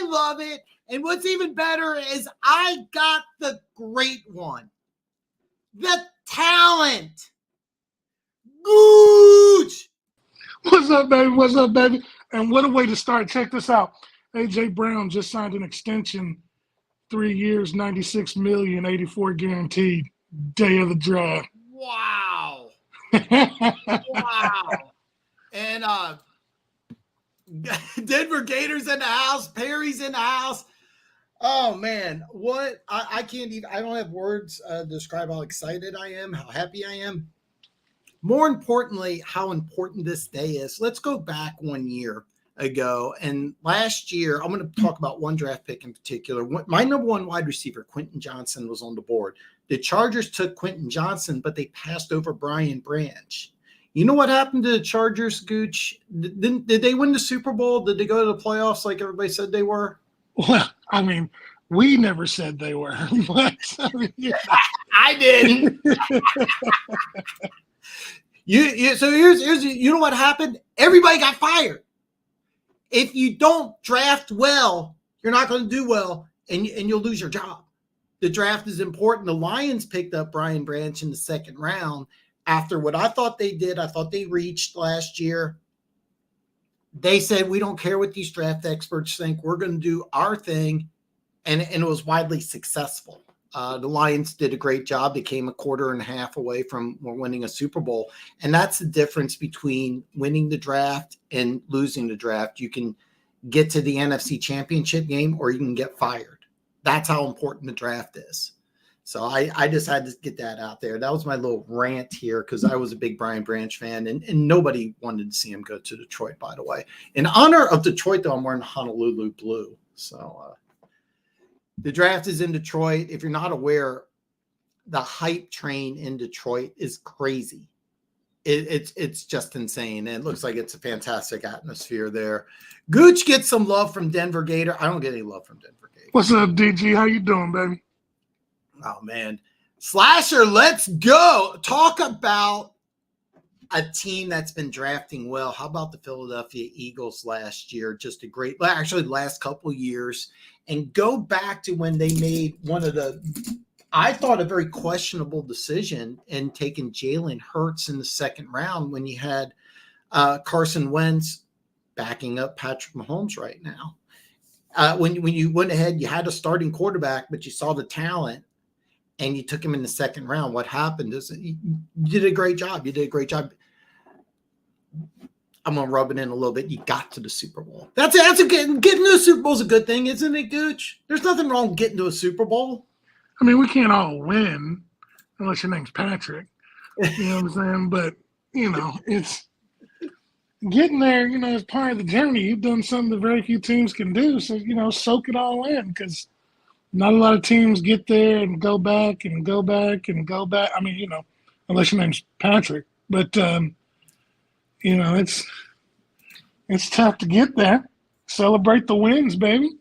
I love it. And what's even better is I got the great one. The talent. Gooch. What's up, baby? What's up, baby? And what a way to start. Check this out. A.J. Brown just signed an extension, 3 years, $96 million, 84 guaranteed, day of the draft. Wow. Wow. And Denver Gators in the house. Perry's in the house. Oh, man. What? I can't even – I don't have words to describe how excited I am, how happy I am. More importantly, how important this day is. Let's go back 1 year ago. And last year, I'm going to talk about one draft pick in particular. My number one wide receiver, Quentin Johnson, was on the board. The Chargers took Quentin Johnson, but they passed over Brian Branch. You know what happened to the Chargers, Gooch? Did they win the Super Bowl? Did they go to the playoffs like everybody said they were? Well, I mean, we never said they were. But, I mean, yeah. I did. So here's you know what happened? Everybody got fired. If you don't draft well, you're not going to do well, and you'll lose your job. The draft is important. The Lions picked up Brian Branch in the second round after what I thought they did. I thought they reached last year. They said, we don't care what these draft experts think. We're going to do our thing, and it was widely successful. The Lions did a great job. They came a quarter and a half away from winning a Super Bowl. And that's the difference between winning the draft and losing the draft. You can get to the NFC Championship game or you can get fired. That's how important the draft is. So I just had to get that out there. That was my little rant here because I was a big Brian Branch fan, and nobody wanted to see him go to Detroit, by the way. In honor of Detroit, though, I'm wearing Honolulu blue. So the draft is in Detroit. If you're not aware, the hype train in Detroit is crazy. It's just insane. And it looks like it's a fantastic atmosphere there. Gooch gets some love from Denver Gator. I don't get any love from Denver Gator. What's up, DG? How you doing, baby? Oh, man. Slasher, let's go. Talk about a team that's been drafting well. How about the Philadelphia Eagles last year? Just a great – actually, the last couple of years. And go back to when they made one of the – I thought a very questionable decision in taking Jalen Hurts in the second round when you had Carson Wentz backing up Patrick Mahomes right now. When you went ahead, you had a starting quarterback, but you saw the talent, and you took him in the second round. What happened is you did a great job. You did a great job. I'm going to rub it in a little bit. You got to the Super Bowl. That's a getting to the Super Bowl is a good thing, isn't it, Gooch? There's nothing wrong with getting to a Super Bowl. I mean, we can't all win unless your name's Patrick. You know what I'm saying? But, it's getting there, is part of the journey. You've done something that very few teams can do. So, soak it all in because not a lot of teams get there and go back and go back and go back. I mean, unless your name's Patrick. But, it's tough to get there. Celebrate the wins, baby.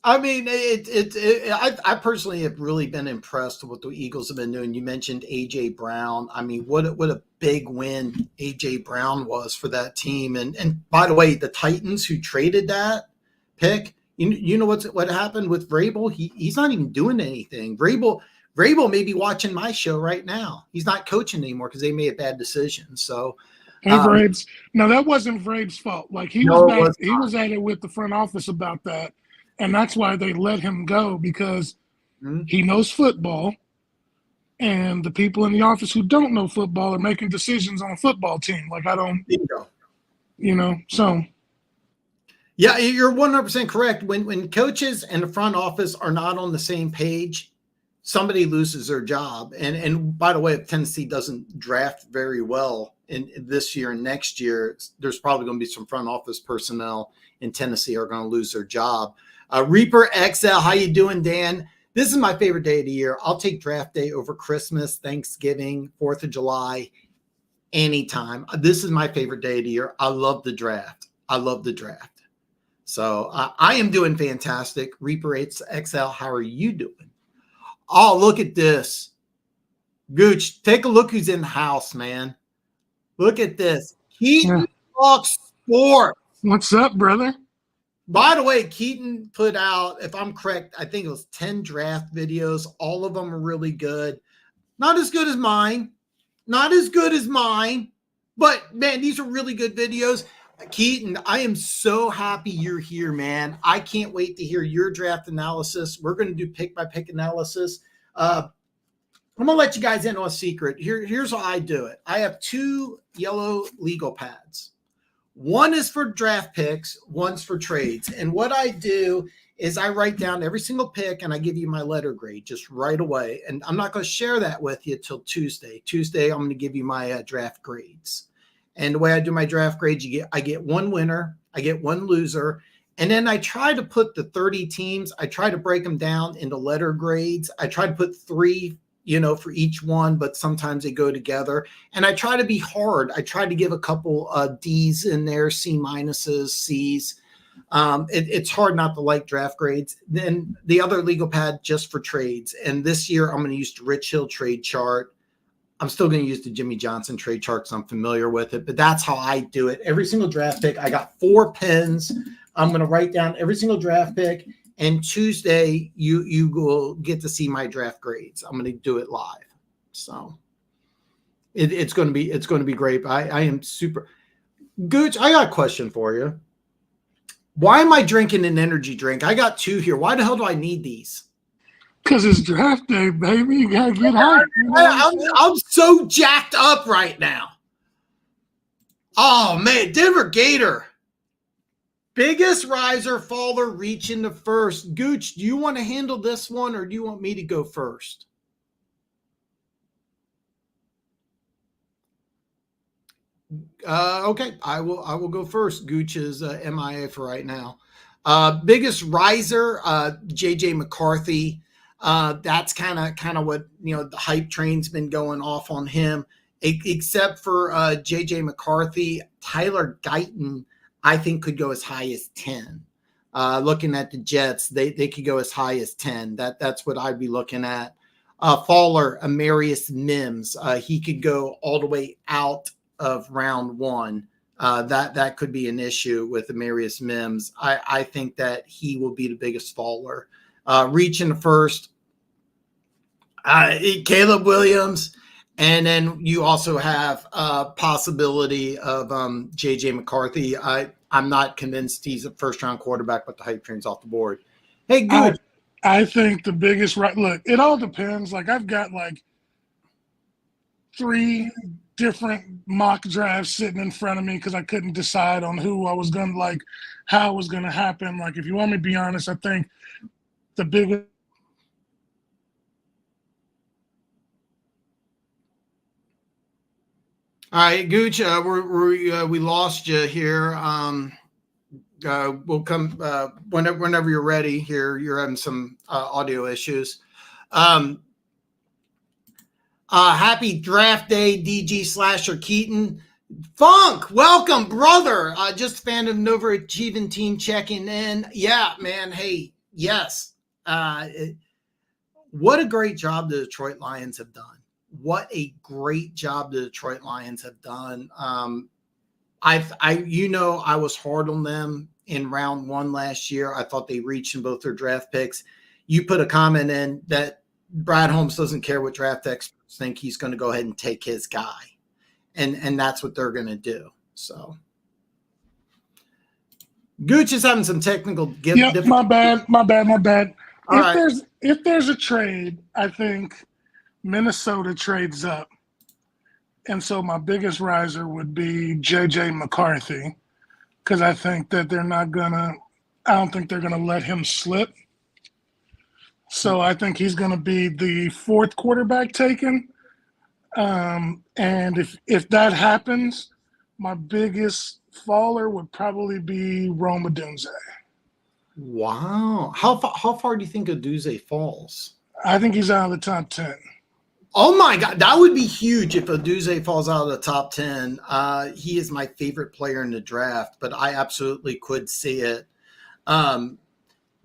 I mean, I personally have really been impressed with what the Eagles have been doing. You mentioned A.J. Brown. I mean, what a big win A.J. Brown was for that team. And by the way, the Titans who traded that pick, you know what happened with Vrabel? He's not even doing anything. Vrabel may be watching my show right now. He's not coaching anymore because they made a bad decision. So, hey, Vrabes. No, that wasn't Vrabes' fault. Like he was at it with the front office about that. And that's why they let him go because he knows football, and the people in the office who don't know football are making decisions on a football team. Like I don't, so. Yeah, you're 100% correct. When coaches and the front office are not on the same page, somebody loses their job. And by the way, if Tennessee doesn't draft very well in this year and next year, there's probably going to be some front office personnel in Tennessee are going to lose their job. Reaper XL, how you doing, Dan? This is my favorite day of the year. I'll take draft day over Christmas, Thanksgiving, 4th of July, anytime. This is my favorite day of the year. I love the draft. So I am doing fantastic. Reaper XL, how are you doing? Oh, look at this. Gooch, take a look who's in the house, man. Look at this. He talks sports. What's up, brother? By the way, Keaton put out, if I'm correct, I think it was 10 draft videos. All of them are really good. Not as good as mine. Not as good as mine. But, man, these are really good videos. Keaton, I am so happy you're here, man. I can't wait to hear your draft analysis. We're going to do pick-by-pick analysis. I'm going to let you guys in on a secret. Here's how I do it. I have 2 yellow legal pads. One is for draft picks, one's for trades. And what I do is I write down every single pick and I give you my letter grade just right away. And I'm not going to share that with you till Tuesday. Tuesday, I'm going to give you my draft grades. And the way I do my draft grades, I get one winner, I get one loser. And then I try to put the 30 teams, I try to break them down into letter grades. I try to put 3 for each one, but sometimes they go together. And I try to be hard. I try to give a couple D's in there, C minuses, C's. It's hard not to like draft grades. Then the other legal pad just for trades. And this year I'm going to use the Rich Hill trade chart. I'm still going to use the Jimmy Johnson trade chart because I'm familiar with it, but that's how I do it. Every single draft pick, I got 4 pens. I'm going to write down every single draft pick. And Tuesday, you will get to see my draft grades. I'm going to do it live, so it's going to be great. I am super. Gooch, I got a question for you. Why am I drinking an energy drink? I got 2 here. Why the hell do I need these? Because it's draft day, baby. You gotta get hyped. I'm so jacked up right now. Oh man, Denver Gator. Biggest riser, faller, reaching the first. Gooch, do you want to handle this one or do you want me to go first? Okay, I will go first. Gooch is MIA for right now. Biggest riser, JJ McCarthy. That's kind of what, the hype train's been going off on him. Except for JJ McCarthy, Tyler Guyton, I think could go as high as 10. Looking at the Jets, they could go as high as 10. That's what I'd be looking at. Faller, Amarius Mims, he could go all the way out of round 1. That could be an issue with Amarius Mims. I think that he will be the biggest faller. Reaching the first, Caleb Williams. And then you also have a possibility of J.J. McCarthy. I'm not convinced he's a first-round quarterback, but the hype train's off the board. Hey, good. I think the biggest look, it all depends. Like I've got 3 different mock drafts sitting in front of me because I couldn't decide on who I was going to how it was going to happen. Like if you want me to be honest, I think the biggest. All right, Gooch, we lost you here. We'll come whenever you're ready here. You're having some audio issues. Happy draft day, DG Slasher Keaton. Funk, welcome, brother. Just a fan of an overachieving team checking in. Yeah, man. Hey, yes. What a great job the Detroit Lions have done. What a great job the Detroit Lions have done. I was hard on them in round 1 last year. I thought they reached in both their draft picks. You put a comment in that Brad Holmes doesn't care what draft experts think. He's going to go ahead and take his guy. And that's what they're going to do. So Gooch is having some technical My bad. All if there's a trade, I think Minnesota trades up. And so my biggest riser would be J.J. McCarthy because I think that I don't think they're going to let him slip. So I think he's going to be the 4th quarterback taken. And if that happens, my biggest faller would probably be Rome Odunze. Wow. How far do you think Odunze falls? I think he's out of the top 10. Oh my God, that would be huge if Odunze falls out of the top 10. He is my favorite player in the draft, but I absolutely could see it.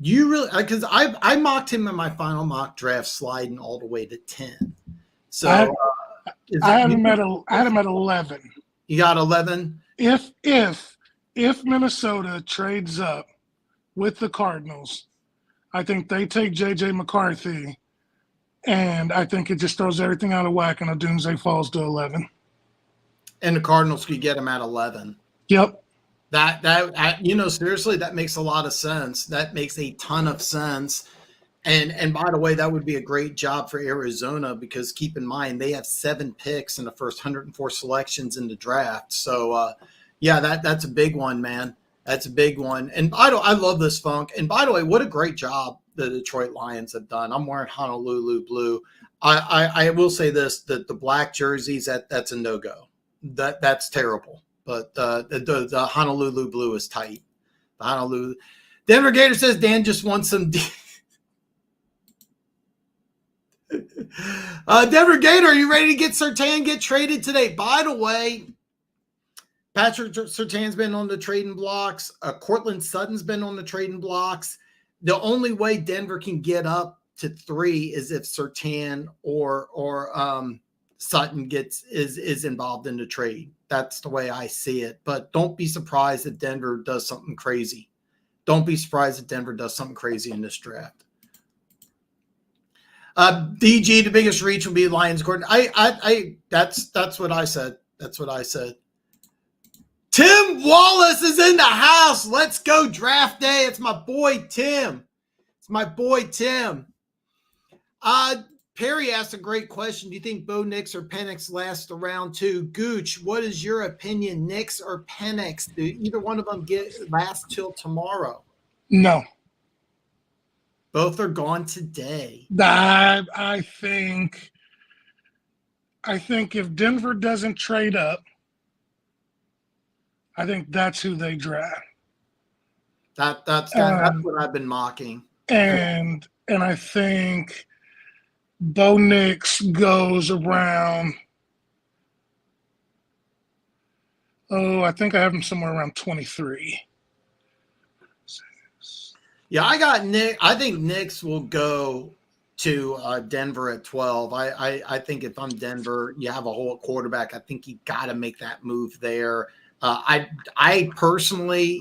You really, because I mocked him in my final mock draft, sliding all the way to 10. So I had him at 11. You got 11. If Minnesota trades up with the Cardinals. I think they take J.J. McCarthy, and I think it just throws everything out of whack and Odunze falls to 11. And the Cardinals could get him at 11. Yep. Seriously, that makes a lot of sense. That makes a ton of sense. And by the way, that would be a great job for Arizona because keep in mind, they have 7 picks in the first 104 selections in the draft. So, that's a big one, man. That's a big one. And I love this funk. And by the way, what a great job the Detroit Lions have done. I'm wearing Honolulu blue. I will say this, that the black jerseys, that's a no-go. That's terrible. But the Honolulu blue is tight. The Honolulu. Denver Gator says Dan just wants some Denver Gator, are you ready to get Surtain get traded today? By the way, Patrick Surtain's been on the trading blocks. Cortland Sutton's been on the trading blocks. The only way Denver can get up to 3 is if Surtain or Sutton is involved in the trade. That's the way I see it. But don't be surprised if Denver does something crazy. Don't be surprised if Denver does something crazy in this draft. DG, the biggest reach will be Lions Gordon. That's what I said. That's what I said. Tim Wallace is in the house. Let's go draft day. It's my boy Tim. Perry asked a great question. Do you think Bo Nix or Penix last around 2? Gooch, what is your opinion? Nix or Penix? Do either one of them last till tomorrow? No. Both are gone today. I think if Denver doesn't trade up, I think that's who they draft. That's what I've been mocking. And I think Bo Nix goes around. I think I have him somewhere around 23. Yeah, I got Nick. I think Nix will go to Denver at 12. I think if I'm Denver, you have a whole quarterback. I think you got to make that move there. I personally,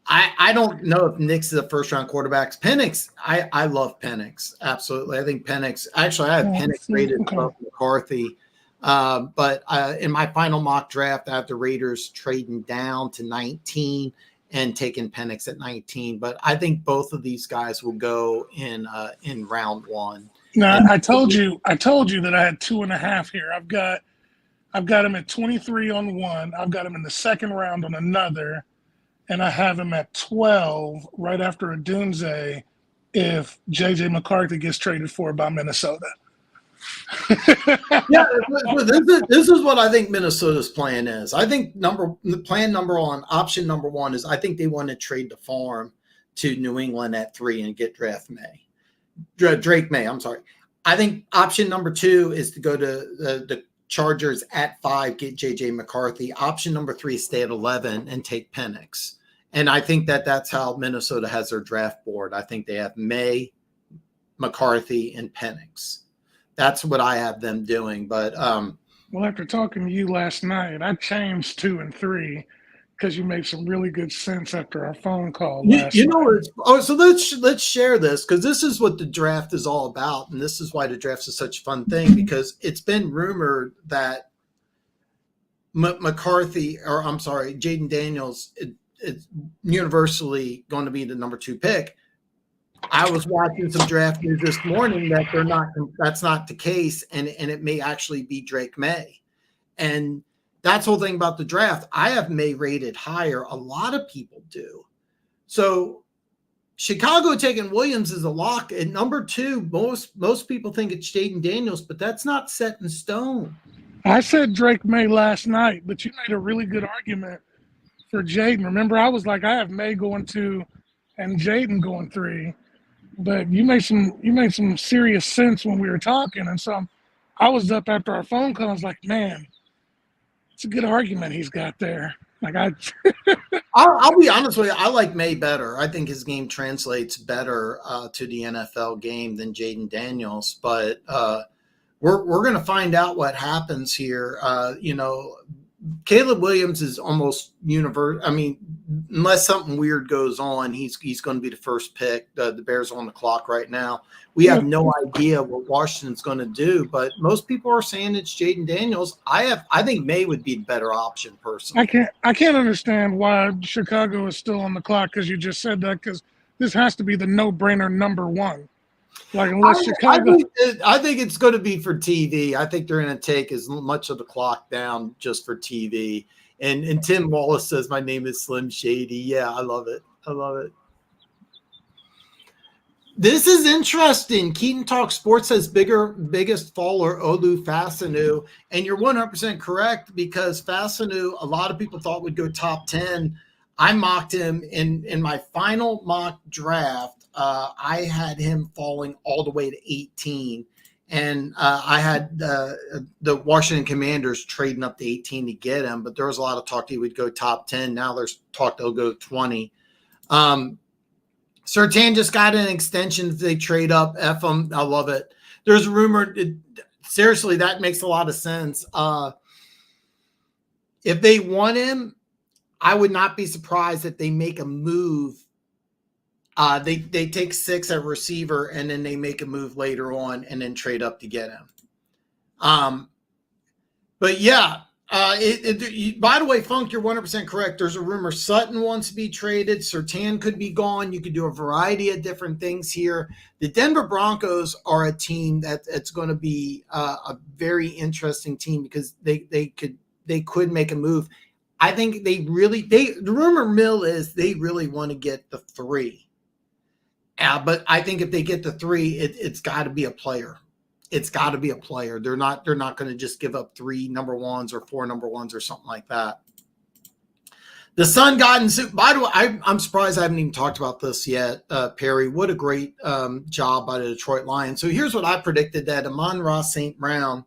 I don't know if Nix is a first round quarterback. Penix, I love Penix. Absolutely. I think Penix, actually, I have Penix rated above McCarthy. But in my final mock draft, I have the Raiders trading down to 19 and taking Penix at 19. But I think both of these guys will go in round 1. No, I told you that I had 2.5 here. I've got him at 23 on one. I've got him in the second round on another, and I have him at 12 right after Odunze if J.J. McCarthy gets traded for by Minnesota. Yeah, this is what I think Minnesota's plan is. I think option number 1 is I think they want to trade the farm to New England at 3 and get Drake May. I'm sorry. I think option number 2 is to go to the Chargers at 5, get J.J. McCarthy. Option number 3 is stay at 11 and take Penix. And I think that's how Minnesota has their draft board. I think they have May, McCarthy, and Penix. That's what I have them doing. But well, after talking to you last night, I changed 2 and 3 because you made some really good sense after our phone call last night. So let's share this because this is what the draft is all about, and this is why the draft is such a fun thing because it's been rumored that Jaden Daniels is universally going to be the number 2 pick. I was watching some draft news this morning that that's not the case, and it may actually be Drake May. And that's the whole thing about the draft. I have May rated higher. A lot of people do. So Chicago taking Williams is a lock. At number 2, most people think it's Jaden Daniels, but that's not set in stone. I said Drake May last night, but you made a really good argument for Jaden. Remember, I was like, I have May going 2 and Jaden going 3. But you made some serious sense when we were talking, and so I was up after our phone call. I was like, man, it's a good argument he's got there. Like I'll be honest with you, I like May better. I think his game translates better to the NFL game than Jaden Daniels. But we're going to find out what happens here. Caleb Williams is almost universal. I mean, unless something weird goes on, he's going to be the first pick. The Bears are on the clock right now. We have no idea what Washington's going to do, but most people are saying it's Jaden Daniels. I think May would be the better option personally. I can't understand why Chicago is still on the clock, because you just said that, because this has to be the no-brainer number one. Like, unless Chicago, I think it's going to be for TV. I think they're going to take as much of the clock down just for TV. And Tim Wallace says my name is Slim Shady. Yeah, I love it. I love it. This is interesting. Keaton Talk Sports says biggest faller Olu Fasanu, and you're 100% correct, because Fasanu, a lot of people thought would go top 10. I mocked him in my final mock draft. I had him falling all the way to 18, and I had the Washington Commanders trading up to 18 to get him, but there was a lot of talk he would go top 10. Now there's talk they'll go 20. Surtain just got an extension if they trade up. F them. I love it. There's a rumor. Seriously, that makes a lot of sense. If they want him, I would not be surprised if they make a move. They take 6 at receiver, and then they make a move later on and then trade up to get him. But yeah, by the way, Funk, you're 100% correct. There's a rumor Sutton wants to be traded. Surtain could be gone. You could do a variety of different things here. The Denver Broncos are a team that's going to be a very interesting team, because they could make a move. I think the rumor mill is they really want to get the 3. But I think if they get the 3, it's got to be a player. It's got to be a player. They're not going to just give up 3 number ones or 4 number ones or something like that. The Sun God and Soup. By the way, I'm surprised I haven't even talked about this yet, Perry. What a great job by the Detroit Lions. So here's what I predicted, that Amon-Ra St. Brown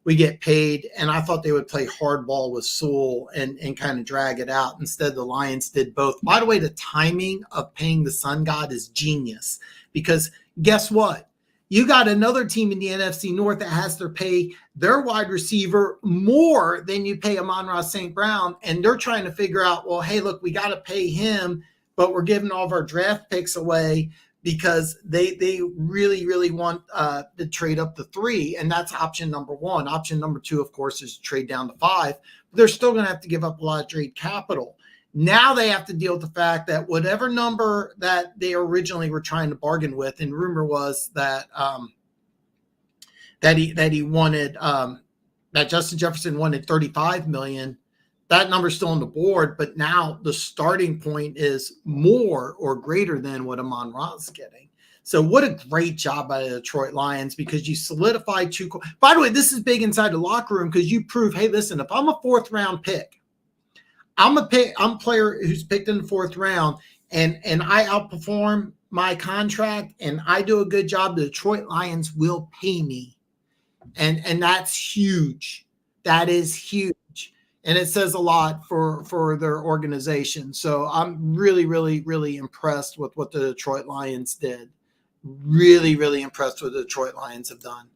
we get paid, and I thought they would play hardball with Sewell and kind of drag it out. Instead, the Lions did both. By the way, the timing of paying the Sun God is genius, because guess what? You got another team in the NFC North that has to pay their wide receiver more than you pay Amon-Ra St. Brown, and they're trying to figure out, well, hey, look, we got to pay him, but we're giving all of our draft picks away, because they really, really want to trade up to 3, and that's option number 1. Option number 2, of course, is to trade down to 5. But they're still going to have to give up a lot of trade capital. Now they have to deal with the fact that whatever number that they originally were trying to bargain with, and rumor was that he wanted that Justin Jefferson wanted $35 million. That number's still on the board, but now the starting point is more or greater than what Amon-Ra's getting. So what a great job by the Detroit Lions, because you solidify 2. By the way, this is big inside the locker room, because you prove, hey, listen, if I'm a 4th round pick, I'm a player who's picked in the 4th round, and I outperform my contract and I do a good job, the Detroit Lions will pay me. And that's huge. That is huge. And it says a lot for their organization. So I'm really, really, really impressed with what the Detroit Lions did. Really, really impressed with what the Detroit Lions have done.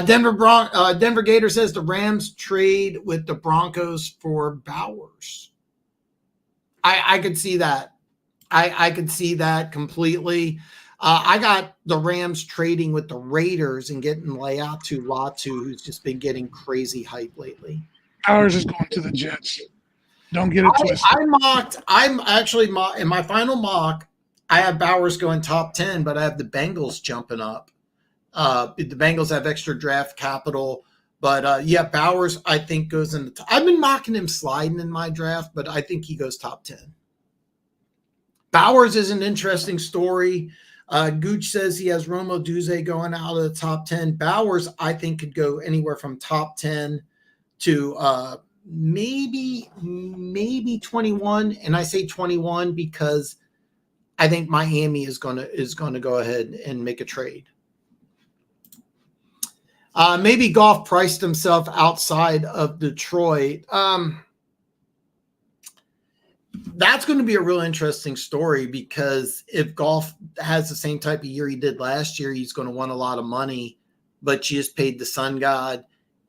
Denver Gator says the Rams trade with the Broncos for Bowers. I could see that. I could see that completely. I got the Rams trading with the Raiders and getting Latu Latu, who's just been getting crazy hype lately. Bowers is going to the Jets. Don't get it twisted. I'm actually in my final mock, I have Bowers going top 10, but I have the Bengals jumping up. The Bengals have extra draft capital, but yeah, Bowers I think goes in the top. I've been mocking him sliding in my draft, but I think he goes top 10. Bowers is an interesting story. Gooch says he has Romo Duze going out of the top 10. Bowers, I think, could go anywhere from top 10 to maybe 21. And I say 21 because I think Miami is going to go ahead and make a trade. Maybe Goff priced himself outside of Detroit. That's going to be a real interesting story, because if Goff has the same type of year he did last year, he's going to want a lot of money, but you just paid the Sun God.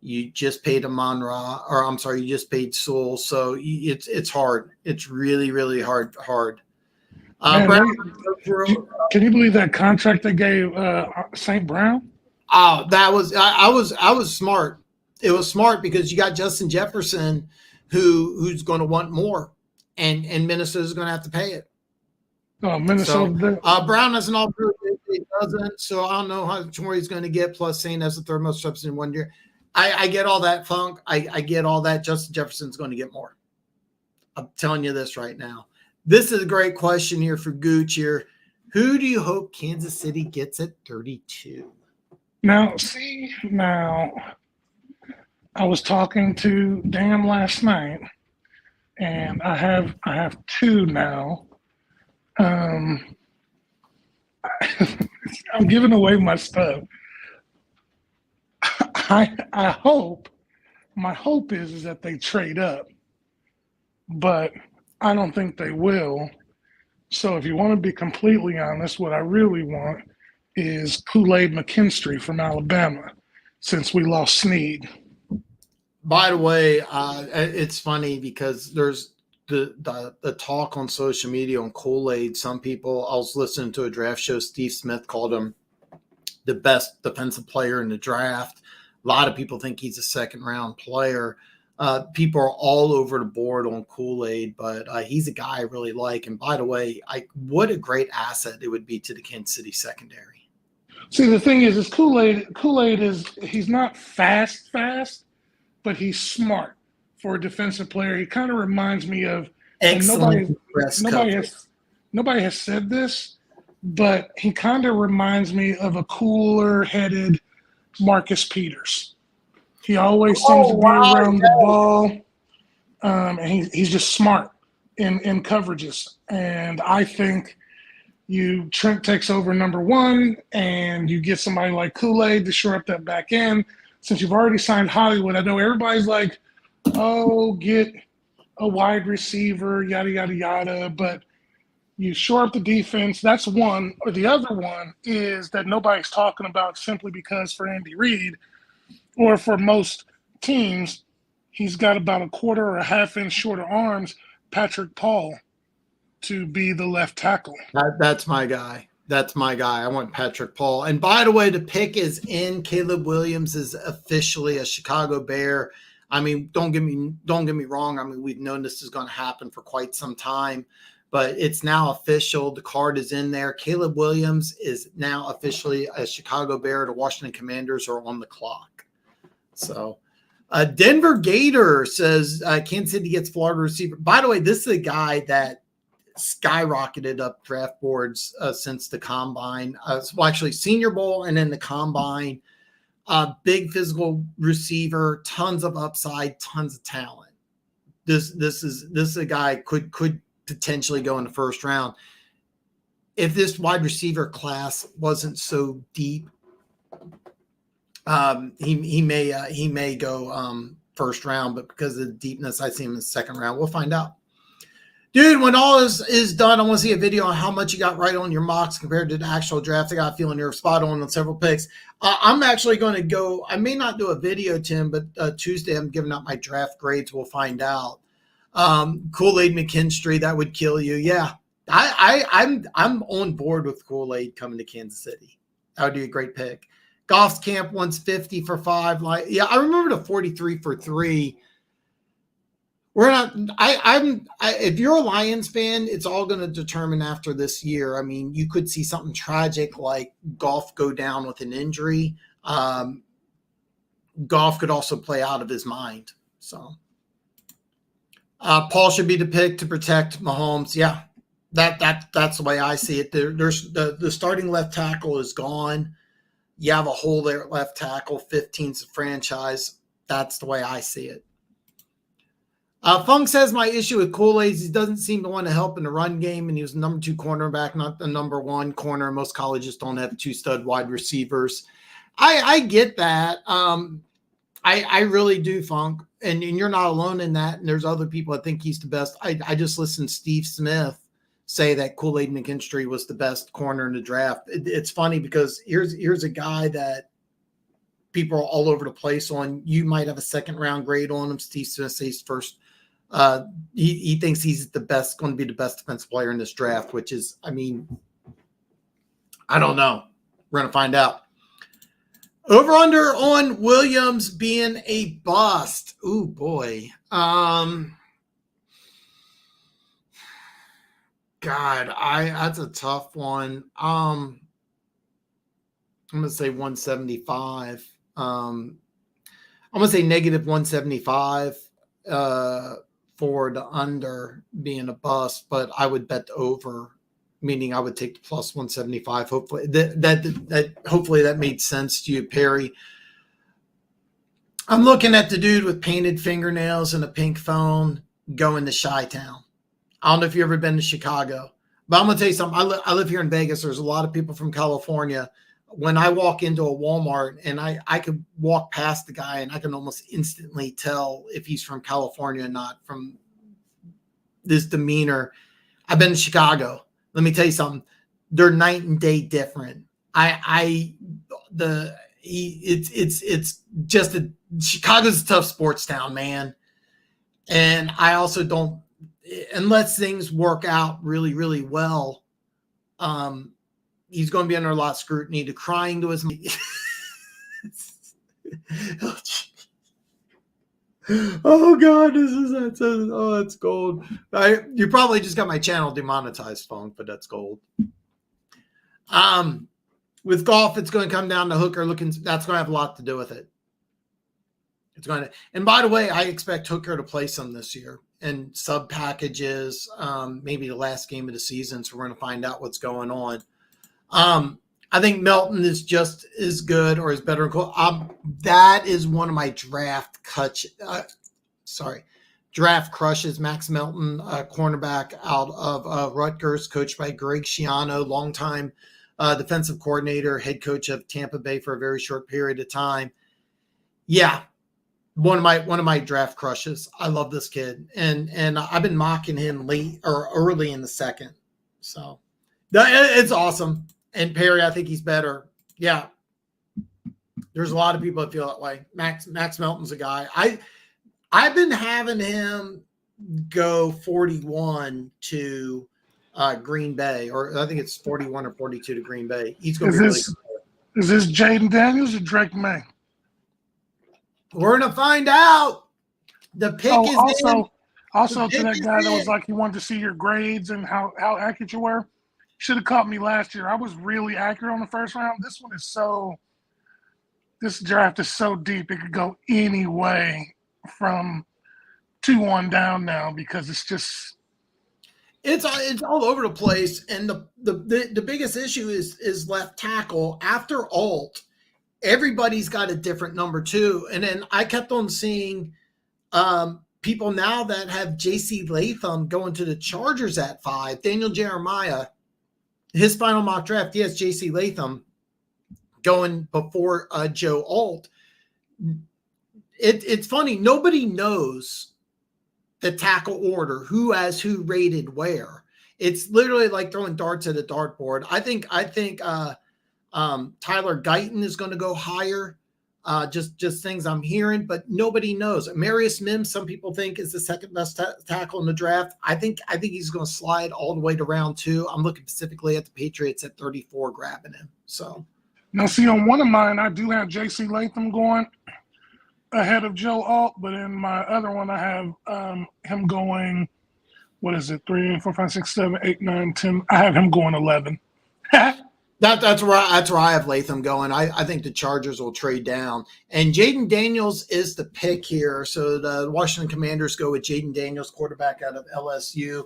You just paid Amon-Ra, or I'm sorry, you just paid Sewell. So it's hard. It's really, really hard. Man, Brown, can you believe that contract they gave St. Brown? oh, that was I was smart. It was smart because you got Justin Jefferson, who's going to want more, and Minnesota's going to have to pay it. Oh, Minnesota. So, Brown has an offer. It doesn't. So I don't know how much more he's going to get. Plus, Saint has the third most reps in 1 year. I get all that, Funk. I get all that. Justin Jefferson's going to get more. I'm telling you this right now. This is a great question here for Gooch here. Who do you hope Kansas City gets at 32? Now, I was talking to Dan last night, and I have two now. I'm giving away my stuff. I hope, my hope is that they trade up, but I don't think they will. So if you want to be completely honest, what I really want is Kool-Aid McKinstry from Alabama, since we lost Snead. By the way, it's funny because there's the talk on social media on Kool-Aid. Some people, I was listening to a draft show, Steve Smith called him the best defensive player in the draft. A lot of people think he's a second-round player. People are all over the board on Kool-Aid, but he's a guy I really like. And by the way, what a great asset it would be to the Kansas City secondary. See, the thing is Kool-Aid he's not fast, but he's smart for a defensive player. He kind of reminds me of excellent. Nobody has said this, but he kind of reminds me of a cooler-headed Marcus Peters. He always seems to be around the ball, and he's just smart in coverages. And I think Trent takes over number one, and you get somebody like Kool-Aid to shore up that back end. Since you've already signed Hollywood, I know everybody's like, oh, get a wide receiver, yada, yada, yada. But you shore up the defense. That's one. Or the other one is that nobody's talking about simply because for Andy Reid or for most teams, he's got about a quarter or a half inch shorter arms, Patrick Paul, to be the left tackle. That's my guy. I want Patrick Paul. And by the way, the pick is in. Caleb Williams is officially a Chicago Bear. I mean, don't get me wrong. I mean, we've known this is going to happen for quite some time, but it's now official. The card is in there. Caleb Williams is now officially a Chicago Bear. The Washington Commanders are on the clock. So Denver Gator says Kansas City gets Florida receiver. By the way, this is a guy that skyrocketed up draft boards since the combine. Well, actually, Senior Bowl and then the combine. Big physical receiver, tons of upside, tons of talent. This is a guy could potentially go in the first round. If this wide receiver class wasn't so deep, he may go first round, but because of the deepness, I see him in the second round. We'll find out. Dude, when all is done, I want to see a video on how much you got right on your mocks compared to the actual draft. I got a feeling you're spot on several picks. I'm actually going to go. I may not do a video, Tim, but Tuesday I'm giving out my draft grades. We'll find out. Kool-Aid McKinstry, that would kill you. Yeah, I'm on board with Kool-Aid coming to Kansas City. That would be a great pick. Goff's camp wants 50 for 5. Like, yeah, I remember the 43 for 3. We're not. If you're a Lions fan, it's all going to determine after this year. I mean, you could see something tragic like Goff go down with an injury. Goff could also play out of his mind. So, Paul should be the pick to protect Mahomes. Yeah, that's the way I see it. There's the starting left tackle is gone. You have a hole there at left tackle. 15's the franchise. That's the way I see it. Funk says my issue with Kool-Aid is he doesn't seem to want to help in the run game, and he was the number 2 cornerback, not the number 1 corner. Most colleges don't have 2 stud wide receivers. I get that. I really do, Funk, and you're not alone in that. And there's other people that think he's the best. I just listened to Steve Smith say that Kool-Aid McKinstry was the best corner in the draft. It's funny because here's a guy that people are all over the place on. You might have a second round grade on him. Steve Smith says first. He thinks he's going to be the best defensive player in this draft, which is, I mean, I don't know. We're going to find out. Over under on Williams being a bust. Ooh, boy. God, that's a tough one. I'm going to say 175. I'm going to say negative 175 for the under being a bust, but I would bet the over, meaning I would take the plus 175. Hopefully hopefully that made sense to you, Perry. I'm looking at the dude with painted fingernails and a pink phone going to Chi-Town. I don't know if you've ever been to Chicago, but I'm going to tell you something. I live here in Vegas. There's a lot of people from California. When I walk into a Walmart and I could walk past the guy and I can almost instantly tell if he's from California or not from this demeanor. I've been to Chicago. Let me tell you something. They're night and day different. It's just Chicago's a tough sports town, man. And I also don't, unless things work out really, really well, he's going to be under a lot of scrutiny. To crying to his oh God, that's gold. You probably just got my channel demonetized, phone, but that's gold. With golf, it's going to come down to Hooker looking. That's going to have a lot to do with it. It's going to. And by the way, I expect Hooker to play some this year and sub packages. Maybe the last game of the season, so we're going to find out what's going on. I think Melton is just as good or is better. That is one of my draft crushes. Max Melton, cornerback out of Rutgers, coached by Greg Schiano, longtime defensive coordinator, head coach of Tampa Bay for a very short period of time. Yeah, one of my draft crushes. I love this kid, and I've been mocking him late or early in the second. So it's awesome. And Perry, I think he's better. Yeah. There's a lot of people that feel that way. Max Melton's a guy. I've been having him go 41 to Green Bay, or I think it's 41 or 42 to Green Bay. He's going to be really good. Is this Jaden Daniels or Drake May? We're going to find out. The pick is also to that guy that was like, he wanted to see your grades and how accurate you were. Should have caught me last year. I was really accurate on the first round. This draft is so deep. It could go any way from 2-1 down now because it's all over the place. And the biggest issue is left tackle. After Alt, everybody's got a different number too. And then I kept on seeing people now that have J.C. Latham going to the Chargers at 5. Daniel Jeremiah, his final mock draft, he has J.C. Latham going before Joe Alt. It's funny. Nobody knows the tackle order, who has who rated where. It's literally like throwing darts at a dartboard. I think Tyler Guyton is going to go higher. Just things I'm hearing, but nobody knows. Marius Mims, some people think, is the second best tackle in the draft. I think he's going to slide all the way to round 2. I'm looking specifically at the Patriots at 34, grabbing him. So now, see, on one of mine, I do have J.C. Latham going ahead of Joe Alt, but in my other one, I have him going. What is it? 3, 4, 5, 6, 7, 8, 9, 10. I have him going 11. That's where I have Latham going. I think the Chargers will trade down. And Jaden Daniels is the pick here. So the Washington Commanders go with Jaden Daniels, quarterback out of LSU.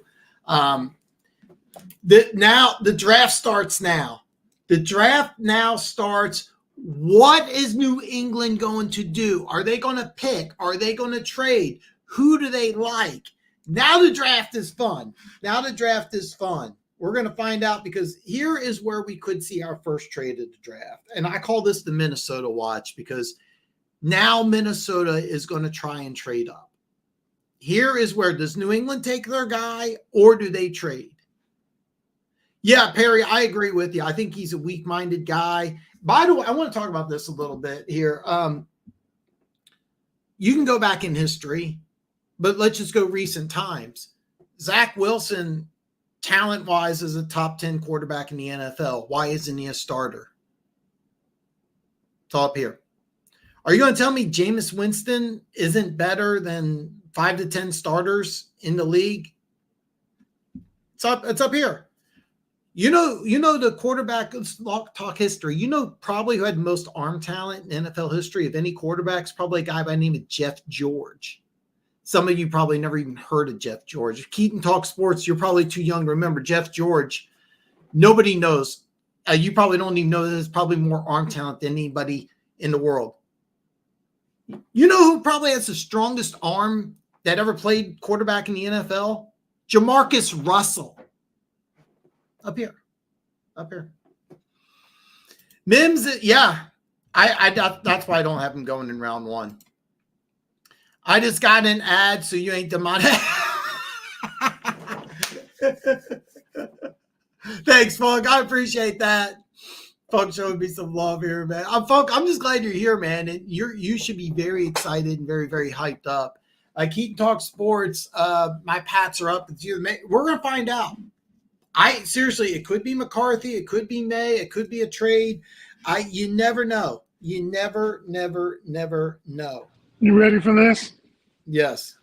The draft starts now. The draft now starts. What is New England going to do? Are they going to pick? Are they going to trade? Who do they like? Now the draft is fun. We're going to find out, because here is where we could see our first trade of the draft. And I call this the Minnesota watch, because now Minnesota is going to try and trade up. Here is where, does New England take their guy or do they trade? Yeah, Perry, I agree with you. I think he's a weak-minded guy. By the way, I want to talk about this a little bit here. You can go back in history, but let's just go recent times. Zach Wilson, talent-wise, is a top 10 quarterback in the NFL. Why isn't he a starter? It's all up here. Are you going to tell me Jameis Winston isn't better than 5 to 10 starters in the league? It's up here. You know the quarterback talk history. You know probably who had the most arm talent in NFL history of any quarterbacks? Probably a guy by the name of Jeff George. Some of you probably never even heard of Jeff George. If Keaton talks sports, you're probably too young to remember Jeff George. Nobody knows. You probably don't even know that there's probably more arm talent than anybody in the world. You know who probably has the strongest arm that ever played quarterback in the NFL? Jamarcus Russell. Up here. Mims, yeah. That's why I don't have him going in round 1. I just got an ad, so you ain't demonic. Thanks, Funk. I appreciate that. Funk showing me some love here, man. Funk, I'm just glad you're here, man. And you should be very excited and very, very hyped up. Keaton Talk Sports. My Pats are up. We're gonna find out. Seriously, it could be McCarthy, it could be May, it could be a trade. You never know. You never know. You ready for this? Yes.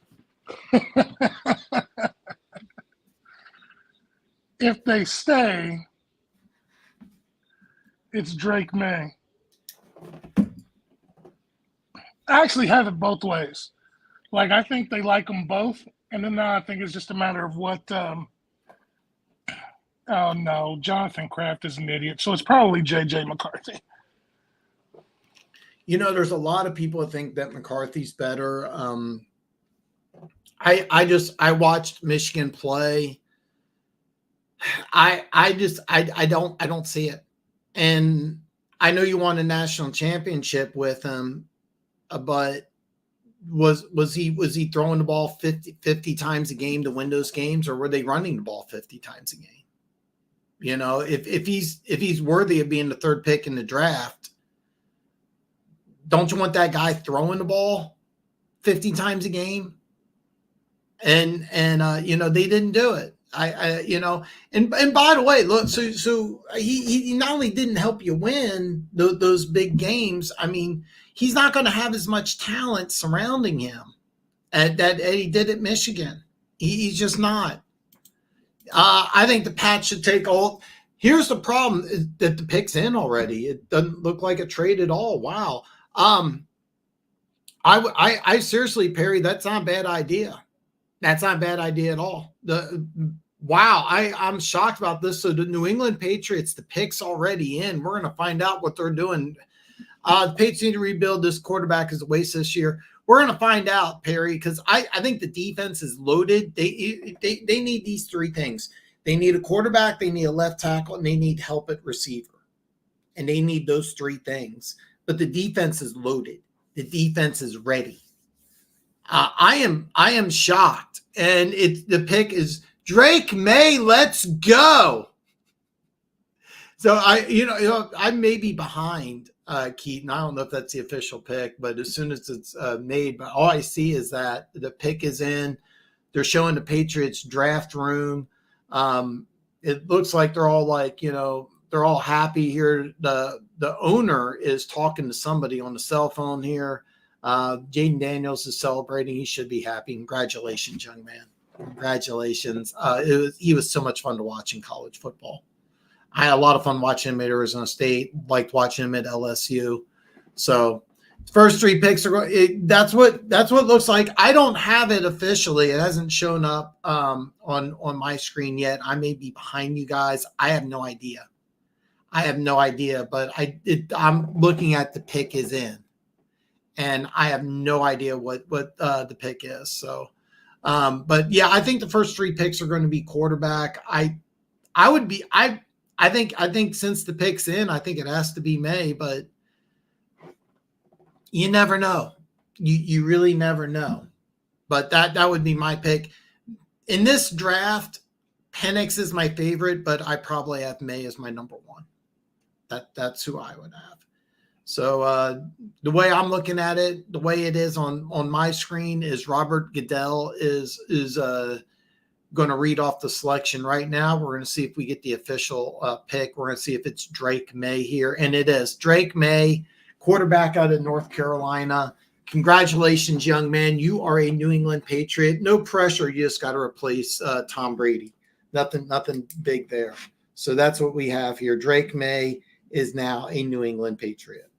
If they stay, it's Drake May. I actually have it both ways. Like, I think they like them both, and then now I think it's just a matter of what oh no, Jonathan Kraft is an idiot. So it's probably JJ McCarthy. You know, there's a lot of people that think that McCarthy's better. I watched Michigan play. I don't see it. And I know you won a national championship with him, but was he throwing the ball 50 times a game to win those games, or were they running the ball 50 times a game? You know, if he's worthy of being the 3rd pick in the draft, don't you want that guy throwing the ball 50 times a game? And you know, they didn't do it. You know, and by the way, look, so he not only didn't help you win those big games. I mean, he's not going to have as much talent surrounding him that he did at Michigan. He's just not. I think the Pats should take all. Here's the problem: is that the pick's in already. It doesn't look like a trade at all. Wow. I seriously, Perry, that's not a bad idea. That's not a bad idea at all. I'm shocked about this. So the New England Patriots, the pick's already in. We're going to find out what they're doing. The Patriots need to rebuild. This quarterback is a waste this year. We're going to find out, Perry, because I think the defense is loaded. They need these 3 things. They need a quarterback, they need a left tackle, and they need help at receiver. And they need those 3 things. But the defense is loaded. The defense is ready. I am shocked. And the pick is Drake May. Let's go. So I may be behind Keaton. I don't know if that's the official pick, but as soon as it's made, but all I see is that the pick is in. They're showing the Patriots draft room. It looks like they're all like, they're all happy here. The owner is talking to somebody on the cell phone here. Jaden Daniels is celebrating. He should be happy. Congratulations, young man. Congratulations. He was so much fun to watch in college football. I had a lot of fun watching him at Arizona State, liked watching him at LSU. So first 3 picks are going. That's what it looks like. I don't have it officially. It hasn't shown up on my screen yet. I may be behind you guys. I have no idea. But I'm looking at the pick is in, and I have no idea what the pick is. So, but yeah, I think the first 3 picks are going to be quarterback. I think since the pick's in, I think it has to be May, but you never know. You really never know. But that would be my pick. In this draft, Penix is my favorite, but I probably have May as my number 1. That's who I would have. So the way I'm looking at it, the way it is on my screen is Robert Goodell is going to read off the selection right now. We're going to see if we get the official pick. We're going to see if it's Drake May here, and it is Drake May, quarterback out of North Carolina. Congratulations, young man. You are a New England Patriot. No pressure. You just got to replace Tom Brady. Nothing big there. So that's what we have here. Drake May is now a New England Patriot.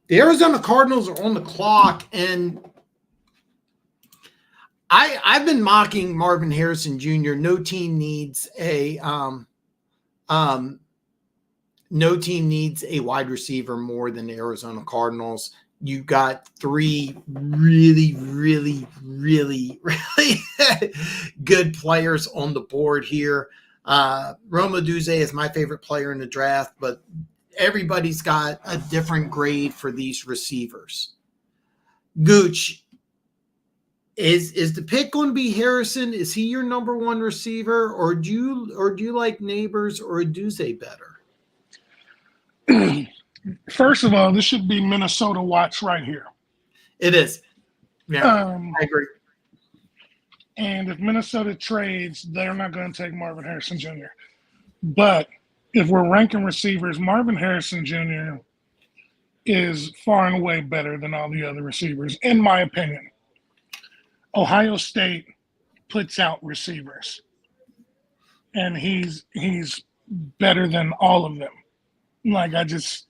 The Arizona Cardinals are on the clock, and I've been mocking Marvin Harrison Jr. No team needs a wide receiver more than the Arizona Cardinals. You got three really, really, really, really good players on the board here. Roma Duze is my favorite player in the draft, but everybody's got a different grade for these receivers. Gooch, is the pick going to be Harrison? Is he your number one receiver, or do you like Neighbors or Duze better? First of all, this should be Minnesota watch right here. It is. Yeah, I agree. And if Minnesota trades, they're not going to take Marvin Harrison Jr. But if we're ranking receivers, Marvin Harrison Jr. is far and away better than all the other receivers, in my opinion. Ohio State puts out receivers, and he's better than all of them. Like, I just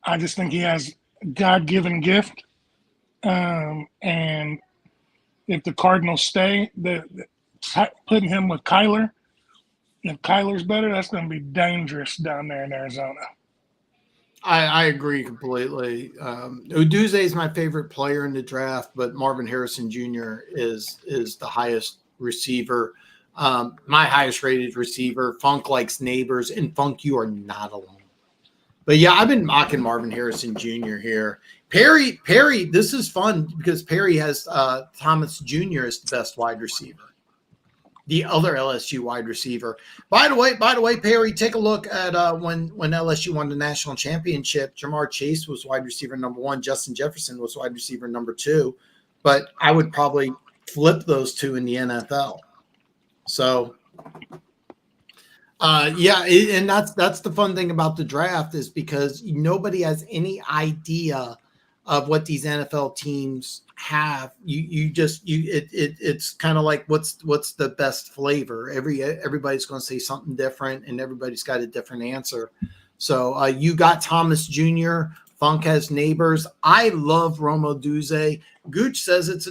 think he has a God-given gift. And if the Cardinals stay, putting him with Kyler, if Kyler's better, that's going to be dangerous down there in Arizona. I agree completely. Oduze is my favorite player in the draft, but Marvin Harrison Jr. is the highest receiver. My highest rated receiver. Funk likes Neighbors, and Funk, you are not alone. But yeah, I've been mocking Marvin Harrison Jr. here. Perry, this is fun because Perry has Thomas Jr. as the best wide receiver. The other LSU wide receiver. By the way, Perry, take a look at when LSU won the national championship. Jamar Chase was wide receiver number 1. Justin Jefferson was wide receiver number 2. But I would probably flip those two in the NFL. So, and that's the fun thing about the draft is because nobody has any idea of what these NFL teams have. It's kind of like what's the best flavor. Everybody's going to say something different, and everybody's got a different answer. So you got Thomas Jr. Funk has Neighbors. I love Roma Duze. Gooch says it's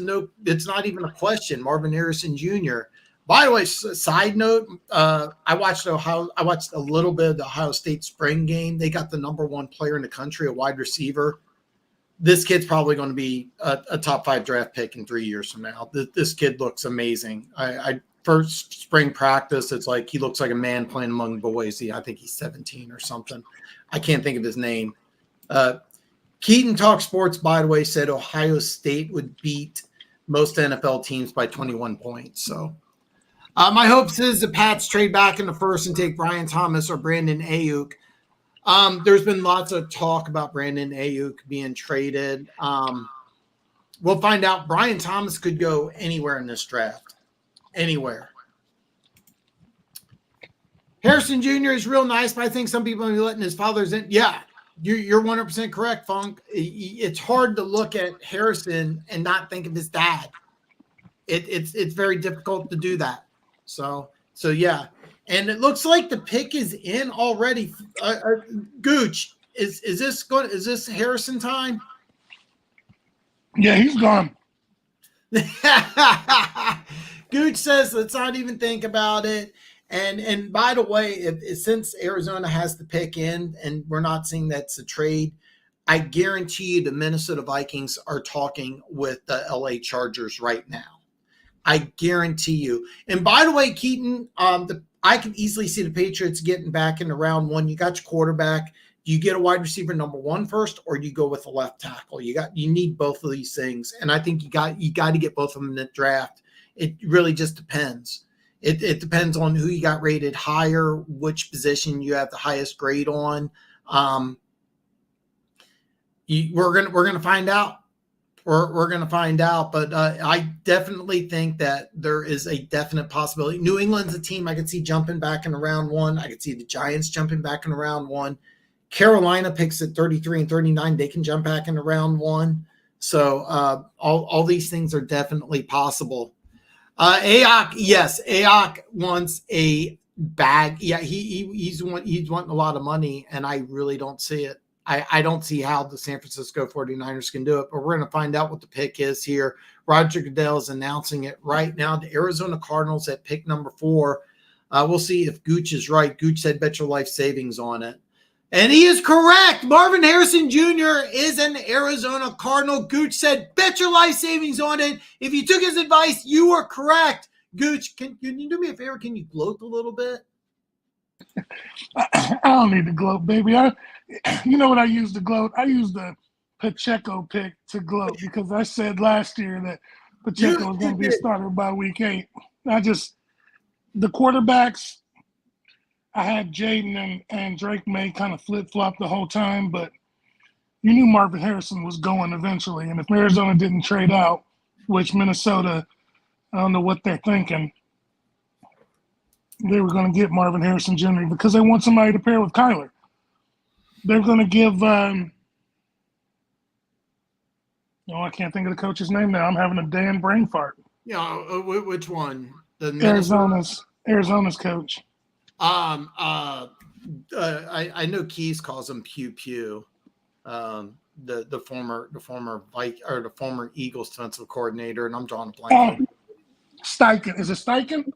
not even a question. Marvin Harrison Jr. By the way, side note, I watched a little bit of the Ohio State spring game. They got the number 1 player in the country, a wide receiver. This kid's probably going to be a top 5 draft pick in 3 years from now. This kid looks amazing. I first spring practice, it's like he looks like a man playing among boys. I think he's 17 or something. I can't think of his name. Keaton Talk Sports, by the way, said Ohio State would beat most NFL teams by 21 points. So my hopes is the Pats trade back in the first and take Brian Thomas or Brandon Ayuk. There's been lots of talk about Brandon Ayuk being traded. We'll find out. Brian Thomas could go anywhere in this draft. Anywhere. Harrison Jr. is real nice, but I think some people are letting his fathers in. Yeah, you're 100% correct, Funk. It's hard to look at Harrison and not think of his dad. It's very difficult to do that. So yeah. And it looks like the pick is in already. Gooch, is this Harrison time? Yeah, he's gone. Gooch says, let's not even think about it. And by the way, since Arizona has the pick in, and we're not saying that's a trade, I guarantee you the Minnesota Vikings are talking with the LA Chargers right now. I guarantee you. And by the way, Keaton, I can easily see the Patriots getting back into round 1. You got your quarterback. Do you get a wide receiver number 1 first, or do you go with a left tackle? You need both of these things, and I think you got to get both of them in the draft. It really just depends. It depends on who you got rated higher, which position you have the highest grade on. We're gonna find out. We're going to find out, but I definitely think that there is a definite possibility. New England's a team I could see jumping back in round 1. I could see the Giants jumping back in round 1. Carolina picks at 33 and 39. They can jump back into round 1. So all these things are definitely possible. Aok, yes, Aok wants a bag. Yeah, he's wanting a lot of money, and I really don't see it. I don't see how the San Francisco 49ers can do it, but we're going to find out what the pick is here. Roger Goodell is announcing it right now. The Arizona Cardinals at pick number 4. We'll see if Gooch is right. Gooch said bet your life savings on it. And he is correct. Marvin Harrison Jr. is an Arizona Cardinal. Gooch said bet your life savings on it. If you took his advice, you were correct. Gooch, can you do me a favor? Can you gloat a little bit? I don't need to gloat, baby. You know what I used to gloat? I used the Pacheco pick to gloat because I said last year that Pacheco was going to be a starter by week 8. The quarterbacks, I had Jaden and Drake May kind of flip-flop the whole time, but you knew Marvin Harrison was going eventually. And if Arizona didn't trade out, which Minnesota, I don't know what they're thinking, they were going to get Marvin Harrison Jr. because they want somebody to pair with Kyler. They're going to give I can't think of the coach's name now. I'm having a damn brain fart. Yeah, which one? The Arizona's coach. I know Keys calls him Pew Pew. The former Eagles defensive coordinator, and I'm drawing a blank. Steichen. Is it Steichen?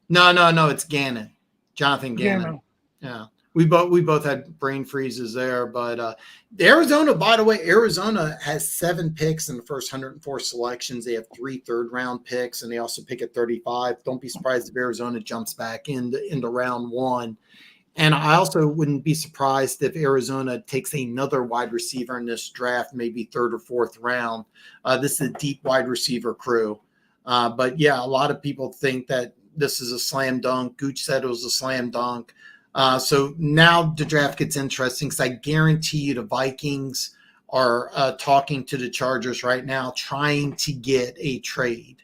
No, it's Gannon. Jonathan Gannon. Yeah. We both had brain freezes there, but Arizona, by the way, Arizona has 7 picks in the first 104 selections. They have 3 third-round picks, and they also pick at 35. Don't be surprised if Arizona jumps back into round 1. And I also wouldn't be surprised if Arizona takes another wide receiver in this draft, maybe 3rd or 4th round. This is a deep wide receiver crew. But, yeah, a lot of people think that this is a slam dunk. Gooch said it was a slam dunk. So now the draft gets interesting because I guarantee you the Vikings are talking to the Chargers right now, trying to get a trade.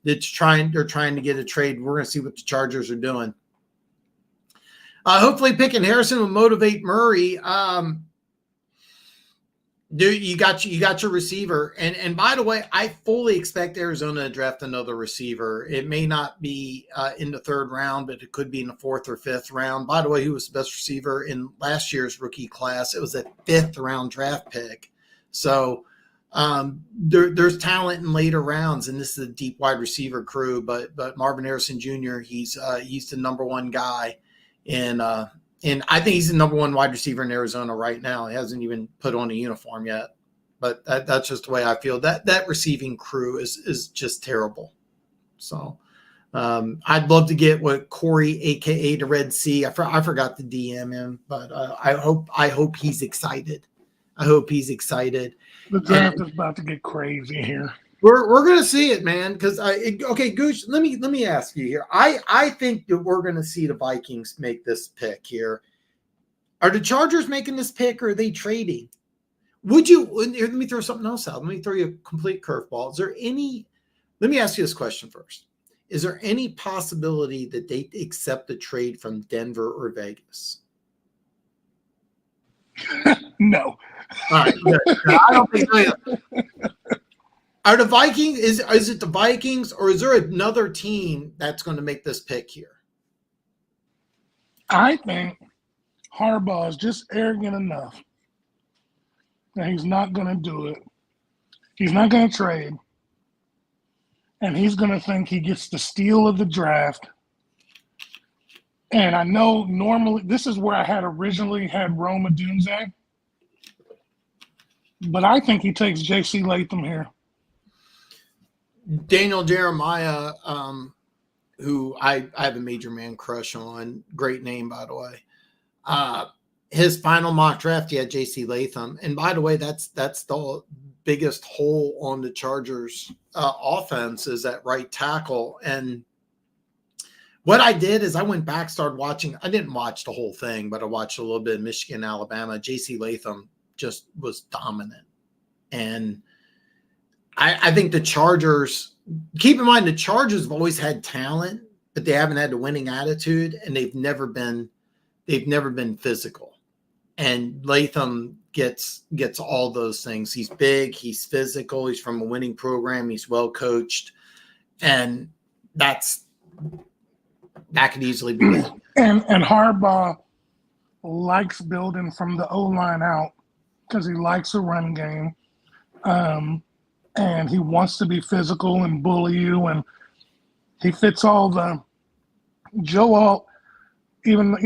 They're trying to get a trade. We're going to see what the Chargers are doing. Hopefully picking Harrison will motivate Murray. Dude, you got your receiver. And by the way, I fully expect Arizona to draft another receiver. It may not be in the 3rd round, but it could be in the 4th or 5th round. By the way, who was the best receiver in last year's rookie class? It was a 5th round draft pick. So there's talent in later rounds, and this is a deep wide receiver crew. But Marvin Harrison Jr., he's the number 1 guy and I think he's the number 1 wide receiver in Arizona right now. He hasn't even put on a uniform yet. But that's just the way I feel. That receiving crew is just terrible. So I'd love to get what Corey, a.k.a. the Red Sea. I forgot to DM him, but I hope he's excited. I hope he's excited. The draft is about to get crazy here. We're gonna see it, man. Because okay, Gooch, let me ask you here. I think that we're gonna see the Vikings make this pick here. Are the Chargers making this pick, or are they trading? Would you? Let me throw something else out. Let me throw you a complete curveball. Is there any? Let me ask you this question first. Is there any possibility that they accept a trade from Denver or Vegas? No. All right. I don't think so. Are the Vikings, is it the Vikings, or is there another team that's going to make this pick here? I think Harbaugh is just arrogant enough that he's not going to do it. He's not going to trade. And he's going to think he gets the steal of the draft. And I know normally, this is where I had originally had Rome Odunze. But I think he takes J.C. Latham here. Daniel Jeremiah, who I have a major man crush on. Great name, by the way. his final mock draft, he had J.C. Latham. And by the way, that's the biggest hole on the Chargers offense is at right tackle. And what I did is I went back, started watching. I didn't watch the whole thing, but I watched a little bit of Michigan, Alabama. J.C. Latham just was dominant. And I think the Chargers, keep in mind, the Chargers have always had talent, but they haven't had the winning attitude, and they've never been physical. And Latham gets all those things. He's big, he's physical, he's from a winning program, he's well coached, and that could easily be it. And Harbaugh likes building from the O-line out because he likes a run game. And he wants to be physical and bully you, and he fits all the Joe Alt. Even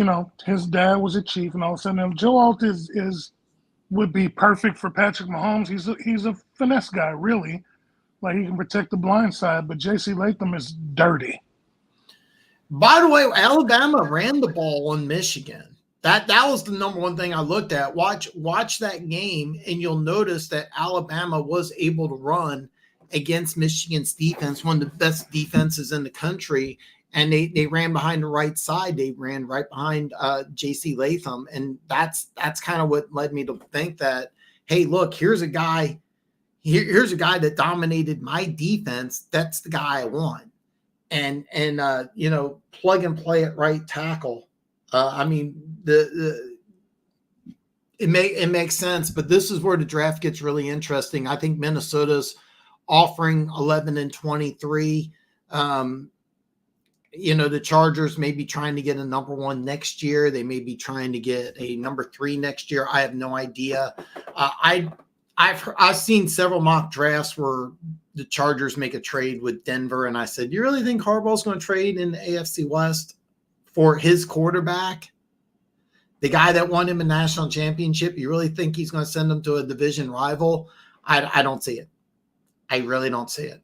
his dad was a chief, and all of a sudden, Joe Alt would be perfect for Patrick Mahomes. He's a finesse guy, really. Like, he can protect the blind side, but J.C. Latham is dirty. By the way, Alabama ran the ball on Michigan. That was the number one thing I looked at. Watch that game, and you'll notice that Alabama was able to run against Michigan's defense, one of the best defenses in the country, and they ran behind the right side. They ran right behind J.C. Latham, and that's kind of what led me to think that, hey, look, here's a guy that dominated my defense. That's the guy I want, and plug and play at right tackle. I mean, it makes sense, but this is where the draft gets really interesting. I think Minnesota's offering 11 and 23. The Chargers may be trying to get a number 1 next year. They may be trying to get a number 3 next year. I have no idea. I've seen several mock drafts where the Chargers make a trade with Denver, and I said, "You really think Harbaugh's going to trade in the AFC West for his quarterback, the guy that won him a national championship? You really think he's going to send him to a division rival?" I don't see it. I really don't see it.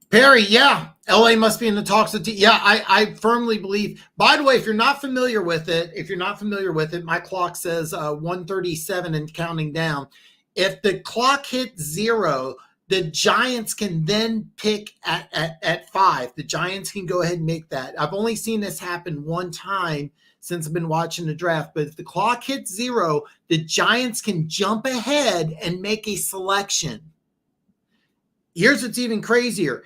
Perry, yeah, LA must be in the talks of I firmly believe. By the way, if you're not familiar with it, my clock says 1:37 and counting down. If the clock hits 0, the Giants can then pick at 5. The Giants can go ahead and make that. I've only seen this happen one time since I've been watching the draft, but if the clock hits 0, the Giants can jump ahead and make a selection. Here's what's even crazier.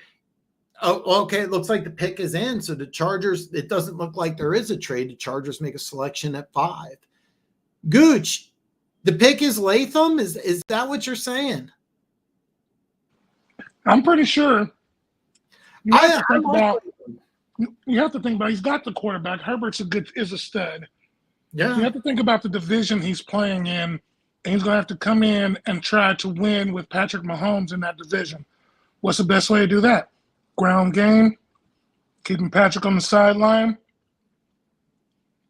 Oh, okay, it looks like the pick is in. So the Chargers, it doesn't look like there is a trade. The Chargers make a selection at 5. Gooch, the pick is Latham? Is that what you're saying? I'm pretty sure. You have to think about he's got the quarterback. Herbert's is a stud. Yeah. You have to think about the division he's playing in, and he's going to have to come in and try to win with Patrick Mahomes in that division. What's the best way to do that? Ground game, keeping Patrick on the sideline.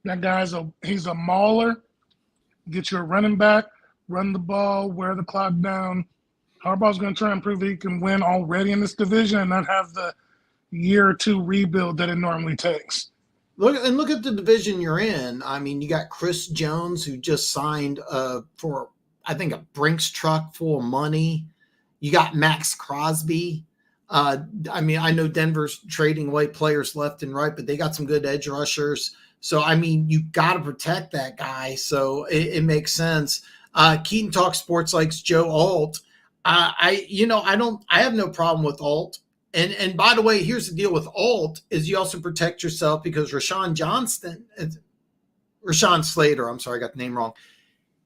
That guy's he's a mauler. Get you a running back, run the ball, wear the clock down. Harbaugh's going to try and prove that he can win already in this division and not have the year or 2 rebuild that it normally takes. Look at the division you're in. I mean, you got Chris Jones, who just signed for, I think, a Brinks truck full of money. You got Max Crosby. I know Denver's trading away players left and right, but they got some good edge rushers. So, I mean, you got to protect that guy. So it makes sense. Keaton Talk Sports likes Joe Alt. I have no problem with Alt. And by the way, here's the deal with Alt is you also protect yourself because Rashawn Slater, I'm sorry, I got the name wrong.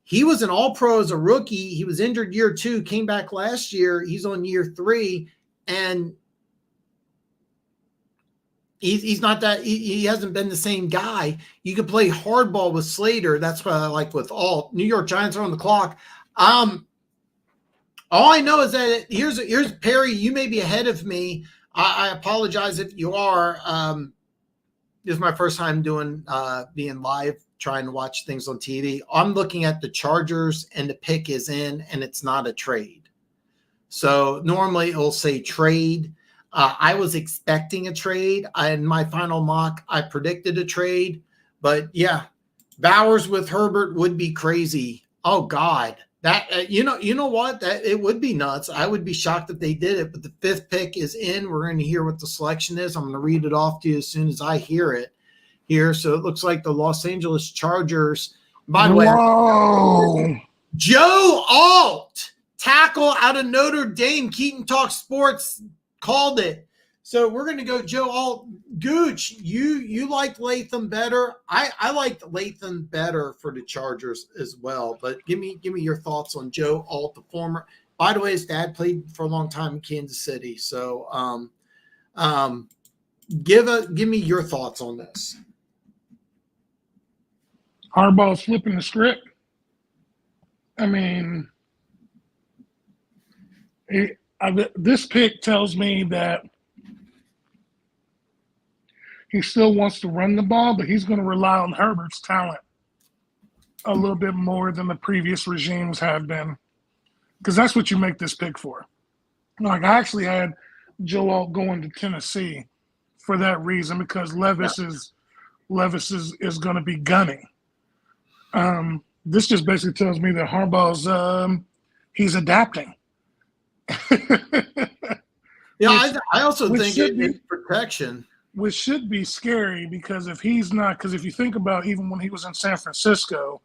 He was an All-Pro as a rookie. He was injured year 2, came back last year. He's on year 3, and he's not that. He hasn't been the same guy. You can play hardball with Slater. That's what I like with Alt. New York Giants are on the clock. All I know is that here's Perry. You may be ahead of me. I apologize if you are. This is my first time being live, trying to watch things on TV. I'm looking at the Chargers, and the pick is in, and it's not a trade. So normally it'll say trade. I was expecting a trade. In my final mock, I predicted a trade. But, yeah, Bowers with Herbert would be crazy. Oh God, that you know what? That it would be nuts. I would be shocked if they did it. But the 5th pick is in. We're going to hear what the selection is. I'm going to read it off to you as soon as I hear it here. So it looks like the Los Angeles Chargers. By the way, Whoa. Joe Alt, tackle out of Notre Dame. Keaton Talk Sports called it. So we're going to go Joe Alt. Gooch, you liked Latham better. I liked Latham better for the Chargers as well. But give me your thoughts on Joe Alt, the former. By the way, his dad played for a long time in Kansas City. So give me your thoughts on this. Harbaugh's flipping the script. I mean, this pick tells me that he still wants to run the ball, but he's going to rely on Herbert's talent a little bit more than the previous regimes have been, because that's what you make this pick for. Like, I actually had Joe Alt going to Tennessee for that reason, because Levis is going to be gunning. This just basically tells me that Harbaugh's he's adapting. Yeah, I also think it's protection. Which should be scary, because if he's not, because if you think about even when he was in San Francisco,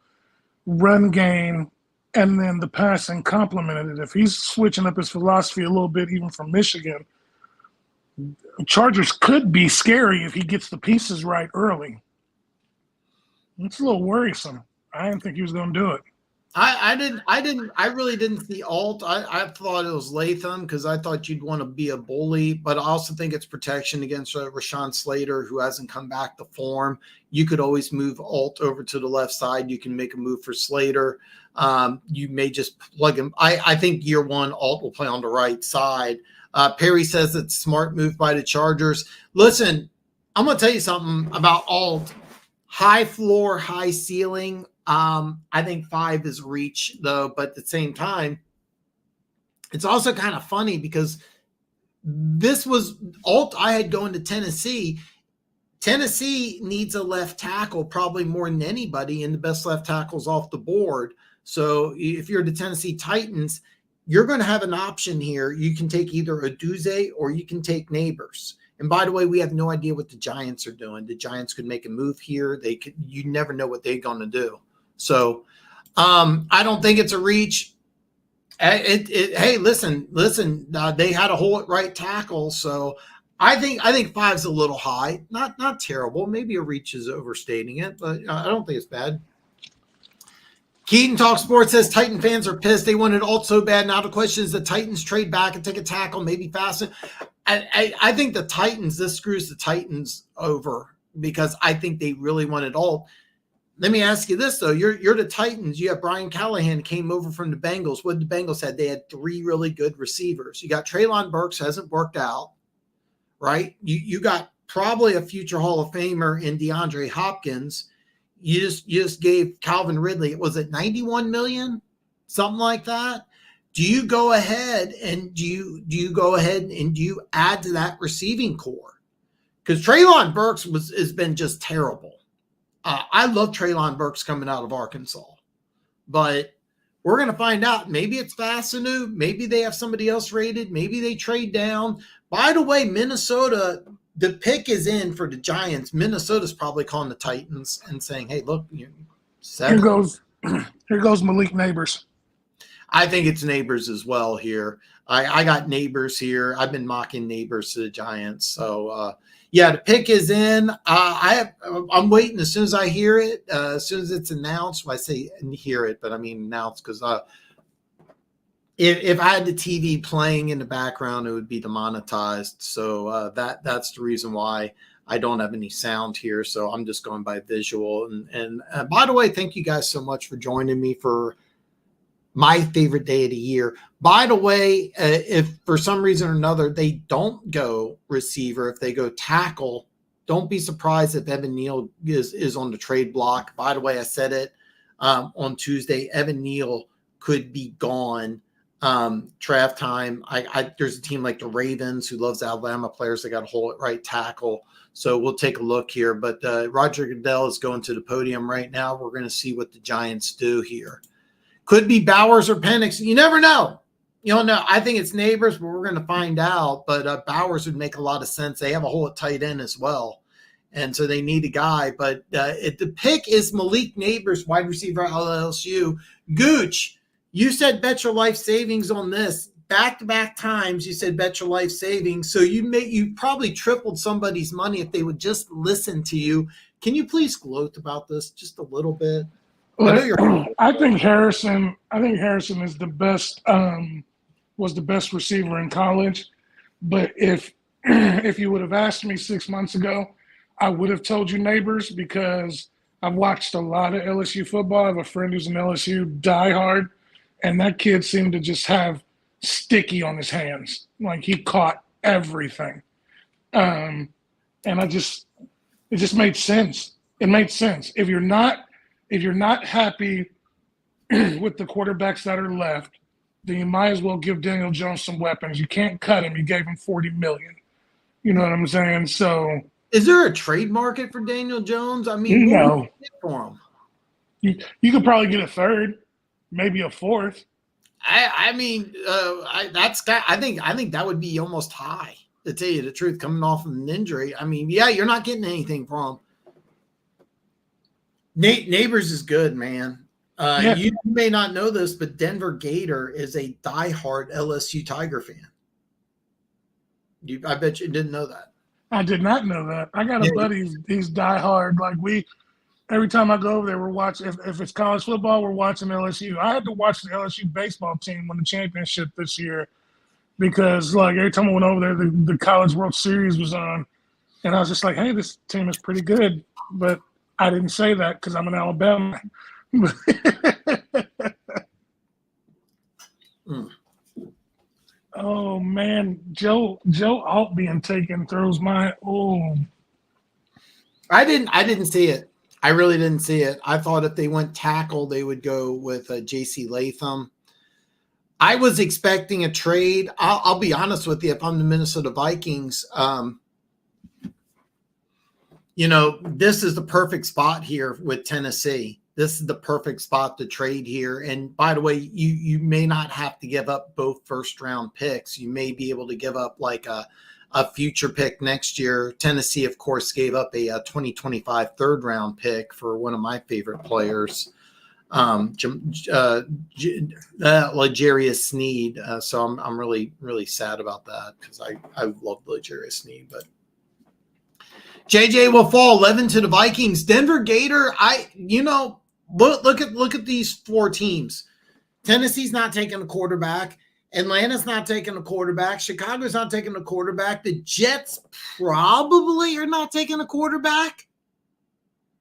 run game and then the passing complemented it. If he's switching up his philosophy a little bit, even from Michigan, Chargers could be scary if he gets the pieces right early. It's a little worrisome. I didn't think he was going to do it. I really didn't see Alt. I thought it was Latham, because I thought you'd want to be a bully, but I also think it's protection against Rashawn Slater, who hasn't come back to form. You could always move Alt over to the left side. You can make a move for Slater. You may just plug him. I think year one, Alt will play on the right side. Perry says it's a smart move by the Chargers. Listen, I'm going to tell you something about Alt. High floor, high ceiling. I think 5 is reach, though, but at the same time, it's also kind of funny because this was Alt I had going to Tennessee. Tennessee needs a left tackle probably more than anybody, and the best left tackle's off the board. So if you're the Tennessee Titans, you're going to have an option here. You can take either a Duze or you can take Neighbors. And by the way, we have no idea what the Giants are doing. The Giants could make a move here. You never know what they're going to do. So I don't think it's a reach. Hey, listen. They had a hole at right tackle, so I think 5's a little high. Not terrible. Maybe a reach is overstating it, but I don't think it's bad. Keaton Talk Sports says Titan fans are pissed. They wanted Alt so bad. Now the question is, the Titans trade back and take a tackle, maybe faster. I think the Titans, this screws the Titans over, because I think they really wanted Alt. Let me ask you this, though. You're the Titans. You have Brian Callahan came over from the Bengals. What did the Bengals had? They had 3 really good receivers. You got Treylon Burks, hasn't worked out, right? You got probably a future Hall of Famer in DeAndre Hopkins. You just gave Calvin Ridley, was it $91 million? Something like that. Do you go ahead and do you add to that receiving core? Because Treylon Burks has been just terrible. I love Treylon Burks coming out of Arkansas, but we're going to find out. Maybe it's Fassanu. Maybe they have somebody else rated. Maybe they trade down. By the way, Minnesota, the pick is in for the Giants. Minnesota's probably calling the Titans and saying, hey, look, 7. Here goes Malik Neighbors. I think it's Neighbors as well here. I got Neighbors here. I've been mocking Neighbors to the Giants. So, yeah, the pick is in. I'm waiting as soon as I hear it, as soon as it's announced. Well, I say hear it, but I mean announced, because if I had the TV playing in the background, it would be demonetized. So that's the reason why I don't have any sound here. So I'm just going by visual. And by the way, thank you guys so much for joining me for my favorite day of the year. By the way, if for some reason or another they don't go receiver, if they go tackle, don't be surprised if Evan Neal is on the trade block. By the way, I said it on Tuesday, Evan Neal could be gone draft time. There's a team like the Ravens who loves Alabama players. They got a hole at right tackle. So we'll take a look here. But Roger Goodell is going to the podium right now. We're going to see what the Giants do here. Could be Bowers or Penix. You never know. You don't know. I think it's Neighbors, but we're going to find out. But Bowers would make a lot of sense. They have a hole at tight end as well. And so they need a guy. But the pick is Malik Neighbors, wide receiver at LSU. Gooch, you said bet your life savings on this. Back-to-back times you said bet your life savings. So you probably tripled somebody's money if they would just listen to you. Can you please gloat about this just a little bit? I think Harrison is the best, was the best receiver in college. But if you would have asked me 6 months ago, I would have told you Neighbors, because I've watched a lot of LSU football. I have a friend who's an LSU diehard, and that kid seemed to just have sticky on his hands. Like, he caught everything. And it just made sense. It made sense. If you're not happy with the quarterbacks that are left, then you might as well give Daniel Jones some weapons. You can't cut him. You gave him $40 million. You know what I'm saying? So, is there a trade market for Daniel Jones? I mean, no. For him? You could probably get a third, maybe a fourth. I think that would be almost high, to tell you the truth, coming off of an injury. I mean, yeah, you're not getting anything from him. Neighbors is good, man. Yeah. You may not know this, but Denver Gator is a diehard LSU Tiger fan. I bet you didn't know that. I did not know that. I got a buddy, he's diehard. Like, every time I go over there, we're watching. If it's college football, we're watching LSU. I had to watch the LSU baseball team win the championship this year, because like every time I went over there, the College World Series was on, and I was just like, hey, this team is pretty good. But I didn't say that because I'm in Alabama. Oh man, Joe Alt being taken throws my I didn't see it. I really didn't see it. I thought if they went tackle, they would go with J.C. Latham. I was expecting a trade. I'll be honest with you. If I'm the Minnesota Vikings, this is the perfect spot here with Tennessee. This is the perfect spot to trade here. And by the way, you may not have to give up both first-round picks. You may be able to give up like a future pick next year. Tennessee, of course, gave up a 2025 third-round pick for one of my favorite players, L'Jarius Sneed. So I'm really, really sad about that, because I love L'Jarius Sneed. But JJ will fall 11 to the Vikings. Denver Gator, look at these four teams. Tennessee's not taking a quarterback. Atlanta's not taking a quarterback. Chicago's not taking a quarterback. The Jets probably are not taking a quarterback.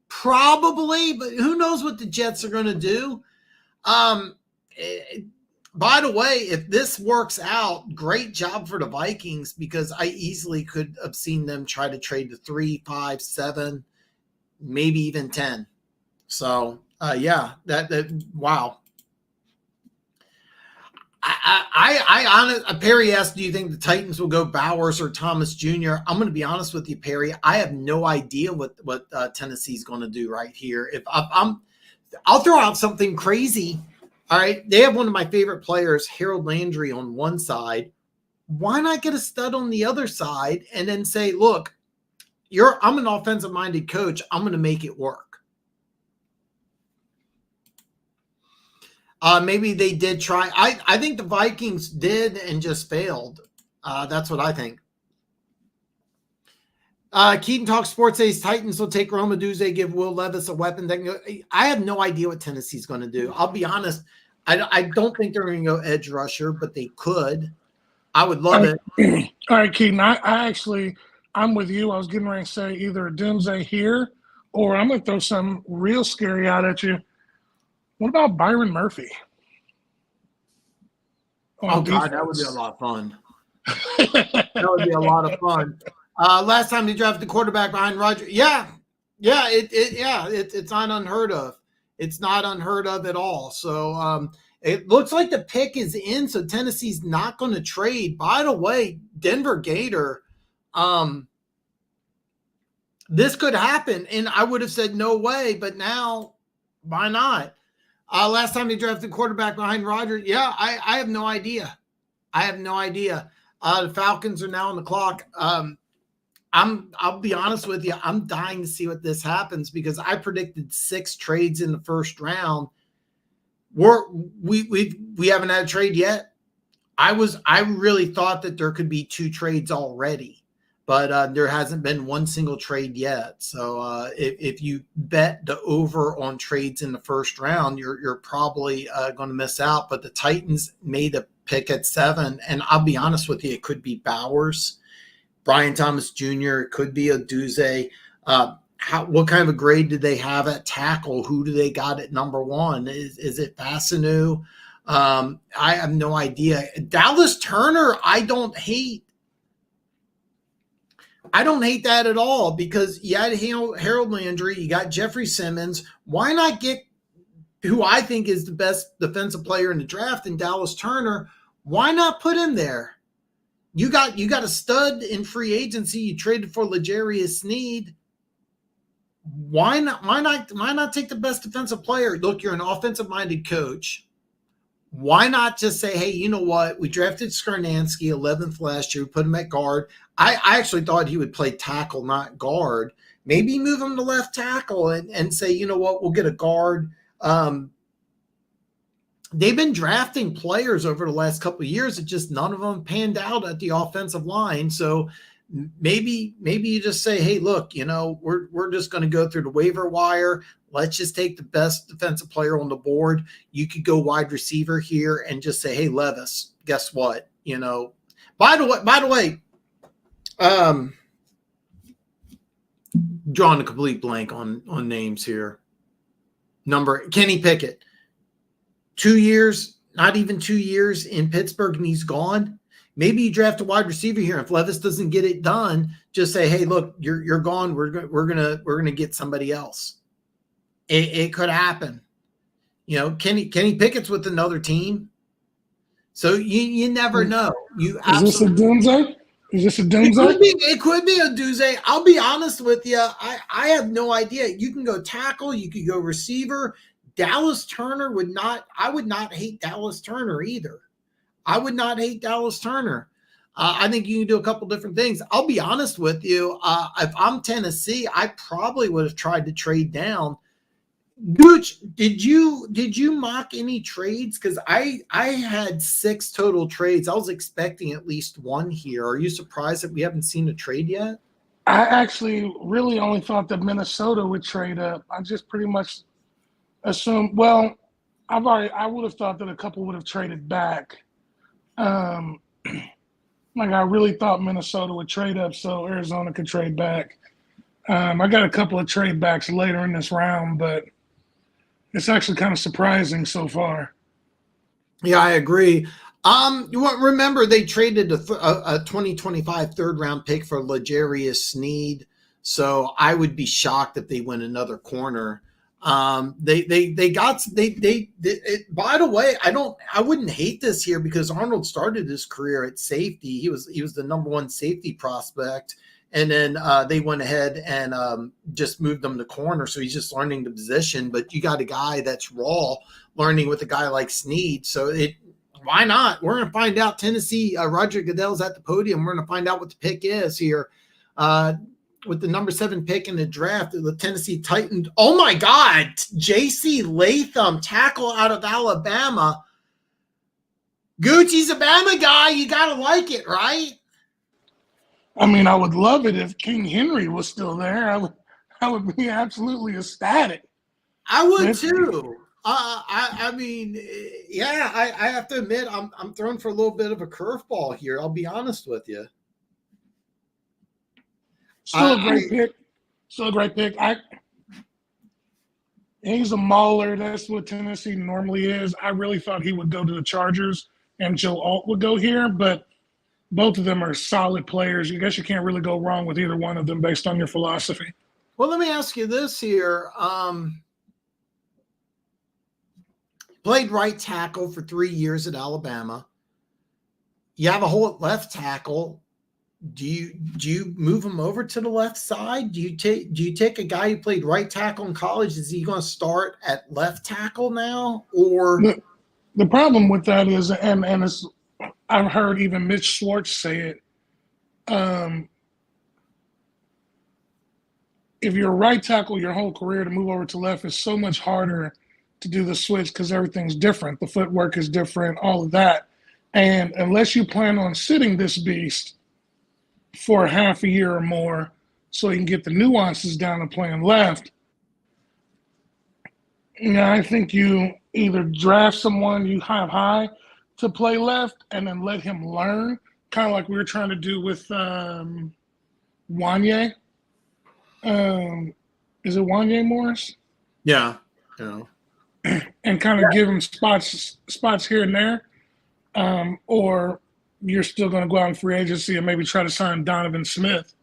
Probably, but who knows what the Jets are going to do. By the way, if this works out, great job for the Vikings, because I easily could have seen them try to trade to 3, 5, 7, maybe even 10. So, wow. Perry asked, do you think the Titans will go Bowers or Thomas Jr.? I'm going to be honest with you, Perry. I have no idea what Tennessee's going to do right here. I'll throw out something crazy. All right. They have one of my favorite players, Harold Landry, on one side. Why not get a stud on the other side and then say, look, I'm an offensive minded coach. I'm going to make it work. Maybe they did try. I think the Vikings did and just failed. That's what I think. Keaton Talk Sports says Titans will take Roma Duze, give Will Levis a weapon. I have no idea what Tennessee's going to do. I'll be honest. I don't think they're going to go edge rusher, but they could. I would love it. All right, Keaton. I'm with you. I was getting ready to say either a Dunze here, or I'm going to throw something real scary out at you. What about Byron Murphy? Oh, God, that would be a lot of fun. That would be a lot of fun. Last time they drafted the quarterback behind Roger. It's not unheard of. It's not unheard of at all. So It looks like the pick is in, so Tennessee's not going to trade. By the way, Denver Gator, this could happen, and I would have said no way, but now, why not? Last time they drafted quarterback behind Rodgers, yeah, I have no idea. I have no idea. The Falcons are now on the clock. I'll be honest with you, I'm dying to see what this happens because I predicted 6 trades in the first round. We haven't had a trade yet. I really thought that there could be 2 trades already, but there hasn't been one single trade yet. So if you bet the over on trades in the first round, you're probably going to miss out. But the Titans made a pick at 7, and I'll be honest with you, it could be Bowers, Brian Thomas Jr., it could be Oduze. What kind of a grade do they have at tackle? Who do they got at number 1? Is it Fassanu? I have no idea. Dallas Turner, I don't hate that at all because you had Harold Landry, you got Jeffrey Simmons. Why not get who I think is the best defensive player in the draft in Dallas Turner? Why not put him there? You got a stud in free agency. You traded for L'Jarius Sneed. Why not take the best defensive player? Look, you're an offensive-minded coach. Why not just say, hey, you know what? We drafted Skarnansky 11th last year. We put him at guard. I actually thought he would play tackle, not guard. Maybe move him to left tackle and say, you know what? We'll get a guard. They've been drafting players over the last couple of years. It just none of them panned out at the offensive line. So maybe you just say, hey, look, we're just going to go through the waiver wire. Let's just take the best defensive player on the board. You could go wide receiver here and just say, hey, Levis, guess what? By the way, drawing a complete blank on names here. Kenny Pickett. 2 years, not even 2 years in Pittsburgh, and he's gone. Maybe you draft a wide receiver here. If Levis doesn't get it done, just say, "Hey, look, you're gone. We're gonna get somebody else." It could happen. Kenny Pickett's with another team, so you never know. Is this a doomsday? It could be a doomsday. I'll be honest with you. I have no idea. You can go tackle. You could go receiver. Dallas Turner I would not hate Dallas Turner either. I would not hate Dallas Turner. I think you can do a couple different things. I'll be honest with you. If I'm Tennessee, I probably would have tried to trade down. Gooch, did you mock any trades? Because I had 6 total trades. I was expecting at least 1 here. Are you surprised that we haven't seen a trade yet? I actually really only thought that Minnesota would trade up. I just pretty much assumed. Well, I would have thought that a couple would have traded back. I really thought Minnesota would trade up so Arizona could trade back. I got a couple of trade backs later in this round, but it's actually kind of surprising so far. Yeah, I agree. Remember they traded a 2025 third-round pick for L'Jarius Sneed, so I would be shocked if they win another corner. By the way, I wouldn't hate this here because Arnold started his career at safety. He was the number 1 safety prospect, and then they went ahead and just moved him to corner. So he's just learning the position. But you got a guy that's raw learning with a guy like Sneed. So why not? We're gonna find out. Tennessee, Roger Goodell's at the podium. We're gonna find out what the pick is here. With the number 7 pick in the draft, the Tennessee Titans. Oh my God, J.C. Latham, tackle out of Alabama. Gucci's a Bama guy. You gotta like it, right? I mean, I would love it if King Henry was still there. I would be absolutely ecstatic. I would too. I mean, yeah. I have to admit, I'm thrown for a little bit of a curveball here. I'll be honest with you. Still a great pick. He's a mauler. That's what Tennessee normally is. I really thought he would go to the Chargers and Joe Alt would go here, but both of them are solid players. I guess you can't really go wrong with either one of them based on your philosophy. Well, let me ask you this here. played right tackle for 3 years at Alabama. You have a hole at left tackle. Do you move him over to the left side? Do you take a guy who played right tackle in college? Is he going to start at left tackle now? Or the problem with that is, and it's, I've heard even Mitch Schwartz say it. If you're a right tackle your whole career, to move over to left is so much harder to do the switch because everything's different. The footwork is different, all of that. And unless you plan on sitting this beast for half a year or more so you can get the nuances down and playing left, I think you either draft someone you have high to play left and then let him learn, kind of like we were trying to do with Wanye. Is it Wanye Morris? Yeah. And kind of give him spots here and there, or you're still going to go out in free agency and maybe try to sign Donovan Smith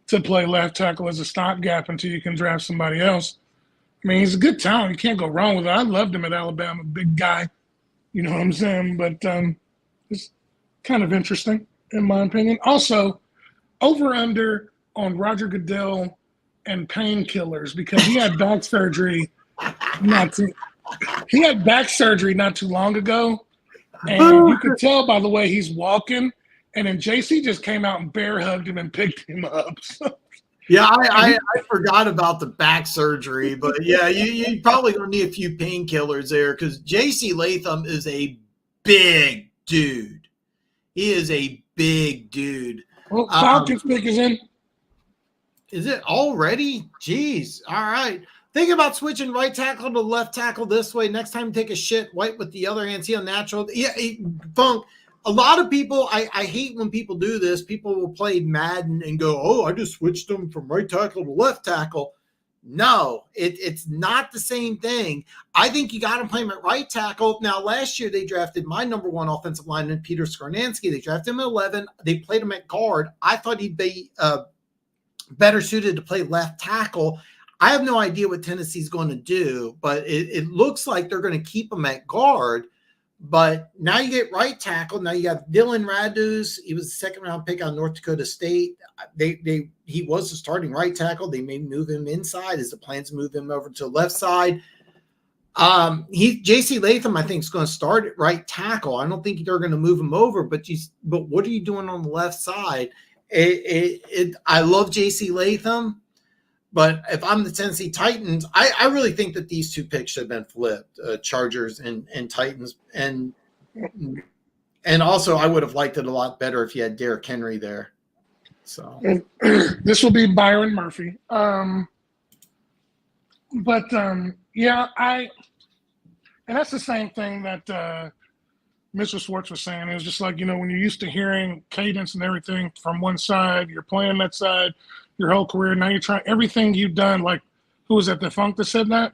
to play left tackle as a stopgap until you can draft somebody else. I mean, he's a good talent. You can't go wrong with it. I loved him at Alabama, big guy. You know what I'm saying? But it's kind of interesting, in my opinion. Also, over-under on Roger Goodell and painkillers, because he had back surgery not too long ago. And you could tell by the way he's walking. And then JC just came out and bear hugged him and picked him up. Yeah, I forgot about the back surgery, but yeah, you probably gonna need a few painkillers there because JC Latham is a big dude. He is a big dude. Well, Falcons pick is in. Is it already? Jeez. All right. Think about switching right tackle to left tackle this way. Next time, take a shit, wipe with the other hand. See how natural. Yeah, Funk. A lot of people, I hate when people do this. People will play Madden and go, oh, I just switched them from right tackle to left tackle. No, it's not the same thing. I think you got to play him at right tackle. Now, last year they drafted my number one offensive lineman, Peter Skornansky. They drafted him at 11. They played him at guard. I thought he'd be better suited to play left tackle. I have no idea what Tennessee's going to do, but it looks like they're going to keep him at guard. But now you get right tackle. Now you got Dylan Raduz. He was a second-round pick out of North Dakota State. He was the starting right tackle. They may move him inside. Is the plan to move him over to the left side? JC Latham, I think, is going to start at right tackle. I don't think they're going to move him over. But what are you doing on the left side? I love JC Latham. But if I'm the Tennessee Titans, I really think that these two picks should have been flipped, Chargers and Titans. And also I would have liked it a lot better if you had Derrick Henry there. So this will be Byron Murphy. Yeah, and that's the same thing that Mr. Schwartz was saying. It was just like, when you're used to hearing cadence and everything from one side, you're playing that side your whole career. Now you're trying everything you've done. Like, who was that? The Funk that said that?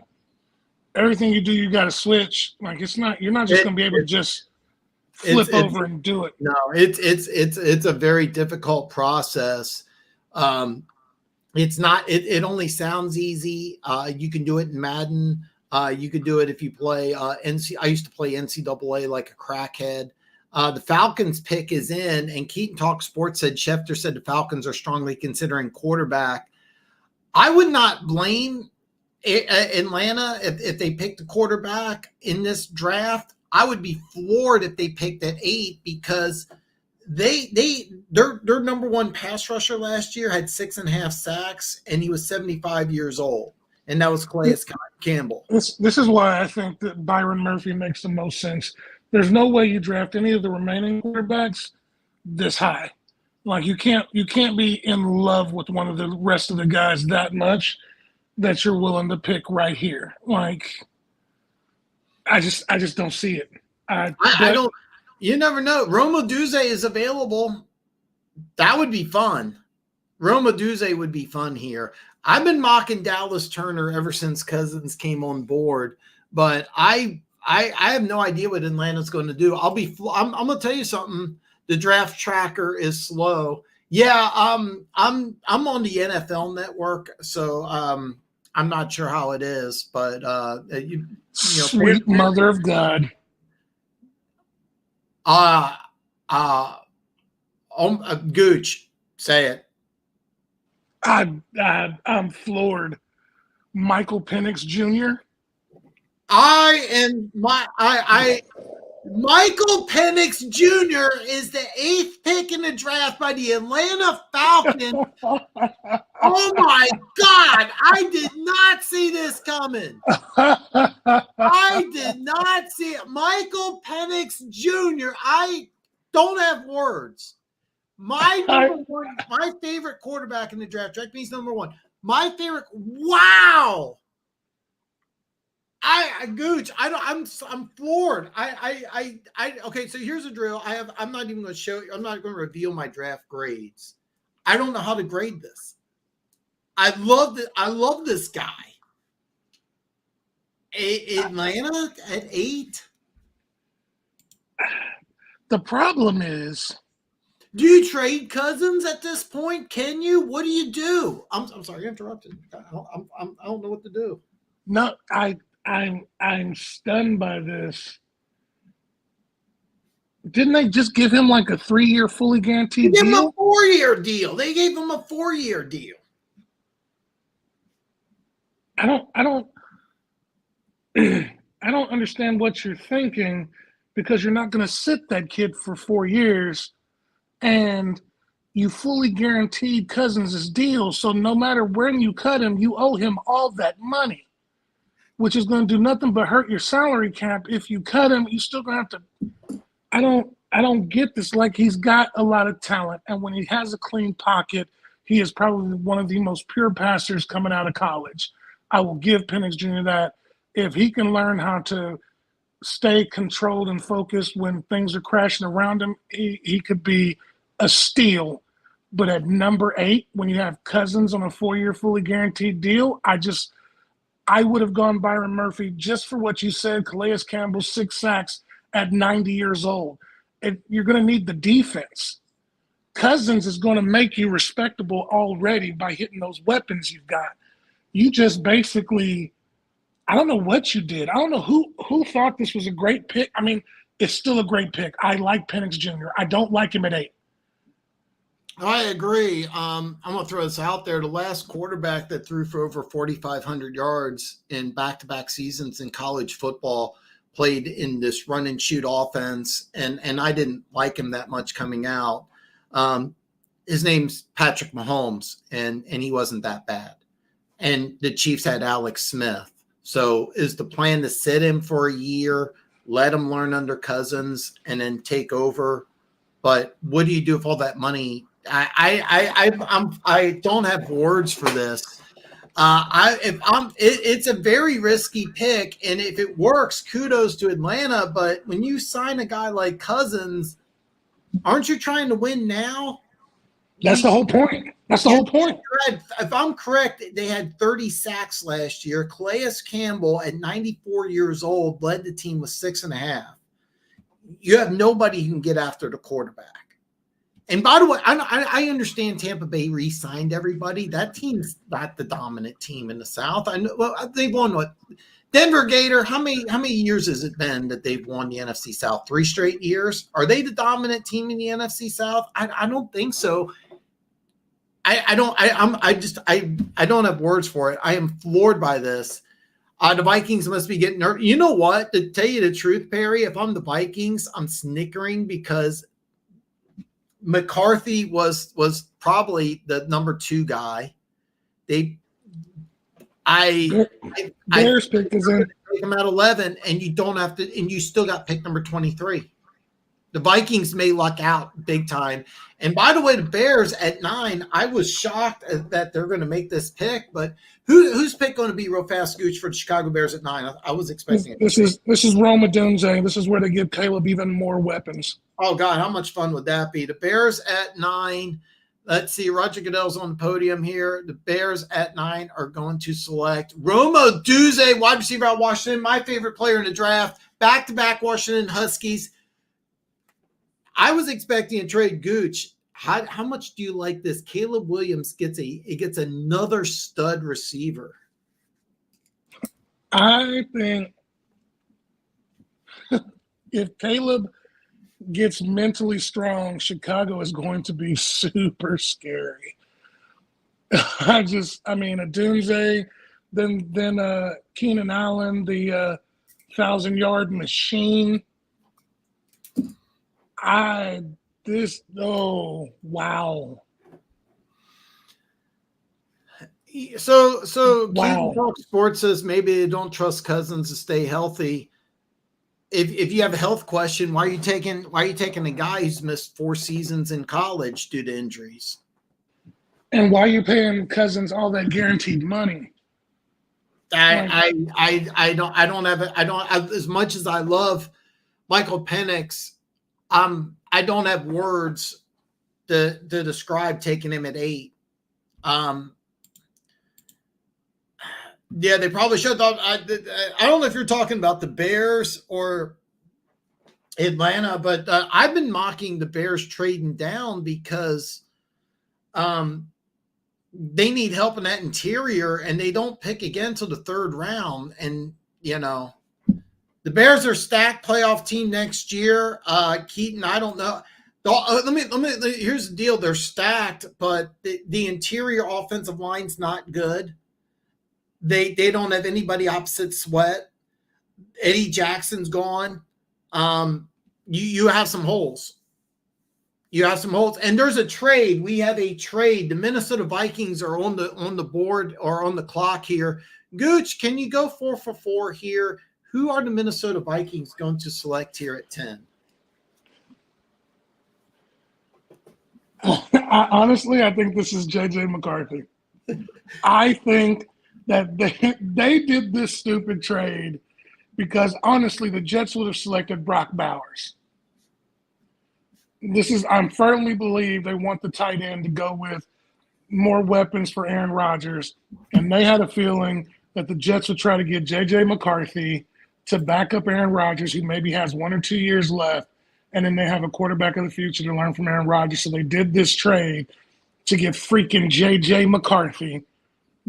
Everything you do, you got to switch. Like, you're not just going to be able to just flip over and do it. No, it's a very difficult process. It's not, it only sounds easy. You can do it in Madden. You could do it if you play I used to play NCAA like a crackhead. The Falcons pick is in, and Keaton Talk Sports said Schefter said the Falcons are strongly considering quarterback. I would not blame Atlanta if they picked a quarterback in this draft. I would be floored if they picked at 8 because their number one pass rusher last year had 6.5 sacks, and he was 75 years old, and that was Calais Campbell. This is why I think that Byron Murphy makes the most sense. There's no way you draft any of the remaining quarterbacks this high. Like, you can't be in love with one of the rest of the guys that much that you're willing to pick right here. Like, I just don't see it. I don't. You never know. Roma Duze is available. That would be fun. Roma Duze would be fun here. I've been mocking Dallas Turner ever since Cousins came on board, but I have no idea what Atlanta's going to do. I'm going to tell you something. The draft tracker is slow. Yeah, I'm on the NFL Network, so I'm not sure how it is, but Sweet mother of God. Gooch, say it. I'm floored. Michael Penix Jr. Michael Penix Jr. is the 8th pick in the draft by the Atlanta Falcons. Oh my God! I did not see this coming. I did not see it. Michael Penix Jr. I don't have words. My favorite quarterback in the draft. Drake means number 1. My favorite. Wow. Gooch. I'm floored. Okay. So here's a drill. I'm not even going to show you. I'm not going to reveal my draft grades. I don't know how to grade this. I love this guy. Atlanta at 8. The problem is, do you trade Cousins at this point? Can you? What do you do? I'm sorry, you interrupted. I don't know what to do. No, I'm stunned by this. Didn't they just give him like a 3-year fully guaranteed deal? They gave him a 4-year deal. They gave him a 4-year deal. I don't understand what you're thinking, because you're not going to sit that kid for 4 years, and you fully guaranteed Cousins' deal. So no matter when you cut him, you owe him all that money, which is going to do nothing but hurt your salary cap. If you cut him, you still going to have to. I don't get this. Like, he's got a lot of talent, and when he has a clean pocket, he is probably one of the most pure passers coming out of college. I will give Penix Jr. that. If he can learn how to stay controlled and focused when things are crashing around him, he could be a steal. But at number 8, when you have Cousins on a 4-year fully guaranteed deal, I would have gone Byron Murphy just for what you said. Calais Campbell, 6 sacks at 90 years old. You're going to need the defense. Cousins is going to make you respectable already by hitting those weapons you've got. You just basically, I don't know what you did. I don't know who thought this was a great pick. I mean, it's still a great pick. I like Penix Jr. I don't like him at 8. I agree. I'm going to throw this out there. The last quarterback that threw for over 4,500 yards in back-to-back seasons in college football played in this run and shoot offense, and I didn't like him that much coming out. His name's Patrick Mahomes, and he wasn't that bad. And the Chiefs had Alex Smith. So is the plan to sit him for a year, let him learn under Cousins, and then take over? But what do you do with all that money? I don't have words for this. It's a very risky pick, and if it works, kudos to Atlanta. But when you sign a guy like Cousins, aren't you trying to win now? That's the whole point. That's the whole point. If I'm correct, they had 30 sacks last year. Calais Campbell, at 94 years old, led the team with 6.5. You have nobody who can get after the quarterback. And by the way, I understand Tampa Bay re-signed everybody. That team's not the dominant team in the South. I know. Well, they've won what? Denver Gator. How many years has it been that they've won the NFC South? 3 straight years. Are they the dominant team in the NFC South? I don't think so. I don't have words for it. I am floored by this. The Vikings must be getting nervous. You know what? To tell you the truth, Perry, if I'm the Vikings, I'm snickering because McCarthy was probably the number 2 guy. Bears picked is in. Take him at 11, and you don't have to, and you still got pick number 23. The Vikings may luck out big time. And by the way, the Bears at 9, I was shocked that they're going to make this pick. But who's pick going to be real fast, Gooch, for the Chicago Bears at 9? I was expecting it. This is Roma Dunze. This is where they give Caleb even more weapons. Oh, God, how much fun would that be? The Bears at 9. Let's see. Roger Goodell's on the podium here. The Bears at 9 are going to select Roma Dunze, wide receiver out of Washington, my favorite player in the draft, back-to-back Washington Huskies. I was expecting a trade. Gooch, how much do you like this? Caleb Williams gets another stud receiver. I think if Caleb gets mentally strong, Chicago is going to be super scary. I mean, Adunze, then Keenan Allen, the 1,000-yard machine. Oh wow. So Keaton Wow. Talk Sports says maybe they don't trust Cousins to stay healthy. If you have a health question, why are you taking a guy who's missed 4 seasons in college due to injuries? And why are you paying Cousins all that guaranteed money? I don't have it. As much as I love Michael Penix, I don't have words to describe taking him at 8. Yeah, they probably should. I don't know if you're talking about the Bears or Atlanta, but I've been mocking the Bears trading down because they need help in that interior, and they don't pick again till the 3rd round. And the Bears are stacked playoff team next year. Keaton, I don't know. Here's the deal: they're stacked, but the interior offensive line's not good. They don't have anybody opposite Sweat. Eddie Jackson's gone. You have some holes. And there's a trade. We have a trade. The Minnesota Vikings are on the board or on the clock here. Gooch, can you go 4 for 4 here? Who are the Minnesota Vikings going to select here at 10? Honestly, I think this is JJ McCarthy. I think that they did this stupid trade because honestly, the Jets would have selected Brock Bowers. I firmly believe they want the tight end to go with more weapons for Aaron Rodgers, and they had a feeling that the Jets would try to get JJ McCarthy to back up Aaron Rodgers, who maybe has 1 or 2 years left, and then they have a quarterback of the future to learn from Aaron Rodgers. So they did this trade to get freaking JJ McCarthy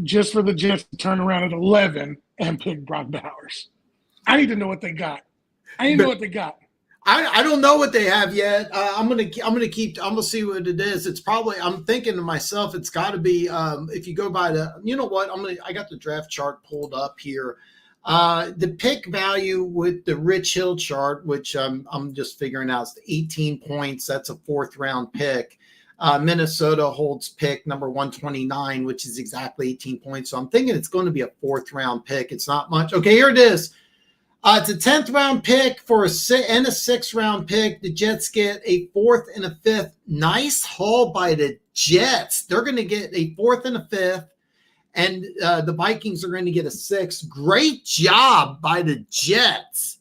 just for the Jets to turn around at 11 and pick Brock Bowers. I need to know what they got. I don't know what they have yet. I'm gonna see what it is. It's probably, I'm thinking to myself, it's got to be. If you go by I got the draft chart pulled up here. The pick value with the Rich Hill chart, which I'm just figuring out, is 18 points. That's a 4th round pick. Minnesota holds pick number 129, which is exactly 18 points. So I'm thinking it's going to be a 4th round pick. It's not much. Okay, here it is. It's a 10th round pick and a 6th round pick. The Jets get a 4th and a 5th. Nice haul by the Jets. They're going to get a 4th and a 5th, and the Vikings are going to get a 6th. Great job by the Jets.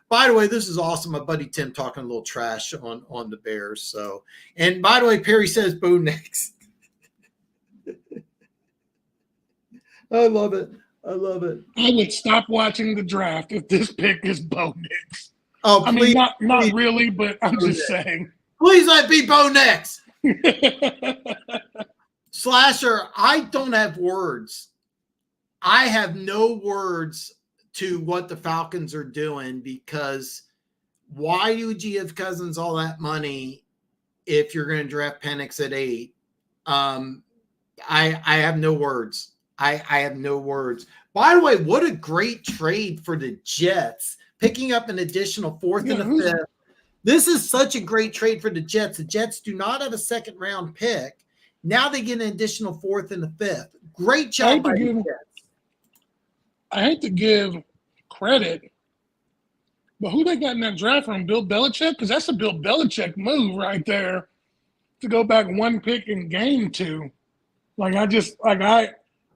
By the way, this is awesome. My buddy Tim talking a little trash on the Bears. So, and by the way, Perry says Bo Nix. I love it. I would stop watching the draft if this pick is Bo Nix. Oh, please, I mean, not really, but I'm just saying. Please let it be Bo Nix. Slasher, I don't have words. I have no words to what the Falcons are doing, because why would you give Cousins all that money if you're going to draft Penix at 8? I have no words. I have no words. By the way, what a great trade for the Jets, picking up an additional 4th and a 5th. This is such a great trade for the Jets. The Jets do not have a 2nd round pick. Now they get an additional 4th and a 5th. Great job by the Jets. I hate to give credit, but who they got in that draft from? Bill Belichick? Because that's a Bill Belichick move right there, to go back 1 pick in game 2.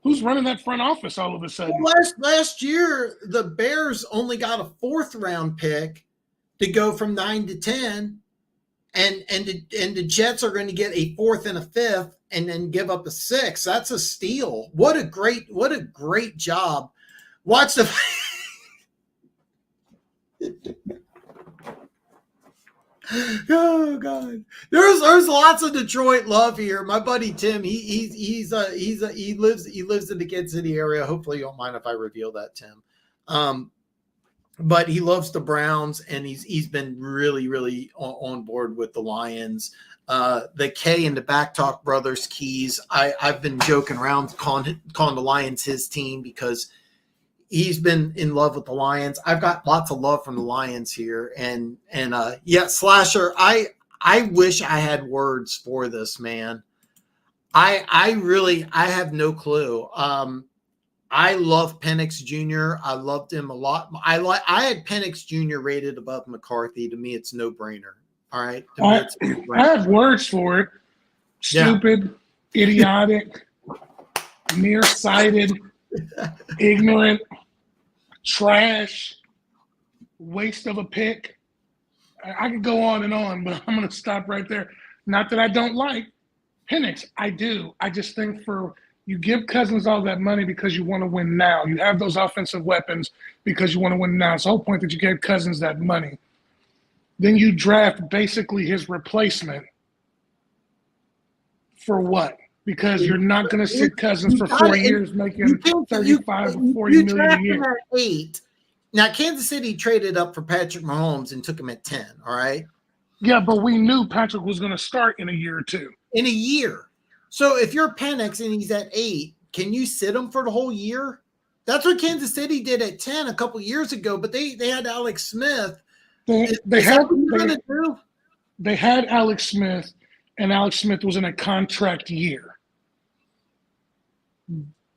Who's running that front office all of a sudden? Well, last year, the Bears only got a 4th round pick to go from 9 to 10, and the Jets are going to get a 4th and a 5th, and then give up a 6th. That's a steal. What a great job. Watch Oh God, there's lots of Detroit love here. My buddy Tim, he lives in the Kansas City area. Hopefully, you don't mind if I reveal that, Tim. But he loves the Browns, and he's been really on board with the Lions. The K and the Backtalk brothers Keys. I've been joking around calling the Lions his team because he's been in love with the Lions. I've got lots of love from the Lions here, and yeah, Slasher. I wish I had words for this, man. I have no clue. I love Penix Jr. I loved him a lot. I had Penix Jr. rated above McCarthy. To me, it's no brainer. All right. I have words for it. Stupid, idiotic, nearsighted, ignorant, trash, waste of a pick. I could go on and on, but I'm going to stop right there. Not that I don't like Penix. I do. I just think you give Cousins all that money because you want to win now. You have those offensive weapons because you want to win now. It's the whole point that you gave Cousins that money. Then you draft basically his replacement for what? Because you're not going to sit Cousins for 4 years making 35 or 40 million a year. At 8. Now, Kansas City traded up for Patrick Mahomes and took him at 10, all right? Yeah, but we knew Patrick was going to start in a year or two. In a year. So if you're Penix and he's at 8, can you sit him for the whole year? That's what Kansas City did at 10 a couple years ago, but they had Alex Smith. They had Alex Smith, and Alex Smith was in a contract year.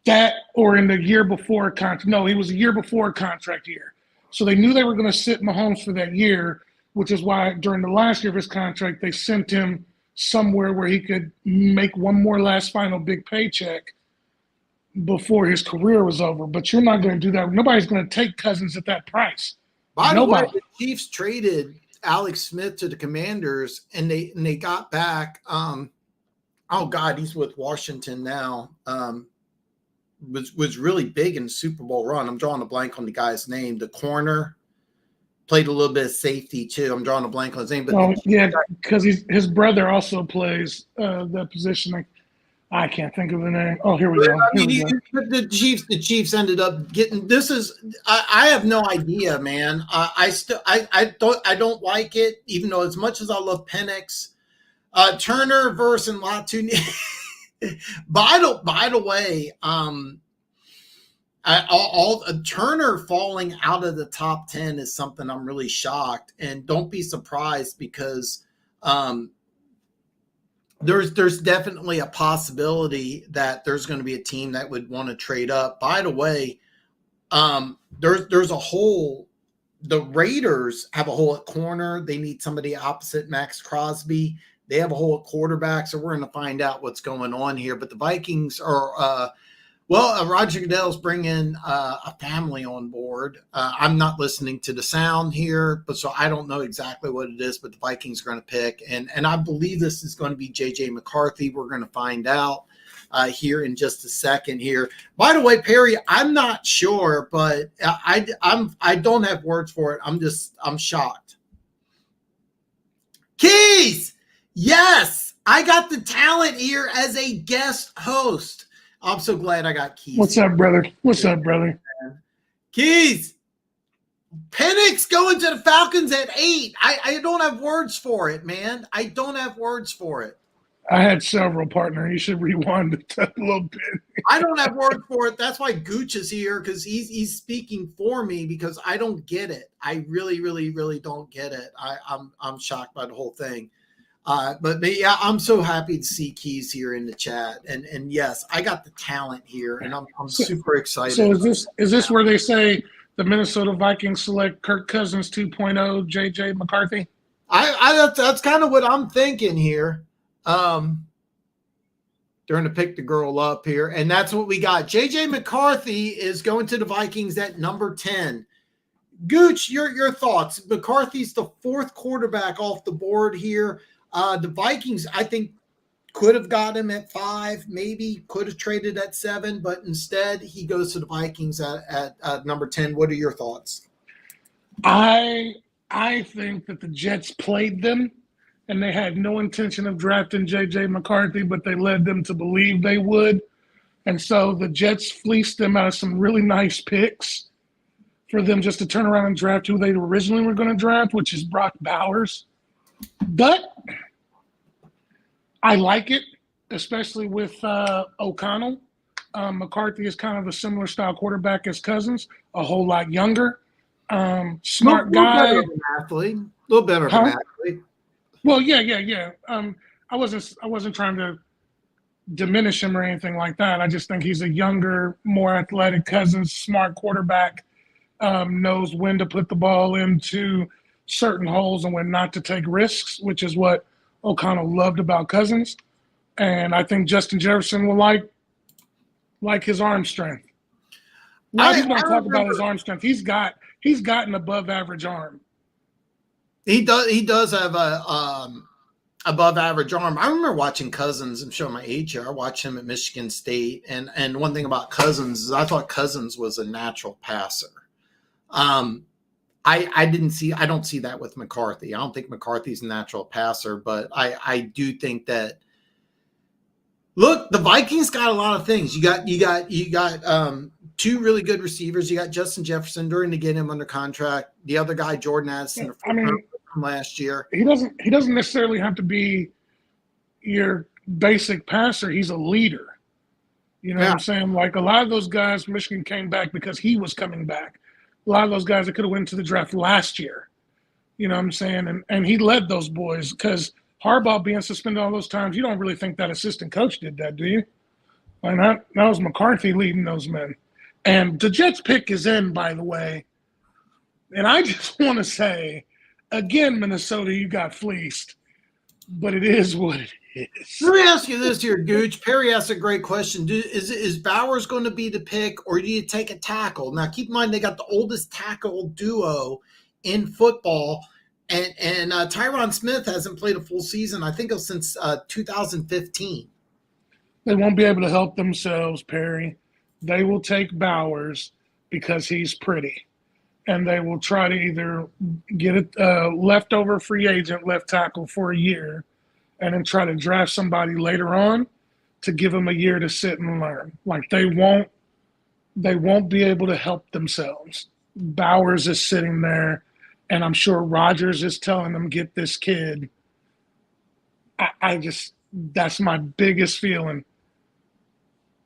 That or in the year before contract. No, he was a year before contract year. So they knew they were going to sit Mahomes for that year, which is why during the last year of his contract, they sent him somewhere where he could make one more last final big paycheck before his career was over. But you're not going to do that. Nobody's going to take Cousins at that price. By the way, the Chiefs traded Alex Smith to the Commanders, and they got back. Oh God, he's with Washington now. Was really big in the Super Bowl run. I'm drawing a blank on the guy's name. The corner played a little bit of safety too. I'm drawing a blank on his name. But yeah, because his brother also plays that position. I can't think of the name. Oh, here we go. The Chiefs ended up getting. This is. I have no idea, man. I don't like it, even though as much as I love Penix, Turner versus Latu. By the way, Turner falling out of the top 10 is something I'm really shocked, and don't be surprised because there's definitely a possibility that there's going to be a team that would want to trade up. By the way, there's a hole. The Raiders have a hole at corner. They need somebody opposite Max Crosby. They have a hole at quarterback, so we're going to find out what's going on here. But the Vikings are, Roger Goodell's bringing a family on board. I'm not listening to the sound here, but so I don't know exactly what it is, but the Vikings are going to pick. And I believe this is going to be J.J. McCarthy. We're going to find out here in just a second here. By the way, Perry, I'm not sure, but I don't have words for it. I'm shocked. Keys! Yes, I got the talent here as a guest host. I'm so glad I got Keys. What's up, brother? What's up, brother? Keys. Penix going to the Falcons at 8. I don't have words for it, man. I don't have words for it. I had several, partner. You should rewind it a little bit. I don't have words for it. That's why Gooch is here, because he's speaking for me, because I don't get it. I really don't get it. I'm shocked by the whole thing. But yeah, I'm so happy to see Keys here in the chat, and yes, I got the talent here, and I'm super excited. So is this where they say the Minnesota Vikings select Kirk Cousins 2.0 J.J. McCarthy? That's kind of what I'm thinking here. They're going to pick the girl up here, and that's what we got. J.J. McCarthy is going to the Vikings at number 10. Gooch, your thoughts? McCarthy's the 4th quarterback off the board here. The Vikings, I think, could have got him at 5, maybe could have traded at 7, but instead he goes to the Vikings at number 10. What are your thoughts? I I think that the Jets played them, and they had no intention of drafting J.J. McCarthy, but they led them to believe they would. And so the Jets fleeced them out of some really nice picks for them just to turn around and draft who they originally were going to draft, which is Brock Bowers. But I like it, especially with O'Connell. McCarthy is kind of a similar style quarterback as Cousins, a whole lot younger. Smart guy. A little better of an athlete. Well, yeah. I wasn't trying to diminish him or anything like that. I just think he's a younger, more athletic Cousins, smart quarterback, knows when to put the ball into certain holes and when not to take risks, which is what O'Connell loved about Cousins. And I think Justin Jefferson will like his arm strength. A lot of people don't talk about his arm strength. He's got an above average arm. He does have a above average arm. I remember watching Cousins. I'm showing my age here. I watched him at Michigan State, and one thing about Cousins is I thought Cousins was a natural passer. I don't see that with McCarthy. I don't think McCarthy's a natural passer, but I do think that. Look, the Vikings got a lot of things. You got two really good receivers. You got Justin Jefferson during to get him under contract. The other guy, Jordan Addison, from last year. He doesn't necessarily have to be your basic passer. He's a leader. You know what I'm saying? Like a lot of those guys, Michigan came back because he was coming back. A lot of those guys that could have went to the draft last year. You know what I'm saying? And he led those boys because Harbaugh being suspended all those times, you don't really think that assistant coach did that, do you? Like that was McCarthy leading those men. And the Jets pick is in, by the way. And I just want to say, again, Minnesota, you got fleeced. But it is what it is. Let me ask you this here, Gooch. Perry asked a great question. Is Bowers going to be the pick, or do you take a tackle? Now, keep in mind, they got the oldest tackle duo in football. And Tyron Smith hasn't played a full season, I think, since 2015. They won't be able to help themselves, Perry. They will take Bowers because he's pretty. And they will try to either get a leftover free agent left tackle for a year and then try to draft somebody later on to give them a year to sit and learn. Like they won't be able to help themselves. Bowers is sitting there. And I'm sure Rodgers is telling them, get this kid. That's my biggest feeling.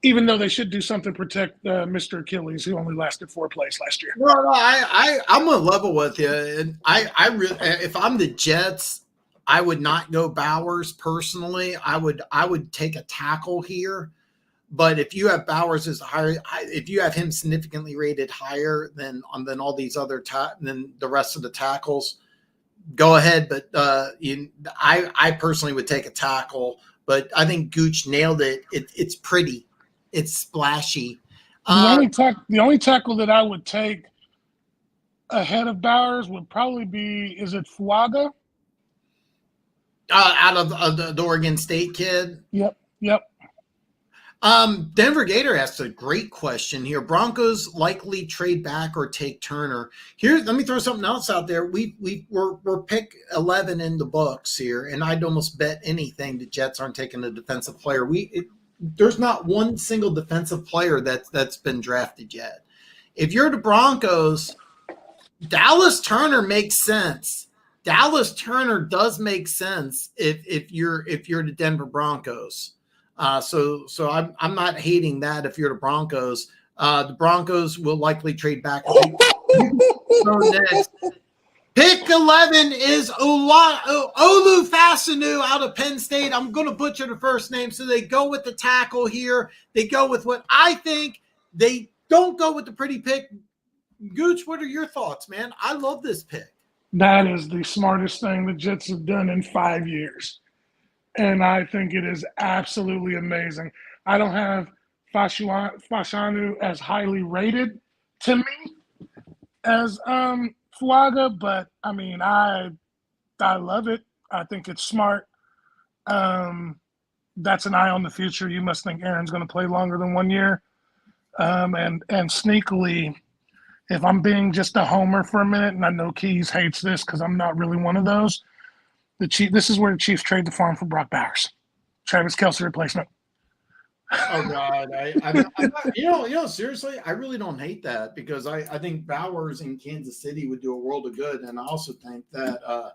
Even though they should do something to protect Mr. Achilles, who only lasted 4 plays last year. Well, I'm gonna level with you, and I really, if I'm the Jets, I would not go Bowers personally. I would take a tackle here. But if you have Bowers as higher, if you have him significantly rated higher than all these other than the rest of the tackles, go ahead. But I personally would take a tackle. But I think Gooch nailed it. It's pretty, it's splashy. The only tackle that I would take ahead of Bowers would probably be, is it Fuaga? Out of the Oregon State kid. Yep. Denver Gator asked a great question here. Broncos likely trade back or take Turner. Here, let me throw something else out there. We're pick 11 in the books here, and I'd almost bet anything the Jets aren't taking a defensive player. There's not one single defensive player that's been drafted yet. If you're the Broncos, Dallas Turner makes sense. Dallas Turner does make sense if you're the Denver Broncos. So I'm not hating that if you're the Broncos. The Broncos will likely trade back. So next, pick 11 is Olu Fasanu out of Penn State. I'm going to butcher the first name. So they go with the tackle here. They go with what I think. They don't go with the pretty pick. Gooch, what are your thoughts, man? I love this pick. That is the smartest thing the Jets have done in 5 years. And I think it is absolutely amazing. I don't have Fashanu as highly rated to me as Fuaga, but I mean, I love it. I think it's smart. That's an eye on the future. You must think Aaron's going to play longer than 1 year. And sneakily, if I'm being just a homer for a minute, and I know Keys hates this because I'm not really one of those, this is where the Chiefs trade the farm for Brock Bowers, Travis Kelce replacement. Oh God, I'm not, seriously, I really don't hate that because I think Bowers in Kansas City would do a world of good, and I also think that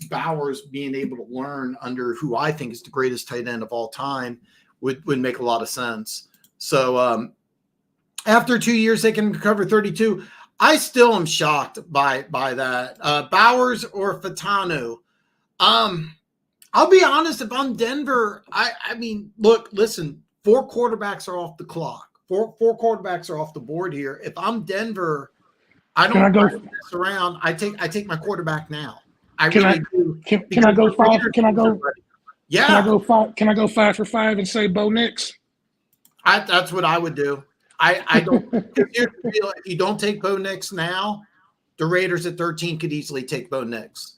Bowers being able to learn under who I think is the greatest tight end of all time would make a lot of sense. So after 2 years, they can cover 32. I still am shocked by that. Bowers or Fatanu. I'll be honest, if I'm Denver, I mean, look, listen, 4 quarterbacks are off the clock. Four quarterbacks are off the board here. If I'm Denver, I don't mess around. I take my quarterback now. I really do. Can I go 5? Can I go? Yeah. Can I go 5? Can I go 5 for 5 and say Bo Nix? That's what I would do. I don't. If you don't take Bo Nix now, the Raiders at 13 could easily take Bo Nix.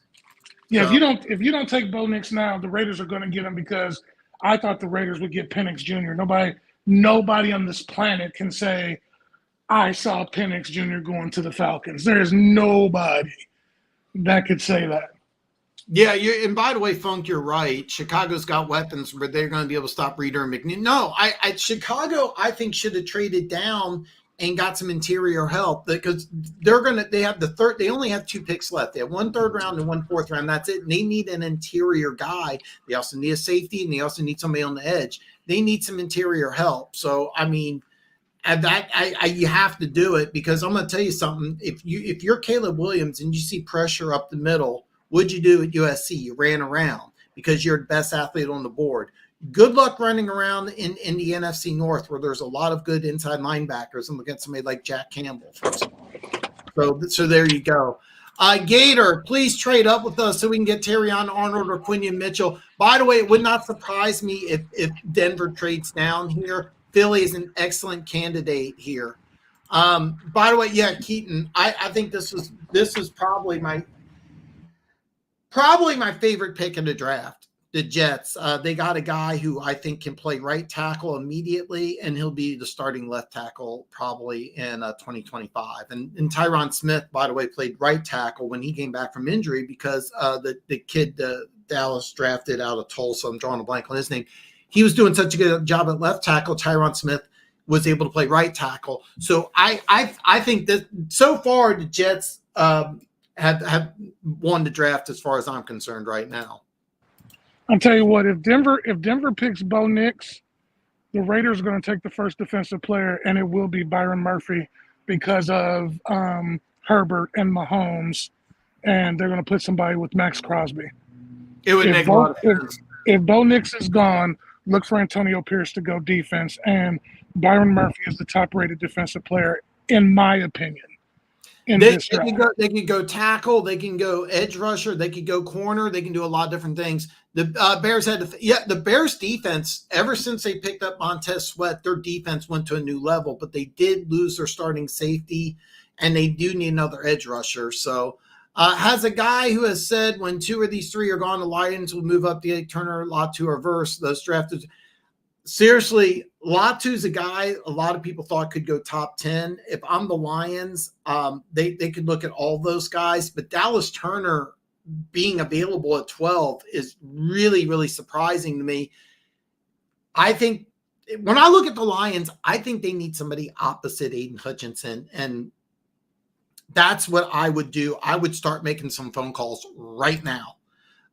Yeah, so, if you don't take Bo Nix now, the Raiders are going to get him because I thought the Raiders would get Penix Jr. Nobody on this planet can say I saw Penix Jr. going to the Falcons. There is nobody that could say that. Yeah, and by the way, Funk, you're right. Chicago's got weapons, but they're going to be able to stop Reader and McNeil. No, Chicago, I think, should have traded down and got some interior help because they only have 2 picks left. They have 1 third round and 1 fourth round. That's it. And they need an interior guy. They also need a safety, and they also need somebody on the edge. They need some interior help. So, I mean, you have to do it because I'm going to tell you something. If you're Caleb Williams and you see pressure up the middle, what'd you do at USC? You ran around because you're the best athlete on the board. Good luck running around in the NFC North where there's a lot of good inside linebackers and look at somebody like Jack Campbell, for example. So there you go. Gator, please trade up with us so we can get Terrion Arnold or Quinion Mitchell. By the way, it would not surprise me if Denver trades down here. Philly is an excellent candidate here. By the way, yeah, Keaton, I think this was probably my favorite pick in the draft. The Jets, they got a guy who I think can play right tackle immediately, and he'll be the starting left tackle probably in 2025. And Tyron Smith, by the way, played right tackle when he came back from injury because the kid Dallas drafted out of Tulsa, I'm drawing a blank on his name, he was doing such a good job at left tackle. Tyron Smith was able to play right tackle. So I think that so far the Jets have won the draft as far as I'm concerned right now. I'll tell you what, if Denver picks Bo Nix, the Raiders are going to take the first defensive player, and it will be Byron Murphy because of Herbert and Mahomes, and they're going to put somebody with Max Crosby. It would make a lot of sense. If Bo Nix is gone, look for Antonio Pierce to go defense, and Byron Murphy is the top-rated defensive player, in my opinion. They can go tackle, they can go edge rusher, they can go corner, they can do a lot of different things. The Bears the Bears defense, ever since they picked up Montez Sweat, their defense went to a new level, but they did lose their starting safety, and they do need another edge rusher. So has a guy who has said when 2 of these 3 are gone, the Lions will move up the Turner, Latu, or Verse, those drafted. Seriously, Latu's a guy a lot of people thought could go top 10. If I'm the Lions, they could look at all those guys. But Dallas Turner being available at 12 is really, really surprising to me. I think when I look at the Lions, I think they need somebody opposite Aiden Hutchinson. And that's what I would do. I would start making some phone calls right now.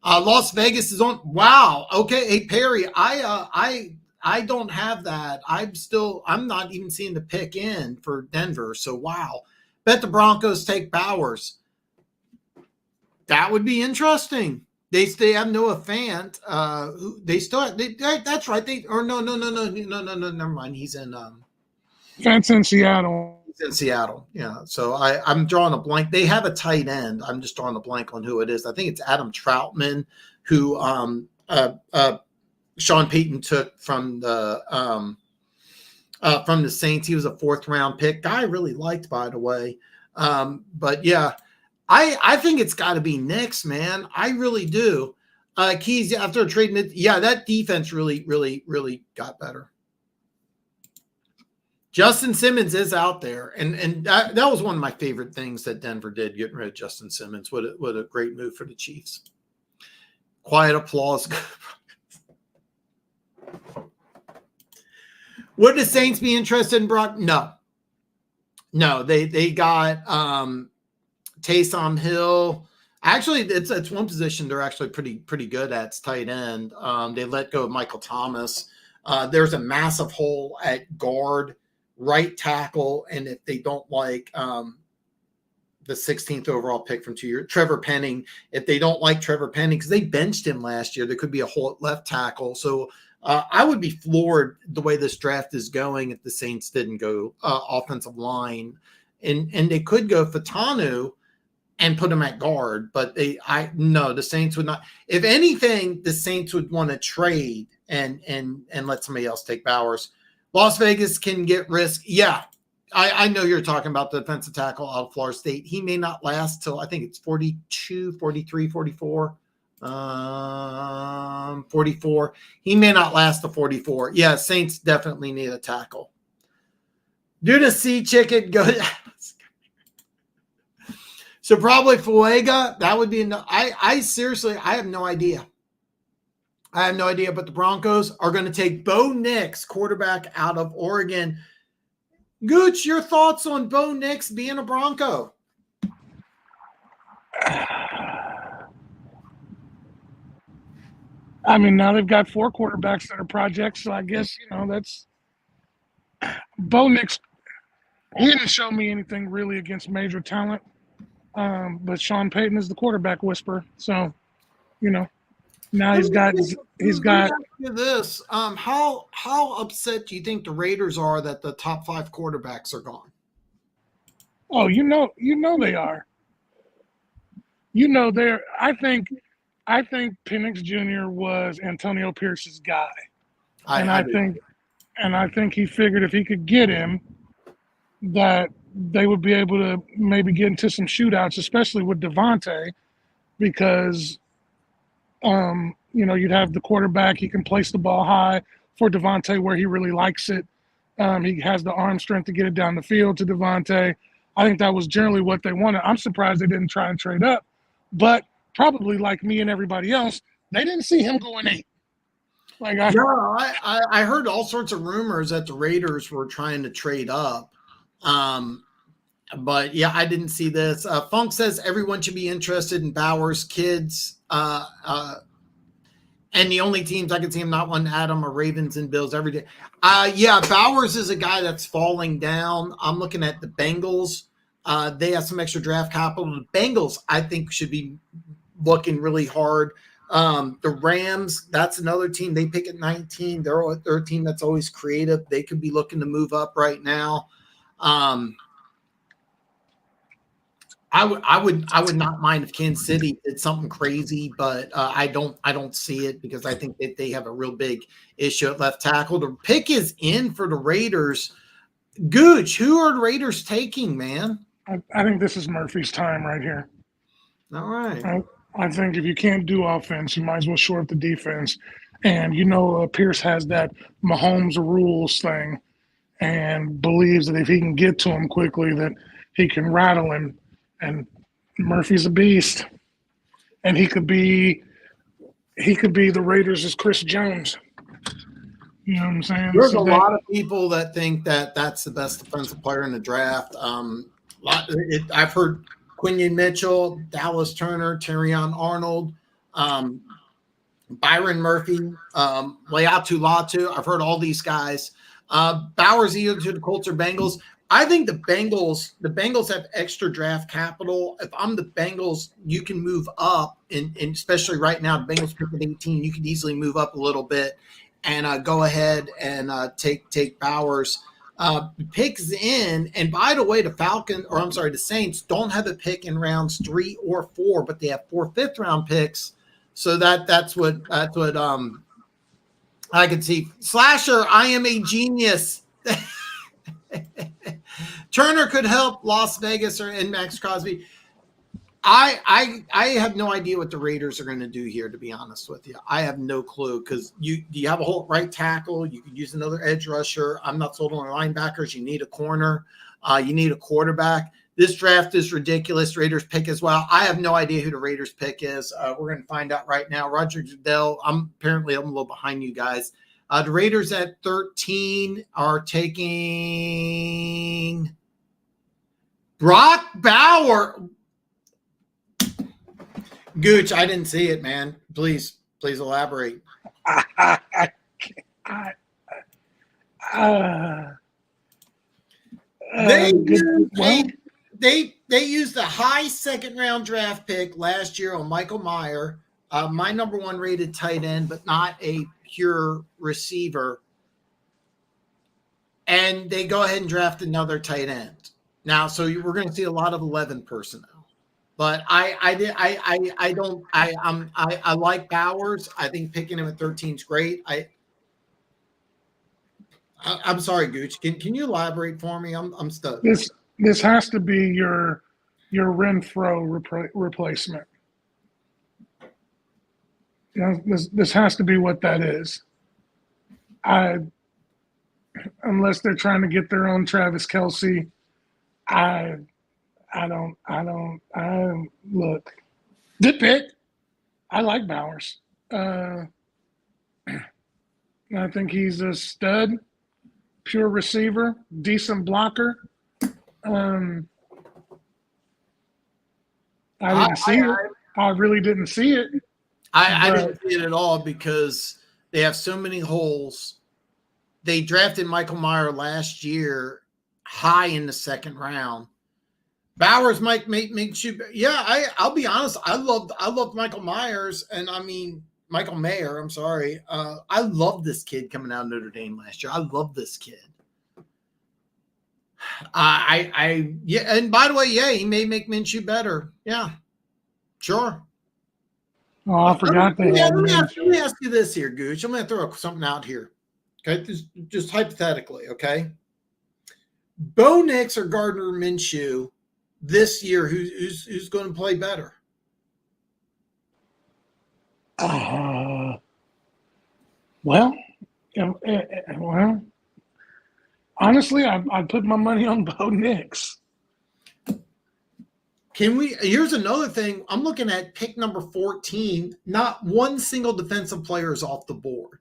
Las Vegas is on. Wow. Okay. Hey, Perry, I don't have that. I'm not even seeing the pick in for Denver. So, wow. Bet the Broncos take Bowers. That would be interesting. They have Noah Fant. That's right. No. Never mind. He's in. Fant's in Seattle. He's in Seattle. Yeah. So I'm drawing a blank. They have a tight end. I'm just drawing a blank on who it is. I think it's Adam Troutman, who Sean Payton took from the Saints. He was a 4th round pick. Guy I really liked, by the way. But yeah, I think it's got to be Knicks, man. I really do. Keys, after trading it, yeah, that defense really, really, really got better. Justin Simmons is out there, and that was one of my favorite things that Denver did, getting rid of Justin Simmons. What a great move for the Chiefs. Quiet applause. Would the Saints be interested in Brock? No. They got Taysom Hill. Actually, it's one position they're actually pretty good at. It's tight end. They let go of Michael Thomas. There's a massive hole at guard, right tackle, and if they don't like the 16th overall pick from 2 years, Trevor Penning, if they don't like Trevor Penning, because they benched him last year, there could be a hole at left tackle. So I would be floored the way this draft is going if the Saints didn't go offensive line, and they could go Fatanu and put him at guard, but the Saints would not. If anything, the Saints would want to trade and let somebody else take Bowers. Las Vegas can get risk. Yeah, I know you're talking about the defensive tackle out of Florida State. He may not last till I think it's 42, 43, 44. 44. He may not last to 44. Yeah, Saints definitely need a tackle. Do the sea chicken go? So probably Fuega. That would be enough. I seriously, I have no idea. But the Broncos are going to take Bo Nix, quarterback out of Oregon. Gooch, your thoughts on Bo Nix being a Bronco? I mean, now they've got 4 quarterbacks that are projects, so I guess, that's Bo Nix. He didn't show me anything really against major talent, but Sean Payton is the quarterback whisperer. So, now he's got. This. How upset do you think the Raiders are that the top 5 quarterbacks are gone? Oh, they are. They're. I think Penix Jr. was Antonio Pierce's guy, I think he figured if he could get him, that they would be able to maybe get into some shootouts, especially with Devontae, because you'd have the quarterback. He can place the ball high for Devontae where he really likes it. He has the arm strength to get it down the field to Devontae. I think that was generally what they wanted. I'm surprised they didn't try and trade up, but probably like me and everybody else, they didn't see him going 8. I heard all sorts of rumors that the Raiders were trying to trade up. But yeah, I didn't see this. Funk says everyone should be interested in Bowers' kids. And the only teams I can see him not wanting Adam are Ravens and Bills every day. Yeah, Bowers is a guy that's falling down. I'm looking at the Bengals. They have some extra draft capital. The Bengals, I think, should be looking really hard. The Rams, that's another team. They pick at 19. They're a team that's always creative. They could be looking to move up right now. I would not mind if Kansas City did something crazy, but I don't see it because I think that they have a real big issue at left tackle. The pick is in for the Raiders. Gooch, who are the Raiders taking, man? I think this is Murphy's time right here. All right. I think if you can't do offense, you might as well shore up the defense. And Pierce has that Mahomes rules thing and believes that if he can get to him quickly, that he can rattle him. And Murphy's a beast. And he could be the Raiders' Chris Jones. You know what I'm saying? There's a lot of people that think that that's the best defensive player in the draft. I've heard Quinion Mitchell, Dallas Turner, Terrion Arnold, Byron Murphy, Leatu Latu. I've heard all these guys. Bowers either to the Colts or Bengals. I think the Bengals have extra draft capital. If I'm the Bengals, you can move up, and especially right now, the Bengals pick at 18. You could easily move up a little bit and go ahead and take Bowers. Picks in, and by the way, the Saints don't have a pick in rounds 3 or 4, but they have 4 fifth-round picks. So that's what I can see. Slasher, I am a genius. Turner could help Las Vegas and Max Crosby. I have no idea what the Raiders are going to do here. To be honest with you, I have no clue because you have a whole right tackle. You could use another edge rusher. I'm not sold on linebackers. You need a corner. You need a quarterback. This draft is ridiculous. Raiders pick as well. I have no idea who the Raiders pick is. We're going to find out right now. Roger Goodell. I'm a little behind you guys. The Raiders at 13 are taking Brock Bauer. Gooch, I didn't see it, man. Please elaborate. They used a high second round draft pick last year on Michael Mayer, my number one rated tight end, but not a pure receiver. And they go ahead and draft another tight end. Now, so we're going to see a lot of 11 personnel. But I like Bowers. I think picking him at 13 is great. I'm sorry, Gooch. Can you elaborate for me? I'm stuck. This has to be your Renfro replacement. You know, this has to be what that is. Unless they're trying to get their own Travis Kelce, I look. Good pick. I like Bowers. I think he's a stud, pure receiver, decent blocker. I didn't see it. I really didn't see it. I didn't see it at all because they have so many holes. They drafted Michael Mayer last year high in the second round. Bowers might make you. Yeah, I'll be honest. I loved Michael Myers, and I mean Michael Mayer. I'm sorry. I love this kid coming out of Notre Dame last year. I love this kid. Yeah. And by the way, yeah, he may make Minshew better. Yeah, sure. Oh, I forgot that. Let me ask you this here, Gooch. I'm going to throw something out here. Okay, just hypothetically. Okay, Bo Nix or Gardner Minshew this year, who's going to play better? Well, honestly, I'd put my money on Bo Nix. Here's another thing. I'm looking at pick number 14. Not one single defensive player is off the board.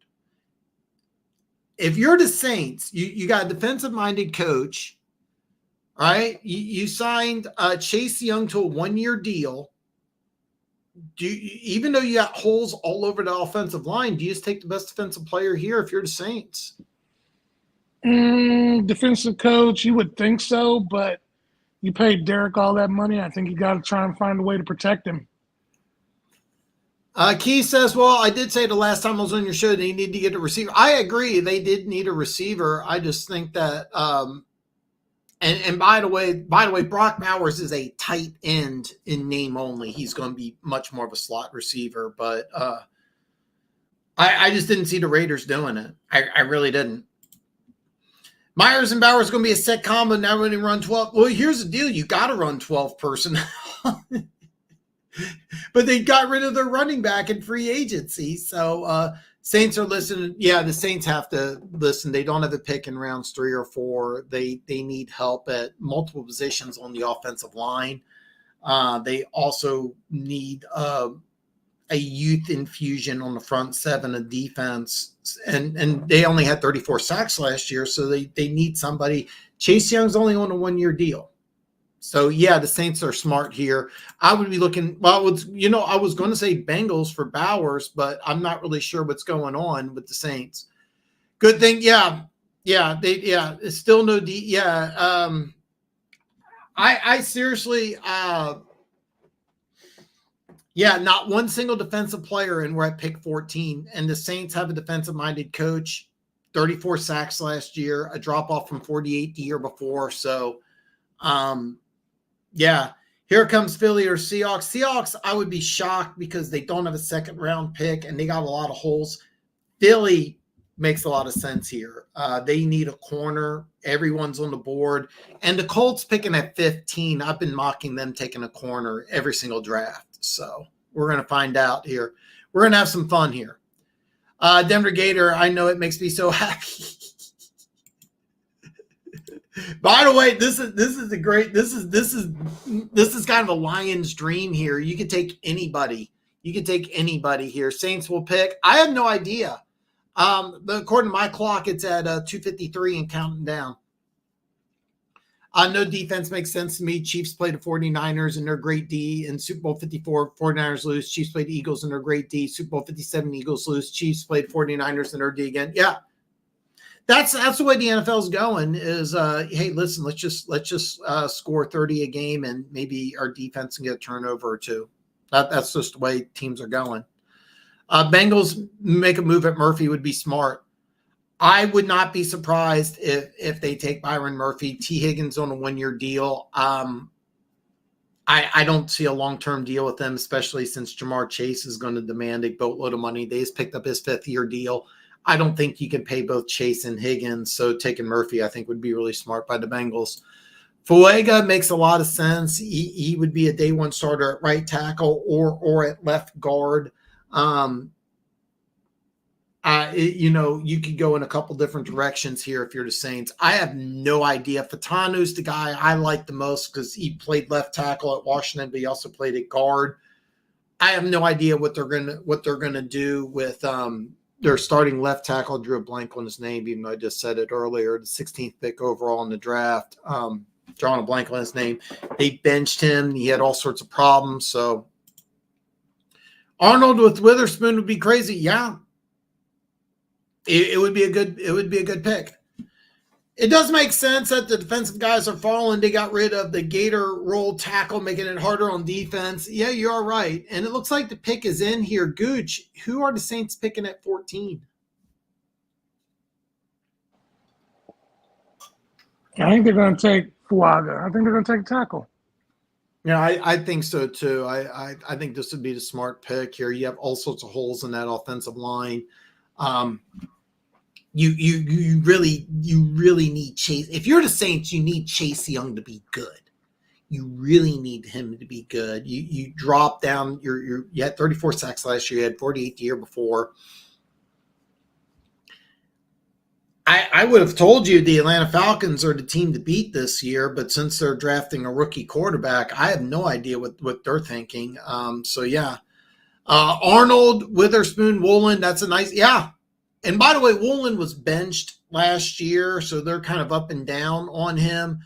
If you're the Saints, you got a defensive-minded coach, right? You signed Chase Young to a one-year deal. Even though you got holes all over the offensive line, do you just take the best defensive player here if you're the Saints? Defensive coach, you would think so, but you paid Derek all that money. I think you got to try and find a way to protect him. Key says, well, I did say the last time I was on your show they need to get a receiver. I agree. They did need a receiver. I just think that and by the way, Brock Bowers is a tight end in name only. He's going to be much more of a slot receiver, but I just didn't see the Raiders doing it. I really didn't. Myers and Bowers going to be a set combo now when they run 12. Well, here's the deal. You got to run 12 personnel. But they got rid of their running back in free agency. So Saints are listening. Yeah, the Saints have to listen. They don't have a pick in rounds 3 or 4. They need help at multiple positions on the offensive line. They also need a youth infusion on the front seven of defense. And they only had 34 sacks last year, so they need somebody. Chase Young's only on a one-year deal. So, yeah, the Saints are smart here. I would be looking – well, I was going to say Bengals for Bowers, but I'm not really sure what's going on with the Saints. Good thing, it's still no I seriously not one single defensive player, and we're at pick 14. And the Saints have a defensive-minded coach, 34 sacks last year, a drop-off from 48 the year before. So, here comes Philly or Seahawks. Seahawks, I would be shocked because they don't have a second-round pick, and they got a lot of holes. Philly, makes a lot of sense here. They need a corner. Everyone's on the board. And the Colts picking at 15, I've been mocking them taking a corner every single draft. So we're going to find out here. We're going to have some fun here. Denver Gator, I know it makes me so happy. By the way, this is a great, this is kind of a Lion's dream here. You can take anybody. You can take anybody here. Saints will pick. I have no idea. According to my clock, it's at 2:53 and counting down. No defense makes sense to me. Chiefs play the 49ers and they're great D. In Super Bowl 54, 49ers lose. Chiefs played Eagles and they're great D. Super Bowl 57, Eagles lose. Chiefs played 49ers and they're D again. Yeah. That's the way the NFL is going is, hey, listen, let's just score 30 a game and maybe our defense can get a turnover or two. That's just the way teams are going. Bengals make a move at Murphy would be smart. I would not be surprised if they take Byron Murphy. T. Higgins on a 1-year deal. I don't see a long-term deal with them, especially since Jamar Chase is going to demand a boatload of money. They just picked up his 5th-year deal. I don't think you can pay both Chase and Higgins, so taking Murphy I think would be really smart by the Bengals. Fuega makes a lot of sense. He would be a day one starter at right tackle or at left guard. You could go in a couple different directions here if you're the Saints. I have no idea. Fatanu's the guy I like the most because he played left tackle at Washington, but he also played at guard. I have no idea what they're gonna do with their starting left tackle. Drew a blank on his name, even though I just said it earlier. The 16th pick overall in the draft. Drawing a blank on his name. They benched him. He had all sorts of problems. So Arnold with Witherspoon would be crazy. Yeah. It would be a good pick. It does make sense that the defensive guys are falling. They got rid of the Gator roll tackle, making it harder on defense. Yeah, you are right. And it looks like the pick is in here. Gooch, who are the Saints picking at 14? I think they're going to take Fuaga. I think they're going to take a tackle. Yeah, I think so too. I think this would be the smart pick here. You have all sorts of holes in that offensive line. You really need Chase. If you're the Saints, you need Chase Young to be good. You really need him to be good. You drop down. You had 34 sacks last year. You had 48 the year before. I would have told you the Atlanta Falcons are the team to beat this year, but since they're drafting a rookie quarterback, I have no idea what they're thinking. So yeah, Arnold, Witherspoon, Woolen. That's a nice yeah. And by the way, Woolen was benched last year, so they're kind of up and down on him.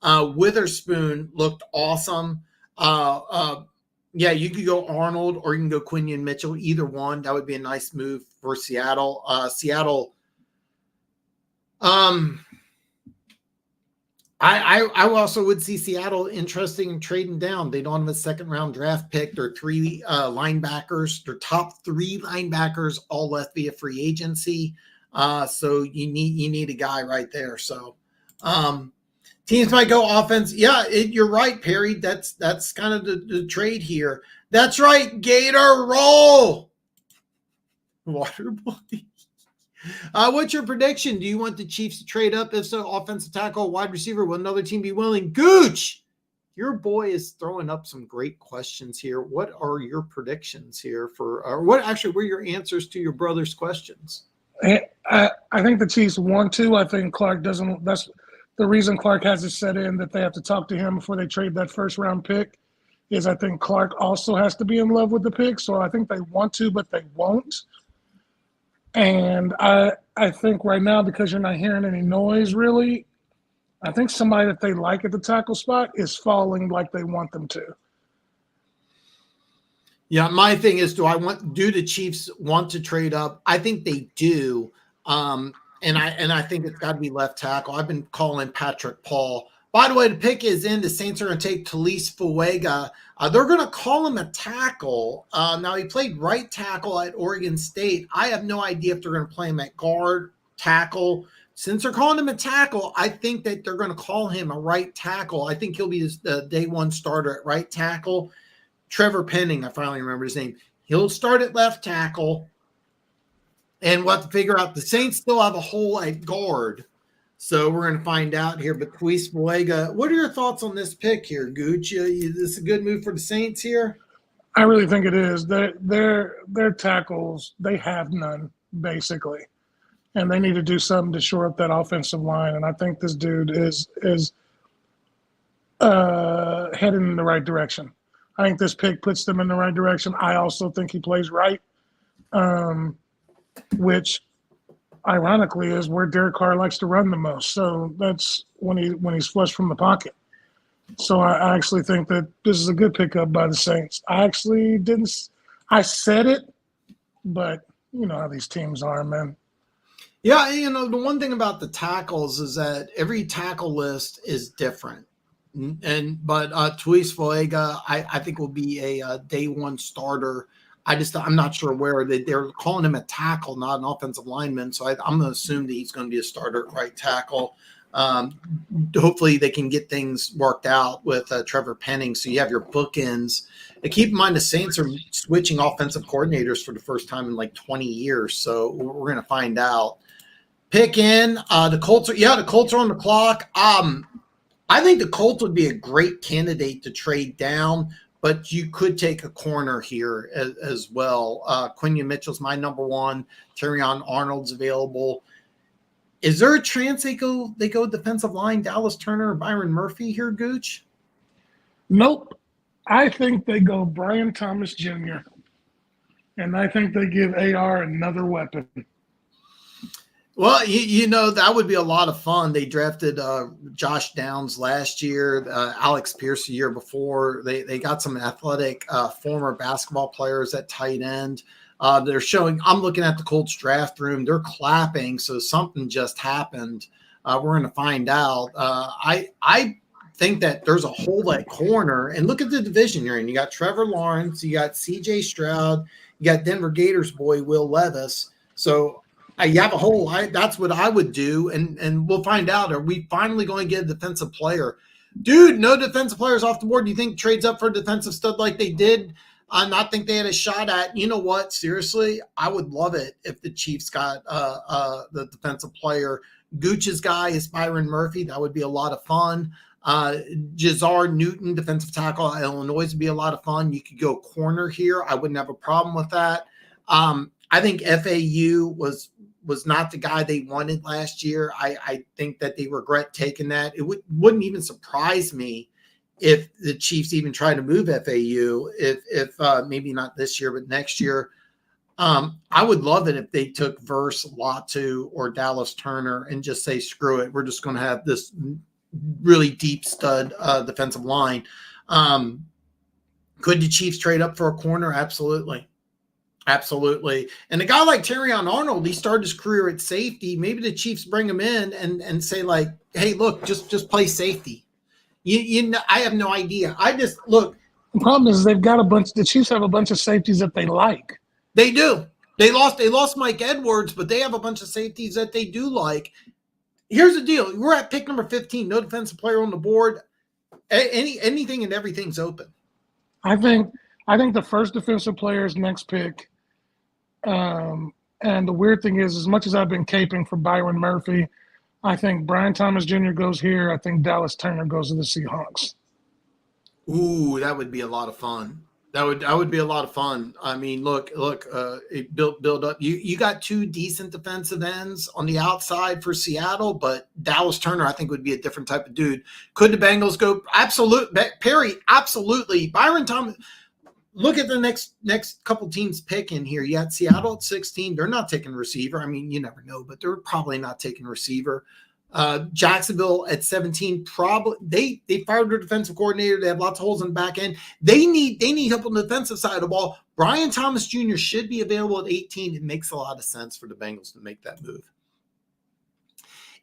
Witherspoon looked awesome. Yeah, you could go Arnold or you can go Quinion Mitchell. Either one, that would be a nice move for Seattle. Seattle. I also would see Seattle interesting in trading down. They don't have a 2nd-round draft pick. Their 3 linebackers, their top 3 linebackers, all left via free agency. So you need a guy right there. So teams might go offense. Yeah, you're right, Perry. That's kind of the trade here. That's right, Gator roll. Water boy. What's your prediction? Do you want the Chiefs to trade up? If so, offensive tackle, wide receiver, will another team be willing? Gooch, your boy is throwing up some great questions here. What are your predictions here or what actually were your answers to your brother's questions? I think the Chiefs want to. I think Clark doesn't. That's the reason Clark has it set in that they have to talk to him before they trade that 1st-round pick. Is I think Clark also has to be in love with the pick. So I think they want to, but they won't. And I think right now, because you're not hearing any noise really, I think somebody that they like at the tackle spot is falling like they want them to. Yeah, my thing is, do the Chiefs want to trade up? I think they do. And I think it's got to be left tackle. I've been calling Patrick Paul. By the way, the pick is in. The Saints are going to take Talise Fuega. They're going to call him a tackle. Now, he played right tackle at Oregon State. I have no idea if they're going to play him at guard, tackle. Since they're calling him a tackle, I think that they're going to call him a right tackle. I think he'll be the day one starter at right tackle. Trevor Penning, I finally remember his name. He'll start at left tackle. And we'll have to figure out. The Saints still have a hole at guard. So we're going to find out here. But Luis Vega, what are your thoughts on this pick here, Gooch? Is this a good move for the Saints here? I really think it is. Their tackles, they have none, basically. And they need to do something to shore up that offensive line. And I think this dude is heading in the right direction. I think this pick puts them in the right direction. I also think he plays right, which ironically is where Derek Carr likes to run the most. So that's when he's flushed from the pocket. So I actually think that this is a good pickup by the Saints. I actually didn't – I said it, but you know how these teams are, man. Yeah, you know, the one thing about the tackles is that every tackle list is different. But Luis Vega, I think will be a day one starter. I'm not sure where they're calling him a tackle, not an offensive lineman. So I'm going to assume that he's going to be a starter at right tackle. Hopefully they can get things worked out with Trevor Penning. So you have your bookends. And keep in mind the Saints are switching offensive coordinators for the first time in like 20 years. So we're going to find out. Pick in the Colts. The Colts are on the clock. I think the Colts would be a great candidate to trade down, but you could take a corner here as well. Quinion Mitchell's my number one. Terrion Arnold's available. Is there a chance they go defensive line, Dallas Turner or Byron Murphy here, Gooch? Nope. I think they go Brian Thomas Jr., and I think they give AR another weapon. Well, you know, that would be a lot of fun. They drafted Josh Downs last year, Alex Pierce the year before. They got some athletic former basketball players at tight end. They're showing – I'm looking at the Colts draft room. They're clapping, so something just happened. We're going to find out. I think that there's a hole at corner. And look at the division you're in. You got Trevor Lawrence. You got C.J. Stroud. You got Denver Gators boy Will Levis. So – you have a hole. That's what I would do, and we'll find out. Are we finally going to get a defensive player? Dude, no defensive players off the board. Do you think trades up for a defensive stud like they did? Not think they had a shot at. You know what? Seriously, I would love it if the Chiefs got the defensive player. Gooch's guy is Byron Murphy. That would be a lot of fun. Jazar Newton, defensive tackle at Illinois, would be a lot of fun. You could go corner here. I wouldn't have a problem with that. I think FAU was not the guy they wanted last year. I think that they regret taking that. It wouldn't even surprise me if the Chiefs even try to move FAU, if maybe not this year, but next year. I would love it if they took Verse, Latu, or Dallas Turner and just say, screw it. We're just going to have this really deep stud defensive line. Could the Chiefs trade up for a corner? Absolutely. Absolutely. And a guy like Terrion Arnold, he started his career at safety. Maybe the Chiefs bring him in and say, like, hey, look, just play safety. You know, I have no idea. Look. The problem is the Chiefs have a bunch of safeties that they like. They do. They lost Mike Edwards, but they have a bunch of safeties that they do like. Here's the deal. We're at pick number 15. No defensive player on the board. Anything and everything's open. I think the first defensive player is next pick. And the weird thing is, as much as I've been caping for Byron Murphy, I think Brian Thomas Jr. goes here. I think Dallas Turner goes to the Seahawks. Ooh, that would be a lot of fun. That would be a lot of fun. I mean, look, build up. You got two decent defensive ends on the outside for Seattle, but Dallas Turner, I think, would be a different type of dude. Could the Bengals go? Absolutely. Perry, absolutely. Byron Thomas. Look at the next couple teams picking here. You got Seattle at 16. They're not taking receiver. I mean, you never know, but they're probably not taking receiver. Jacksonville at 17. Probably they fired their defensive coordinator. They have lots of holes in the back end. They need help on the defensive side of the ball. Brian Thomas Jr. should be available at 18. It makes a lot of sense for the Bengals to make that move.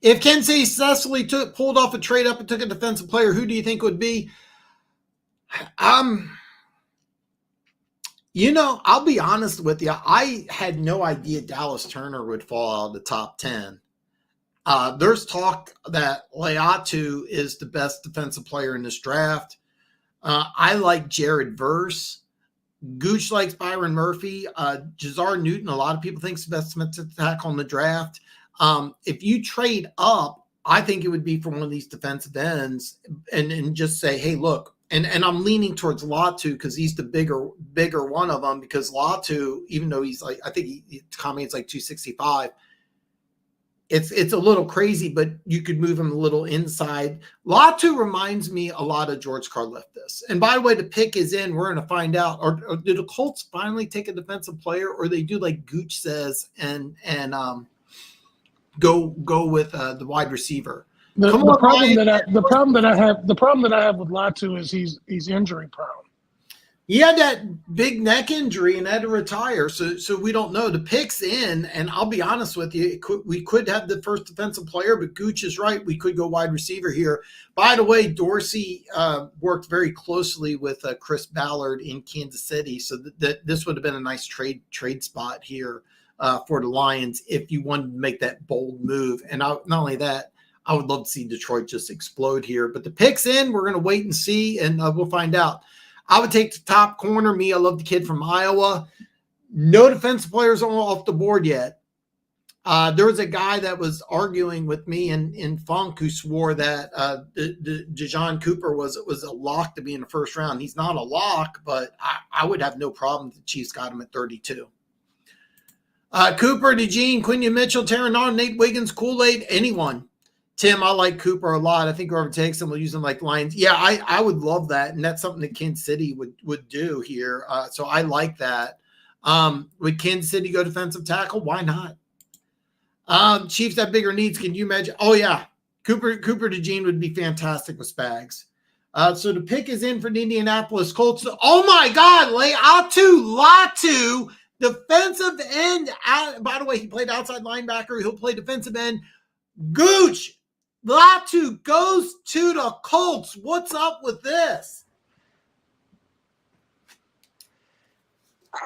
If Kansas City successfully pulled off a trade up and took a defensive player, who do you think would be? You know, I'll be honest with you. I had no idea Dallas Turner would fall out of the top 10. There's talk that Latu is the best defensive player in this draft. I like Jared Verse. Gooch likes Byron Murphy. Jazar Newton, a lot of people think is the best defensive tackle in the draft. If you trade up, I think it would be for one of these defensive ends and just say, hey, look, and I'm leaning towards Latu because he's the bigger one of them, because Latu, even though he's like, I think he comments like 265, it's a little crazy, but you could move him a little inside. Latu reminds me a lot of George Karlaftis. And by the way, the pick is in. We're going to find out. Or did the Colts finally take a defensive player, or they do like Gooch says and go with the wide receiver? The problem that I have with Latu is he's injury prone. He had that big neck injury and had to retire, so we don't know. The pick's in, and I'll be honest with you, we could have the first defensive player, but Gooch is right. We could go wide receiver here. By the way, Dorsey worked very closely with Chris Ballard in Kansas City, so that this would have been a nice trade spot here for the Lions if you wanted to make that bold move. And not only that, I would love to see Detroit just explode here. But the pick's in. We're going to wait and see, and we'll find out. I would take the top corner. I love the kid from Iowa. No defensive players off the board yet. There was a guy that was arguing with me in Funk who swore that Dejon Cooper was a lock to be in the first round. He's not a lock, but I would have no problem if the Chiefs got him at 32. Cooper, DeJean, Quinion Mitchell, Taron Arnold, Nate Wiggins, Kool-Aid, anyone. Tim, I like Cooper a lot. I think whoever takes him will use him like Lions. Yeah, I would love that, and that's something that Kansas City would do here. So I like that. Would Kansas City go defensive tackle? Why not? Chiefs have bigger needs. Can you imagine? Oh, yeah. Cooper DeJean would be fantastic with Spags. So the pick is in for the Indianapolis Colts. Oh, my God. Latu, defensive end. By the way, he played outside linebacker. He'll play defensive end. Gooch. Latu goes to the Colts. What's up with this?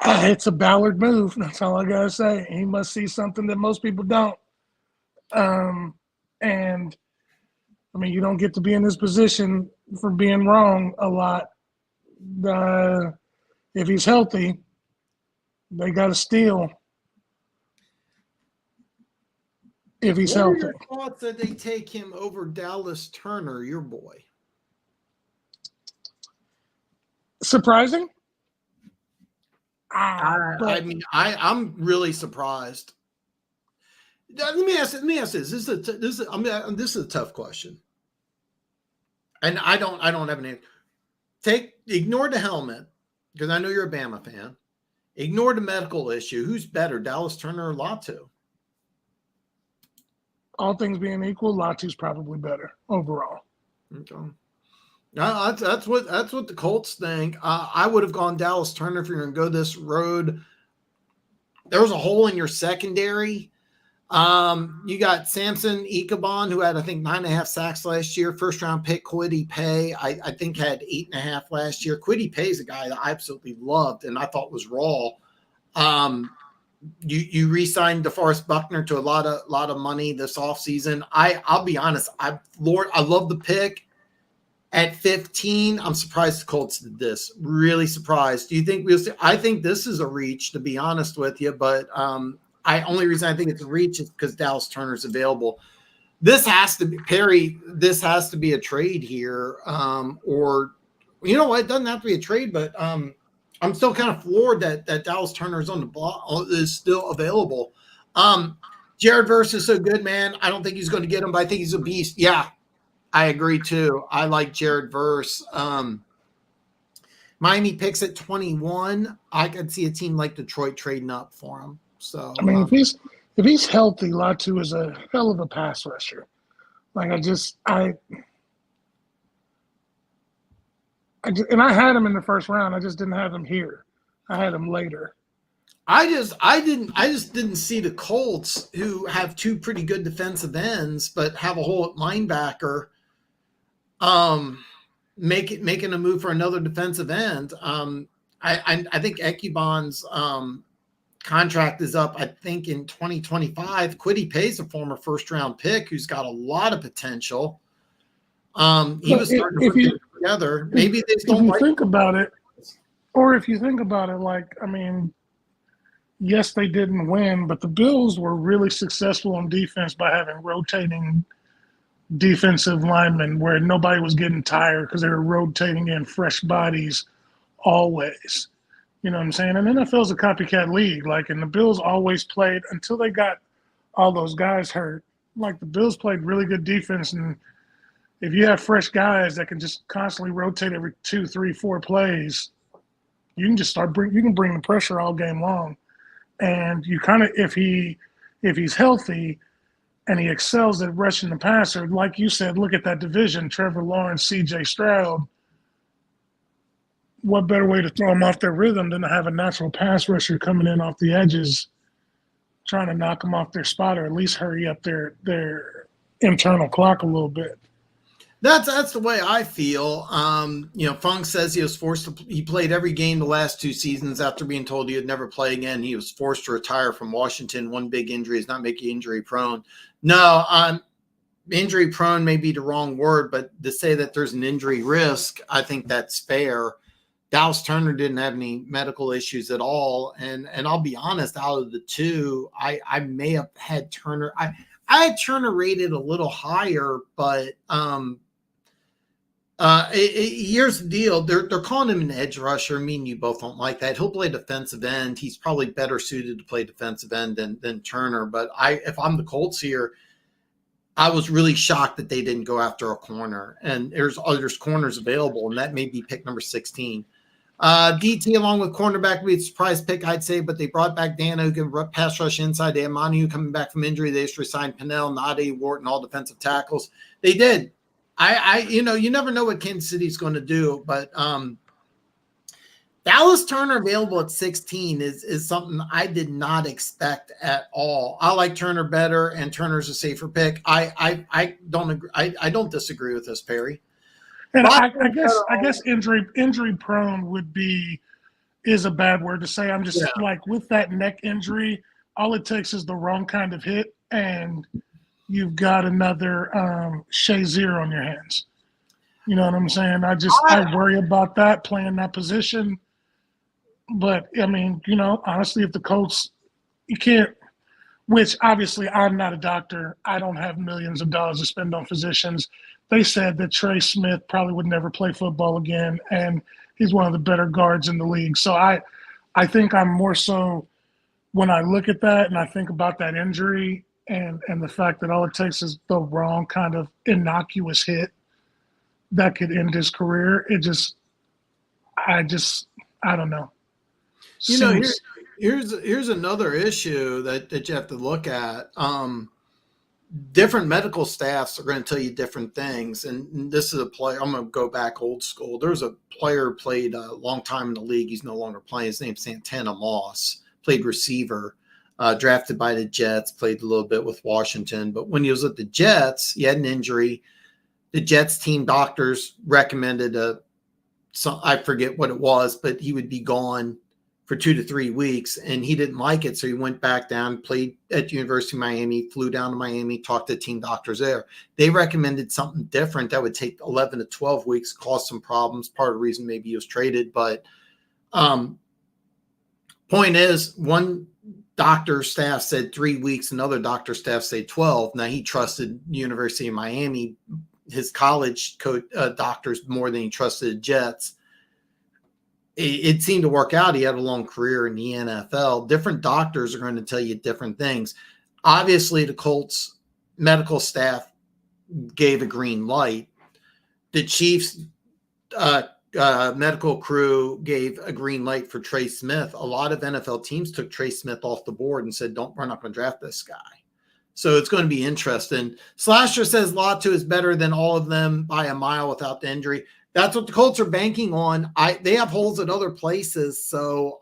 It's a Ballard move. That's all I gotta say. He must see something that most people don't. And I mean, you don't get to be in this position for being wrong a lot. If he's healthy, they got to steal. If he's healthy. What are your thoughts that they take him over Dallas Turner, your boy? Surprising? I'm really surprised. Let me ask this. This is a tough question, and I don't have an answer. Ignore the helmet because I know you're a Bama fan. Ignore the medical issue. Who's better, Dallas Turner or Latu? All things being equal, Latu's probably better overall. Okay. No, that's what the Colts think. I would have gone Dallas Turner if you're going to go this road. There was a hole in your secondary. You got Samson Ikebon, who had, I think, 9.5 sacks last year. First round pick, Kwity Paye, I think had 8.5 last year. Kwity Paye is a guy that I absolutely loved and I thought was raw. You re-signed DeForest Buckner to a lot of money this offseason. I'll be honest, I love the pick. At 15, I'm surprised the Colts did this. Really surprised. Do you think we'll see? I think this is a reach, to be honest with you, but only reason I think it's a reach is because Dallas Turner's available. This has to be Perry. This has to be a trade here, or you know what? It doesn't have to be a trade, but I'm still kind of floored that Dallas Turner is on the block, is still available. Jared Verse is so good, man. I don't think he's going to get him, but I think he's a beast. Yeah, I agree too. I like Jared Verse. Miami picks at 21. I could see a team like Detroit trading up for him. So I mean, if he's healthy, Latu is a hell of a pass rusher. Like I had him in the first round. I just didn't have him here. I had him later. I just didn't see the Colts, who have two pretty good defensive ends, but have a hole at linebacker, making a move for another defensive end. I think Ekubon's contract is up, I think, in 2025. Kwity Paye's a former first-round pick who's got a lot of potential. He was starting to put it together. Maybe they don't. If you think about it, Or if you think about it, yes, they didn't win, but the Bills were really successful on defense by having rotating defensive linemen where nobody was getting tired because they were rotating in fresh bodies always. You know what I'm saying? And NFL's a copycat league. And the Bills always played until they got all those guys hurt. The Bills played really good defense, and if you have fresh guys that can just constantly rotate every 2, 3, 4 plays, you can just you can bring the pressure all game long. And you kind of, if he's healthy and he excels at rushing the passer, like you said, look at that division, Trevor Lawrence, CJ Stroud. What better way to throw them off their rhythm than to have a natural pass rusher coming in off the edges, trying to knock them off their spot or at least hurry up their internal clock a little bit. That's the way I feel. Funk says he played every game the last 2 seasons after being told he would never play again. He was forced to retire from Washington. One big injury is not making injury prone. No, injury prone may be the wrong word, but to say that there's an injury risk, I think that's fair. Dallas Turner didn't have any medical issues at all. And I'll be honest, out of the two, I may have had Turner. I had Turner rated a little higher, but here's the deal. They're calling him an edge rusher. Me and you both don't like that. He'll play defensive end. He's probably better suited to play defensive end than Turner. But if I'm the Colts here, I was really shocked that they didn't go after a corner. And there's corners available, and that may be pick number 16. DT along with cornerback would be a surprise pick, I'd say, but they brought back Dan who can pass rush inside. They have Manu coming back from injury. They just resigned Pinnell, Nade, Wharton, all defensive tackles. They did. You never know what Kansas City's going to do, but Dallas Turner available at 16 is something I did not expect at all. I like Turner better, and Turner's a safer pick. I don't agree. I don't disagree with this, Perry. And I guess injury prone is a bad word to say. I'm just with that neck injury, all it takes is the wrong kind of hit, and you've got another Shazier on your hands. You know what I'm saying? I worry about that, playing that position. But, honestly, if the Colts – you can't – which, obviously, I'm not a doctor. I don't have millions of dollars to spend on physicians. They said that Trey Smith probably would never play football again, and he's one of the better guards in the league. So I think I'm more so when I look at that and I think about that injury – and the fact that all it takes is the wrong kind of innocuous hit that could end his career. I don't know. Here's another issue that you have to look at. Different medical staffs are going to tell you different things. And this is a player, I'm going to go back old school. There's a player who played a long time in the league. He's no longer playing. His name's Santana Moss, played receiver. Drafted by the Jets, played a little bit with Washington. But when he was at the Jets, he had an injury. The Jets team doctors recommended I forget what it was, but he would be gone for 2 to 3 weeks, and he didn't like it. So he went back down, played at University of Miami, flew down to Miami, talked to team doctors there. They recommended something different that would take 11 to 12 weeks, cause some problems. Part of the reason maybe he was traded. But point is, one doctor staff said 3 weeks, another doctor staff said 12. Now he trusted University of Miami, his college doctors, more than he trusted the Jets. It seemed to work out. He had a long career in the NFL. Different doctors are going to tell you different things. Obviously, the Colts medical staff gave a green light. The Chiefs medical crew gave a green light for Trey Smith. A lot of NFL teams took Trey Smith off the board and said, we're not going to draft this guy. So it's going to be interesting. Slasher says Latu is better than all of them by a mile without the injury. That's what the Colts are banking on. They have holes at other places. So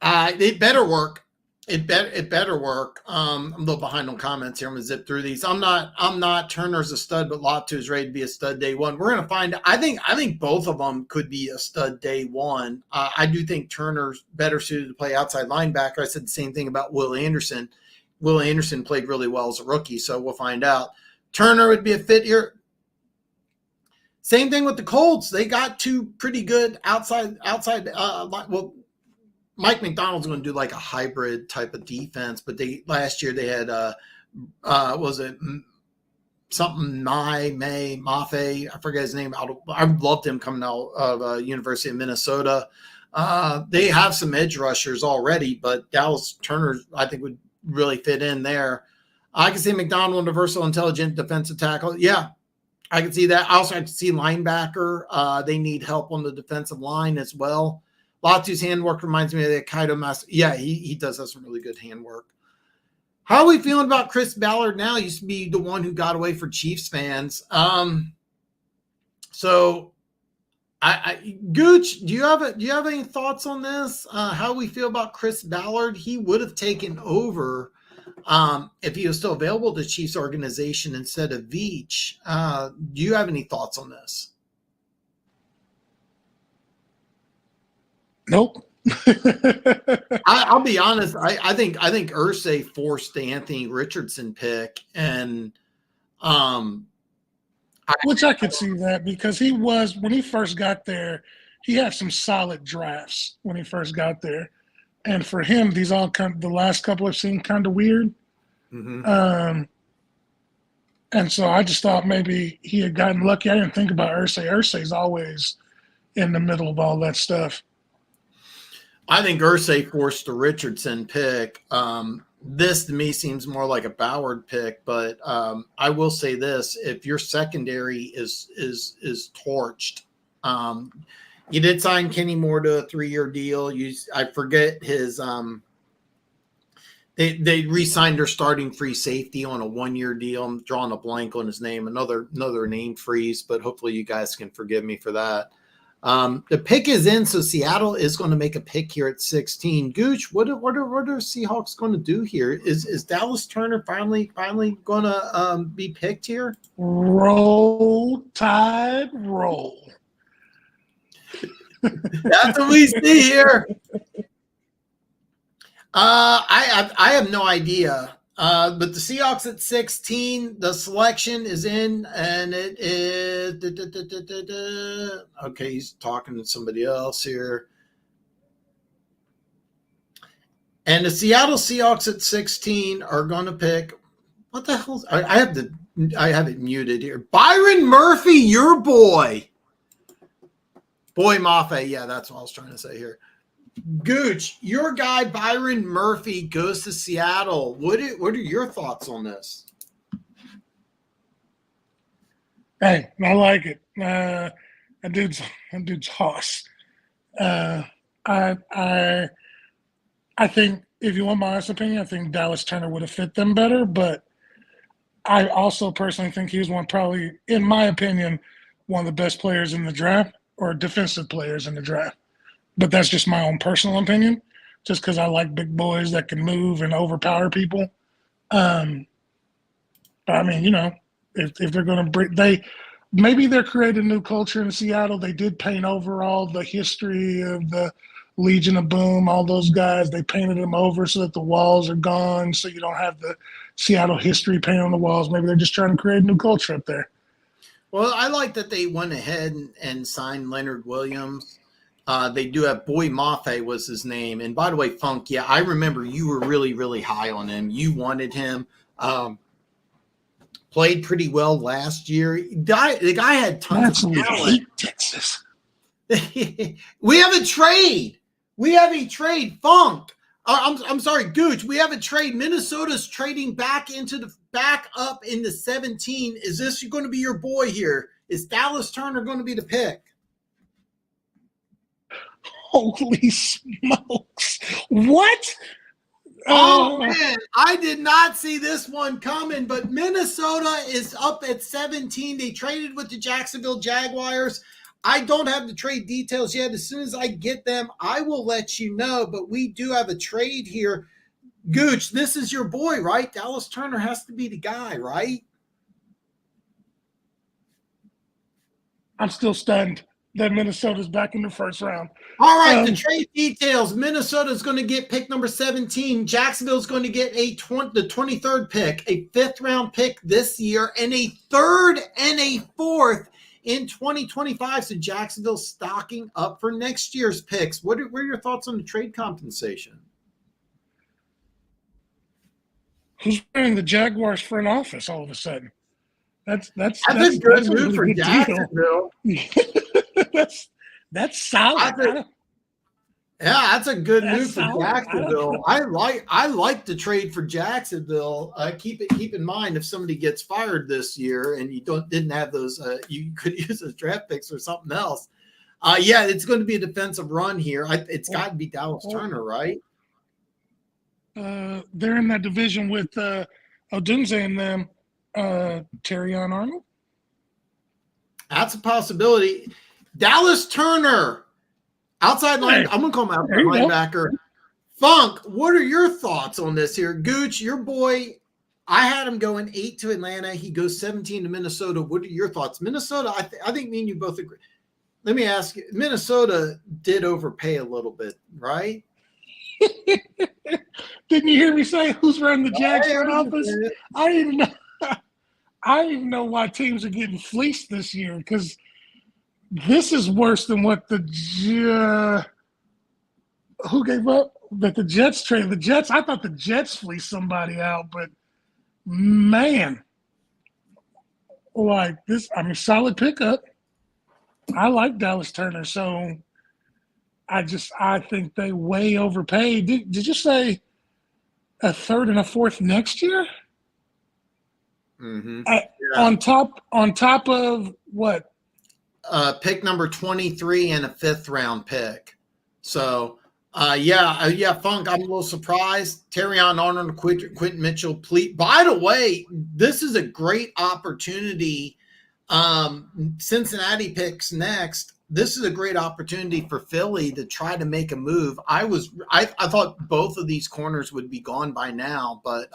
it better work. It better work. I'm a little behind on comments here. I'm gonna zip through these. I'm not. Turner's a stud, but Latu is ready to be a stud day one. We're gonna find. I think both of them could be a stud day one. I do think Turner's better suited to play outside linebacker. I said the same thing about Will Anderson. Will Anderson played really well as a rookie, so we'll find out. Turner would be a fit here. Same thing with the Colts. They got two pretty good outside. Well, Mike McDonald's going to do like a hybrid type of defense, but last year they had was it something Mafe? I forget his name. I loved him coming out of University of Minnesota. They have some edge rushers already, but Dallas Turner I think would really fit in there. I can see McDonald, a versatile, intelligent defensive tackle. Yeah, I can see that. Also, I can see linebacker. They need help on the defensive line as well. Latu's handwork reminds me of the Kaido Master. Yeah, he does have some really good handwork. How are we feeling about Chris Ballard now? He used to be the one who got away for Chiefs fans. So, Gooch, do you have any thoughts on this? How we feel about Chris Ballard? He would have taken over if he was still available to the Chiefs organization instead of Veach. Do you have any thoughts on this? Nope. I'll be honest. I think Irsay forced the Anthony Richardson pick, and which I could see that because when he first got there, he had some solid drafts when he first got there, and for him, the last couple have seemed kind of weird. Mm-hmm. And so I just thought maybe he had gotten lucky. I didn't think about Irsay. Irsay's always in the middle of all that stuff. I think Irsay forced the Richardson pick. This to me seems more like a Ballard pick, but I will say this: if your secondary is torched, you did sign Kenny Moore to a 3-year deal. I forget his. They re-signed their starting free safety on a 1-year deal. I'm drawing a blank on his name. Another name freeze, but hopefully you guys can forgive me for that. The pick is in, so Seattle is going to make a pick here at 16. Gooch, what are Seahawks going to do here? Is Dallas Turner finally going to be picked here? Roll Tide, roll. That's what we see here. I have no idea. But the Seahawks at 16, the selection is in, and it is okay. He's talking to somebody else here, and the Seattle Seahawks at 16 are going to pick. What the hell? I have it muted here. Byron Murphy, your boy Mafe. Yeah, that's what I was trying to say here. Gooch, your guy Byron Murphy goes to Seattle. What are your thoughts on this? Hey, I like it. That dude's hoss. I think if you want my honest opinion, I think Dallas Turner would have fit them better. But I also personally think he was probably, in my opinion, one of the best players in the draft or defensive players in the draft. But that's just my own personal opinion, just because I like big boys that can move and overpower people. But I mean, if they're going to maybe they're creating a new culture in Seattle. They did paint over all the history of the Legion of Boom, all those guys. They painted them over so that the walls are gone, so you don't have the Seattle history paint on the walls. Maybe they're just trying to create a new culture up there. Well, I like that they went ahead and signed Leonard Williams. They do have Boy Mafe was his name. And by the way, Funk, yeah, I remember you were really, really high on him. You wanted him. Played pretty well last year. The guy had tons of talent. Texas. We have a trade. Funk. I'm sorry, Gooch. We have a trade. Minnesota's trading back up into 17. Is this going to be your boy here? Is Dallas Turner going to be the pick? Holy smokes. What? Oh, man. I did not see this one coming, but Minnesota is up at 17. They traded with the Jacksonville Jaguars. I don't have the trade details yet. As soon as I get them, I will let you know, but we do have a trade here. Gooch, this is your boy, right? Dallas Turner has to be the guy, right? I'm still stunned that Minnesota's back in the first round. All right, the trade details. Minnesota is going to get pick number 17. Jacksonville is going to get the 23rd pick, a 5th-round pick this year, and a 3rd and a 4th in 2025. So Jacksonville's stocking up for next year's picks. What are your thoughts on the trade compensation? Who's running the Jaguars front office all of a sudden? That's a good move really for good Jacksonville. That's solid. That's a good That's move for solid. Jacksonville. I like the trade for Jacksonville. Keep in mind, if somebody gets fired this year and you didn't have those, you could use those draft picks or something else. It's going to be a defensive run here. It's got to be Dallas Turner, right? They're in that division with Odunze and them. Terrion Arnold. That's a possibility. Dallas Turner. Outside line, I'm going to call him outside linebacker. Funk, what are your thoughts on this here? Gooch, your boy, I had him going 8 to Atlanta. He goes 17 to Minnesota. What are your thoughts? Minnesota, I think me and you both agree. Let me ask you, Minnesota did overpay a little bit, right? Didn't you hear me say who's running the Jags front office? I didn't even know why teams are getting fleeced this year, because this is worse than what who gave up that the Jets traded. The Jets, I thought the Jets fleeced somebody out, but man, like this, solid pickup. I like Dallas Turner, so I think they way overpaid. Did you say a third and a fourth next year? Mm-hmm. On top of what? Pick number 23 and a 5th round pick. So, Funk, I'm a little surprised. Terrion Arnold, Quentin Mitchell. By the way, this is a great opportunity. Cincinnati picks next. This is a great opportunity for Philly to try to make a move. I thought both of these corners would be gone by now, but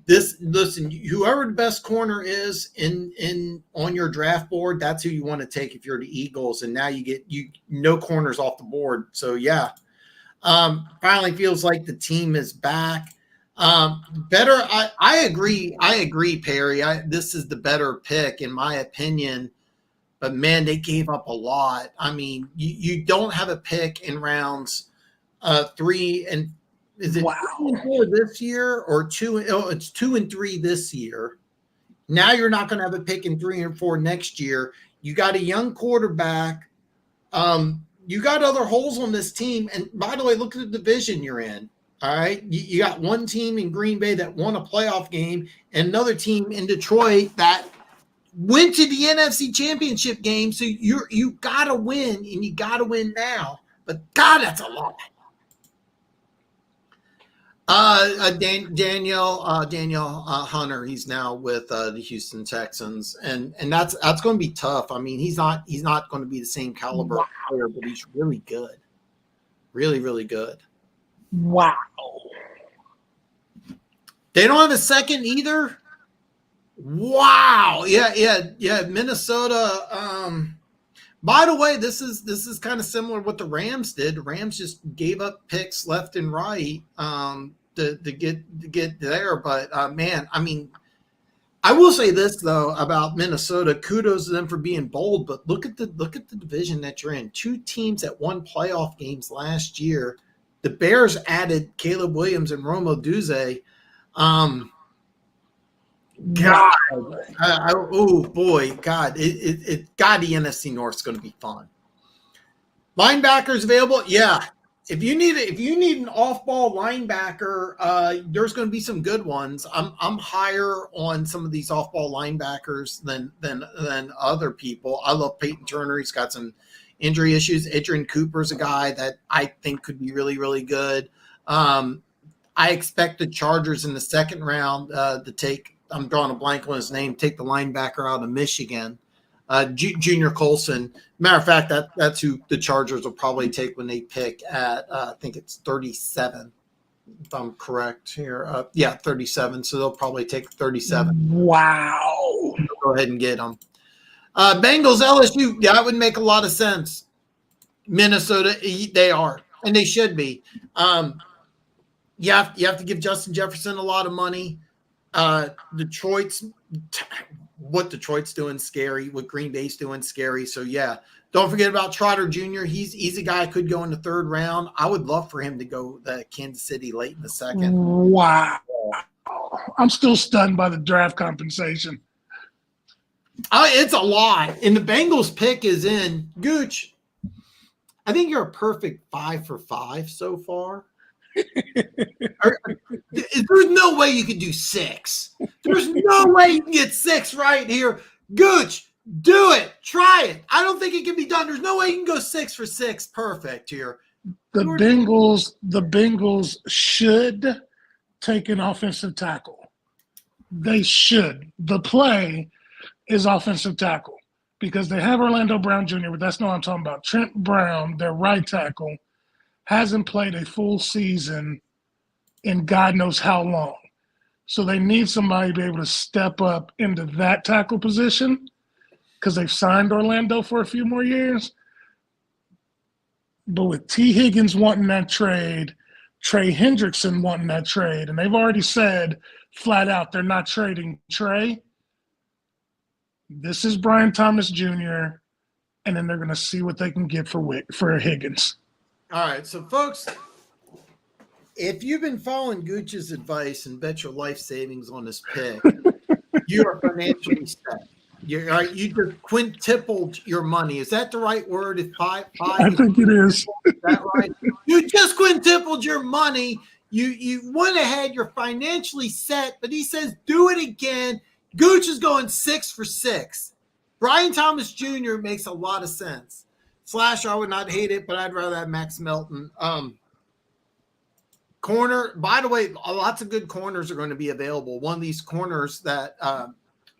listen, whoever the best corner is in on your draft board, that's who you want to take if you're the Eagles. And now you get no corners off the board. So finally feels like the team is back. Better. I agree, Perry. This is the better pick in my opinion. But man, they gave up a lot. I mean, you don't have a pick in rounds 3 and. Is it 2 and 4 this year or 2? Oh, it's 2 and 3 this year. Now you're not going to have a pick in 3 and 4 next year. You got a young quarterback. You got other holes on this team. And by the way, look at the division you're in. All right. You got one team in Green Bay that won a playoff game and another team in Detroit that went to the NFC Championship game. So you got to win, and you got to win now. But God, that's a lot. Daniel Hunter, he's now with the Houston Texans, and that's going to be tough. I mean, he's not going to be the same caliber player, but he's really good, really, really good. Wow. They don't have a second either. Wow. Yeah. Minnesota. By the way, this is kind of similar to what the Rams did. The Rams just gave up picks left and right to get there. But man, I mean, I will say this though about Minnesota. Kudos to them for being bold. But look at the division that you're in. 2 teams that won playoff games last year. The Bears added Caleb Williams and Rome Odunze. God, oh boy, God, the NFC North is going to be fun. Linebackers available, yeah. If you need an off-ball linebacker, there's going to be some good ones. I'm higher on some of these off-ball linebackers than other people. I love Peyton Turner. He's got some injury issues. Adrian Cooper's a guy that I think could be really, really good. I expect the Chargers in the second round to take. I'm drawing a blank on his name. Take the linebacker out of Michigan, Junior Colson. Matter of fact, that's who the Chargers will probably take when they pick at I think it's 37, if I'm correct here. 37. So they'll probably take 37. Wow. Go ahead and get them. Bengals, LSU. Yeah, that would make a lot of sense. Minnesota, they are, and they should be. You have to give Justin Jefferson a lot of money. Detroit's what Detroit's doing scary, what Green Bay's doing scary. So yeah, don't forget about Trotter Jr. He's a guy who could go in the third round. I would love for him to go to Kansas City late in the second. Wow. I'm still stunned by the draft compensation. It's a lot. And the Bengals pick is in. Gooch, I think you're a perfect 5 for 5 so far. There's no way you could do 6. There's no way you can get 6 right here. Gooch, do it. Try it. I don't think it can be done. There's no way you can go 6 for 6 perfect here. The Bengals should take an offensive tackle. They should. The play is offensive tackle because they have Orlando Brown Jr., but that's not what I'm talking about. Trent Brown, their right tackle, hasn't played a full season in God knows how long. So they need somebody to be able to step up into that tackle position because they've signed Orlando for a few more years. But with T. Higgins wanting that trade, Trey Hendrickson wanting that trade, and they've already said flat out they're not trading Trey. This is Brian Thomas Jr., and then they're going to see what they can get for Higgins. All right, so folks, if you've been following Gooch's advice and bet your life savings on this pick, you are financially set. You just quintupled your money. Is that the right word? If five I think it is. Is that right? You just quintupled your money. You went ahead. You're financially set. But he says, do it again. Gooch is going 6 for 6. Brian Thomas Jr. makes a lot of sense. Slash, I would not hate it, but I'd rather have Max Melton. Corner, by the way, lots of good corners are going to be available. One of these corners that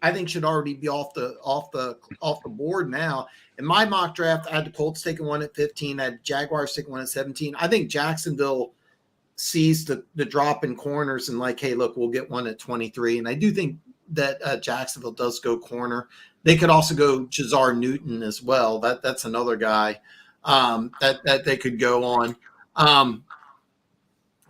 I think should already be off the board now. In my mock draft, I had the Colts taking one at 15. I had Jaguars taking one at 17. I think Jacksonville sees the drop in corners and like, hey, look, we'll get one at 23. And I do think that Jacksonville does go corner. They could also go Jazar Newton as well. That's another guy that they could go on.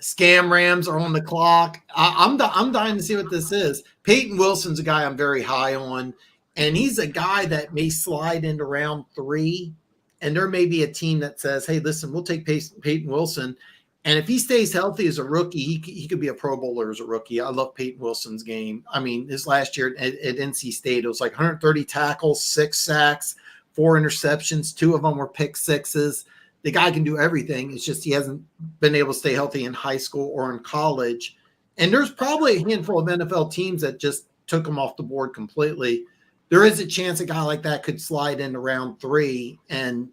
Scam Rams are on the clock. I'm dying to see what this is. Peyton Wilson's a guy I'm very high on, and he's a guy that may slide into round 3, and there may be a team that says, hey, listen, we'll take Peyton Wilson, and if he stays healthy as a rookie, he could be a Pro Bowler as a rookie. I love Peyton Wilson's game. I mean, his last year at NC State, it was like 130 tackles, 6 sacks, 4 interceptions. 2 of them were pick sixes. The guy can do everything. It's just he hasn't been able to stay healthy in high school or in college. And there's probably a handful of NFL teams that just took him off the board completely. There is a chance a guy like that could slide into round 3 and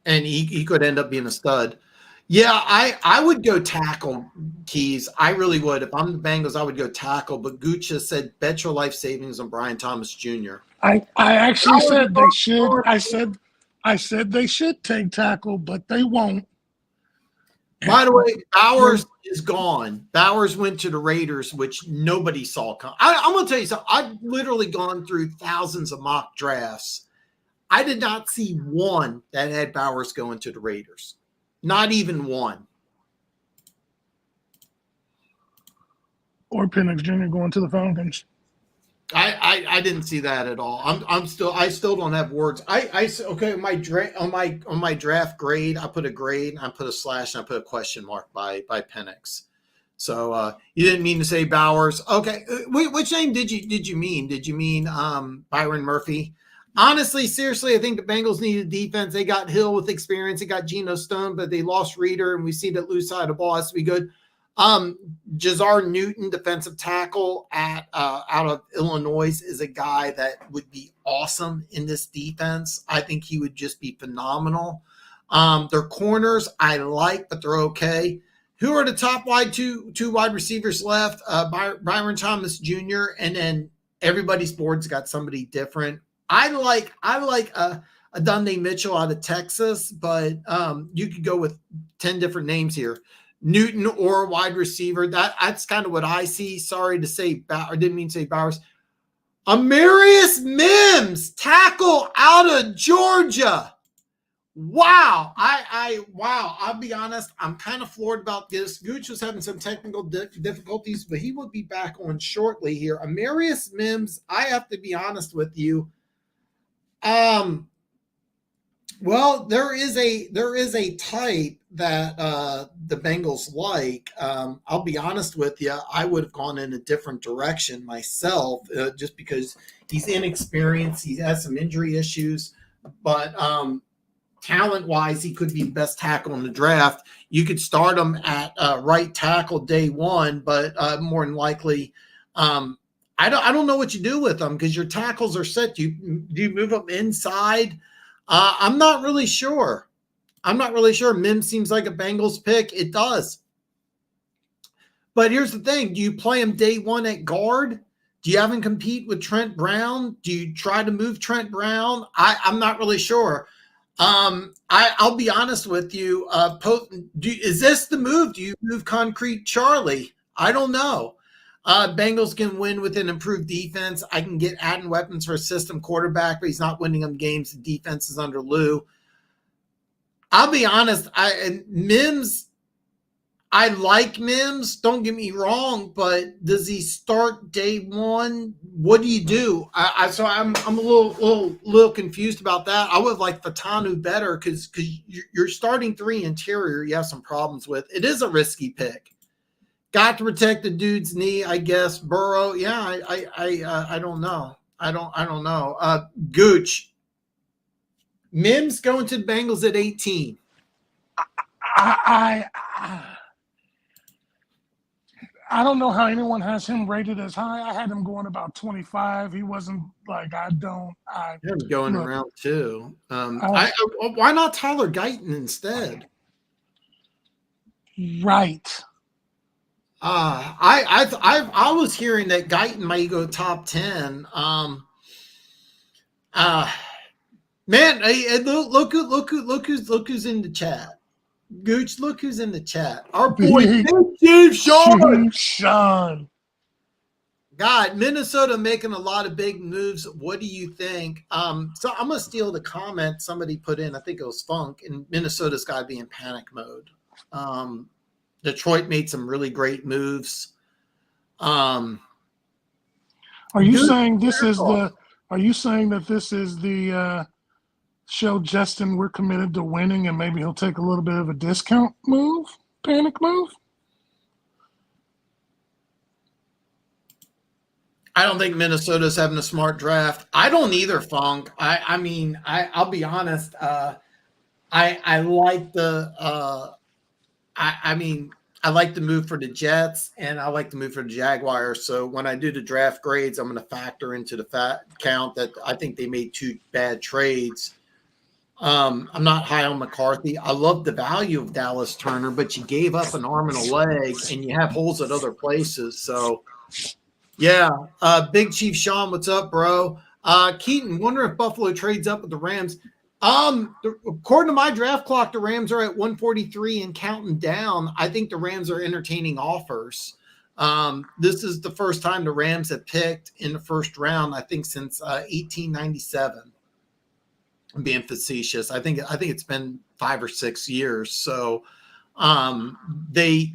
he could end up being a stud. Yeah, I would go tackle, Keys. I really would. If I'm the Bengals, I would go tackle. But Gooch just said, bet your life savings on Brian Thomas Jr. I actually said they should. I said they should take tackle, but they won't. By the way, Bowers is gone. Bowers went to the Raiders, which nobody saw come. I'm going to tell you something. I've literally gone through thousands of mock drafts. I did not see one that had Bowers going to the Raiders. Not even one. Or Penix Jr. going to the Falcons. I didn't see that at all. I still don't have words. Okay, on my draft grade, I put a grade, I put a slash, and I put a question mark by Penix. So you didn't mean to say Bowers. Okay, which name did you mean? Did you mean Byron Murphy? Honestly, seriously, I think the Bengals needed defense. They got Hill with experience. They got Geno Stone, but they lost Reader, and we see that loose side of the ball has to be good. Jazar Newton, defensive tackle out of Illinois, is a guy that would be awesome in this defense. I think he would just be phenomenal. Their corners I like, but they're okay. Who are the top two wide receivers left? Byron Thomas Jr. and then everybody's board's got somebody different. I like a Dundee Mitchell out of Texas, but you could go with 10 different names here. Newton or wide receiver. That's kind of what I see. Sorry to say, I didn't mean to say Bowers. Amarius Mims, tackle out of Georgia. Wow. Wow. I'll be honest. I'm kind of floored about this. Gooch was having some technical difficulties, but he will be back on shortly here. Amarius Mims, I have to be honest with you. Well, there is a type that the Bengals like. I'll be honest with you. I would have gone in a different direction myself, just because he's inexperienced. He has some injury issues, but talent wise, he could be the best tackle in the draft. You could start him at right tackle day one, but more than likely, I don't know what you do with them because your tackles are set. Do you move them inside? I'm not really sure. Mims seems like a Bengals pick. It does. But here's the thing. Do you play him day one at guard? Do you have him compete with Trent Brown? Do you try to move Trent Brown? I'm not really sure. I'll be honest with you. Is this the move? Do you move Concrete Charlie? I don't know. Bengals can win with an improved defense. I can get adding weapons for a system quarterback, but he's not winning them games. The defense is under Lou. I'll be honest. Mims, I like Mims. Don't get me wrong, but does he start day one? What do you do? So I'm a little confused about that. I would like Fatanu better because you're starting three interior. You have some problems with. It is a risky pick. Got to protect the dude's knee, I guess. Burrow, yeah, I don't know. I don't know. Gooch, Mims going to the Bengals at 18. I don't know how anyone has him rated as high. I had him going about 25. He wasn't like I had him going around two. Why not Tyler Guyton instead? Right. I was hearing that Guyton might go top 10. Man, look who's in the chat. Gooch, look who's in the chat. Our boy Chief Sean. God, Minnesota making a lot of big moves. What do you think? So I'm gonna steal the comment somebody put in. I think it was Funk, and Minnesota's got to be in panic mode. Detroit made some really great moves. Are you saying this is the? Are you saying that this is the show Justin we're committed to winning, and maybe he'll take a little bit of a discount move, panic move? I don't think Minnesota's having a smart draft. I don't either, Funk. I'll be honest. I like the. I like the move for the Jets, and I like the move for the Jaguars. So when I do the draft grades, I'm going to factor into the count that I think they made two bad trades. I'm not high on McCarthy. I love the value of Dallas Turner, but you gave up an arm and a leg, and you have holes at other places. So, yeah. Big Chief Sean, what's up, bro? Keaton, wonder if Buffalo trades up with the Rams. According to my draft clock, the Rams are at 143 and counting down. I think the Rams are entertaining offers. This is the first time the Rams have picked in the first round, I think, since 1897. I'm being facetious. I think it's been 5 or 6 years. So they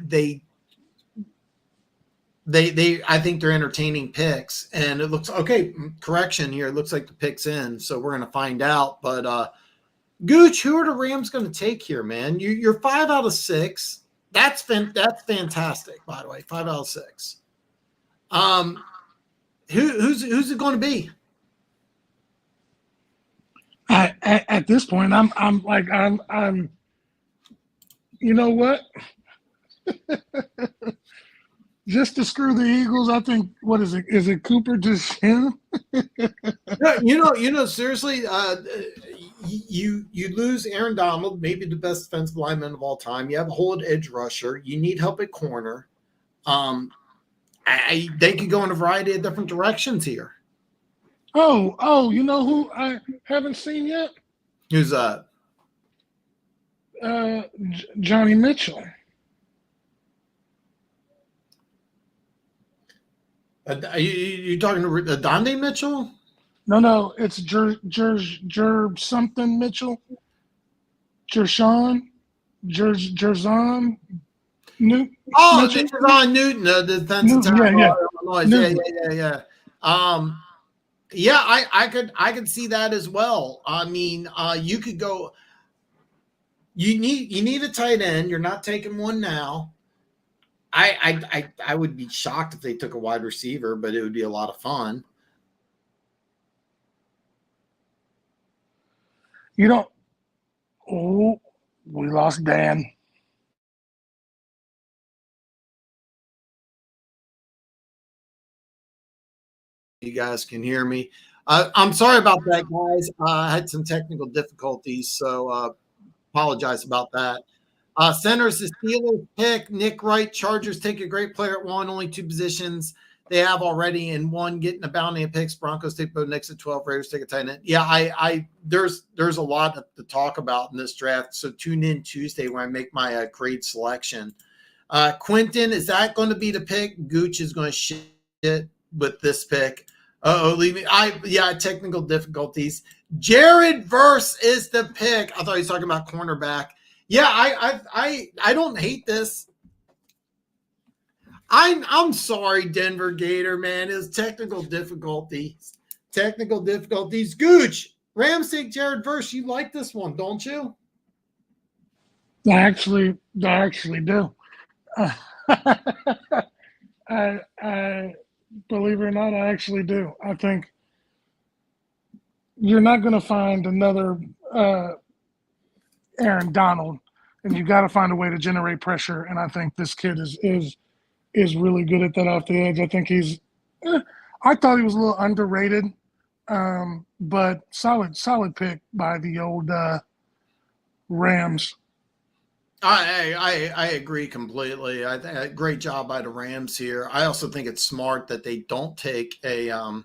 I think they're entertaining picks, and it looks okay. Correction here. It looks like the pick's in, so we're going to find out. But Gooch, who are the Rams going to take here, man? You're 5 out of 6. That's fantastic, by the way. 5 out of 6. Who's it going to be? At this point, I'm. You know what? Just to screw the Eagles, I think. What is it? Is it Cooper DeSham? Seriously, you lose Aaron Donald, maybe the best defensive lineman of all time. You have a whole edge rusher. You need help at corner. They could go in a variety of different directions here. Oh, you know who I haven't seen yet? Who's that? Johnny Mitchell. Are you talking to Donde Mitchell? No, it's Jer something Mitchell. Jerzon Newton. Oh, this is on Newton, the defensive tackle. Yeah. Illinois. Yeah. Yeah, I could see that as well. I mean, you could go. You need a tight end. You're not taking one now. I would be shocked if they took a wide receiver, but it would be a lot of fun. You don't. Oh, we lost Dan. You guys can hear me. I'm sorry about that, guys. I had some technical difficulties, so apologize about that. Centers the Steelers pick. Nick Wright. Chargers take a great player at 1, only 2 positions they have already, and 1 getting a bounty of picks. Broncos take Bo Nix at 12. Raiders take a tight end. Yeah, there's a lot to talk about in this draft. So tune in Tuesday when I make my grade selection. Quentin, is that going to be the pick? Gooch is going to shit with this pick. Leave me. Technical difficulties. Jared Verse is the pick. I thought he was talking about cornerback. Yeah, I don't hate this. I'm sorry, Denver Gator, man. It was technical difficulties. Gooch, Rams take Jared Verse. You like this one, don't you? I actually do. I believe it or not, I actually do. I think you're not going to find another Aaron Donald, and you got to find a way to generate pressure. And I think this kid is really good at that off the edge. I think I thought he was a little underrated, but solid pick by the old Rams. I agree completely. I think great job by the Rams here. I also think it's smart that they don't take a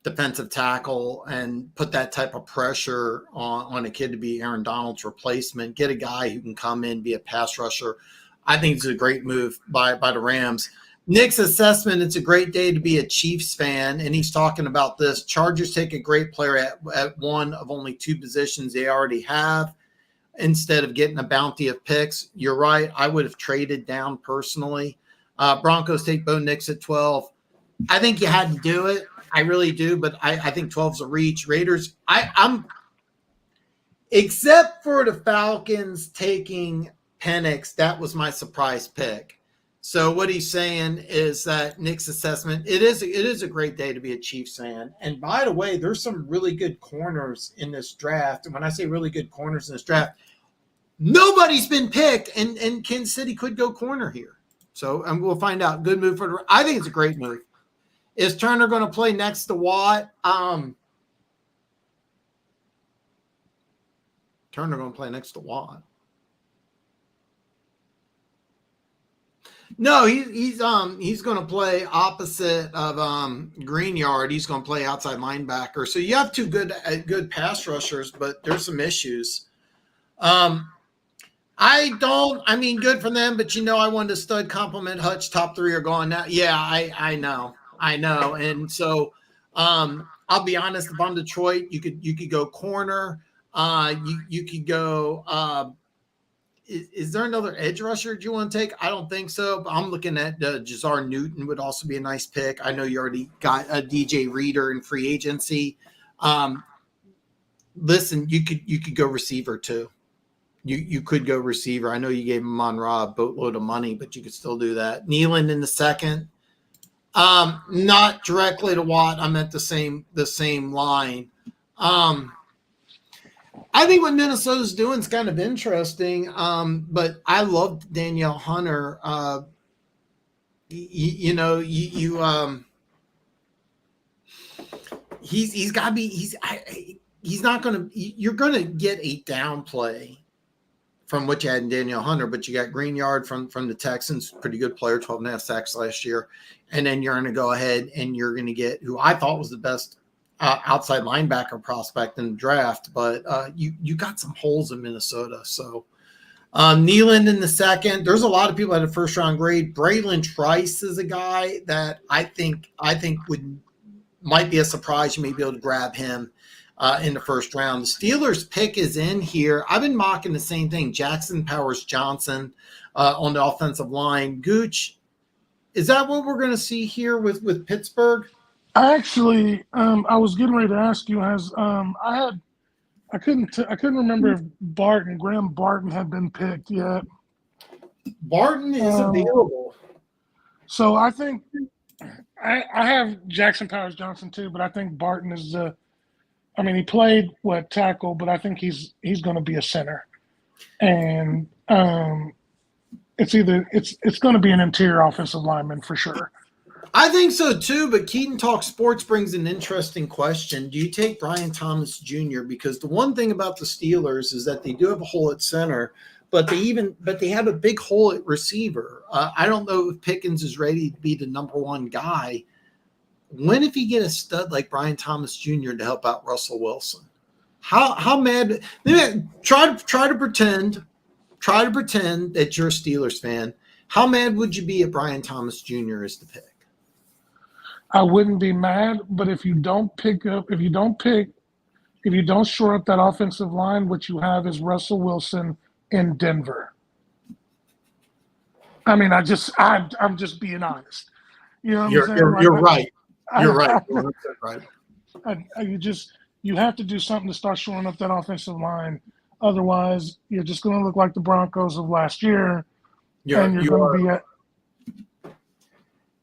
defensive tackle and put that type of pressure on a kid to be Aaron Donald's replacement. Get a guy who can come in, be a pass rusher. I think it's a great move by the Rams. Nick's assessment, it's a great day to be a Chiefs fan, and he's talking about this. Chargers take a great player at 1 of only 2 positions they already have. Instead of getting a bounty of picks, you're right. I would have traded down personally. Broncos take Bo Nix at 12. I think you had to do it. I really do, but I think 12 is a reach. Raiders, I'm except for the Falcons taking Penix, that was my surprise pick. So what he's saying is that Nick's assessment, it is a great day to be a Chiefs fan. And by the way, there's some really good corners in this draft. And when I say really good corners in this draft, nobody's been picked, and Kansas City could go corner here. So we'll find out. Good move I think it's a great move. Is Turner going to play next to Watt? Turner going to play next to Watt. No, he's going to play opposite of Greenyard. He's going to play outside linebacker. So you have 2 good pass rushers, but there's some issues. Good for them, but I wanted to stud compliment Hutch. Top 3 are gone now. Yeah, I know. And so I'll be honest, if I'm Detroit, you could go corner. You could go is there another edge rusher you want to take? I don't think so, but I'm looking at Jazar Newton would also be a nice pick. I know you already got a DJ Reader in free agency. Listen, you could go receiver too. You could go receiver. I know you gave Monra a boatload of money, but you could still do that. Nealon in the 2nd. Not directly to Watt. I'm at the same line. I think what Minnesota's doing is kind of interesting. But I love Danielle Hunter. He's got to be. He's not going to. You're going to get a down play from what you had in Danielle Hunter, but you got Greenyard from the Texans, pretty good player, 12.5 sacks last year. And then you're going to go ahead and you're going to get who I thought was the best outside linebacker prospect in the draft, but you got some holes in Minnesota. So Nealon in the 2nd. There's a lot of people at a 1st-round grade. Braylon Trice is a guy that I think might be a surprise. You may be able to grab him. in the first round. The Steelers pick is in here. I've been mocking the same thing. Jackson Powers Johnson on the offensive line. Gooch, is that what we're going to see here with Pittsburgh? I actually, I was getting ready to ask you. I couldn't remember if Graham Barton had been picked yet. Barton is available. So I think I have Jackson Powers Johnson too, but I think Barton is he played tackle, but I think he's going to be a center, and it's going to be an interior offensive lineman for sure. I think so too, but Keaton Talk Sports brings an interesting question. Do you take Brian Thomas Jr.? Because the one thing about the Steelers is that they do have a hole at center, but they have a big hole at receiver. I don't know if Pickens is ready to be the number one guy. When if you get a stud like Brian Thomas Jr. to help out Russell Wilson? How mad? Try to pretend that you're a Steelers fan. How mad would you be if Brian Thomas Jr. is the pick? I wouldn't be mad, but if you don't shore up that offensive line, what you have is Russell Wilson in Denver. I mean, I'm just being honest. You know what I'm saying? You're right. You're right. You have to do something to start shoring up that offensive line. Otherwise, you're just going to look like the Broncos of last year, and you're going to be at.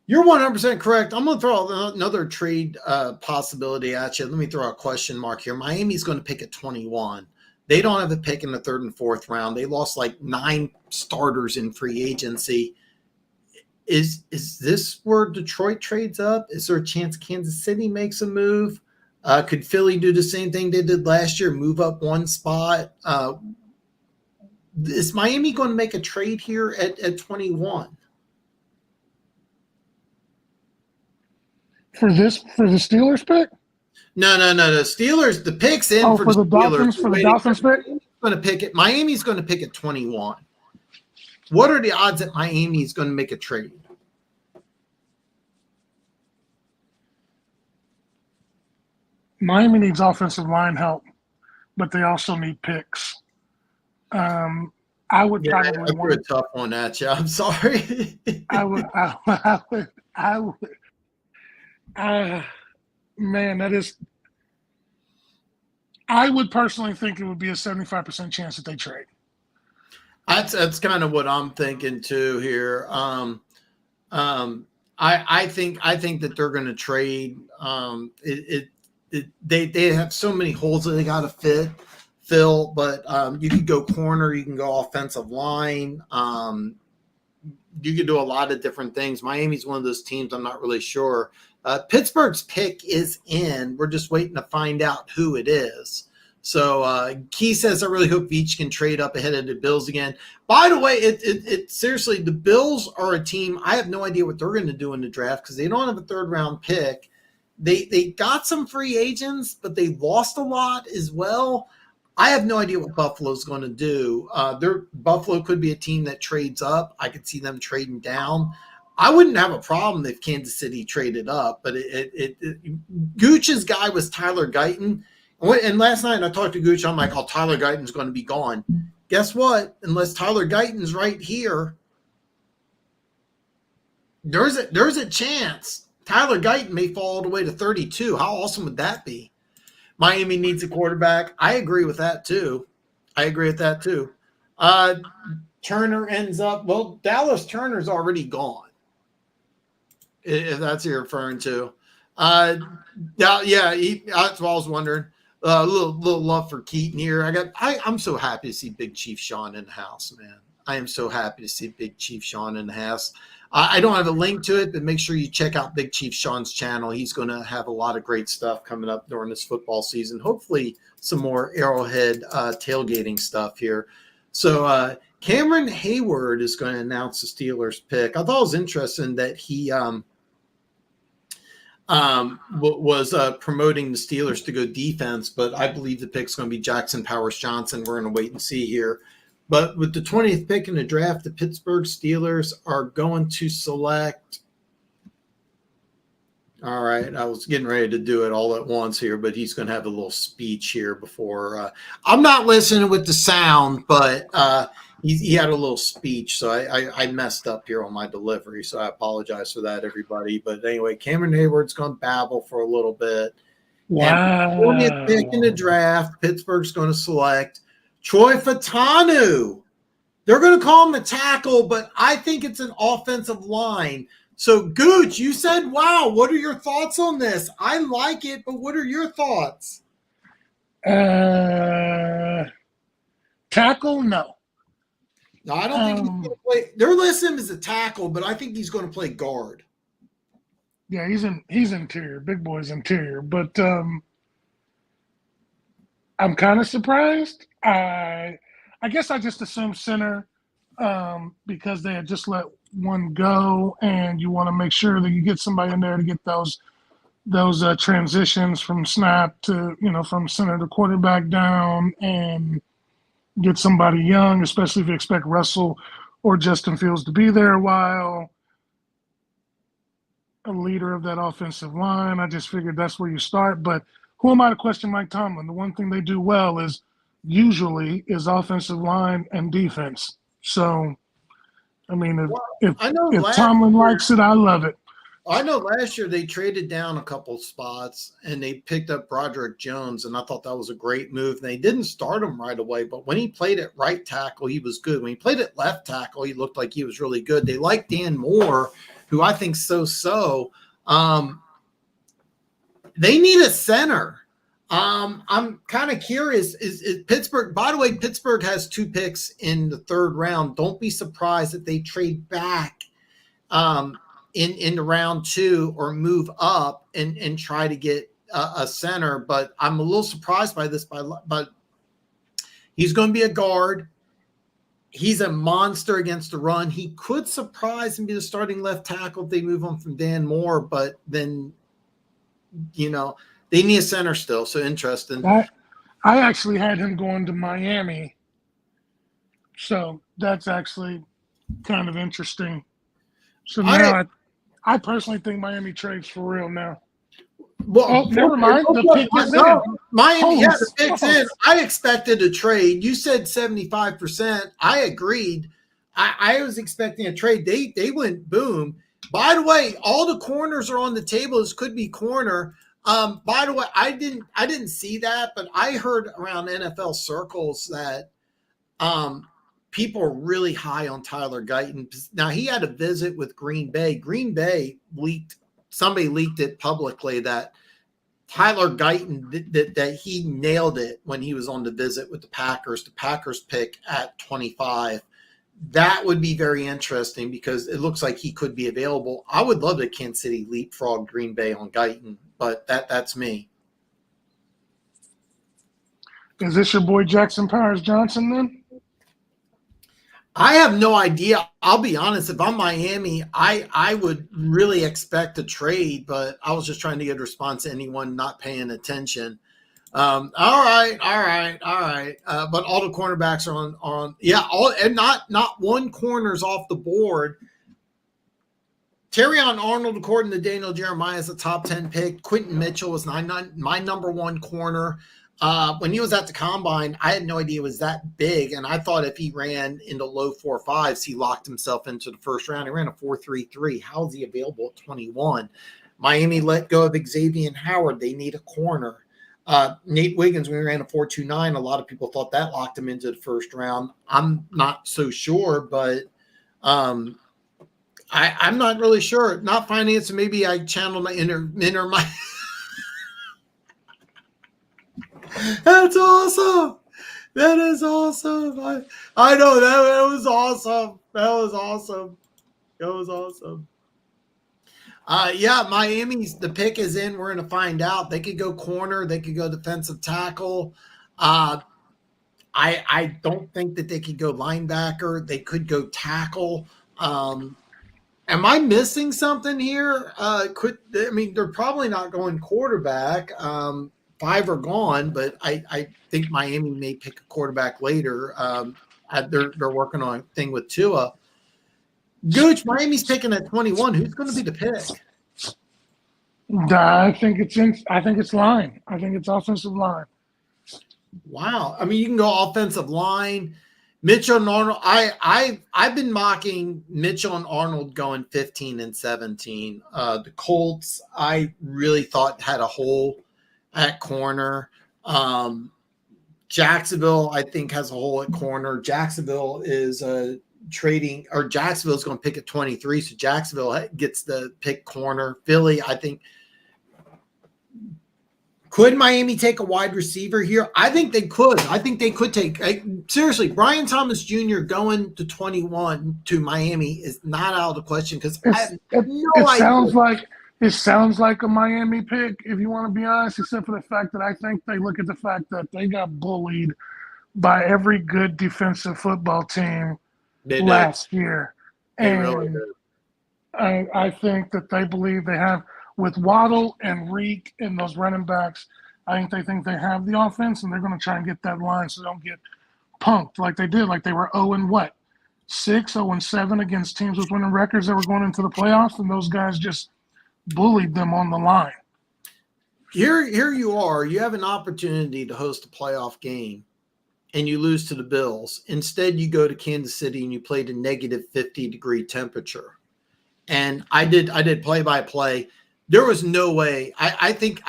You're 100% correct. I'm going to throw another trade possibility at you. Let me throw a question mark here. Miami's going to pick at 21. They don't have a pick in the third and fourth round. They lost like 9 starters in free agency. Is this where Detroit trades up? Is there a chance Kansas City makes a move? Could Philly do the same thing they did last year, move up one spot? Is Miami going to make a trade here at 21? For the Steelers pick? No. The Steelers, the pick's in for the Dolphins. For the Dolphins pick? Going to pick it. Miami's going to pick at 21. What are the odds that Miami is going to make a trade? Miami needs offensive line help, but they also need picks. I would probably want a tough one at you. I'm sorry. I would. Man, that is. I would personally think it would be a 75% chance that they trade. That's kind of what I'm thinking too here. I think that they're going to trade. They have so many holes that they got to fill. But you could go corner, you can go offensive line. You could do a lot of different things. Miami's one of those teams I'm not really sure. Pittsburgh's pick is in. We're just waiting to find out who it is. So Key says, I really hope Veach can trade up ahead of the Bills again. By the way, it seriously, the Bills are a team. I have no idea what they're going to do in the draft because they don't have a third round pick. They got some free agents, but they lost a lot as well. I have no idea what Buffalo's going to do. Buffalo could be a team that trades up. I could see them trading down. I wouldn't have a problem if Kansas City traded up, but Gooch's guy was Tyler Guyton. And last night I talked to Gooch. I'm like, Tyler Guyton's going to be gone. Guess what? Unless Tyler Guyton's right here, there's a chance Tyler Guyton may fall all the way to 32. How awesome would that be? Miami needs a quarterback. I agree with that too. Turner ends up, Dallas Turner's already gone. If that's what you're referring to. That's what I was wondering. A little love for Keaton here. I'm so happy to see Big Chief Sean in the house, man. I am so happy to see Big Chief Sean in the house. I don't have a link to it, but make sure you check out Big Chief Sean's channel. He's going to have a lot of great stuff coming up during this football season. Hopefully some more Arrowhead tailgating stuff here. So Cameron Hayward is going to announce the Steelers pick. I thought it was interesting that he was promoting the Steelers to go defense, but I believe the pick's going to be Jackson Powers Johnson. We're going to wait and see here. But with the 20th pick in the draft, the Pittsburgh Steelers are going to select All right. I was getting ready to do it all at once here, but he's going to have a little speech here before. I'm not listening with the sound, but he had a little speech. So I messed up here on my delivery. So I apologize for that, everybody. But anyway, Cameron Hayward's going to babble for a little bit. And before we pick in the Wow. draft, Pittsburgh's going to select Troy Fatanu. They're going to call him a tackle, but I think it's an offensive line. So, Gooch, you said, wow, what are your thoughts on this? I like it, but what are your thoughts? Tackle? No. No, I don't think he's going to play. They're listing him as a tackle, but I think he's going to play guard. Yeah, he's interior. Big boy's interior. But I'm kind of surprised. I guess I just assumed center because they had just let one go, and you want to make sure that you get somebody in there to get those transitions from snap to, from center to quarterback down, and get somebody young, especially if you expect Russell or Justin Fields to be there a while. A leader of that offensive line. I just figured that's where you start. But who am I to question Mike Tomlin? The one thing they do well is offensive line and defense. So, I mean, if Tomlin likes it, I love it. I know last year they traded down a couple spots and they picked up Broderick Jones, and I thought that was a great move. And they didn't start him right away, but when he played at right tackle, he was good. When he played at left tackle, he looked like he was really good. They like Dan Moore, who I think so. They need a center. I'm kind of curious. Is Pittsburgh, by the way, Pittsburgh has 2 picks in the 3rd round. Don't be surprised if they trade back in the round 2 or move up and try to get a center. But I'm a little surprised by this, but he's going to be a guard. He's a monster against the run. He could surprise and be the starting left tackle if they move on from Dan Moore, but then, they need a center still. So interesting. I actually had him going to Miami. So that's actually kind of interesting. So now I personally think Miami trades for real now. Well, never mind. The pick is in. Miami, the pick's in. I expected a trade. You said 75%. I agreed. I was expecting a trade. They went boom. By the way, all the corners are on the table. This could be corner. By the way, I didn't see that, but I heard around NFL circles that people are really high on Tyler Guyton. Now, he had a visit with Green Bay. Green Bay somebody leaked it publicly that Tyler Guyton, that he nailed it when he was on the visit with the Packers. The Packers pick at 25. That would be very interesting because it looks like he could be available. I would love to Kansas City leapfrog Green Bay on Guyton, but that's me. Is this your boy Jackson Powers Johnson then? I have no idea. I'll be honest. If I'm Miami, I would really expect a trade, but I was just trying to get a response to anyone not paying attention. All right. But all the cornerbacks are on. Yeah. And not one corner's off the board. Terrion Arnold, according to Daniel Jeremiah, is a top 10 pick. Quentin Mitchell was my number 1 corner. When he was at the combine, I had no idea it was that big, and I thought if he ran into low 4.5s, he locked himself into the first round. He ran a 4.33. How is he available at 21? Miami let go of Xavier Howard. They need a corner. Nate Wiggins, when he ran a 4.29, a lot of people thought that locked him into the first round. I'm not so sure, but I'm not really sure. Not finance, maybe I channeled my inner my. That's awesome. That is awesome. I know that was awesome. That was awesome. Yeah, Miami's the pick is in. We're going to find out. They could go corner. They could go defensive tackle. I don't think that they could go linebacker. They could go tackle. Am I missing something here? They're probably not going quarterback. 5 are gone, but I think Miami may pick a quarterback later. They're working on a thing with Tua. Gooch, Miami's picking at 21. Who's going to be the pick? I think it's in. I think it's line. I think it's offensive line. Wow. I mean, you can go offensive line. Mitchell and Arnold. I've been mocking Mitchell and Arnold going 15 and 17. The Colts, I really thought had a hole at corner. Jacksonville, I think, has a hole at corner. Jacksonville is Jacksonville's going to pick at 23, so Jacksonville gets the pick corner. Philly, I think. Could Miami take a wide receiver here? I think they could. I think they could take seriously. Brian Thomas Jr. going to 21 to Miami is not out of the question because I have no idea. It sounds like a Miami pick, if you want to be honest, except for the fact that I think they look at the fact that they got bullied by every good defensive football team last year. And really I think that they believe they have, with Waddle and Reek and those running backs, I think they have the offense, and they're going to try and get that line so they don't get punked like they did. Like they were 0-6, 0-7 against teams with winning records that were going into the playoffs, and those guys just bullied them on the line. Here you are. You have an opportunity to host a playoff game, and you lose to the Bills. Instead, you go to Kansas City and you played a negative 50-degree temperature. And I did play-by-play. There was no way. I think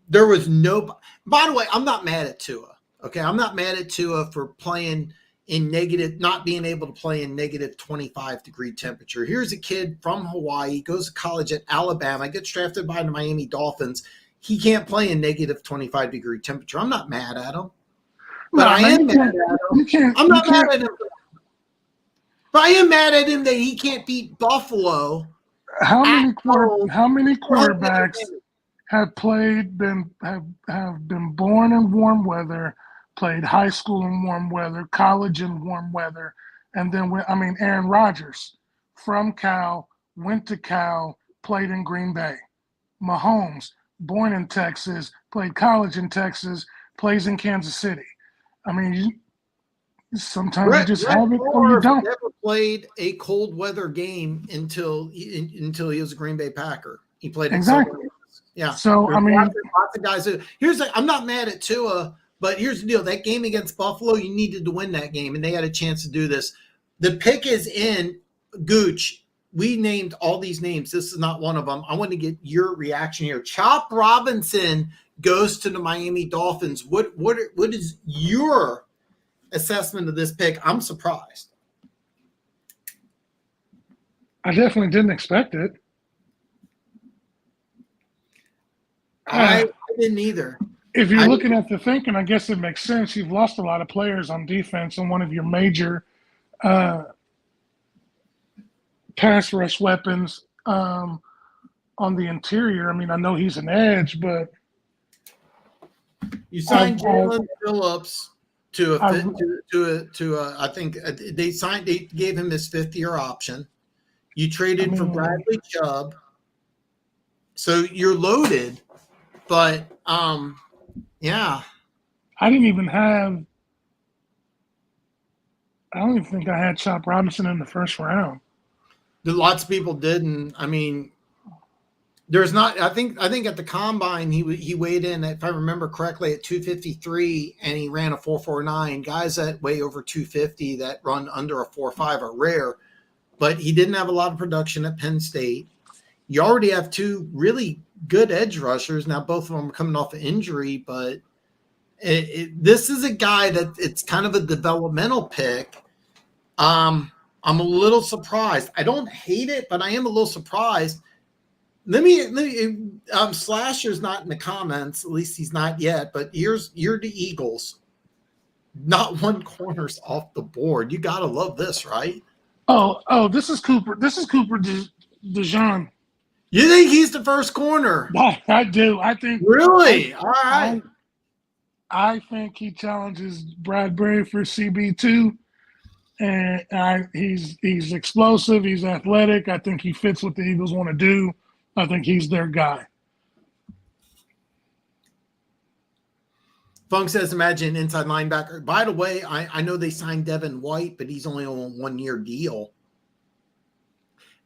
there was no. By the way, I'm not mad at Tua. Okay, I'm not mad at Tua for playing in negative, not being able to play in negative 25-degree temperature. Here's a kid from Hawaii, goes to college at Alabama, gets drafted by the Miami Dolphins. He can't play in negative 25-degree temperature. I'm not mad at him. But I am mad at him. I'm not mad at him. But I am mad at him that he can't beat Buffalo. How many quarterbacks have been born in warm weather, played high school in warm weather, college in warm weather, and then Aaron Rodgers from Cal, went to Cal, played in Green Bay. Mahomes, born in Texas, played college in Texas, plays in Kansas City. I mean, sometimes you just have it or you don't. Never played a cold weather game until he was a Green Bay Packer. He played exactly. Yeah. So lots of guys. I'm not mad at Tua, but here's the deal: that game against Buffalo, you needed to win that game, and they had a chance to do this. The pick is in. Gooch, we named all these names. This is not one of them. I want to get your reaction here. Chop Robinson goes to the Miami Dolphins. What is your assessment of this pick? I'm surprised. I definitely didn't expect it. I didn't either. If you're looking at the thinking, I guess it makes sense. You've lost a lot of players on defense, and one of your major pass rush weapons on the interior. I mean, I know he's an edge, but you signed Jalen Phillips I think they gave him his 5th-year option. You traded for Bradley Chubb, so you're loaded. But yeah, I don't even think I had Chop Robinson in the first round. Lots of people didn't. I mean, there's not. I think at the combine he weighed in, if I remember correctly, at 253, and he ran a 4.49. Guys that weigh over 250 that run under a 4.5 are rare, but he didn't have a lot of production at Penn State. You already have 2 really good edge rushers. Now both of them are coming off an injury, but this is a guy that it's kind of a developmental pick. I'm a little surprised. I don't hate it, but I am a little surprised. Let me Slasher's not in the comments, at least he's not yet, but you're the Eagles. Not one corner's off the board. You gotta love this, right? Oh, this is Cooper DeJean. You think he's the first corner? I do. I think really. All right. I think he challenges Bradbury for CB2, and he's explosive. He's athletic. I think he fits what the Eagles want to do. I think he's their guy. Funk says, imagine inside linebacker. By the way, I know they signed Devin White, but he's only on a 1-year deal.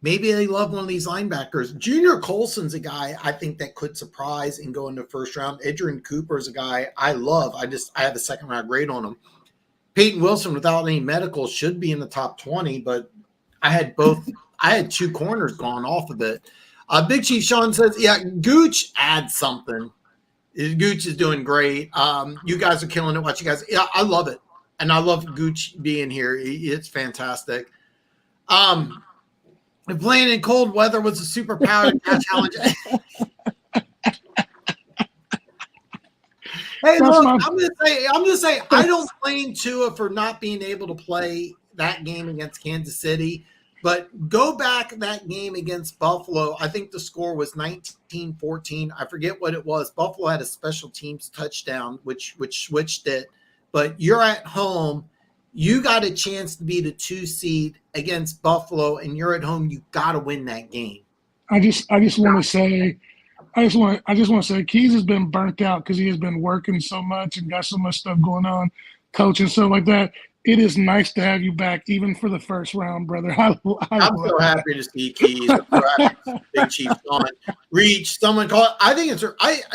Maybe they love one of these linebackers. Junior Colson's a guy I think that could surprise and go in the first round. Adrian Cooper is a guy I love. I have a second round grade on him. Peyton Wilson, without any medicals, should be in the top 20, but I had 2 corners gone off of it. Big Chief Sean says, yeah, Gooch adds something. Gooch is doing great. You guys are killing it. Watch you guys. Yeah, I love it. And I love Gooch being here. It's fantastic. If playing in cold weather was a superpower challenge. Hey, look, I'm gonna say I don't blame Tua for not being able to play that game against Kansas City, but go back that game against Buffalo. I think the score was 19-14. I forget what it was. Buffalo had a special teams touchdown, which switched it. But you're at home. You got a chance to be the 2 seed against Buffalo, and you're at home. You got to win that game. I just want to say. I just want to say Keys has been burnt out because he has been working so much and got so much stuff going on, coaching, stuff like that. It is nice to have you back, even for the first round, brother. I'm so happy to see Keys. Big Chief on reach. Someone call it. I think it's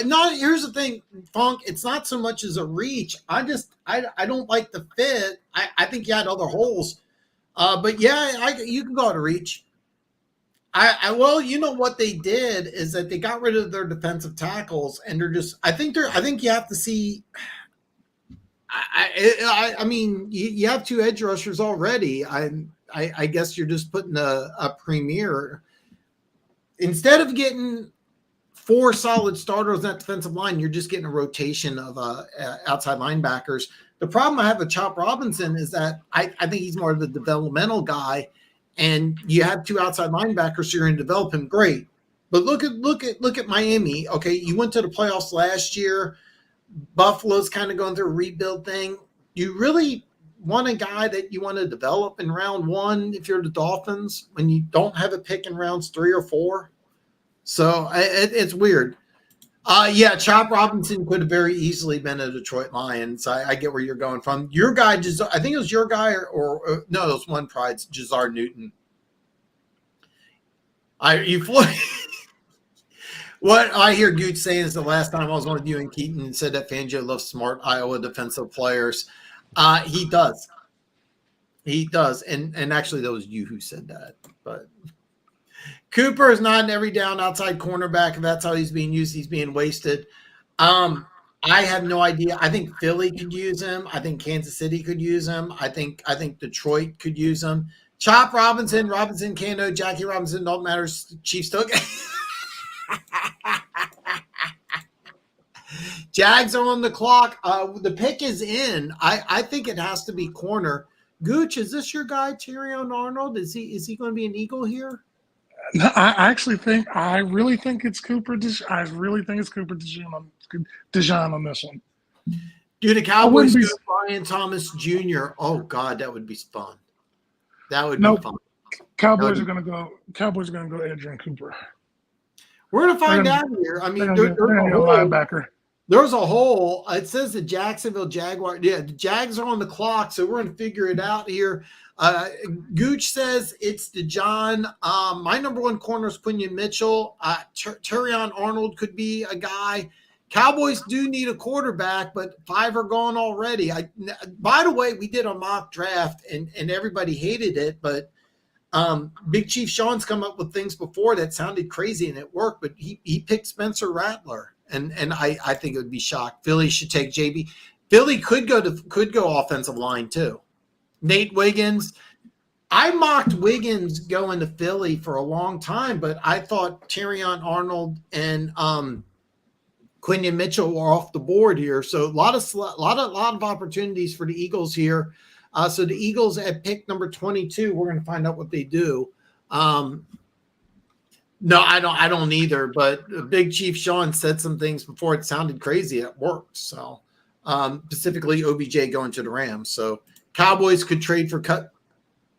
not. Here's the thing, Funk. It's not so much as a reach. I don't like the fit. I think you had other holes, but yeah, you can go out a reach. Well, you know what they did is that they got rid of their defensive tackles, and they're just. I think you have to see. I mean, you have 2 edge rushers already. I guess you're just putting a premier instead of getting 4 solid starters on that defensive line. You're just getting a rotation of outside linebackers. The problem I have with Chop Robinson is that I think he's more of a developmental guy. And you have 2 outside linebackers, so you're going to develop him great. But look at Miami. Okay, you went to the playoffs last year. Buffalo's kind of going through a rebuild thing. You really want a guy that you want to develop in round 1 if you're the Dolphins when you don't have a pick in rounds 3 or 4. So it's weird. Yeah, Chop Robinson could have very easily been a Detroit Lions. I get where you're going from. Your guy, I think it was your guy, or no, it was One Pride's Jazar Newton. What I hear Gooch saying is the last time I was on with you and Keaton and said that Fangio loves smart Iowa defensive players. He does. He does. And actually, that was you who said that. But Cooper is not an every down outside cornerback. If that's how he's being used, he's being wasted. I have no idea. I think Philly could use him. I think Kansas City could use him. I think Detroit could use him. Chop Robinson, Kano, Jackie Robinson, don't matter. Chiefs took. Jags are on the clock. The pick is in. I think it has to be corner. Gooch, is this your guy, Terrion Arnold? Is he going to be an Eagle here? No, I really think it's Cooper. I really think it's Cooper Dijon on this one. Dude, the Cowboys go Brian Thomas Jr. Oh God, that would be fun. That would be fun. Cowboys are going to go Adrian Cooper. We're going to find out here. I mean, there's a linebacker. There's a hole. It says the Jacksonville Jaguars. Yeah, the Jags are on the clock, so we're going to figure it out here. Gooch says it's Dijon. My number 1 corner is Quinion Mitchell. Terrion Arnold could be a guy. Cowboys do need a quarterback, but 5 are gone already. By the way, we did a mock draft, and everybody hated it, but Big Chief Sean's come up with things before that sounded crazy, and it worked, but he picked Spencer Rattler, and I think it would be shocked. Philly should take JB. Philly could go offensive line too. Nate Wiggins. I mocked Wiggins going to Philly for a long time, but I thought Terrion Arnold and Quinion Mitchell were off the board here. So a lot of opportunities for the Eagles here. So the Eagles at pick number 22, we're going to find out what they do. No, I don't either. But Big Chief Sean said some things before. It sounded crazy. It worked. So specifically OBJ going to the Rams. So Cowboys could trade for cut.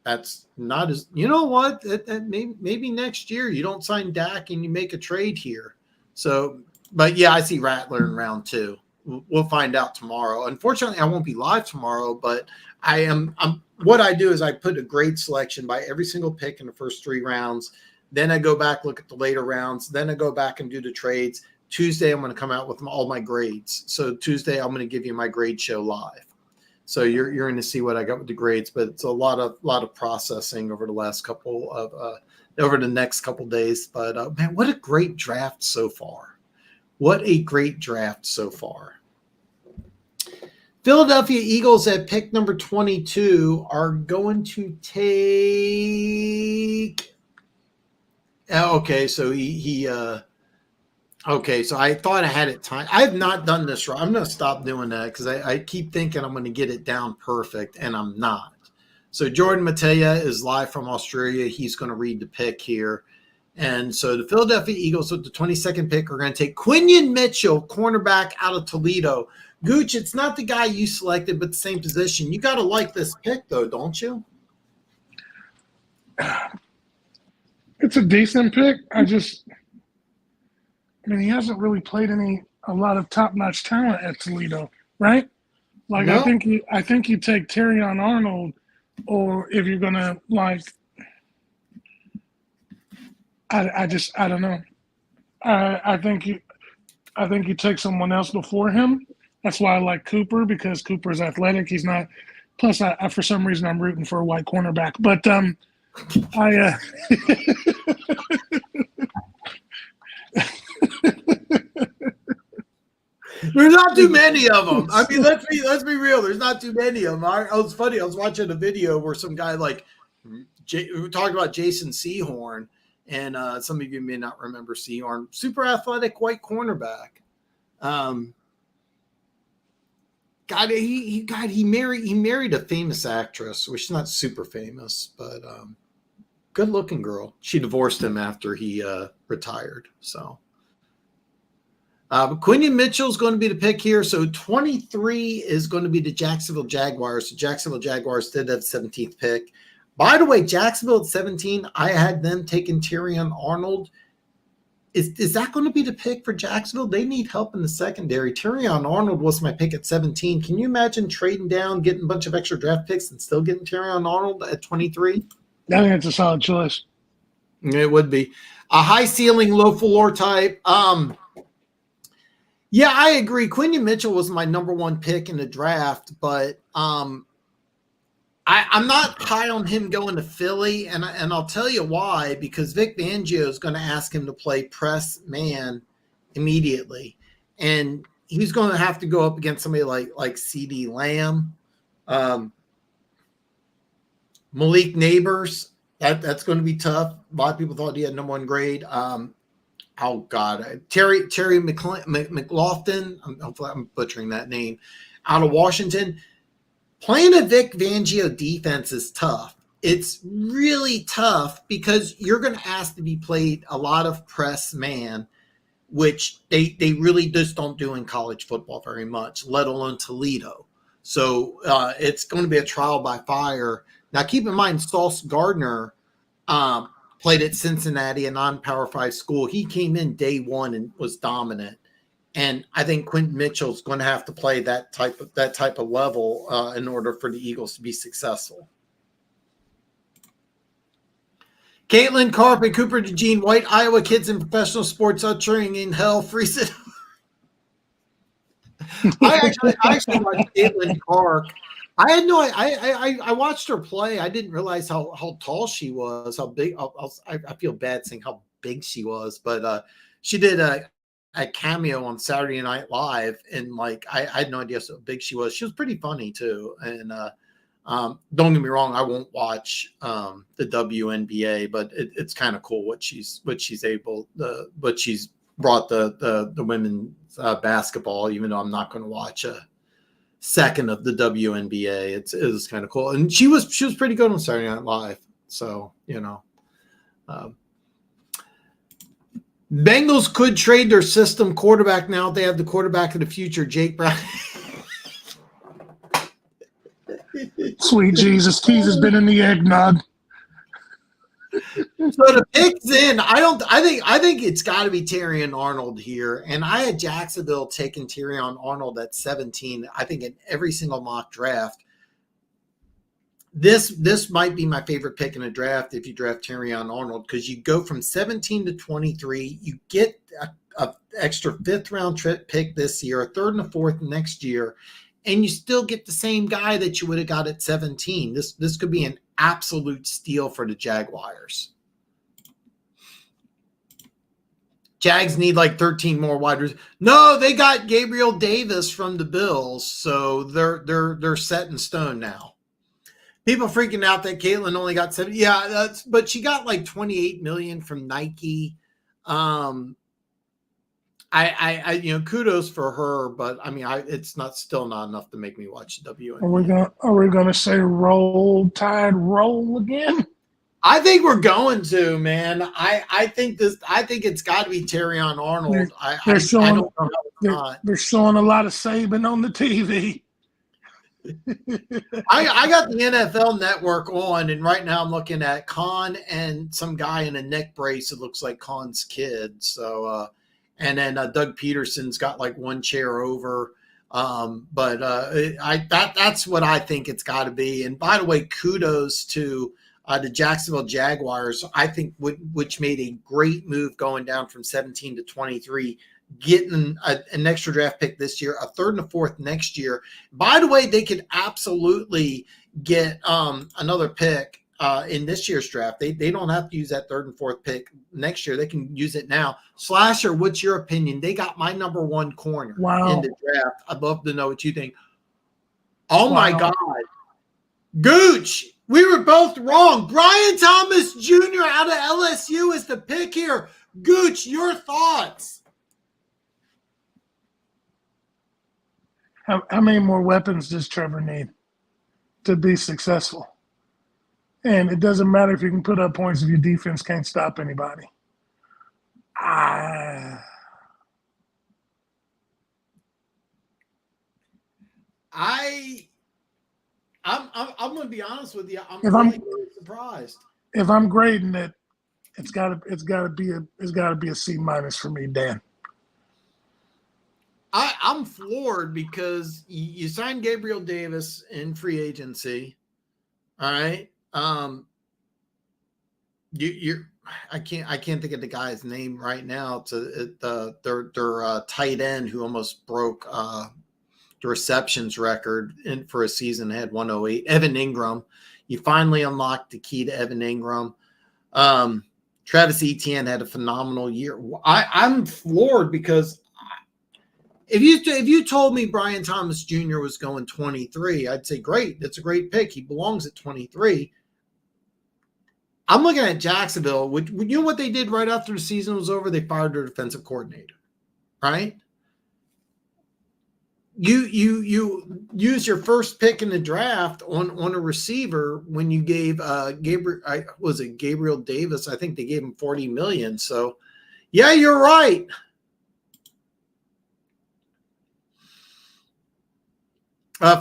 That's not as, you know what? That maybe next year you don't sign Dak and you make a trade here. So, but yeah, I see Rattler in round 2. we'll find out tomorrow. Unfortunately, I won't be live tomorrow, but what I do is I put a grade selection by every single pick in the first 3 rounds. Then I go back, look at the later rounds. Then I go back and do the trades. Tuesday, I'm going to come out with all my grades. So Tuesday, I'm going to give you my grade show live. So you're going to see what I got with the grades, but it's a lot of processing over the last couple of over the next couple days. But man, what a great draft so far! What a great draft so far. Philadelphia Eagles at pick number 22 are going to take. Okay, so okay, so I thought I had it timed. I have not done this right. I'm going to stop doing that because I keep thinking I'm going to get it down perfect, and I'm not. So Jordan Matea is live from Australia. He's going to read the pick here. And so the Philadelphia Eagles with the 22nd pick are going to take Quinion Mitchell, cornerback out of Toledo. Gooch, it's not the guy you selected, but the same position. You got to like this pick, though, don't you? It's a decent pick. I mean, he hasn't really played a lot of top-notch talent at Toledo, right? Like, no. I think you take Terrion Arnold, or if you're gonna I don't know. I think you take someone else before him. That's why I like Cooper, because Cooper's athletic. He's not. Plus, I for some reason I'm rooting for a white cornerback, but There's not too many of them. I mean, let's be real. There's not too many of them. It was funny. I was watching a video where some guy we talked about Jason Sehorn, and some of you may not remember Sehorn. Super athletic white cornerback. He married a famous actress, which is not super famous, but good looking girl. She divorced him after he retired. So. But Quinion Mitchell is going to be the pick here. So 23 is going to be the Jacksonville Jaguars. The Jacksonville Jaguars did have 17th pick. By the way, Jacksonville at 17, I had them taking Terrion Arnold. Is that going to be the pick for Jacksonville? They need help in the secondary. Terrion Arnold was my pick at 17. Can you imagine trading down, getting a bunch of extra draft picks, and still getting Terrion Arnold at 23? I think it's a solid choice. It would be. A high ceiling, low floor type. Yeah, I agree. Quinion Mitchell was my number 1 pick in the draft, but I'm not high on him going to Philly, and I'll tell you why. Because Vic Fangio is going to ask him to play press man immediately, and he's going to have to go up against somebody like CeeDee Lamb, Malik Neighbors. That's going to be tough. A lot of people thought he had number 1 grade. Oh God, Terry McLaughlin. I'm butchering that name. Out of Washington, playing a Vic Fangio defense is tough. It's really tough because you're going to ask to be played a lot of press man, which they really just don't do in college football very much, let alone Toledo. So it's going to be a trial by fire. Now, keep in mind, Sauce Gardner. Played at Cincinnati, a non-Power 5 school. He came in day 1 and was dominant. And I think Quinion Mitchell's going to have to play that type of level in order for the Eagles to be successful. Caitlin Karp and Cooper DeJean White, Iowa kids in professional sports ushering in hell, freeze it. I actually watched Caitlin Karp. I had no. I watched her play. I didn't realize how tall she was, how big. I feel bad saying how big she was, but she did a cameo on Saturday Night Live, and I had no idea how big she was. She was pretty funny too. And don't get me wrong, I won't watch the WNBA, but it's kind of cool what she's able. What she's brought the women's basketball. Even though I'm not going to watch a second of the WNBA. It was kind of cool. And she was pretty good on Saturday Night Live. So, Bengals could trade their system quarterback now. They have the quarterback of the future, Jake Brown. Sweet Jesus, Keys has been in the eggnog. So the picks in, I think it's got to be Terrion Arnold here, and I had Jacksonville taking Terrion Arnold at 17. I think in every single mock draft, this might be my favorite pick in a draft if you draft Terrion Arnold, because you go from 17 to 23, you get a extra 5th round pick this year, a 3rd and a 4th next year, and you still get the same guy that you would have got at 17. This could be an absolute steal for the Jaguars. Jags need like 13 more wide receivers. No, they got Gabriel Davis from the Bills, so they're set in stone now. People freaking out that Caitlin only got 7. Yeah, but she got like 28 million from Nike. I kudos for her, but I mean, it's still not enough to make me watch the WNBA. Are we gonna say roll Tide roll again? I think we're going to, man. I think it's got to be Terrion Arnold. They're showing a lot of Saban on the TV. I got the NFL Network on, and right now I'm looking at Khan and some guy in a neck brace. It looks like Khan's kid. So, and then Doug Peterson's got like one chair over. That's what I think it's got to be. And by the way, kudos to the Jacksonville Jaguars, I think, which made a great move going down from 17 to 23, getting an extra draft pick this year, a 3rd and a 4th next year. By the way, they could absolutely get another pick in this year's draft. They don't have to use that 3rd and 4th pick next year. They can use it now. Slasher, what's your opinion? They got my number 1 corner in the draft. I'd love to know what you think. Oh, my God. Gooch, we were both wrong. Brian Thomas Jr. out of LSU is the pick here. Gooch, your thoughts? How many more weapons does Trevor need to be successful? And it doesn't matter if you can put up points if your defense can't stop anybody. I'm going to be honest with you. I'm really surprised. If I'm grading it, it's got to be a C- for me, Dan. I'm floored because you signed Gabriel Davis in free agency. All right. I can't think of the guy's name right now. It's their tight end who almost broke the receptions record for a season, had 108. Evan Ingram. You finally unlocked the key to Evan Ingram. Travis Etienne had a phenomenal year. I'm floored because if you told me Brian Thomas Jr. was going 23, I'd say great. That's a great pick. He belongs at 23. I'm looking at Jacksonville. You know what they did right after the season was over? They fired their defensive coordinator, right? You use your first pick in the draft on a receiver when you gave Gabriel Davis? I think they gave him $40 million. So, yeah, you're right.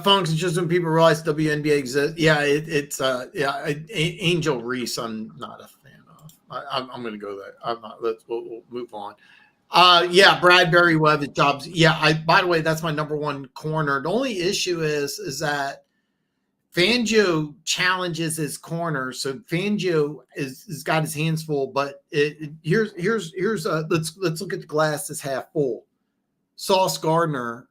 Funks, just when people realize WNBA exists. Yeah, Angel Reese, I'm not a fan of. I'm going to go there. I'm not. We'll move on. Bradbury Webb at Jobs. Yeah, by the way, that's my number 1 corner. The only issue is that Fangio challenges his corner, so Fangio has got his hands full. But here's let's look at the glass as half full. Sauce Gardner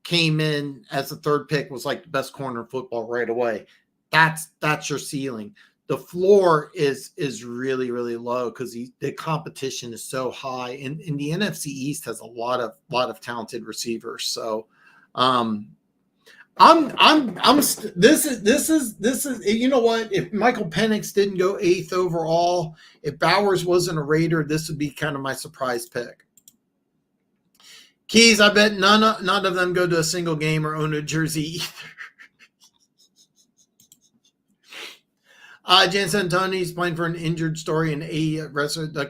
came in as the 3rd pick, was like the best corner in football right away. That's your ceiling. The floor is really, really low because the competition is so high, and the NFC East has a lot of talented receivers. So, this is you know what? If Michael Penix didn't go 8th overall, if Bowers wasn't a Raider, this would be kind of my surprise pick. Keys, I bet none of them go to a single game or own a jersey either. Jan Santoni's playing for an injured story in a wrestler. Okay.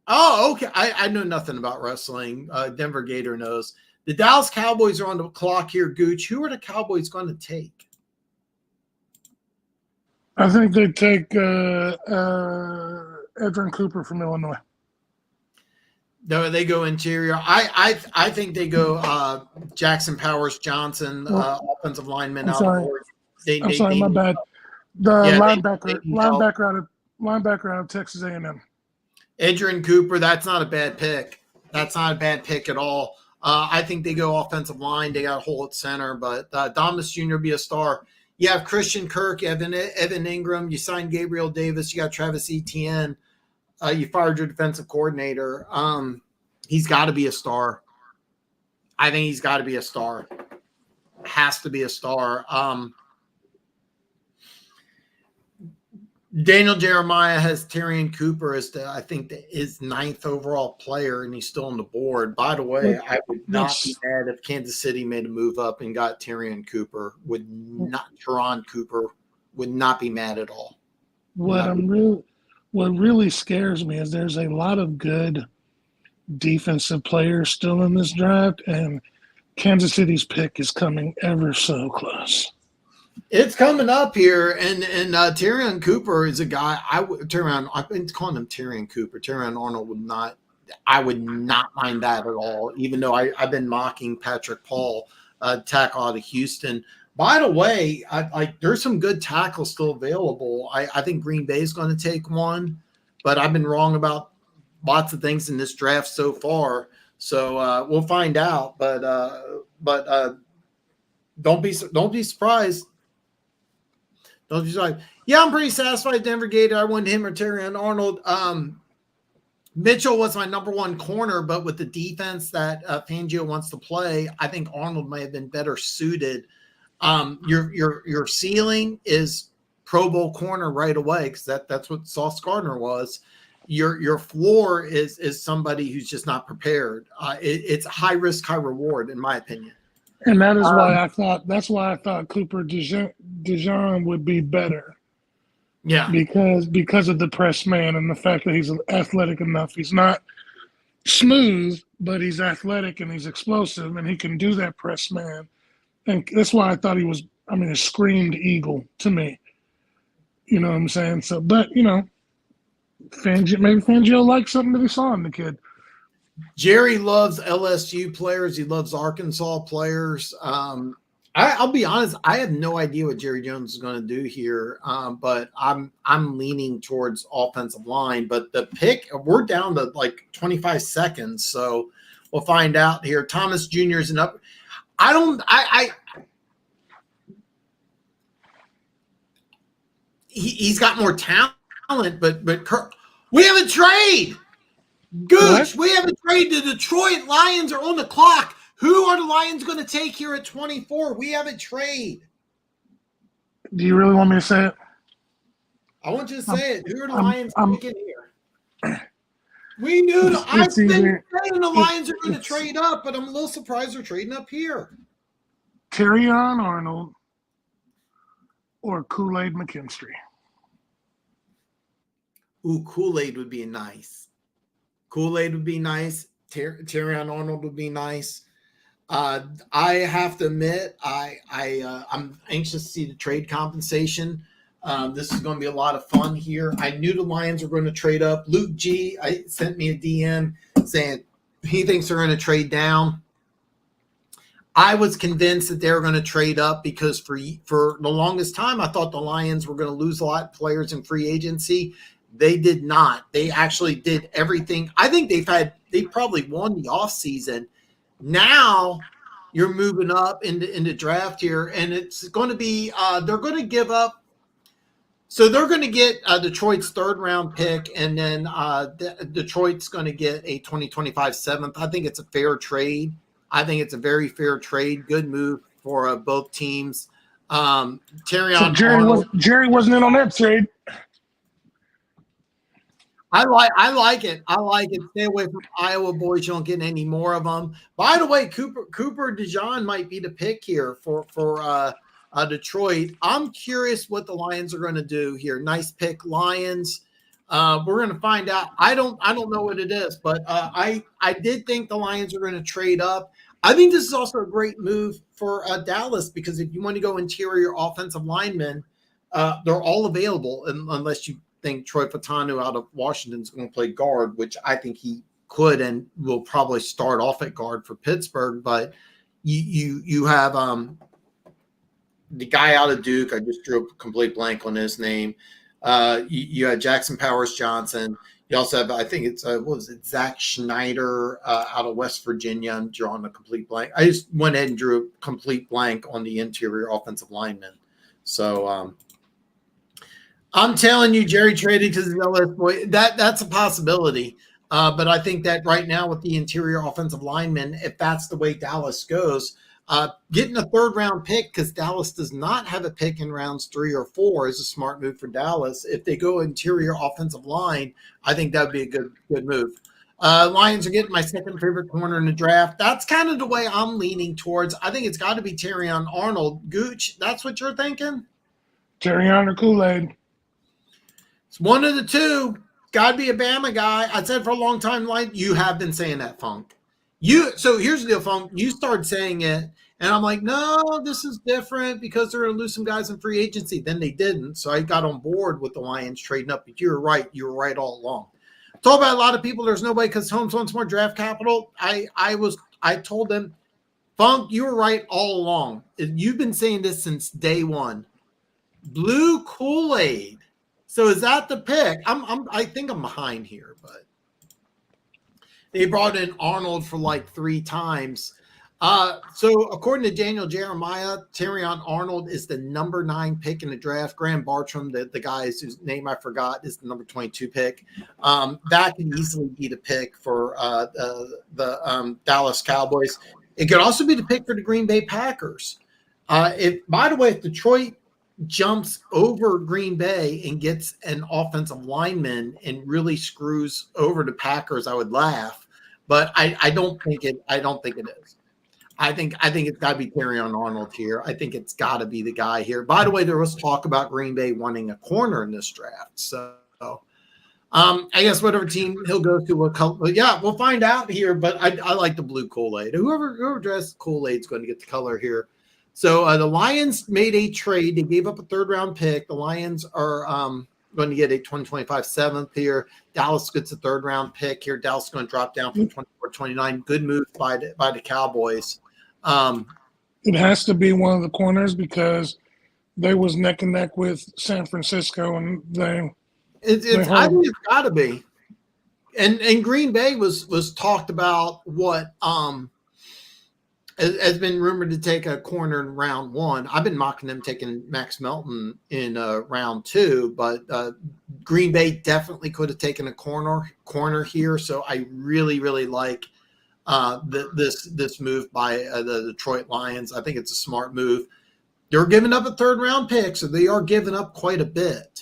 I know nothing about wrestling. Denver Gator knows. The Dallas Cowboys are on the clock here, Gooch. Who are the Cowboys going to take? I think they take Edrin Cooper from Illinois. No, they go interior. I think they go Jackson Powers Johnson, offensive lineman I'm out of sorry. Oregon. I'm sorry, my bad. The linebacker out of Texas A&M. Adrian Cooper, that's not a bad pick. That's not a bad pick at all. I think they go offensive line. They got a hole at center, but Domus Jr. be a star. You have Christian Kirk, Evan Ingram. You signed Gabriel Davis. You got Travis Etienne. You fired your defensive coordinator. He's got to be a star. I think he's got to be a star. Has to be a star. Daniel Jeremiah has Tyrion Cooper as his 9th overall player, and he's still on the board. By the way, I would not be mad if Kansas City made a move up and got Tyrion Cooper. Teron Cooper would not be mad at all. What really scares me is there's a lot of good defensive players still in this draft, and Kansas City's pick is coming ever so close. It's coming up here, and Tyrion Cooper is a guy. I've been calling him Tyrion Cooper. Tyrion Arnold would not. I would not mind that at all. Even though I've been mocking Patrick Paul, tackle out of Houston. By the way, there's some good tackles still available. I think Green Bay is going to take one, but I've been wrong about lots of things in this draft so far. So we'll find out. But don't be surprised. Yeah, I'm pretty satisfied. Denver Gator. I wanted him or Tyrion Arnold. Mitchell was my number one corner, but with the defense that Fangio wants to play, I think Arnold might have been better suited. Your ceiling is Pro Bowl corner right away because that's what Sauce Gardner was. Your floor is somebody who's just not prepared. It's high risk, high reward, in my opinion. And that is why I thought Cooper DeJean would be better. Yeah. Because of the press man and the fact that he's athletic enough. He's not smooth, but he's athletic and he's explosive and he can do that press man. And that's why I thought he was, it screamed Eagle to me. You know what I'm saying? So, but, maybe Fangio liked something that he saw in the kid. Jerry loves LSU players. He loves Arkansas players. I'll be honest. I have no idea what Jerry Jones is going to do here, but I'm leaning towards offensive line. But the pick, we're down to like 25 seconds, so we'll find out here. Thomas Jr. is an up. He's got more talent, but Kirk, we have a trade. Gooch, we have a trade. The Detroit Lions are on the clock. Who are the Lions going to take here at 24? We have a trade. Do you really want me to say it? I want you to say it. Who are the Lions taking here? We knew I've been saying the Lions are going to trade up, but I'm a little surprised they're trading up here. Tyrion Arnold or Kool-Aid McKinstry? Ooh, Kool-Aid would be nice. Kool-Aid would be nice. Tyrion Arnold would be nice. I have to admit, I'm anxious to see the trade compensation. This is going to be a lot of fun here. I knew the Lions were going to trade up. Luke G sent me a DM saying he thinks they're going to trade down. I was convinced that they were going to trade up because for the longest time, I thought the Lions were going to lose a lot of players in free agency. They did not. They actually did everything. I think they probably won the offseason. Now you're moving up into draft here, and it's going to be they're going to give up. So they're going to get Detroit's third-round pick, and then Detroit's going to get a 2025 seventh. I think it's a fair trade. I think it's a very fair trade. Good move for both teams. Jerry wasn't in on that trade. I like it. I like it. Stay away from Iowa boys. You don't get any more of them. By the way, Cooper DeJean might be the pick here for Detroit. I'm curious what the Lions are going to do here. Nice pick, Lions. We're going to find out. I don't know what it is, but I did think the Lions are going to trade up. I think this is also a great move for Dallas because if you want to go interior offensive lineman, They're all available, unless you think Troy Fatanu out of Washington is going to play guard, which I think he could and will probably start off at guard for Pittsburgh. But you have the guy out of Duke. I just drew a complete blank on his name. You had Jackson Powers Johnson. You also have, I think it's what was it, Zach Schneider out of West Virginia. I'm drawing a complete blank. I just went ahead and drew a complete blank on the interior offensive lineman. So I'm telling you, Jerry traded to the LS boy. That's a possibility. But I think that right now with the interior offensive lineman, if that's the way Dallas goes, getting a third-round pick, because Dallas does not have a pick in rounds 3 or 4, is a smart move for Dallas. If they go interior offensive line, I think that would be a good move. Lions are getting my second favorite corner in the draft. That's kind of the way I'm leaning towards. I think it's got to be Terrion Arnold. Gooch, that's what you're thinking? Terrion or Kool-Aid. It's one of the two. Got to be a Bama guy. I said for a long time, like you have been saying that, Funk. So here's the deal, Funk. You started saying it, and I'm like, no, this is different because they're going to lose some guys in free agency. Then they didn't, so I got on board with the Lions trading up. But you were right. You were right all along. Told by a lot of people, there's no way because Holmes wants more draft capital. I told them, Funk, you were right all along. You've been saying this since day one. Blue Kool-Aid. So is that the pick? I think I'm behind here, but they brought in Arnold for like 3 times. So according to Daniel Jeremiah, Terrion Arnold is the number 9 pick in the draft. Graham Bartram, the guy whose name I forgot, is the number 22 pick. That can easily be the pick for the Dallas Cowboys. It could also be the pick for the Green Bay Packers. By the way, if Detroit jumps over Green Bay and gets an offensive lineman and really screws over the Packers, I would laugh. But I don't think it is. I think it's got to be Terrion Arnold here. I think it's got to be the guy here. By the way, there was talk about Green Bay wanting a corner in this draft. So I guess whatever team he'll go to will come. Yeah, we'll find out here. But I like the blue Kool-Aid. Whoever dressed Kool-Aid is going to get the color here. So the Lions made a trade. They gave up a 3rd-round pick. The Lions are going to get a 2025 7th here. Dallas gets a 3rd-round pick here. Dallas is going to drop down from 24-29. Good move by the Cowboys. It has to be one of the corners because they was neck and neck with San Francisco, and I think it's got to be. And Green Bay was talked about what has been rumored to take a corner in round 1. I've been mocking them taking Max Melton in round 2, but Green Bay definitely could have taken a corner here. So I really, really like this move by the Detroit Lions. I think it's a smart move. They're giving up a 3rd-round pick, so they are giving up quite a bit.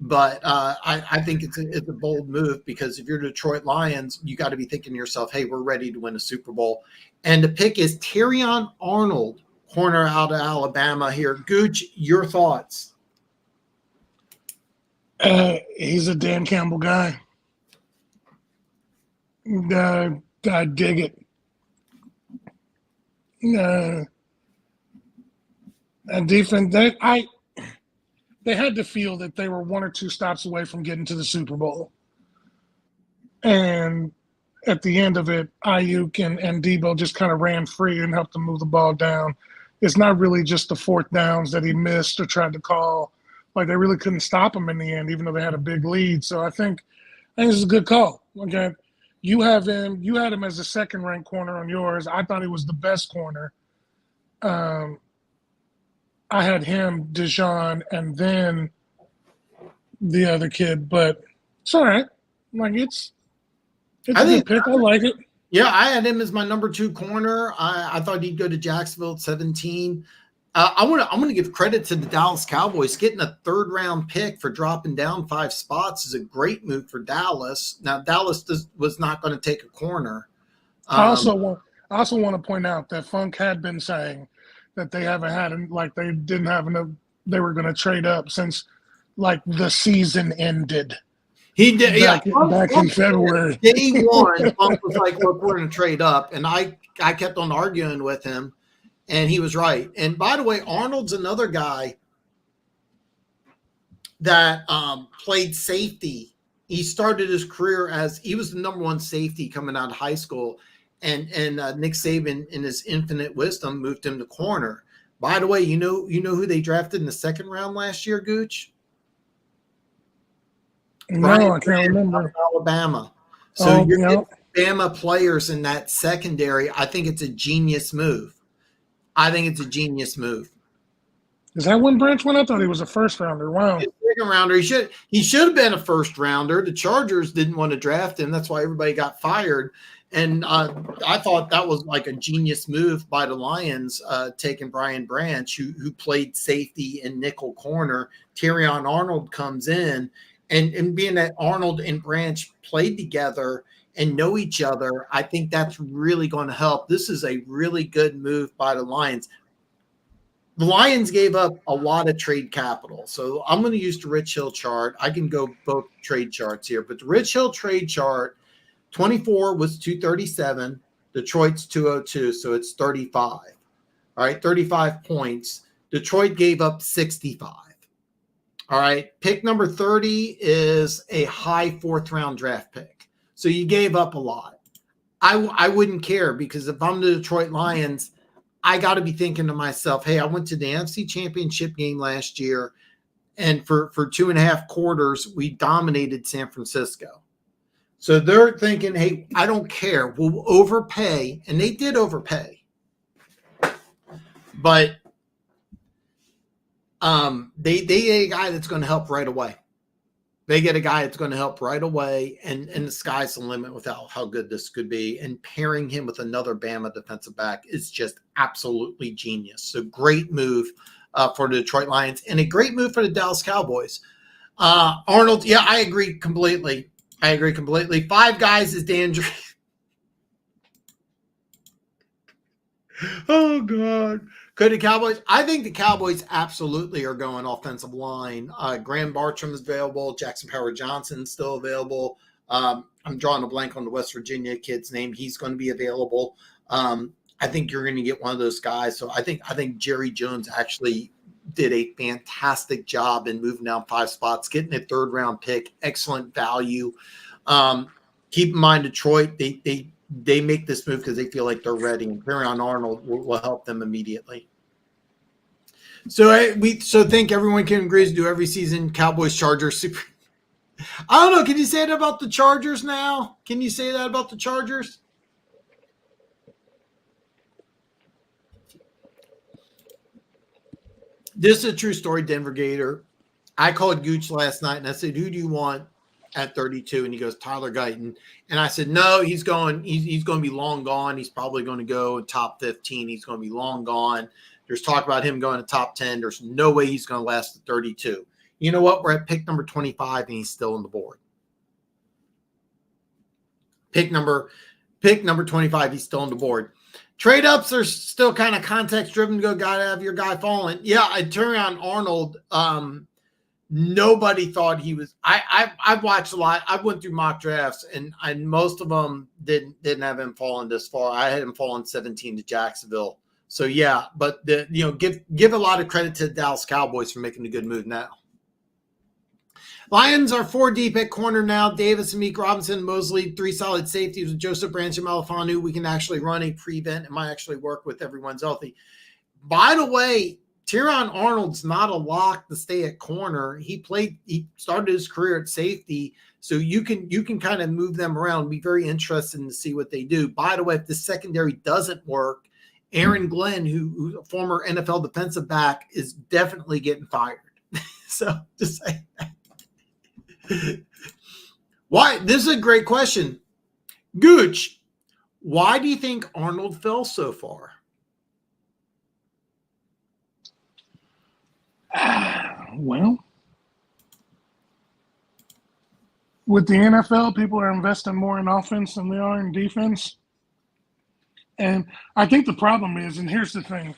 But I think it's a bold move because if you're Detroit Lions, you got to be thinking to yourself, hey, we're ready to win a Super Bowl. And the pick is Terrion Arnold, corner out of Alabama here. Gooch, your thoughts? He's a Dan Campbell guy. I dig it. A defense they had to feel that they were 1 or 2 stops away from getting to the Super Bowl. And at the end of it, Ayuk and Debo just kind of ran free and helped them move the ball down. It's not really just the 4th downs that he missed or tried to call. Like, they really couldn't stop him in the end, even though they had a big lead. So I think this is a good call. Okay, you had him as a 2nd-ranked corner on yours. I thought he was the best corner. I had him, Dijon, and then the other kid, but it's all right. Like it's a good pick. I like it. Yeah, I had him as my number 2 corner. I thought he'd go to Jacksonville at 17. I want to give credit to the Dallas Cowboys. Getting a 3rd-round pick for dropping down 5 spots is a great move for Dallas. Now, Dallas was not going to take a corner. I also want to point out that Funk had been saying that they haven't had, like they didn't have enough, they were going to trade up since like the season ended. He did, back in February. Day 1, Funk was like, look, we're going to trade up. And I kept on arguing with him. And he was right. And by the way, Arnold's another guy that played safety. He started his career as he was the number one safety coming out of high school. And Nick Saban, in his infinite wisdom, moved him to corner. By the way, you know who they drafted in the second round last year, Gooch? No, I can't remember. Alabama. So you're getting Bama players in that secondary. I think it's a genius move. Is that when Branch went? I thought he was a first rounder. Wow. Second rounder. He should have been a first rounder. The Chargers didn't want to draft him. That's why everybody got fired. And I thought that was like a genius move by the Lions, taking Brian Branch, who played safety and nickel corner. Terrion Arnold comes in, and being that Arnold and Branch played together and know each other, I think that's really going to help. This is a really good move by the Lions. The Lions gave up a lot of trade capital. So I'm going to use the Rich Hill chart. I can go both trade charts here, but the Rich Hill trade chart, 24 was 237. Detroit's 202, so it's 35. All right, 35 points. Detroit gave up 65. All right, pick number 30 is a high fourth-round draft pick. So you gave up a lot. I wouldn't care, because if I'm the Detroit Lions, I got to be thinking to myself, hey, I went to the NFC Championship game last year, and for 2.5 quarters, we dominated San Francisco. So they're thinking, hey, I don't care. We'll overpay. And they did overpay. But they get a guy that's going to help right away. And the sky's the limit with how good this could be. And pairing him with another Bama defensive back is just absolutely genius. So great move for the Detroit Lions, and a great move for the Dallas Cowboys. Arnold, yeah, I agree completely. 5 guys is dangerous. Oh, God. Could the Cowboys? I think the Cowboys absolutely are going offensive line. Graham Bartram is available. Jackson Power Johnson's still available. I'm drawing a blank on the West Virginia kid's name. He's going to be available. I think you're going to get one of those guys. So I think Jerry Jones actually did a fantastic job in moving down 5 spots, getting a 3rd-round pick, excellent value. Keep in mind, Detroit, they make this move because they feel like they're ready, and Terrion Arnold will help them immediately. So think everyone can agree to do every season Cowboys Chargers super. I don't know. Can you say that about the Chargers now? Can you say that about the Chargers? This is a true story, Denver Gator. I called Gooch last night and I said, who do you want at 32? And he goes, Tyler Guyton. And I said, no, he's going to be long gone. He's probably going to go top 15. He's going to be long gone. There's talk about him going to top 10. There's no way he's going to last at 32. You know what? We're at pick number 25 and he's still on the board. Pick number 25, he's still on the board. Trade ups are still kind of context driven. Go, gotta have your guy falling. Yeah, I turn on Arnold. Nobody thought he was. I've watched a lot. I went through mock drafts, and most of them didn't have him falling this far. I had him falling 17 to Jacksonville. So yeah, but give a lot of credit to the Dallas Cowboys for making a good move now. Lions are 4 deep at corner now. Davis, Meek, Robinson, Mosley, 3 solid safeties with Joseph Branch and Malafanu. We can actually run a prevent. It might actually work with everyone's healthy. By the way, Terrion Arnold's not a lock to stay at corner. He started his career at safety, so you can kind of move them around. Be very interested to see what they do. By the way, if the secondary doesn't work, Aaron Glenn, who's a former NFL defensive back, is definitely getting fired. So just say that. Why? This is a great question. Gooch, why do you think Arnold fell so far? Well, with the NFL, people are investing more in offense than they are in defense. And I think the problem is, and here's the thing,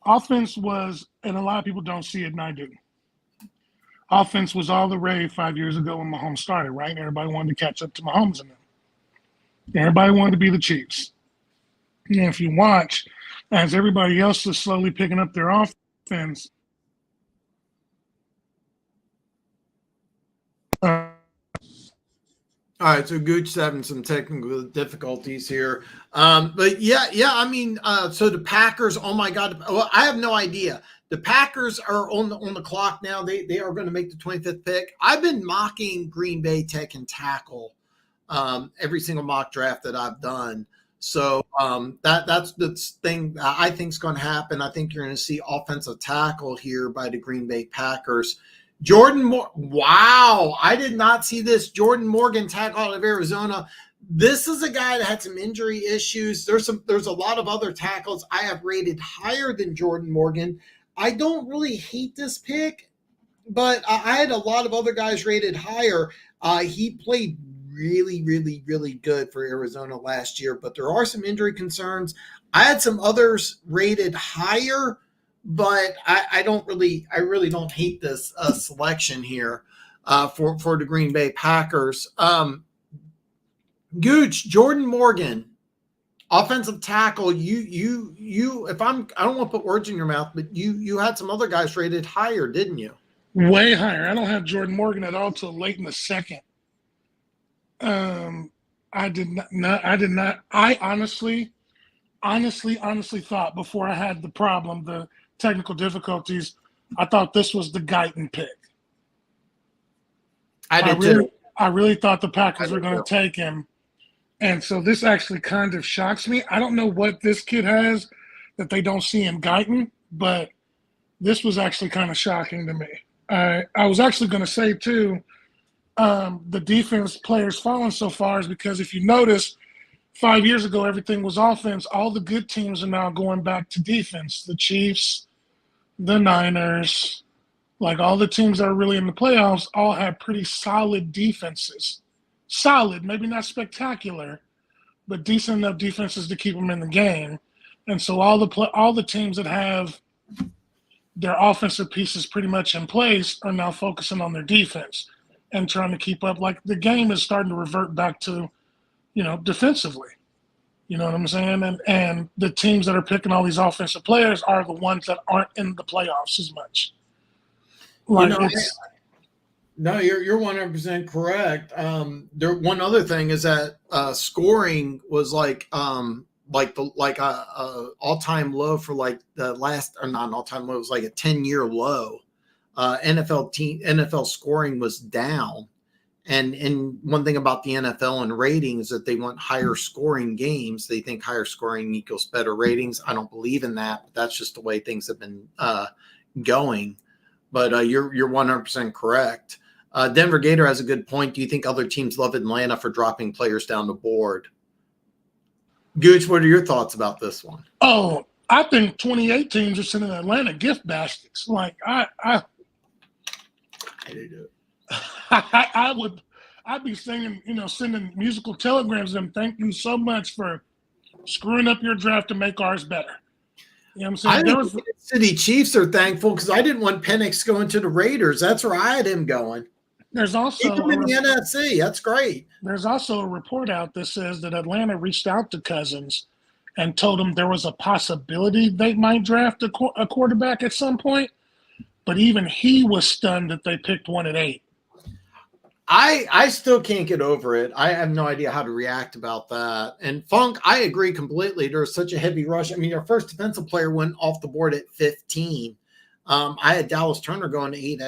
offense was, and a lot of people don't see it, and I do. Offense was all the rave 5 years ago when Mahomes started, right? Everybody wanted to catch up to Mahomes and them. Everybody wanted to be the Chiefs. And if you watch, as everybody else is slowly picking up their offense. All right, so Gooch having some technical difficulties here. But yeah, I mean, so the Packers, oh my God, well, I have no idea. The Packers are on the clock now. They are going to make the 25th pick. I've been mocking Green Bay tech and tackle every single mock draft that I've done. So that's the thing I think is going to happen. I think you're going to see offensive tackle here by the Green Bay Packers. Jordan Moore, wow, I did not see this. Jordan Morgan, tackle out of Arizona. This is a guy that had some injury issues. There's a lot of other tackles I have rated higher than Jordan Morgan. I don't really hate this pick, but I had a lot of other guys rated higher. He played really, really, really good for Arizona last year, but there are some injury concerns. I had some others rated higher, but I really don't hate this selection here for the Green Bay Packers. Gooch, Jordan Morgan, offensive tackle. You I don't want to put words in your mouth, but you had some other guys rated higher, didn't you? Way higher. I don't have Jordan Morgan at all till late in the second. I did not. I honestly thought before I had the technical difficulties, I thought this was the Guyton pick. I really thought the Packers were going to take him. And so this actually kind of shocks me. I don't know what this kid has that they don't see in Guyton, but this was actually kind of shocking to me. I was actually going to say, too, the defense players falling so far is because if you notice, 5 years ago, everything was offense. All the good teams are now going back to defense. The Chiefs, the Niners, like all the teams that are really in the playoffs all have pretty solid defenses. Solid, maybe not spectacular, but decent enough defenses to keep them in the game. And so all the teams that have their offensive pieces pretty much in place are now focusing on their defense and trying to keep up. Like the game is starting to revert back to, defensively. You know what I'm saying? And the teams that are picking all these offensive players are the ones that aren't in the playoffs as much. Like no, you're 100% correct. One other thing is that scoring was like all-time low for like the last, or not an all-time low, it was like a 10-year low. NFL scoring was down. And one thing about the NFL and ratings that they want higher scoring games. They think higher scoring equals better ratings. I don't believe in that, but that's just the way things have been going. But you're 100% correct. Denver Gator has a good point. Do you think other teams love Atlanta for dropping players down the board? Gooch, what are your thoughts about this one? Oh, I think 28 teams are sending Atlanta gift baskets. Like I'd be singing, sending musical telegrams to them. Thank you so much for screwing up your draft to make ours better. You know what I'm saying? I think the City Chiefs are thankful because I didn't want Penix going to the Raiders. That's where I had him going. There's also keep him in the NFC. That's great. There's also a report out that says that Atlanta reached out to Cousins and told him there was a possibility they might draft a quarterback at some point, but even he was stunned that they picked one at 8. I still can't get over it. I have no idea how to react about that. And Funk, I agree completely. There's such a heavy rush. I mean, our first defensive player went off the board at 15. I had Dallas Turner going to 8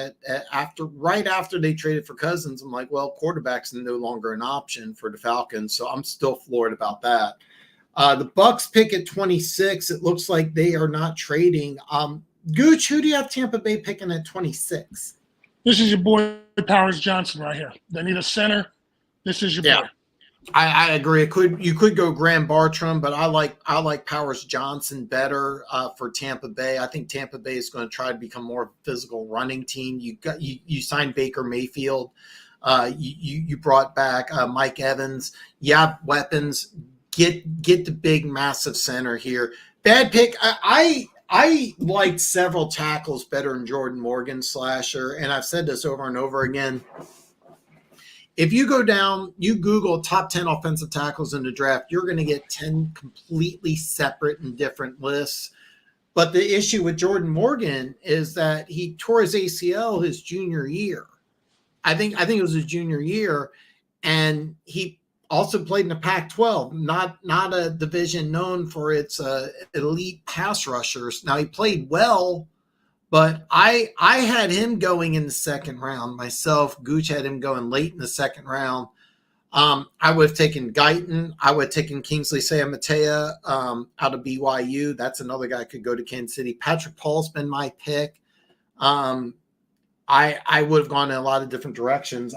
right after they traded for Cousins. I'm like, well, quarterback's no longer an option for the Falcons, so I'm still floored about that. The Bucks pick at 26. It looks like they are not trading. Gooch, who do you have Tampa Bay picking at 26? This is your boy Powers Johnson right here. They need a center. This is your boy. I agree. You could go Graham Bartram, but I like Powers Johnson better for Tampa Bay. I think Tampa Bay is going to try to become more of a physical running team. You signed Baker Mayfield. You brought back Mike Evans. You have weapons. Get the big massive center here. Bad pick. I liked several tackles better than Jordan Morgan, slasher, and I've said this over and over again. If you go down, you Google top 10 offensive tackles in the draft, you're going to get 10 completely separate and different lists. But the issue with Jordan Morgan is that he tore his ACL his junior year. I think it was his junior year, and he also played in the Pac-12, not a division known for its elite pass rushers. Now he played well, but I had him going in the second round myself. Gooch had him going late in the second round. I would have taken Guyton. I would have taken Kingsley Sayamatea out of BYU. That's another guy who could go to Kansas City. Patrick Paul's been my pick. I would have gone in a lot of different directions.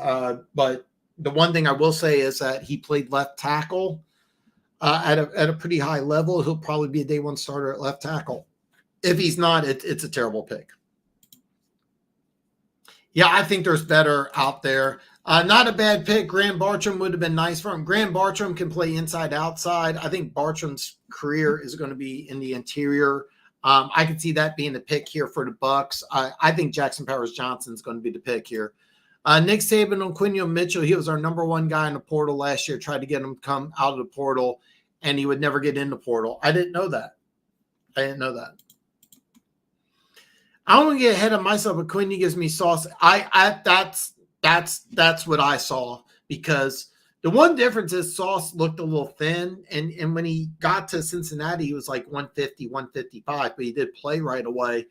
But the one thing I will say is that he played left tackle at a pretty high level. He'll probably be a day one starter at left tackle. If he's not, it's a terrible pick. Yeah, I think there's better out there. Not a bad pick. Graham Bartram would have been nice for him. Graham Bartram can play inside, outside. I think Bartram's career is going to be in the interior. I could see that being the pick here for the Bucks. I think Jackson Powers Johnson is going to be the pick here. Nick Saban on Quinyon Mitchell. He was our number one guy in the portal last year. Tried to get him to come out of the portal, and he would never get in the portal. I didn't know that. I don't want to get ahead of myself, but Quinyon gives me sauce. That's what I saw, because the one difference is Sauce looked a little thin, and when he got to Cincinnati, he was like 150, 155, but he did play right away.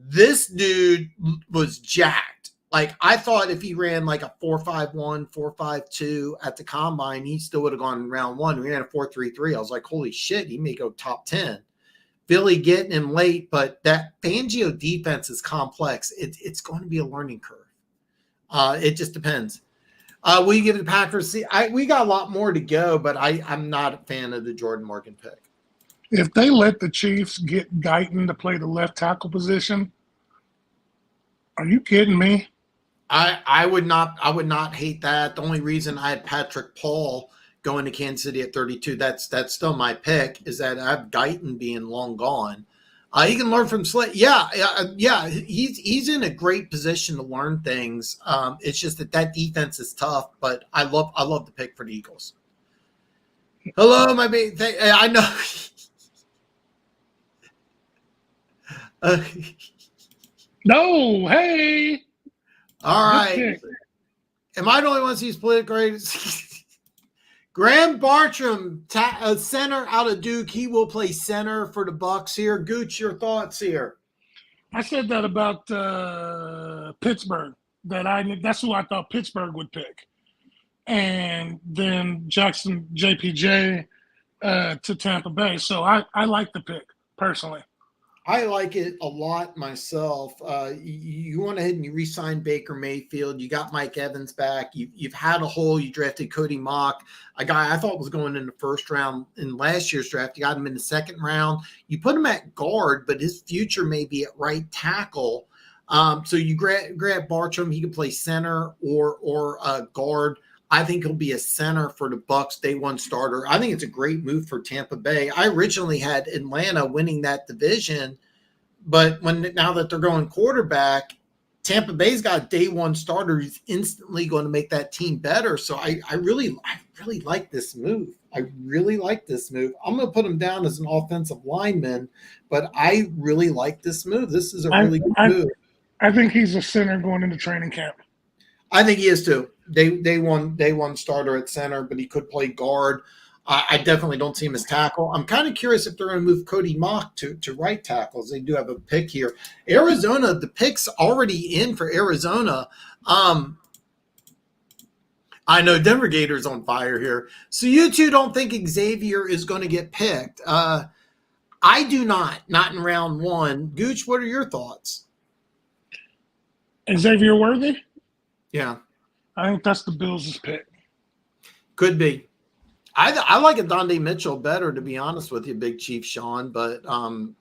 This dude was jacked. Like, I thought if he ran like a 4.51, 4.52 at the combine, he still would have gone in round one. He ran a 4.33. I was like, holy shit, he may go top 10. Philly getting him late, but that Fangio defense is complex. It's going to be a learning curve. It just depends. Will you give the Packers? We got a lot more to go, but I'm not a fan of the Jordan Morgan pick. If they let the Chiefs get Guyton to play the left tackle position, are you kidding me? I would not hate that. The only reason I had Patrick Paul going to Kansas City at 32, that's still my pick, is that I have Guyton being long gone. He can learn from Slay. Yeah. He's in a great position to learn things. It's just that defense is tough, but I love the pick for the Eagles. Hello, my baby. I know. No, hey. All right. Am I the only one who sees political? Graham Bartram, center out of Duke. He will play center for the Bucks here. Gooch, your thoughts here? I said that about Pittsburgh. That's who I thought Pittsburgh would pick, and then JPJ to Tampa Bay. So I like the pick personally. I like it a lot myself. You went ahead and you re-signed Baker Mayfield. You got Mike Evans back. You've had a hole. You drafted Cody Mock, a guy I thought was going in the first round in last year's draft. You got him in the second round. You put him at guard, but his future may be at right tackle. So you grab Bartram. He can play center or guard. I think he'll be a center for the Bucks, day one starter. I think it's a great move for Tampa Bay. I originally had Atlanta winning that division, but now that they're going quarterback, Tampa Bay's got a day one starter who's instantly going to make that team better. So I really like this move. I'm going to put him down as an offensive lineman, but I really like this move. This is a really good move. I think he's a center going into training camp. I think he is too. They won starter at center, but he could play guard. I definitely don't see him as tackle. I'm kind of curious if they're going to move Cody Mock to right tackles. They do have a pick here. Arizona, the pick's already in for Arizona. I know Denver Gators on fire here. So you two don't think Xavier is going to get picked? I do not in round one. Gooch, what are your thoughts? Xavier Worthy? Yeah. I think that's the Bills' pick. Could be. I like Adonde Mitchell better, to be honest with you, Big Chief Sean. But I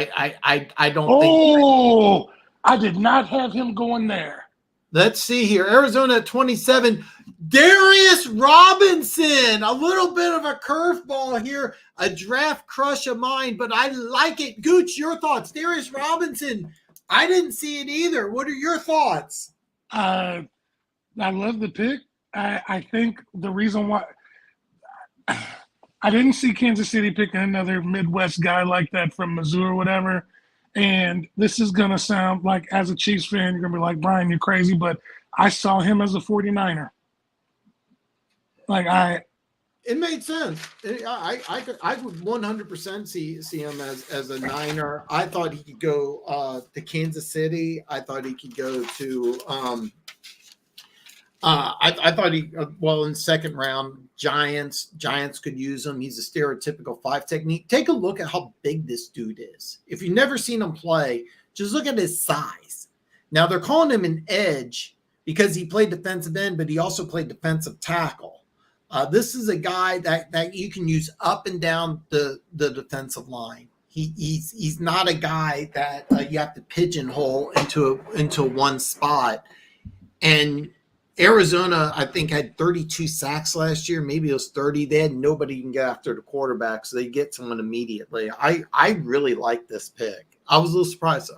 don't think. Oh, I did not have him going there. Let's see here. Arizona at 27. Darius Robinson. A little bit of a curveball here. A draft crush of mine, but I like it. Gooch, your thoughts? Darius Robinson. I didn't see it either. What are your thoughts? I love the pick. I think the reason why I didn't see Kansas City picking another Midwest guy like that from Missouri or whatever. And this is going to sound like, as a Chiefs fan, you're going to be like, Brian, you're crazy. But I saw him as a 49er. It made sense. I would 100% see him as a Niner. I thought he could go to Kansas City. I thought he could go to I thought in second round, Giants could use him. He's a stereotypical 5 technique. Take a look at how big this dude is. If you've never seen him play, just look at his size. Now they're calling him an edge because he played defensive end, but he also played defensive tackle. This is a guy that you can use up and down the defensive line. He's not a guy that you have to pigeonhole into one spot. And Arizona, I think, had 32 sacks last year. Maybe it was 30. They had nobody who can get after the quarterback, so they get someone immediately. I really like this pick. I was a little surprised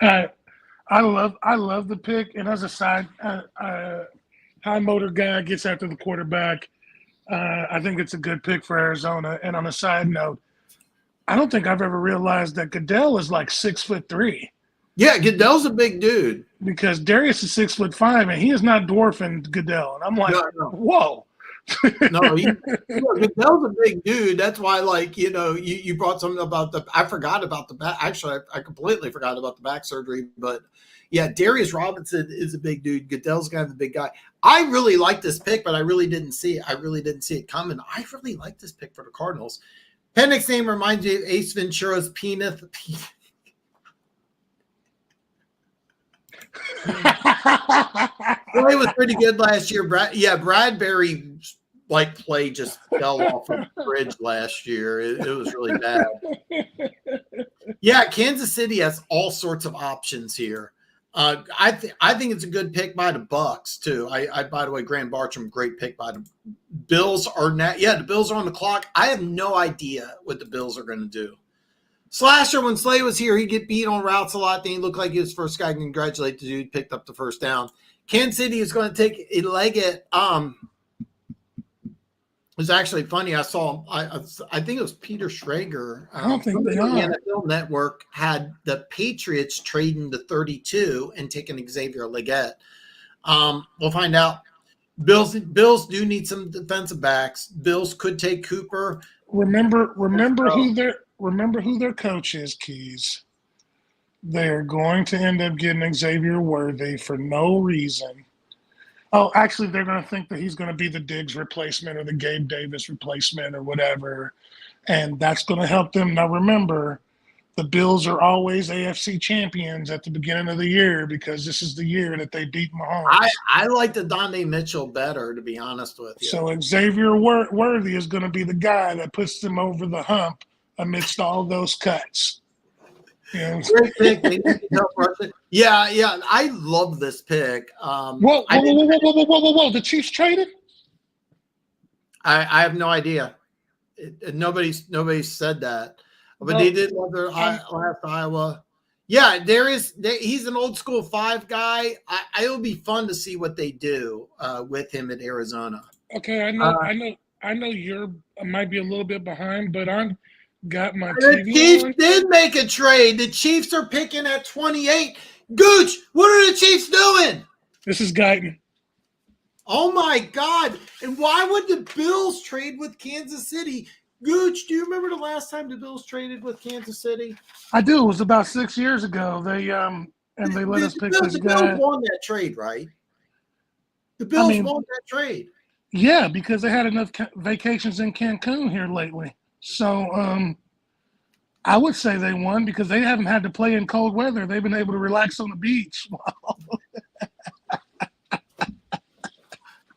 though. I love the pick. And as a side, high motor guy gets after the quarterback. I think it's a good pick for Arizona. And on a side note, I don't think I've ever realized that Goodell is like 6'3". Yeah, Goodell's a big dude. Because Darius is 6'5", and he is not dwarfing Goodell. And I'm like, no. Whoa. No, Goodell's a big dude. That's why, you brought something about I forgot about the back. Actually, I completely forgot about the back surgery. But yeah, Darius Robinson is a big dude. Goodell's kind of a big guy. I really like this pick, but I really didn't see it. I really didn't see it coming. I really like this pick for the Cardinals. Pennick's name reminds me of Ace Ventura's penis. Well, he was pretty good last year. Bradbury play just fell off the bridge last year. It was really bad. Yeah, Kansas City has all sorts of options here. I think it's a good pick by the Bucs too. By the way, Graham Bartram, great pick by the Bills. The Bills are on the clock. I have no idea what the Bills are going to do. Slasher, when Slay was here, he'd get beat on routes a lot. Then he looked like he was the first guy to congratulate the dude, picked up the first down. Kansas City is going to take a leg at it was actually funny. I saw I think it was Peter Schrager. I don't think they are. The NFL Network had the Patriots trading the 32 and taking Xavier Legette. We'll find out. Bills do need some defensive backs. Bills could take Cooper. Remember who their coach is, Keys. They're going to end up getting Xavier Worthy for no reason. Oh, actually, they're going to think that he's going to be the Diggs replacement or the Gabe Davis replacement or whatever, and that's going to help them. Now, remember, the Bills are always AFC champions at the beginning of the year because this is the year that they beat Mahomes. I like the Donnie Mitchell better, to be honest with you. So Xavier Worthy is going to be the guy that puts them over the hump amidst all those cuts. Great pick. They need to help rush it. Yeah. I love this pick. Whoa! The Chiefs traded? I have no idea. Nobody said that, but they did love their last Iowa. Yeah, he's an old school 5 guy. It'll be fun to see what they do with him at Arizona. Okay, I know you're might be a little bit behind, but I'm got my the TV Chiefs on. Did make a trade. The Chiefs are picking at 28. Gooch, what are the Chiefs doing? This is Guyton. Oh my God! And why would the Bills trade with Kansas City? Gooch, do you remember the last time the Bills traded with Kansas City? I do. It was about 6 years ago. They let us pick this guy. The Bills won that trade, right? The Bills won that trade. Yeah, because they had enough vacations in Cancun here lately. So I would say they won because they haven't had to play in cold weather. They've been able to relax on the beach.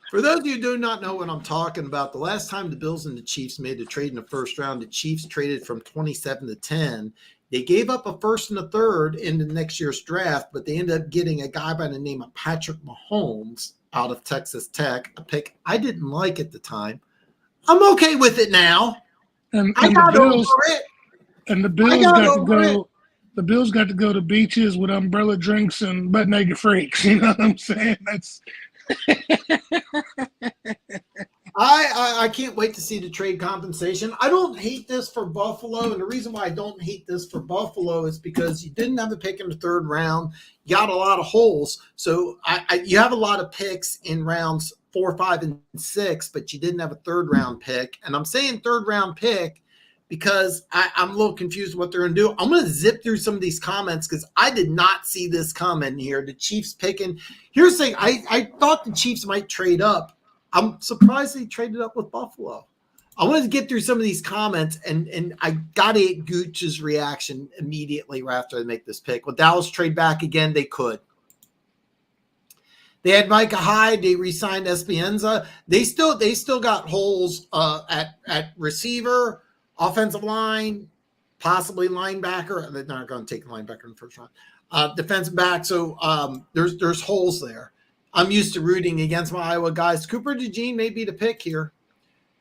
For those of you who do not know what I'm talking about, the last time the Bills and the Chiefs made a trade in the first round, the Chiefs traded from 27 to 10. They gave up a first and a third in the next year's draft, but they ended up getting a guy by the name of Patrick Mahomes out of Texas Tech, a pick I didn't like at the time. I'm okay with it now. And I got over it. And the Bills got to go to beaches with umbrella drinks and butt naked freaks. You know what I'm saying? I can't wait to see the trade compensation. I don't hate this for Buffalo, and the reason why I don't hate this for Buffalo is because you didn't have a pick in the third round. You got a lot of holes, so you have a lot of picks in rounds 4, 5, and 6, but you didn't have a third round pick. And I'm saying third round pick because I'm a little confused what they're going to do. I'm going to zip through some of these comments because I did not see this coming here. The Chiefs picking. Here's the thing. I thought the Chiefs might trade up. I'm surprised they traded up with Buffalo. I wanted to get through some of these comments, and I got to get Gooch's reaction immediately right after they make this pick. Will Dallas trade back again? They could. They had Micah Hyde. They re-signed Espienza. They still got holes at receiver, offensive line, possibly linebacker. They're not going to take the linebacker in the first round. Defensive back. So there's holes there. I'm used to rooting against my Iowa guys. Cooper DeJean may be the pick here.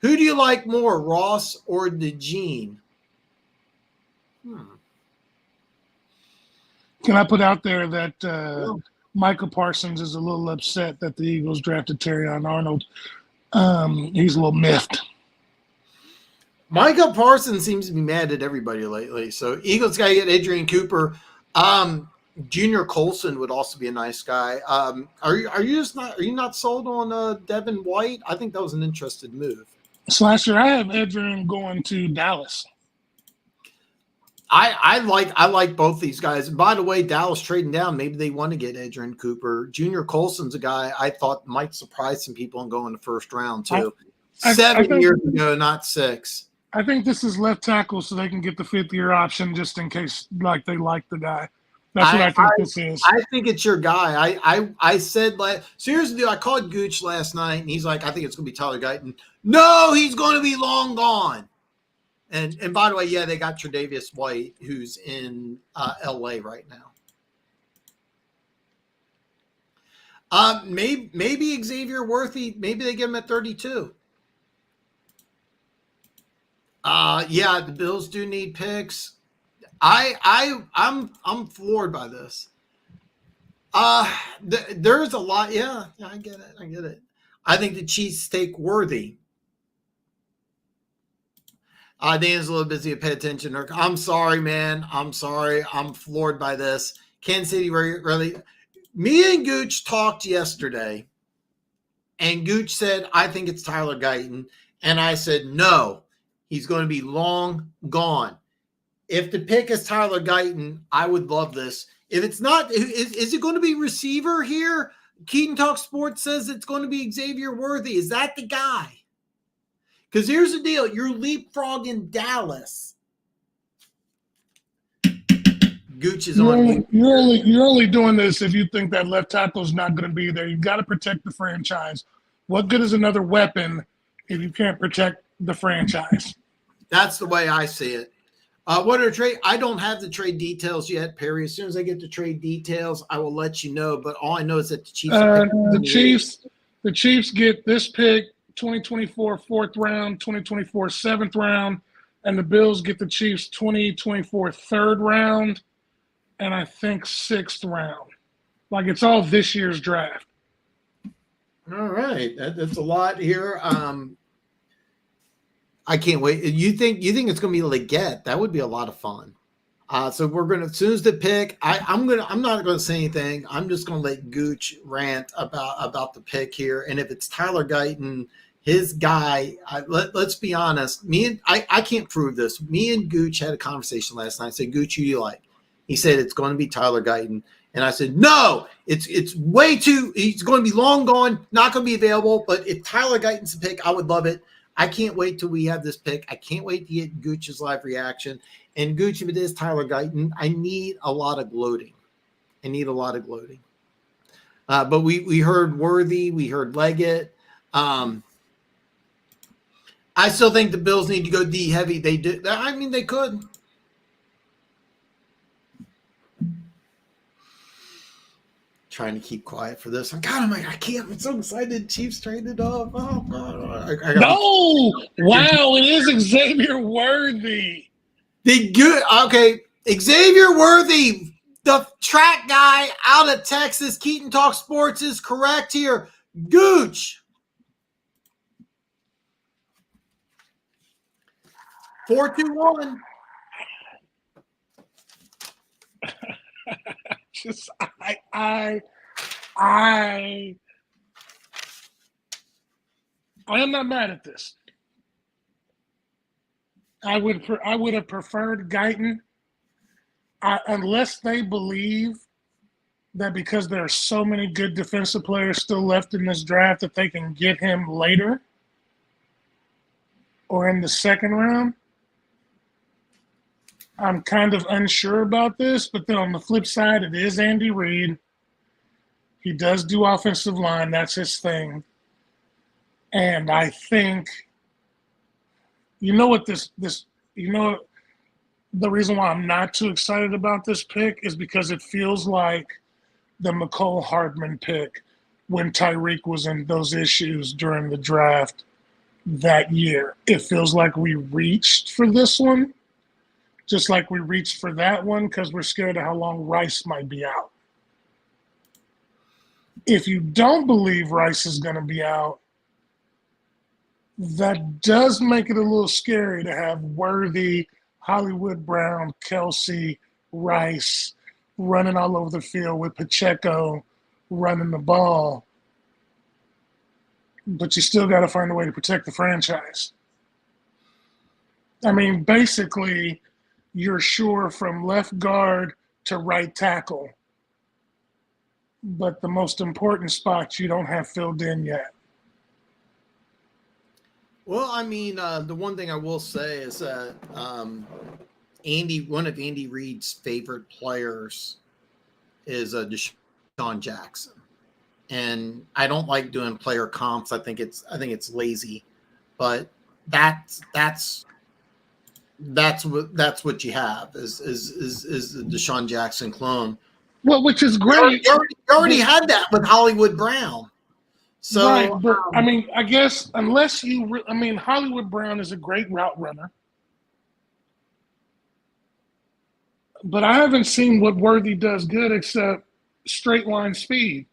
Who do you like more, Ross or DeJean? Can I put out there that Michael Parsons is a little upset that the Eagles drafted Terrion Arnold? He's a little miffed. Michael Parsons seems to be mad at everybody lately. So Eagles got to get Adrian Cooper. Junior Colson would also be a nice guy. Are you not sold on Devin White? I think that was an interesting move. Slasher, I have Adrian going to Dallas. I like both these guys. And by the way, Dallas trading down. Maybe they want to get Adrian Cooper. Junior Colson's a guy I thought might surprise some people and go in the first round too. 7 years ago, not 6. I think this is left tackle so they can get the 5th-year option just in case they like the guy. That's what I think this is. I think it's your guy. I said, so here's the deal. I called Gooch last night, and he's like, I think it's going to be Tyler Guyton. No, he's going to be long gone. And by the way, yeah, they got Tre'Davious White, who's in L.A. right now. Maybe Xavier Worthy. Maybe they give him at 32. Yeah, the Bills do need picks. I'm floored by this. There's a lot. Yeah, I get it. I think the Chiefs take Worthy. Dan's a little busy to pay attention. I'm sorry, man. I'm sorry. I'm floored by this. Kansas City really. Me and Gooch talked yesterday, and Gooch said, I think it's Tyler Guyton. And I said, no, he's going to be long gone. If the pick is Tyler Guyton, I would love this. If it's not, is it going to be receiver here? Keaton Talk Sports says it's going to be Xavier Worthy. Is that the guy? Because here's the deal. You're leapfrogging Dallas. Gooch is on. You're only doing this if you think that left tackle is not going to be there. You've got to protect the franchise. What good is another weapon if you can't protect the franchise? That's the way I see it. What are trade? I don't have the trade details yet, Perry. As soon as I get the trade details, I will let you know. But all I know is that the Chiefs. The Chiefs get this pick, 2024 4th round, 2024 7th round, and the Bills get the Chiefs 2024 3rd round, and I think 6th round. Like it's all this year's draft. All right, that's a lot here. I can't wait. You think it's going to be Leggett? That would be a lot of fun. So we're going to, as soon as the pick, I'm not going to say anything. I'm just going to let Gooch rant about the pick here. And if it's Tyler Guyton, his guy, let's be honest. I can't prove this. Me and Gooch had a conversation last night. I said, Gooch, who do you like? He said it's going to be Tyler Guyton. And I said, no, it's way too. He's going to be long gone, not going to be available. But if Tyler Guyton's the pick, I would love it. I can't wait till we have this pick. I can't wait to get Gooch's live reaction. And Gooch, if it is Tyler Guyton, I need a lot of gloating. But we heard Worthy. We heard Leggett. I still think the Bills need to go D heavy. They do. I mean, they could. Trying to keep quiet for this. I can't. I'm so excited. Chiefs traded off. Oh, God. Wow, it is Xavier Worthy. Okay, Xavier Worthy, the track guy out of Texas. Keaton Talk Sports is correct here. Gooch. 4-2-1. Just I am not mad at this. I would have preferred Guyton, unless they believe that because there are so many good defensive players still left in this draft that they can get him later or in the second round. I'm kind of unsure about this, but then on the flip side, it is Andy Reid. He does do offensive line. That's his thing. And I think, the reason why I'm not too excited about this pick is because it feels like the McCole Hardman pick when Tyreek was in those issues during the draft that year. It feels like we reached for this one, just like we reached for that one because we're scared of how long Rice might be out. If you don't believe Rice is going to be out, that does make it a little scary to have Worthy, Hollywood Brown, Kelsey, Rice running all over the field with Pacheco running the ball. But you still got to find a way to protect the franchise. I mean, basically, you're sure from left guard to right tackle. But the most important spots you don't have filled in yet. Well, I mean, the one thing I will say is that one of Andy Reid's favorite players is Deshaun Jackson, and I don't like doing player comps. I think it's lazy, but that's what you have is the Deshaun Jackson clone. Well, which is great. You already had that with Hollywood Brown. So, right, but I mean, I guess unless Hollywood Brown is a great route runner, but I haven't seen what Worthy does good except straight line speed,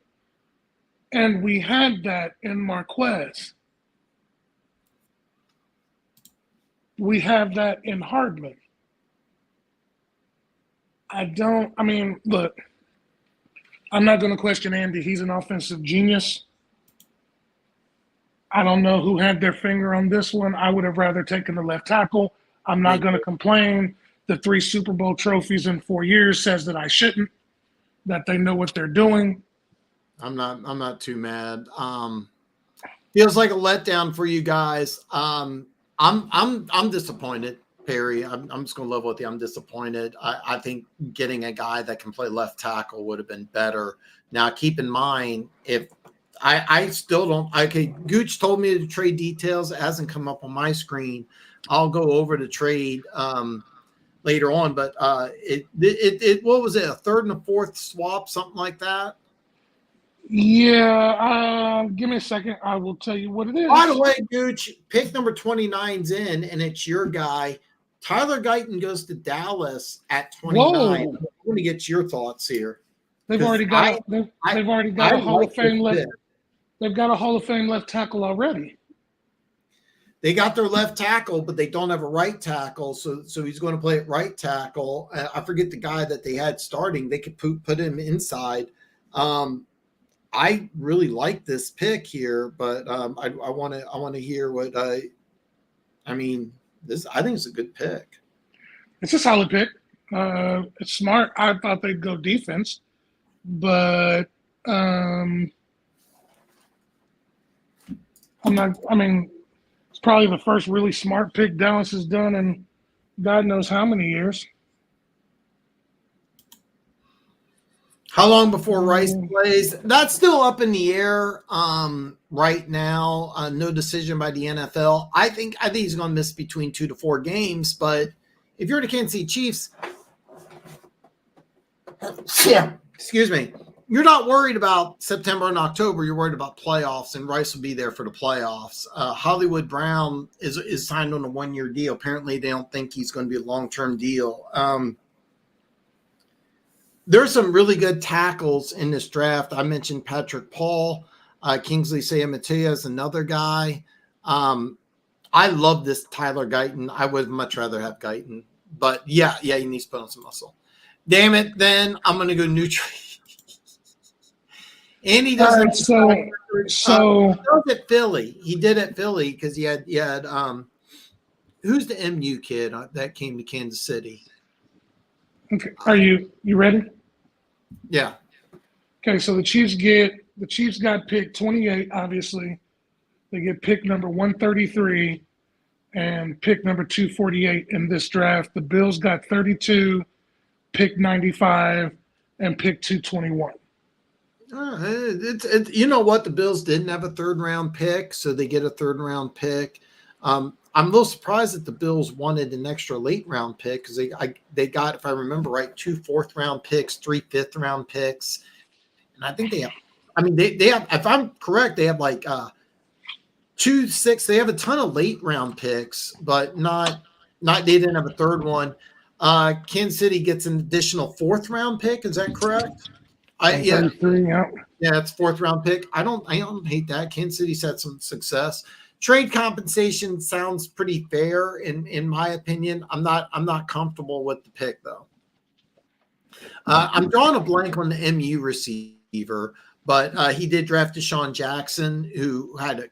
and we had that in Marquez. We have that in Hardman. Look, I'm not going to question Andy. He's an offensive genius. I don't know who had their finger on this one. I would have rather taken the left tackle. I'm not going to complain. The 3 Super Bowl trophies in 4 years says that I shouldn't, that they know what they're doing. I'm not too mad. Feels like a letdown for you guys. I'm disappointed, Perry. I'm just going to level with you. I'm disappointed. I think getting a guy that can play left tackle would have been better. Now, keep in mind, if I still don't. Okay, Gooch told me to trade details. It hasn't come up on my screen. I'll go over to trade later on. But it what was it? A third and a fourth swap, something like that. Yeah. Give me a second. I will tell you what it is. By the way, Gooch, pick number 29's in, and it's your guy. Tyler Guyton goes to Dallas at 29. Whoa. I want to get your thoughts here. They've already got a Hall of Fame left. They've got a Hall of Fame left tackle already. They got their left tackle, but they don't have a right tackle, so he's going to play at right tackle. I forget the guy that they had starting. They could put him inside. I really like this pick here, but I want to hear what I think it's a good pick. It's a solid pick. It's smart. I thought they'd go defense, but it's probably the first really smart pick Dallas has done in God knows how many years. How long before Rice plays? That's still up in the air right now. No decision by the NFL. I think he's going to miss between 2 to 4 games. But if you're the Kansas City Chiefs, excuse me, you're not worried about September and October. You're worried about playoffs, and Rice will be there for the playoffs. Hollywood Brown is signed on a 1-year deal. Apparently, they don't think he's going to be a long-term deal. There's some really good tackles in this draft. I mentioned Patrick Paul. Kingsley Samatea is another guy. I love this Tyler Guyton. I would much rather have Guyton, but yeah, he needs to put on some muscle. Damn it, then I'm going to go neutral. And he doesn't. Right, so he does at Philly. He did at Philly because he had who's the MU kid that came to Kansas City? Okay, are you ready? Yeah. Okay, so the Chiefs got pick 28. Obviously, they get pick number 133 and pick number 248 in this draft. The Bills got 32, pick 95, and pick 221. It's you know what, the Bills didn't have a third round pick, so they get a third round pick. I'm a little surprised that the Bills wanted an extra late round pick because they got, if I remember right, 2 4th round picks, 3 5th round picks, and I think they have. I mean, they have. If I'm correct, they have like 2 6. They have a ton of late round picks, but not. They didn't have a third one. Kansas City gets an additional 4th round pick. Is that correct? Yeah, it's 4th round pick. I don't hate that. Kansas City's had some success. Trade compensation sounds pretty fair in my opinion. I'm not comfortable with the pick though. I'm drawing a blank on the MU receiver, but he did draft Deshaun Jackson, who had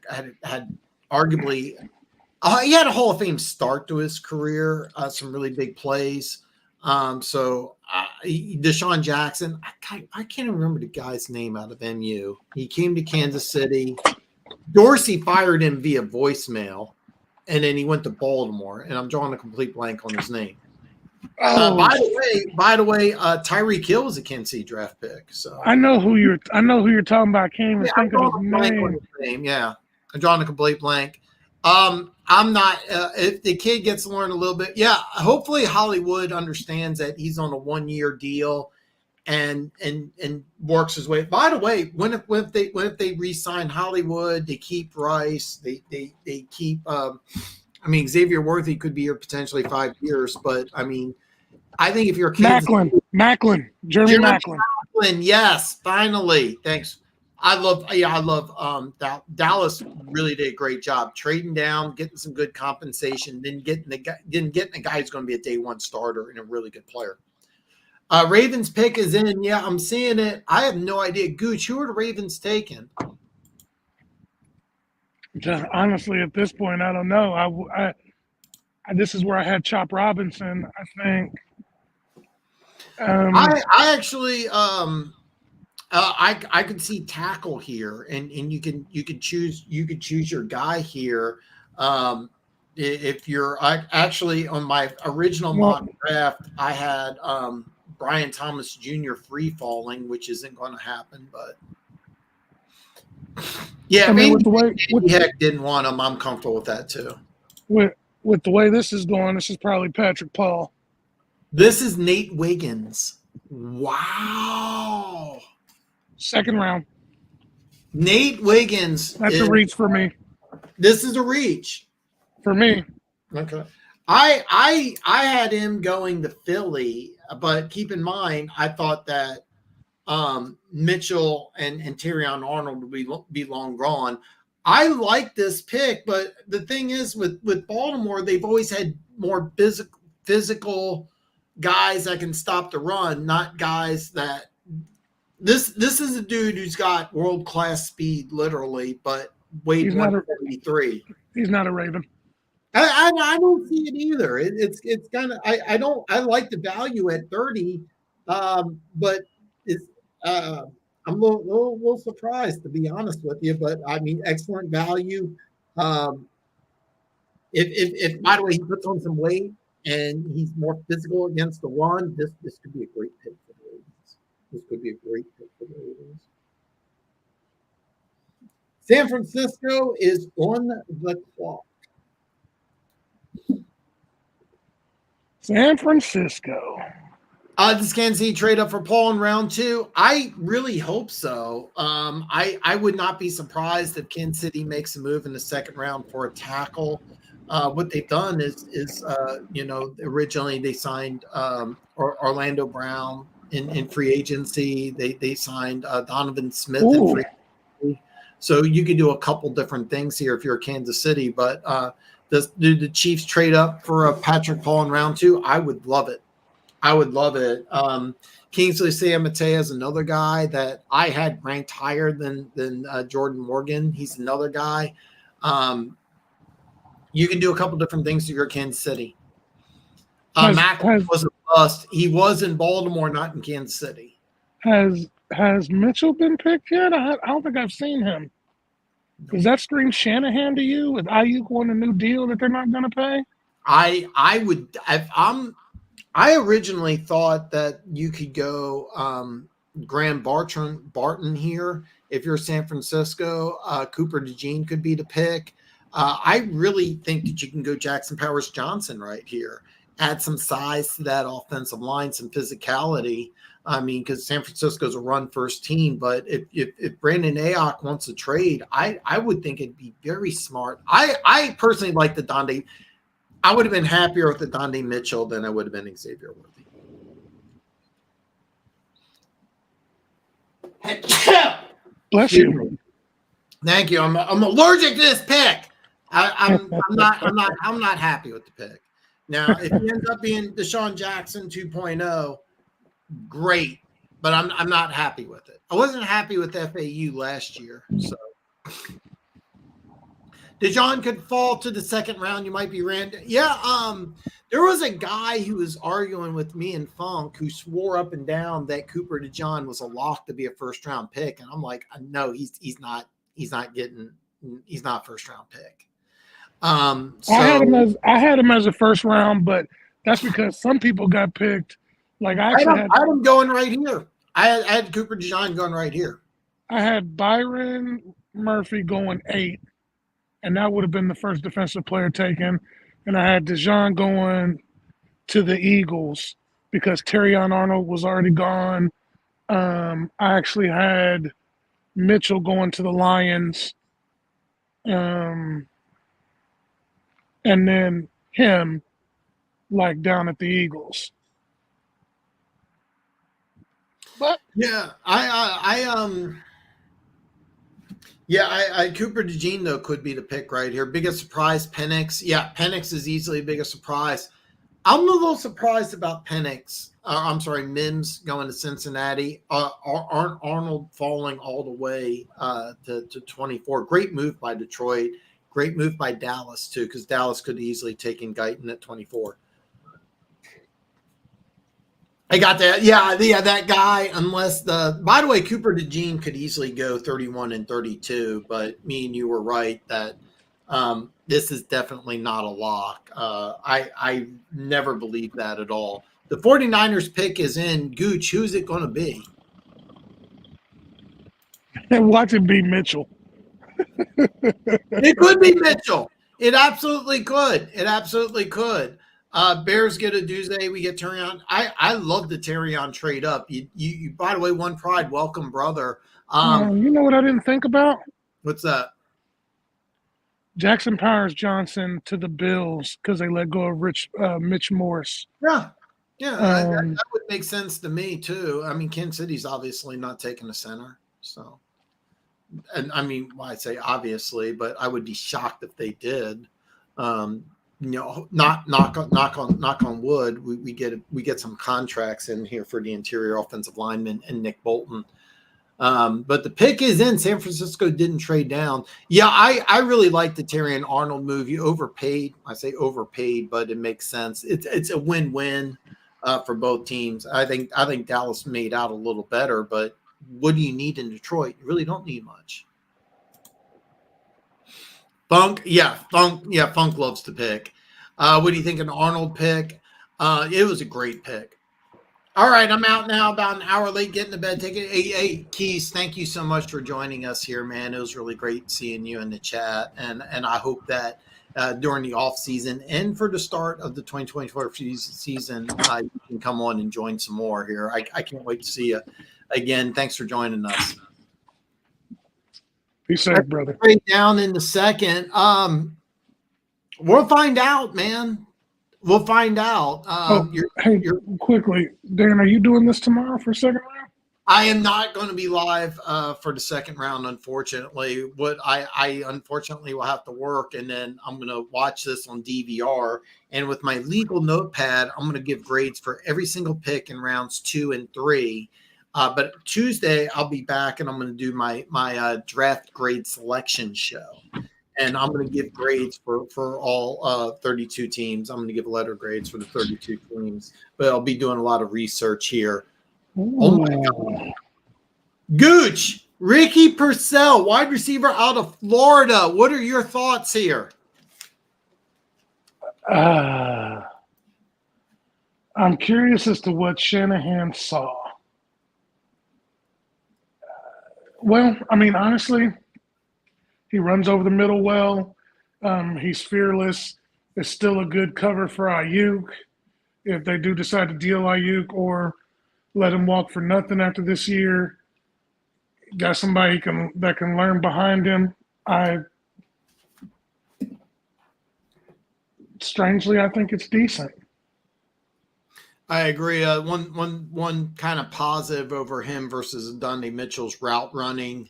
arguably he had a Hall of Fame start to his career, some really big plays. So Deshaun Jackson, I can't remember the guy's name out of MU. He came to Kansas City. Dorsey fired him via voicemail, and then he went to Baltimore. And I'm drawing a complete blank on his name. By the way, Tyreek Hill was a Kansas City draft pick. So I know who you're talking about. I can't even think of his name. Yeah, I'm drawing a complete blank. I'm not. If the kid gets to learn a little bit, yeah. Hopefully, Hollywood understands that he's on a 1-year deal, and works his way. By the way, when if they re-sign Hollywood, they keep Rice, they keep. I mean, Xavier Worthy could be here potentially 5 years, but I mean, I think if you're Jeremy Maclin, yes, finally, thanks. I love Dallas. Really did a great job trading down, getting some good compensation, then getting the guy who's going to be a day one starter and a really good player. Ravens pick is in. Yeah, I'm seeing it. I have no idea. Gooch, who are the Ravens taking? Honestly, at this point, I don't know. I this is where I had Chop Robinson. I think. I actually I could see tackle here, and you could choose your guy here. If you're actually on my original mock draft, I had Brian Thomas Jr. free falling, which isn't going to happen, but yeah, I mean, with the way Heck didn't want him, I'm comfortable with that too. With the way this is going, this is probably Patrick Paul. This is Nate Wiggins. Wow. 2nd round. Nate Wiggins. That's a reach for me. This is a reach for me. Okay. I had him going to Philly, but keep in mind, I thought that Mitchell and Terrion Arnold would be long gone. I like this pick, but the thing is with Baltimore, they've always had more physical guys that can stop the run, not guys that this is a dude who's got world-class speed, literally, but weighed 173. He's not a Raven. I don't see it either. It's kind of I like the value at 30, but it's I'm a little surprised, to be honest with you. But I mean, excellent value. If by the way he puts on some weight and he's more physical against the run, this could be a great pick for the Ravens. This could be a great pick for the Ravens. San Francisco is on the clock. San Francisco. Does Kansas City trade up for Paul in round 2? I really hope so. I would not be surprised if Kansas City makes a move in the 2nd round for a tackle. What they've done is originally they signed Orlando Brown in free agency. They signed Donovan Smith in free agency. So you could do a couple different things here if you're Kansas City. But do the Chiefs trade up for a Patrick Paul in round 2? I would love it. I would love it. Kingsley Sam-Mattea is another guy that I had ranked higher than Jordan Morgan. He's another guy. You can do a couple different things if you're Kansas City. Mack was a bust. He was in Baltimore, not in Kansas City. Has Mitchell been picked yet? I don't think I've seen him. Does that scream Shanahan to you with Ayuk on a new deal that they're not going to pay? I would. I originally thought that you could go Graham Barton here if you're San Francisco. Cooper DeJean could be the pick. I really think that you can go Jackson Powers Johnson right here. Add some size to that offensive line, some physicality. I mean, because San Francisco's a run-first team, but if Brandon Ayuk wants to trade, I would think it'd be very smart. I personally like the Donde. I would have been happier with the Donde Mitchell than I would have been Xavier Worthy. Bless you. Thank you. I'm allergic to this pick. I'm not happy with the pick. Now, if he ends up being Deshaun Jackson 2.0, great, but I'm not happy with it. I wasn't happy with FAU last year, so DeJohn could fall to the second round. You might be random. Yeah, there was a guy who was arguing with me and Funk who swore up and down that Cooper DeJohn was a lock to be a first round pick, and I'm like, no, he's not a first round pick. So, I had him as a first round, but that's because some people got picked. Like I had him going right here. I had Cooper DeJohn going right here. I had Byron Murphy going 8, and that would have been the first defensive player taken. And I had DeJohn going to the Eagles because Terrion Arnold was already gone. I actually had Mitchell going to the Lions. And then him like down at the Eagles. But yeah, Cooper DeJean though could be the pick right here. Biggest surprise, Penix. Yeah, Penix is easily the biggest surprise. I'm a little surprised about Penix. Mims going to Cincinnati. Arnold falling all the way to 24. Great move by Detroit. Great move by Dallas, too, because Dallas could easily take in Guyton at 24. I got that. Yeah, that guy, by the way, Cooper DeJean could easily go 31 and 32, but me and you were right that this is definitely not a lock. I never believed that at all. The 49ers pick is in. Gooch, who's it going to be? And watch it be Mitchell. It could be Mitchell. It absolutely could. Bears get a Duze. We get Terrion. I love the Terrion trade up. You by the way, One Pride, welcome, brother. You know what I didn't think about? What's that? Jackson Powers Johnson to the Bills because they let go of Mitch Morse. Yeah. That would make sense to me too. I mean, Kansas City's obviously not taking a center, so. And I mean, well, I say obviously, but I would be shocked if they did. Not knock on wood. We get some contracts in here for the interior offensive lineman and Nick Bolton. But the pick is in. San Francisco didn't trade down. Yeah, I really like the Terrion Arnold move. You overpaid. I say overpaid, but it makes sense. It's a win-win for both teams. I think Dallas made out a little better, but what do you need in Detroit? You really don't need much. Funk loves to pick. What do you think of an Arnold pick? It was a great pick. All right, I'm out now, about an hour late, getting to bed. Hey, Keys, thank you so much for joining us here, man. It was really great seeing you in the chat, and I hope that during the off season and for the start of the 2024 season, you can come on and join some more here. I can't wait to see you. Again, thanks for joining us. Be safe, brother. Right down in the second. We'll find out, man. We'll find out. Quickly, Dan, are you doing this tomorrow for second round? I am not going to be live for the second round, unfortunately. What I unfortunately will have to work, and then I'm going to watch this on DVR. And with my legal notepad, I'm going to give grades for every single pick in rounds 2 and 3. But Tuesday, I'll be back, and I'm going to do my draft grade selection show. And I'm going to give grades for all 32 teams. I'm going to give letter grades for the 32 teams. But I'll be doing a lot of research here. Oh my God. Gooch, Ricky Purcell, wide receiver out of Florida. What are your thoughts here? I'm curious as to what Shanahan saw. Well, I mean, honestly, he runs over the middle well. He's fearless. It's still a good cover for Ayuk if they do decide to deal Ayuk or let him walk for nothing after this year. Got somebody that can learn behind him. Strangely, I think it's decent. I agree. One kind of positive over him versus Donnie Mitchell's route running.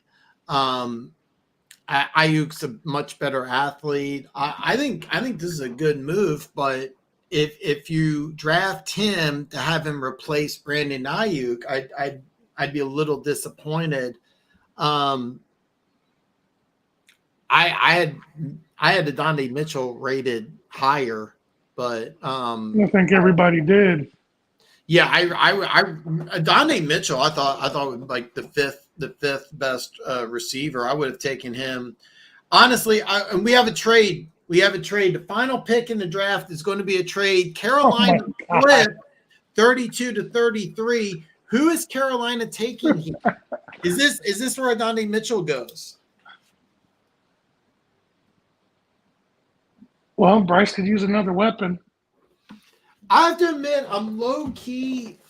Ayuk's a much better athlete. I think this is a good move, but if you draft him to have him replace Brandon Ayuk, I'd be a little disappointed. I had the Donnie Mitchell rated higher, but I think everybody did. Yeah, I Donnie Mitchell, I thought was like the fifth best receiver. I would have taken him. Honestly, and we have a trade. The final pick in the draft is going to be a trade. Carolina split 32-33. Who is Carolina taking here? Is this where Donnie Mitchell goes? Well, Bryce could use another weapon. I have to admit, I'm low key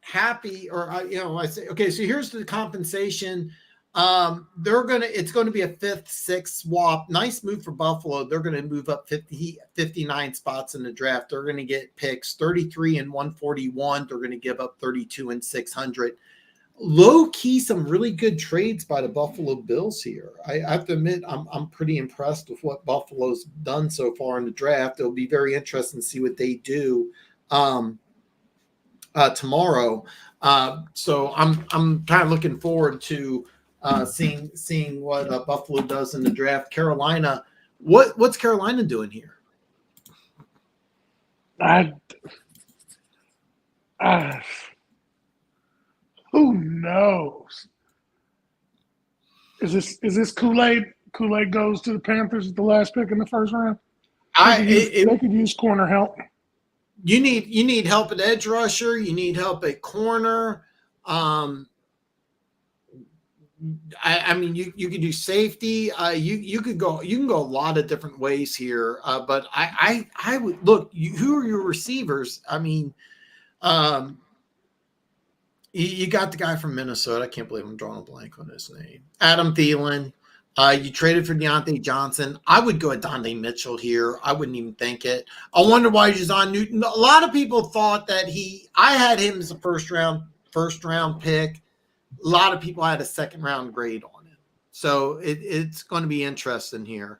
happy, or I say, okay, so here's the compensation. It's going to be a 5th, 6th swap. Nice move for Buffalo. They're going to move up 59 spots in the draft. They're going to get picks 33 and 141. They're going to give up 32 and 600. Low key, some really good trades by the Buffalo Bills here. I have to admit, I'm pretty impressed with what Buffalo's done so far in the draft. It'll be very interesting to see what they do tomorrow. So I'm kind of looking forward to seeing what Buffalo does in the draft. Carolina, what's Carolina doing here? Who knows? Is this Kool-Aid? Kool-Aid goes to the Panthers at the last pick in the first round. They could use corner help. You need help at edge rusher. You need help at corner. I mean, you could do safety. You can go a lot of different ways here. But I would look. Who are your receivers? I mean, you got the guy from Minnesota. I can't believe I'm drawing a blank on his name. Adam Thielen. You traded for Deontay Johnson. I would go at Donnie Mitchell here. I wouldn't even think it. I wonder why Jazon Newton. A lot of people thought that I had him as a first round pick. A lot of people had a second round grade on him. So it's going to be interesting here.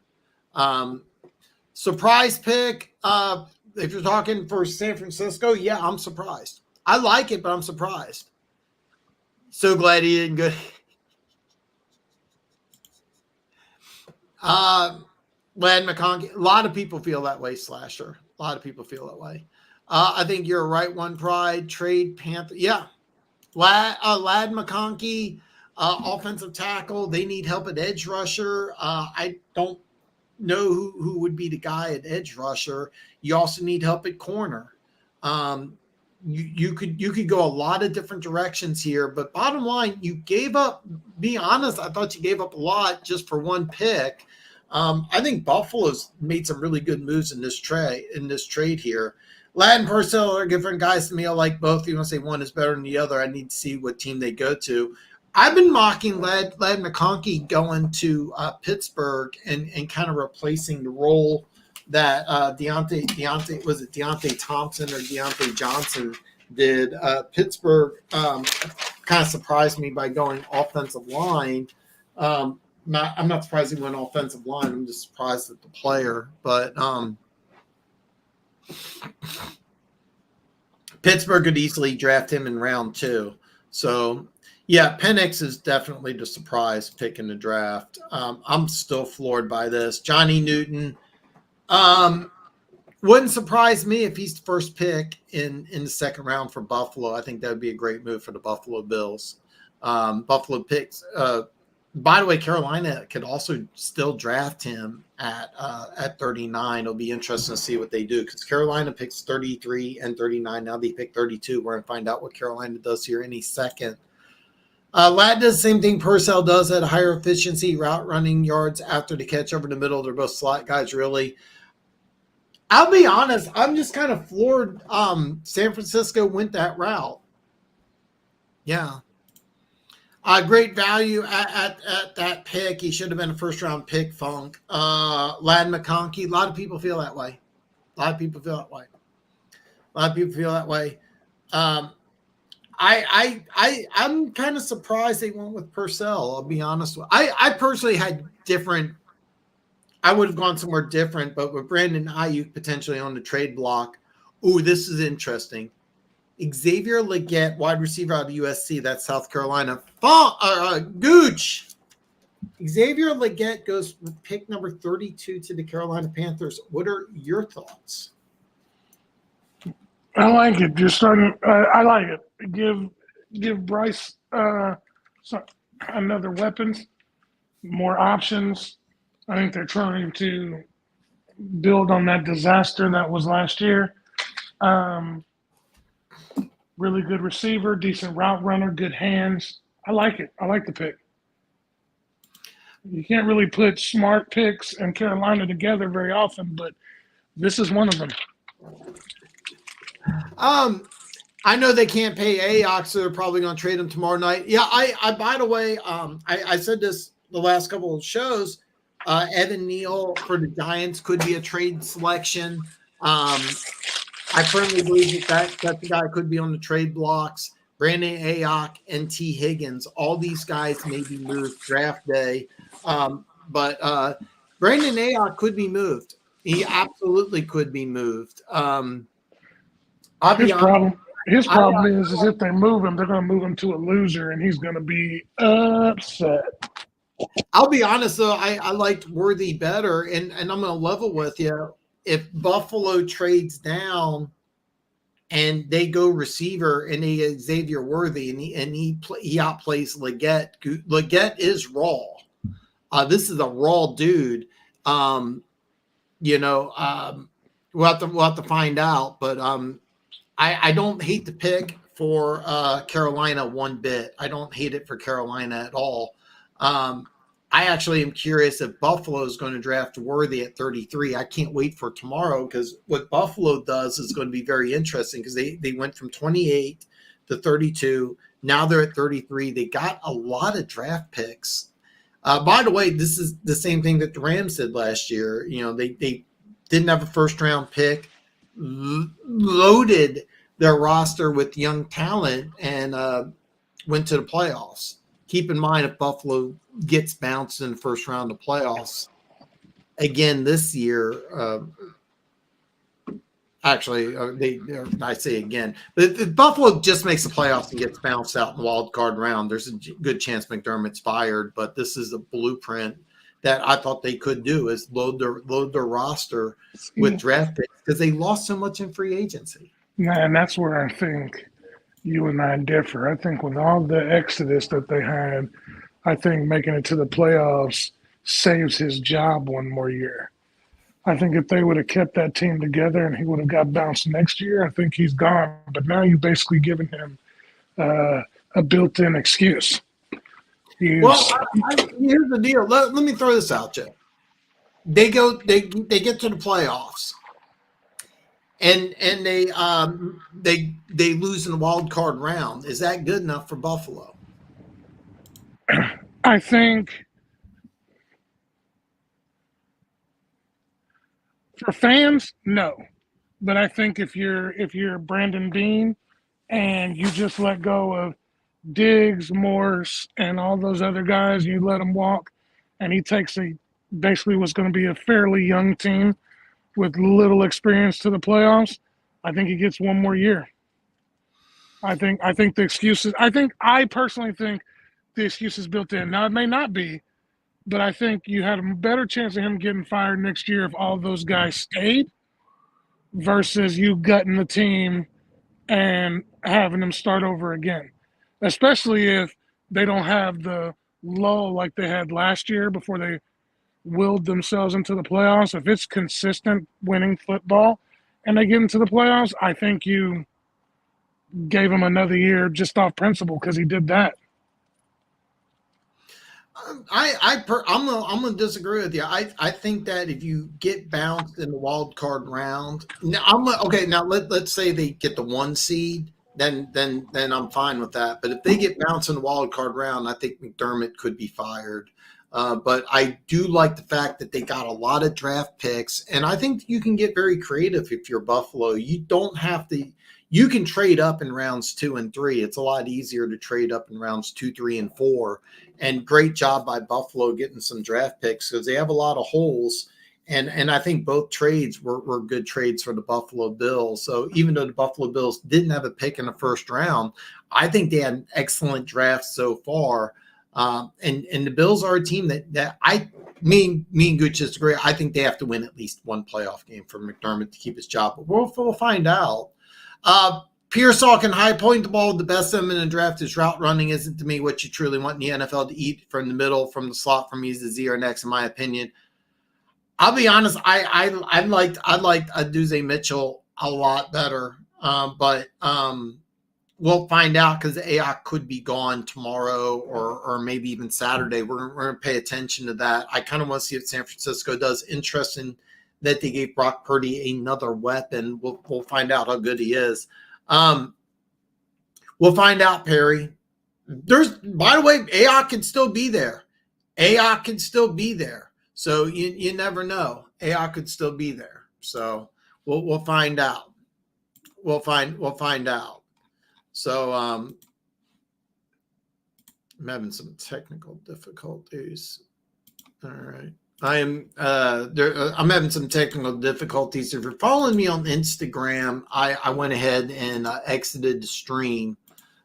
Surprise pick. If you're talking for San Francisco, yeah, I'm surprised. I like it, but I'm surprised. So glad he didn't go. Lad McConkey. A lot of people feel that way, Slasher. A lot of people feel that way. I think you're a right one, Pride. Trade Panther. Yeah. Lad McConkey, offensive tackle. They need help at edge rusher. I don't know who would be the guy at edge rusher. You also need help at corner. You could go a lot of different directions here, but bottom line, you gave up. Be honest, I thought you gave up a lot just for one pick. I think Buffalo's made some really good moves in this trade here. Ladd and Purcell are different guys to me. I like both. You want to say one is better than the other. I need to see what team they go to. I've been mocking Ladd McConkey going to Pittsburgh and kind of replacing the role that Deontay Thompson or Deontay Johnson did. Pittsburgh kind of surprised me by going offensive line. I'm not surprised he went offensive line. I'm just surprised at the player. But Pittsburgh could easily draft him in round 2. So, yeah, Penix is definitely the surprise pick in the draft. I'm still floored by this. Johnny Newton. Wouldn't surprise me if he's the first pick in the second round for Buffalo. I think that would be a great move for the Buffalo Bills. Buffalo picks. By the way, Carolina could also still draft him at 39. It'll be interesting to see what they do because Carolina picks 33 and 39. Now they pick 32. We're going to find out what Carolina does here any second. Ladd does the same thing Purcell does at a higher efficiency, route running yards after the catch over the middle. They're both slot guys, really. I'll be honest. I'm just kind of floored. San Francisco went that route. Yeah. Great value at that pick. He should have been a first-round pick, Funk. Ladd McConkey. A lot of people feel that way. I'm kind of surprised they went with Purcell. I'll be honest. I personally had different. I would have gone somewhere different, but with Brandon Ayuk potentially on the trade block, ooh, this is interesting. Xavier Legette, wide receiver out of USC, that's South Carolina. Gooch. Xavier Legette goes with pick number 32 to the Carolina Panthers. What are your thoughts? I like it. You're starting. I like it. Give Bryce another weapons, more options. I think they're trying to build on that disaster that was last year. Really good receiver, decent route runner, good hands. I like it. I like the pick. You can't really put smart picks and Carolina together very often, but this is one of them. I know they can't pay Aox, so they're probably going to trade him tomorrow night. Yeah, I by the way, I said this the last couple of shows. Evan Neal for the Giants could be a trade selection. I firmly believe that's the guy who could be on the trade blocks. Brandon Ayuk and T. Higgins, all these guys may be moved draft day. But Brandon Ayuk could be moved. He absolutely could be moved. His problem is if they move him, they're going to move him to a loser, and he's going to be upset. I'll be honest, though. I liked Worthy better, and I'm going to level with you. If Buffalo trades down and they go receiver and they get Xavier Worthy and he outplays Legette. Legette is raw. This is a raw dude. We'll have to find out. But I don't hate the pick for Carolina one bit. I don't hate it for Carolina at all. I actually am curious if Buffalo is going to draft Worthy at 33. I can't wait for tomorrow because what Buffalo does is going to be very interesting because they went from 28 to 32. Now they're at 33. They got a lot of draft picks. By the way, this is the same thing that the Rams did last year. They didn't have a first-round pick, loaded their roster with young talent, and went to the playoffs. Keep in mind, if Buffalo gets bounced in the first round of playoffs again this year, I say again, but if Buffalo just makes the playoffs and gets bounced out in the wild card round, there's a good chance McDermott's fired. But this is a blueprint that I thought they could do is load their roster with draft picks because they lost so much in free agency. And that's where I think you and I differ. I think with all the exodus that they had, I think making it to the playoffs saves his job one more year. I think if they would have kept that team together and he would have got bounced next year, I think he's gone. But now you've basically given him a built-in excuse. Here's the deal. Let me throw this out, Joe. They get to the playoffs. And they lose in the wild card round. Is that good enough for Buffalo? I think for fans, no. But I think if you're Brandon Beane and you just let go of Diggs, Morse, and all those other guys, you let them walk, and he takes basically what's going to be a fairly young team with little experience to the playoffs. I think he gets one more year. I think the excuses. I personally think the excuse is built in. Now it may not be, but I think you had a better chance of him getting fired next year if all those guys stayed versus you gutting the team and having them start over again. Especially if they don't have the lull like they had last year before they willed themselves into the playoffs. If it's consistent winning football and they get into the playoffs, I think you gave him another year just off principle because he did that. I'm gonna disagree with you. I think that if you get bounced in the wild card round, now let's say they get the 1 seed, then I'm fine with that. But if they get bounced in the wild card round, I think McDermott could be fired. But I do like the fact that they got a lot of draft picks, and I think you can get very creative if you're Buffalo. You don't have to. You can trade up in rounds 2 and 3. It's a lot easier to trade up in rounds 2, 3, and 4. And great job by Buffalo getting some draft picks because they have a lot of holes. And I think both trades were good trades for the Buffalo Bills. So even though the Buffalo Bills didn't have a pick in the first round, I think they had an excellent draft so far. And the Bills are a team that me and Gooch disagree. I think they have to win at least one playoff game for McDermott to keep his job. But we'll find out. Pearsall can high point the ball. The best of them in the draft is route running isn't to me what you truly want in the NFL to eat from the middle, from the slot, from E to Z or next, in my opinion. I'll be honest, I liked Aduze Mitchell a lot better. But we'll find out because AOC could be gone tomorrow or maybe even Saturday. We're going to pay attention to that. I kind of want to see what San Francisco does. Interesting that they gave Brock Purdy another weapon. We'll find out how good he is. We'll find out, Perry. By the way, AOC can still be there. AOC can still be there. So you never know. AOC could still be there. So we'll find out. We'll find out. So I'm having some technical difficulties. All right. I'm having some technical difficulties. If you're following me on Instagram, I went ahead and exited the stream.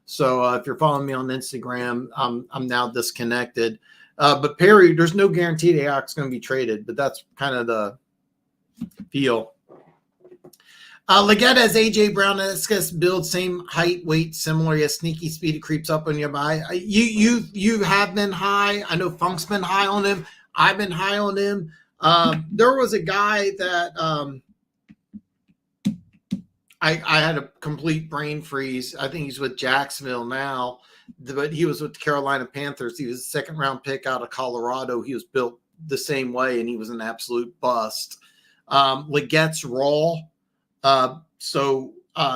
So if you're following me on Instagram, I'm now disconnected. But Perry, there's no guarantee that AOC's going to be traded, but that's kind of the feel. Leggett has AJ Brown and SKS build, same height, weight, similar. Yes, sneaky speed. It creeps up on you by. You have been high. I know Funk's been high on him. I've been high on him. There was a guy that I had a complete brain freeze. I think he's with Jacksonville now, but he was with the Carolina Panthers. He was a second-round pick out of Colorado. He was built the same way, and he was an absolute bust. Leggett's raw, so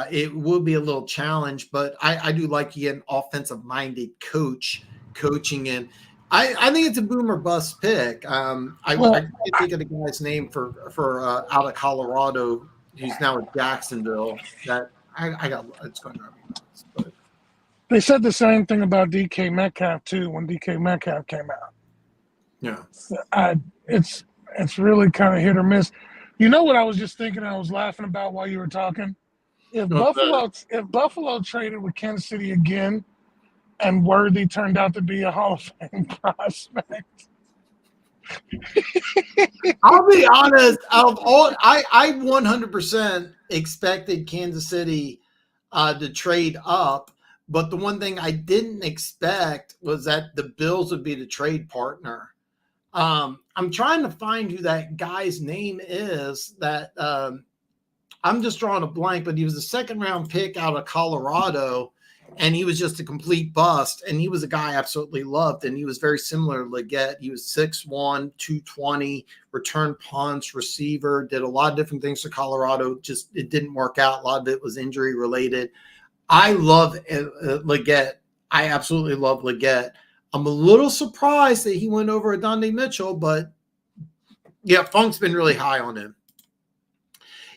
it will be a little challenge, but I do like you get an offensive-minded coach coaching him. I think it's a boom or bust pick. I can't think of the guy's name for out of Colorado who's now with Jacksonville. That I got it's going to drive me nuts. But they said the same thing about DK Metcalf too when DK Metcalf came out. Yeah, it's really kind of hit or miss. You know what I was just thinking? I was laughing about while you were talking. If Buffalo traded with Kansas City again, and Worthy turned out to be a Hall of Fame prospect. I'll be honest. I 100% expected Kansas City to trade up, but the one thing I didn't expect was that the Bills would be the trade partner. I'm trying to find who that guy's name is. That I'm just drawing a blank, but he was a second-round pick out of Colorado. And he was just a complete bust. And he was a guy I absolutely loved. And he was very similar to Leggett. He was 6'1", 220, returned punts, receiver, did a lot of different things for Colorado. Just it didn't work out. A lot of it was injury related. I love Leggett. I absolutely love Leggett. I'm a little surprised that he went over Adonde Mitchell, but yeah, Funk's been really high on him.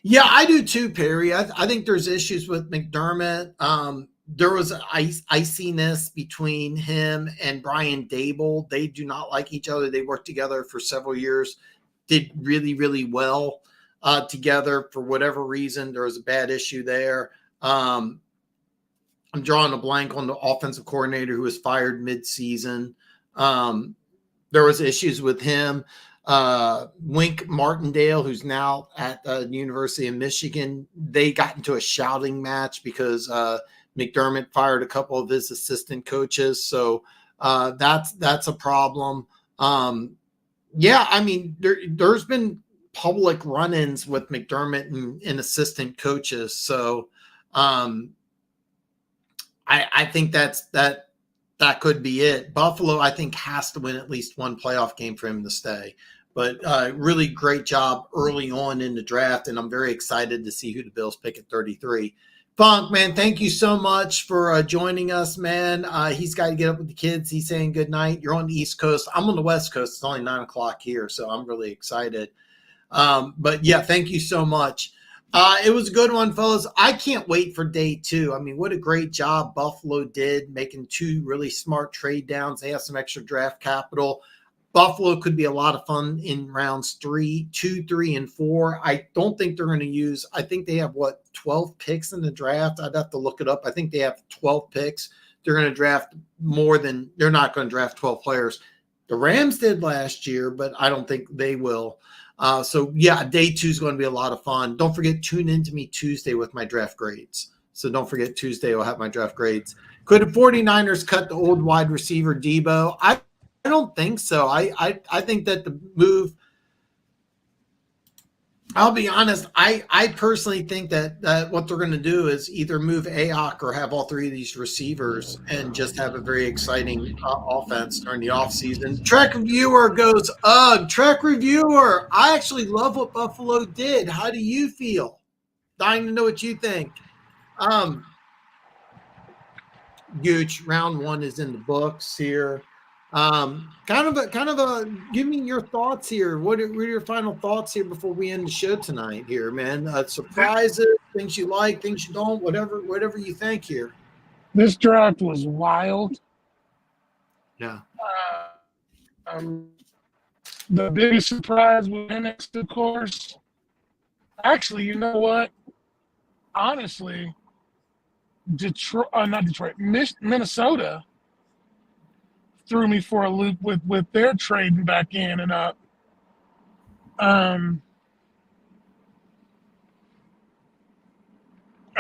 Yeah, I do too, Perry. I think there's issues with McDermott. there was iciness between him and Brian Dable. They do not like each other. They worked together for several years, did really, really well together. For whatever reason, there was a bad issue there. I'm drawing a blank on the offensive coordinator who was fired mid-season. There was issues with him. Wink Martindale, who's now at the University of Michigan, they got into a shouting match because McDermott fired a couple of his assistant coaches. So that's a problem. Yeah, I mean, there's been public run-ins with McDermott and assistant coaches. So I think that could be it. Buffalo, I think, has to win at least one playoff game for him to stay. But really great job early on in the draft, and I'm very excited to see who the Bills pick at 33. Funk, man, thank you so much for joining us, man. He's got to get up with the kids. He's saying good night. You're on the East Coast. I'm on the West Coast. It's only 9 o'clock here, so I'm really excited. But, yeah, thank you so much. It was a good one, fellas. I can't wait for day 2. I mean, what a great job Buffalo did making 2 really smart trade downs. They have some extra draft capital. Buffalo could be a lot of fun in rounds 2, 3, and 4. I don't think they're going to use – I think they have, 12 picks in the draft? I'd have to look it up. I think they have 12 picks. They're going to draft more than – they're not going to draft 12 players. The Rams did last year, but I don't think they will. So, yeah, day 2 is going to be a lot of fun. Don't forget, tune in to me Tuesday with my draft grades. So don't forget, Tuesday I'll have my draft grades. Could the 49ers cut the old wide receiver Debo? I don't think so. I think that the move – I'll be honest. I personally think that what they're going to do is either move AOC or have all 3 of these receivers and just have a very exciting offense during the offseason. Trek Reviewer goes, ugh, Trek Reviewer. I actually love what Buffalo did. How do you feel? Dying to know what you think. Gooch, round 1 is in the books here. Kind of a give me your thoughts here. What are your final thoughts here before we end the show tonight here, man? Surprises, things you like, things you don't, whatever you think here. This draft was wild. Yeah. The biggest surprise was Penix, of course. Actually, you know what? Honestly, Minnesota threw me for a loop with their trading back in and up. I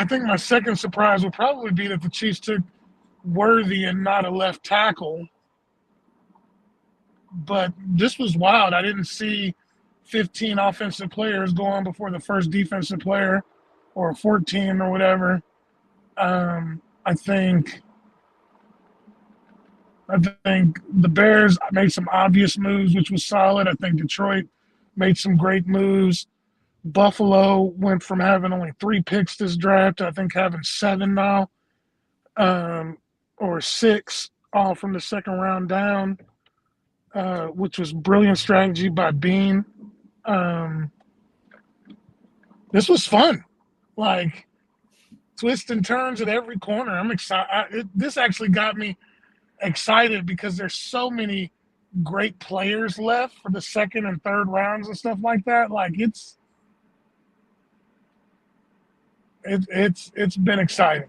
think my second surprise would probably be that the Chiefs took Worthy and not a left tackle. But this was wild. I didn't see 15 offensive players go on before the first defensive player, or 14 or whatever. I think the Bears made some obvious moves, which was solid. I think Detroit made some great moves. Buffalo went from having only 3 picks this draft to I think having 7 now, or 6, all from the second round down, which was brilliant strategy by Bean. This was fun. Like, twists and turns at every corner. I'm excited. This actually got me excited because there's so many great players left for the second and third rounds and stuff like that. Like, it's been exciting.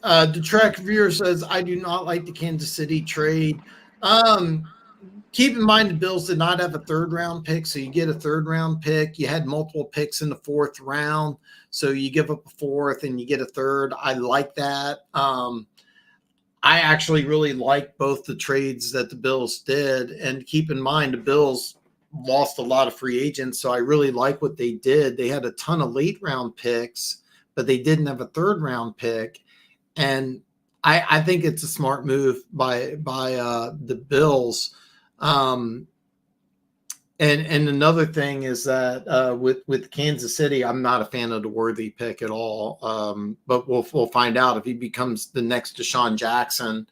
The Trek Viewer says, I do not like the Kansas City trade. Keep in mind the Bills did not have a 3rd round pick, so you get a 3rd round pick. You had multiple picks in the 4th round, so you give up a 4th and you get a 3rd. I like that. I actually really like both the trades that the Bills did. And keep in mind, the Bills lost a lot of free agents, so I really like what they did. They had a ton of late round picks, but they didn't have a 3rd round pick. And I think it's a smart move by the Bills. And another thing is that with Kansas City, I'm not a fan of the Worthy pick at all. But we'll find out if he becomes the next Deshaun Jackson.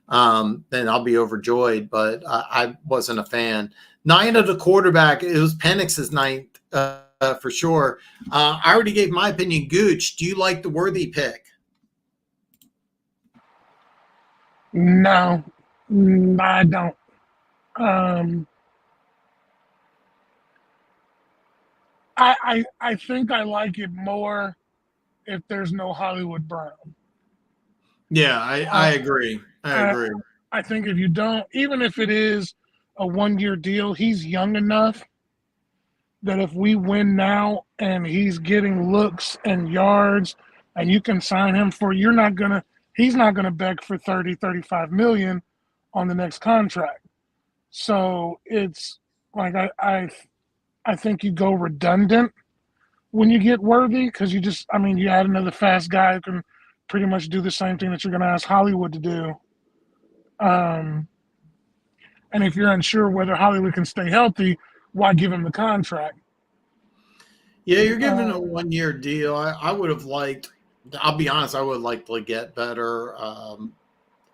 Then I'll be overjoyed. But I wasn't a fan. 9 of the quarterback. It was Penix's 9th for sure. I already gave my opinion. Gooch, do you like the Worthy pick? No, I don't. Um, I think I like it more if there's no Hollywood Brown. Yeah, I I, agree. I I agree. I think if you don't, even if it is a 1 year deal, he's young enough that if we win now and he's getting looks and yards and you can sign him for, he's not gonna beg for 30, 35 million on the next contract. So it's like I think you go redundant when you get Worthy, because you add another fast guy who can pretty much do the same thing that you're going to ask Hollywood to do. Um, and if you're unsure whether Hollywood can stay healthy, why give him the contract? Yeah, you're giving Uh, a 1 year deal. I would have liked. I'll be honest. I would have liked Leggett better.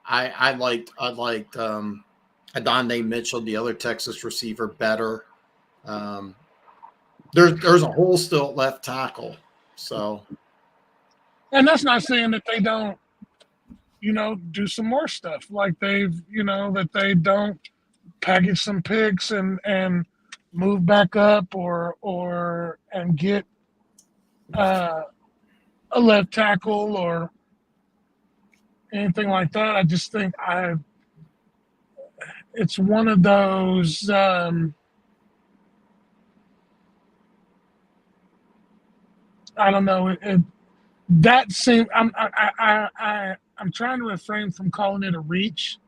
I liked Adonde Mitchell, the other Texas receiver, better. Um, there's a hole still at left tackle. So and that's not saying that they don't, do some more stuff like that they don't package some picks and move back up or and get uh, a left tackle or anything like that. I just think it's one of those. I don't know. That seems. I'm trying to refrain from calling it a reach.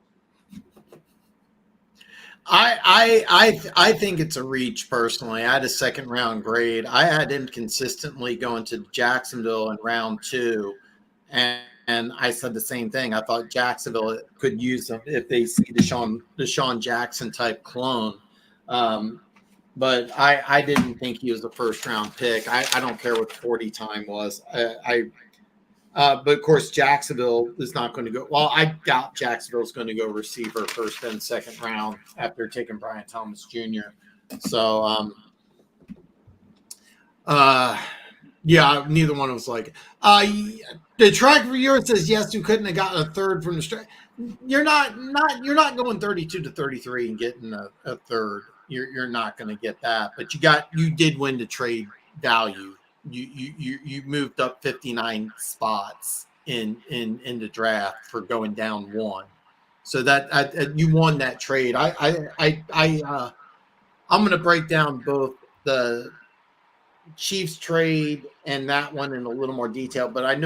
I think it's a reach personally. I had a second round grade. I had him consistently going to Jacksonville in round two, and I said the same thing. I thought Jacksonville could use them if they see Deshaun Jackson type clone. Um, but I didn't think he was a first round pick. I don't care what the 40 time was. But of course, Jacksonville is not going to go. Well, I doubt Jacksonville is going to go receiver first and second round after taking Brian Thomas Jr. So, yeah, neither one was like. The track reviewer says yes, you couldn't have gotten a third from the strike. You're not going 32 to 33 and getting a third. You're not going to get that. But you did win the trade value. You moved up 59 spots in the draft for going down one, so that you won that trade. I'm going to break down both the Chiefs trade and that one in a little more detail, but I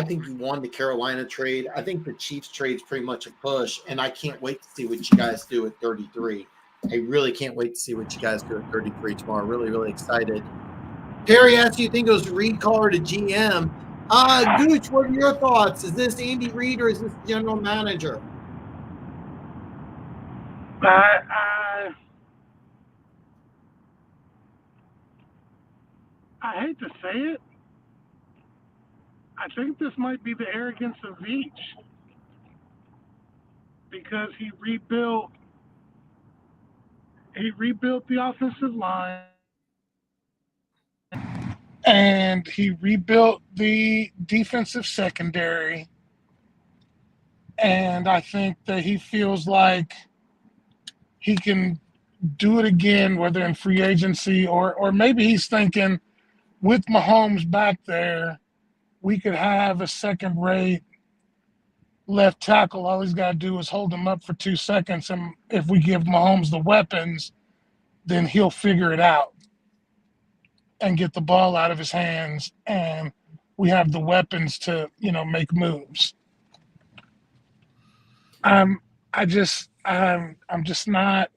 think you won the Carolina trade. I think the Chiefs trade is pretty much a push, and I can't wait to see what you guys do at 33. I really can't wait to see what you guys do at 33 tomorrow. Really, really excited. Perry asked, "You think it was Reed Collar to GM?" Gooch, what are your thoughts? Is this Andy Reid or is this general manager? I I hate to say it. I think this might be the arrogance of Veach because he rebuilt the offensive line and he rebuilt the defensive secondary. And I think that he feels like he can do it again, whether in free agency or maybe he's thinking with Mahomes back there, we could have a second rate left tackle. All he's got to do is hold him up for 2 seconds. And if we give Mahomes the weapons, then he'll figure it out and get the ball out of his hands. And we have the weapons to, make moves. I'm just not.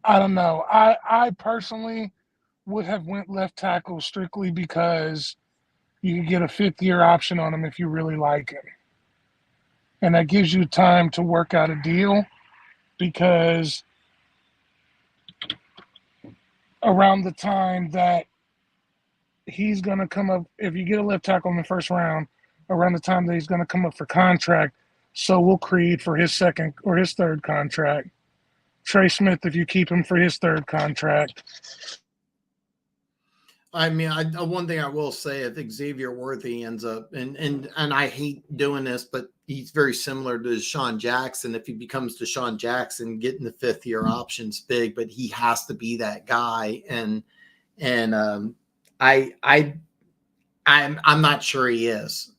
I don't know. I personally would have went left tackle strictly because you could get a 5th-year option on him if you really like him, and that gives you time to work out a deal. Because around the time that he's going to come up, if you get a left tackle in the first round, around the time that he's going to come up for contract, so will Creed for his second or his third contract. Trey Smith, if you keep him for his third contract. I mean, one thing I will say, I think Xavier Worthy ends up, and I hate doing this, but he's very similar to Deshaun Jackson. If he becomes Deshaun Jackson, getting the 5th-year option's big, but he has to be that guy. And I'm not sure he is.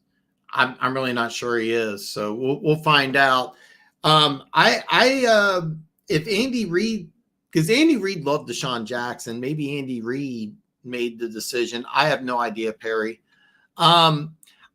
I'm really not sure he is. So we'll find out. If Andy Reid, because Andy Reid loved Deshaun Jackson, maybe Andy Reid made the decision. I have no idea, Perry. I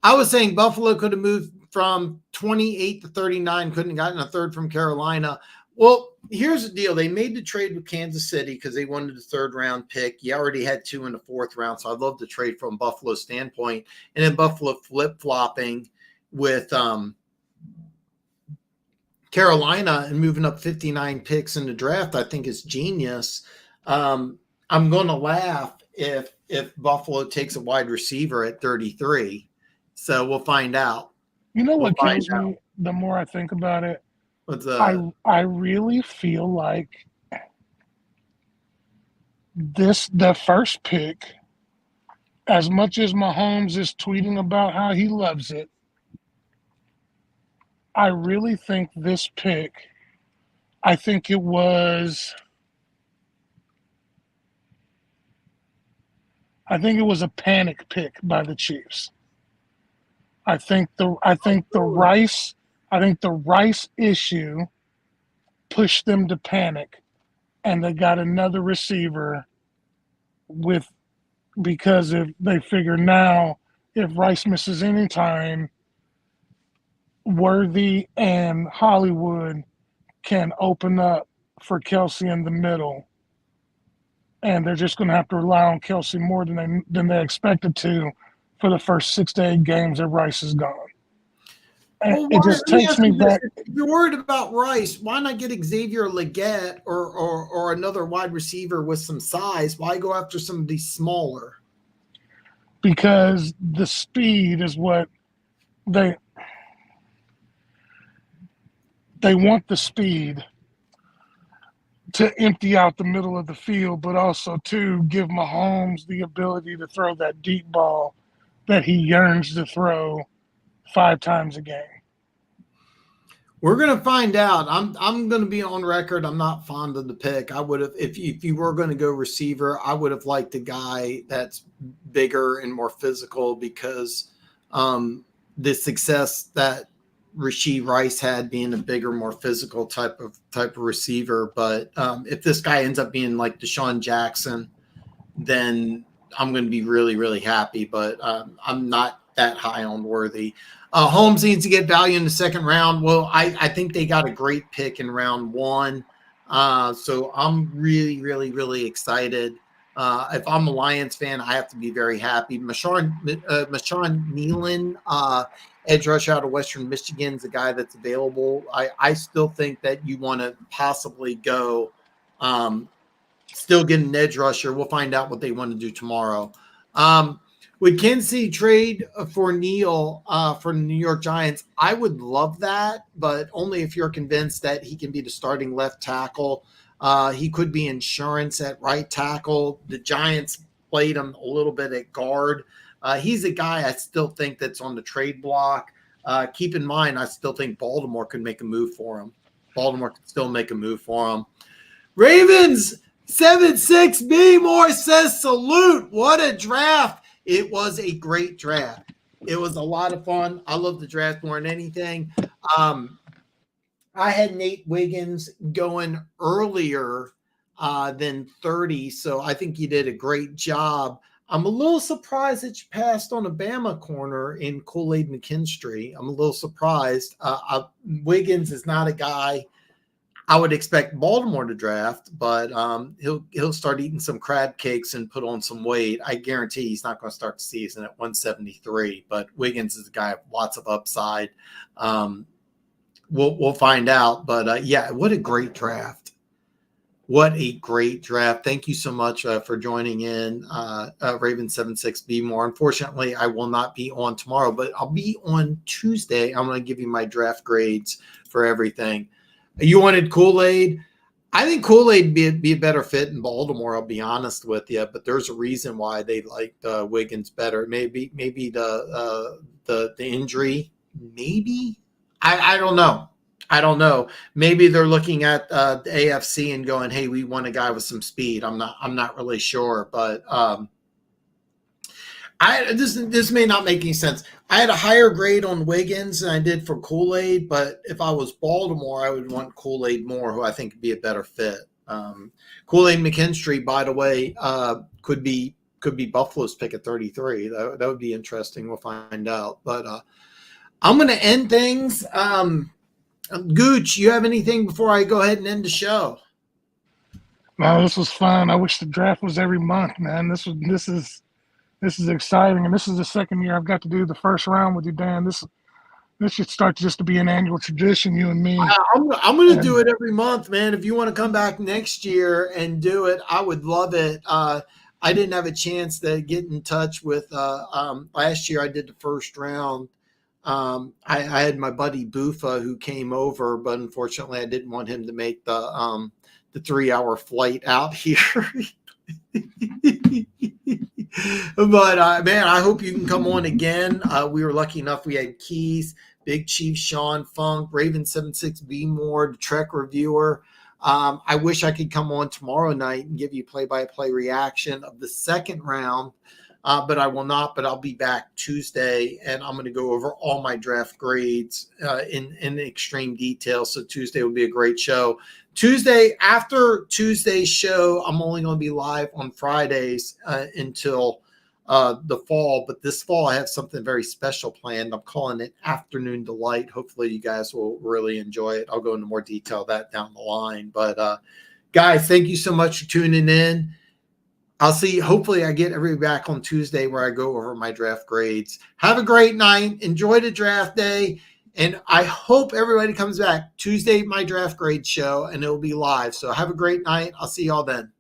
was saying Buffalo could have moved from 28 to 39, couldn't have gotten a third from Carolina. Well, here's the deal. They made the trade with Kansas City because they wanted a 3rd-round pick. You already had 2 in the 4th round, so I love the trade from Buffalo's standpoint. And then Buffalo flip-flopping with Carolina and moving up 59 picks in the draft, I think is genius. I'm going to laugh if Buffalo takes a wide receiver at 33. So we'll find out. You know what kills me the more I think about it? I really feel like the first pick, as much as Mahomes is tweeting about how he loves it, I really think this pick, I think it was a panic pick by the Chiefs. I think the Rice issue pushed them to panic, and they got another receiver because if they figure now if Rice misses any time, Worthy and Hollywood can open up for Kelsey in the middle, and they're just going to have to rely on Kelsey more than they expected to for the first 6 to 8 games that Rice is gone. And it just takes me back. If you're worried about Rice, why not get Xavier Legette or another wide receiver with some size? Why go after somebody smaller? Because the speed is what they want, the speed to empty out the middle of the field, but also to give Mahomes the ability to throw that deep ball that he yearns to throw 5 times a game. We're going to find out. I'm going to be on record. I'm not fond of the pick. I would have, if you were going to go receiver, I would have liked a guy that's bigger and more physical, because the success that Rashee Rice had being a bigger, more physical type of receiver. But if this guy ends up being like Deshaun Jackson, then I'm going to be really, really happy. But I'm not that high on Worthy. Holmes needs to get value in the 2nd round. Well, I think they got a great pick in round 1. So I'm really, really, really excited. If I'm a Lions fan, I have to be very happy. Marshawn Nealon, edge rush out of Western Michigan, is a guy that's available. I still think that you want to possibly go still get an edge rusher. We'll find out what they want to do tomorrow. Would Kansas City trade for Neal for the New York Giants? I would love that, but only if you're convinced that he can be the starting left tackle. He could be insurance at right tackle. The Giants played him a little bit at guard. He's a guy I still think that's on the trade block. Keep in mind, I still think Baltimore could make a move for him. Baltimore could still make a move for him. Ravens 76B Moore says salute. What a draft. It was a great draft. It was a lot of fun. I love the draft more than anything. I had Nate Wiggins going earlier than 30, so I think you did a great job. I'm a little surprised that you passed on a Bama corner in Kool-Aid McKinstry. I'm a little surprised. Wiggins is not a guy I would expect Baltimore to draft, but he'll start eating some crab cakes and put on some weight. I guarantee he's not going to start the season at 173, but Wiggins is a guy with lots of upside. We'll find out, but yeah, what a great draft. What a great draft. Thank you so much for joining in, Raven 76B More. Unfortunately, I will not be on tomorrow, but I'll be on Tuesday. I'm going to give you my draft grades for everything. You wanted Kool-Aid. I think Kool-Aid be a better fit in Baltimore, I'll be honest with you, but there's a reason why they liked Wiggins better. Maybe the injury, maybe. I don't know. I don't know. Maybe they're looking at the AFC and going, "Hey, we want a guy with some speed." I'm not really sure, but this may not make any sense. I had a higher grade on Wiggins than I did for Kool-Aid, but if I was Baltimore, I would want Kool-Aid more, who I think would be a better fit. Kool-Aid McKinstry, by the way, could be Buffalo's pick at 33. That would be interesting. We'll find out. But I'm going to end things. Gooch, you have anything before I go ahead and end the show? No, this was fun. I wish the draft was every month, man. This is exciting, and this is the second year I've got to do the first round with you, Dan. This should start just to be an annual tradition, you and me. I'm going to do it every month, man. If you want to come back next year and do it, I would love it. I didn't have a chance to get in touch with last year. I did the first round. I had my buddy Bufa who came over, but unfortunately I didn't want him to make the 3-hour flight out here. But man, I hope you can come on again. We were lucky enough. We had Keys, Big Chief Sean Funk, Raven 76B Moore, the Trek reviewer. I wish I could come on tomorrow night and give you play-by-play reaction of the second round, but I will not. But I'll be back Tuesday, and I'm going to go over all my draft grades in extreme detail. So Tuesday will be a great show. Tuesday, after Tuesday's show, I'm only going to be live on Fridays until the fall. But this fall, I have something very special planned. I'm calling it Afternoon Delight. Hopefully, you guys will really enjoy it. I'll go into more detail of that down the line. But guys, thank you so much for tuning in. I'll see. Hopefully, I get everybody back on Tuesday where I go over my draft grades. Have a great night. Enjoy the draft day. And I hope everybody comes back Tuesday, my draft grade show, and it'll be live. So have a great night. I'll see y'all then.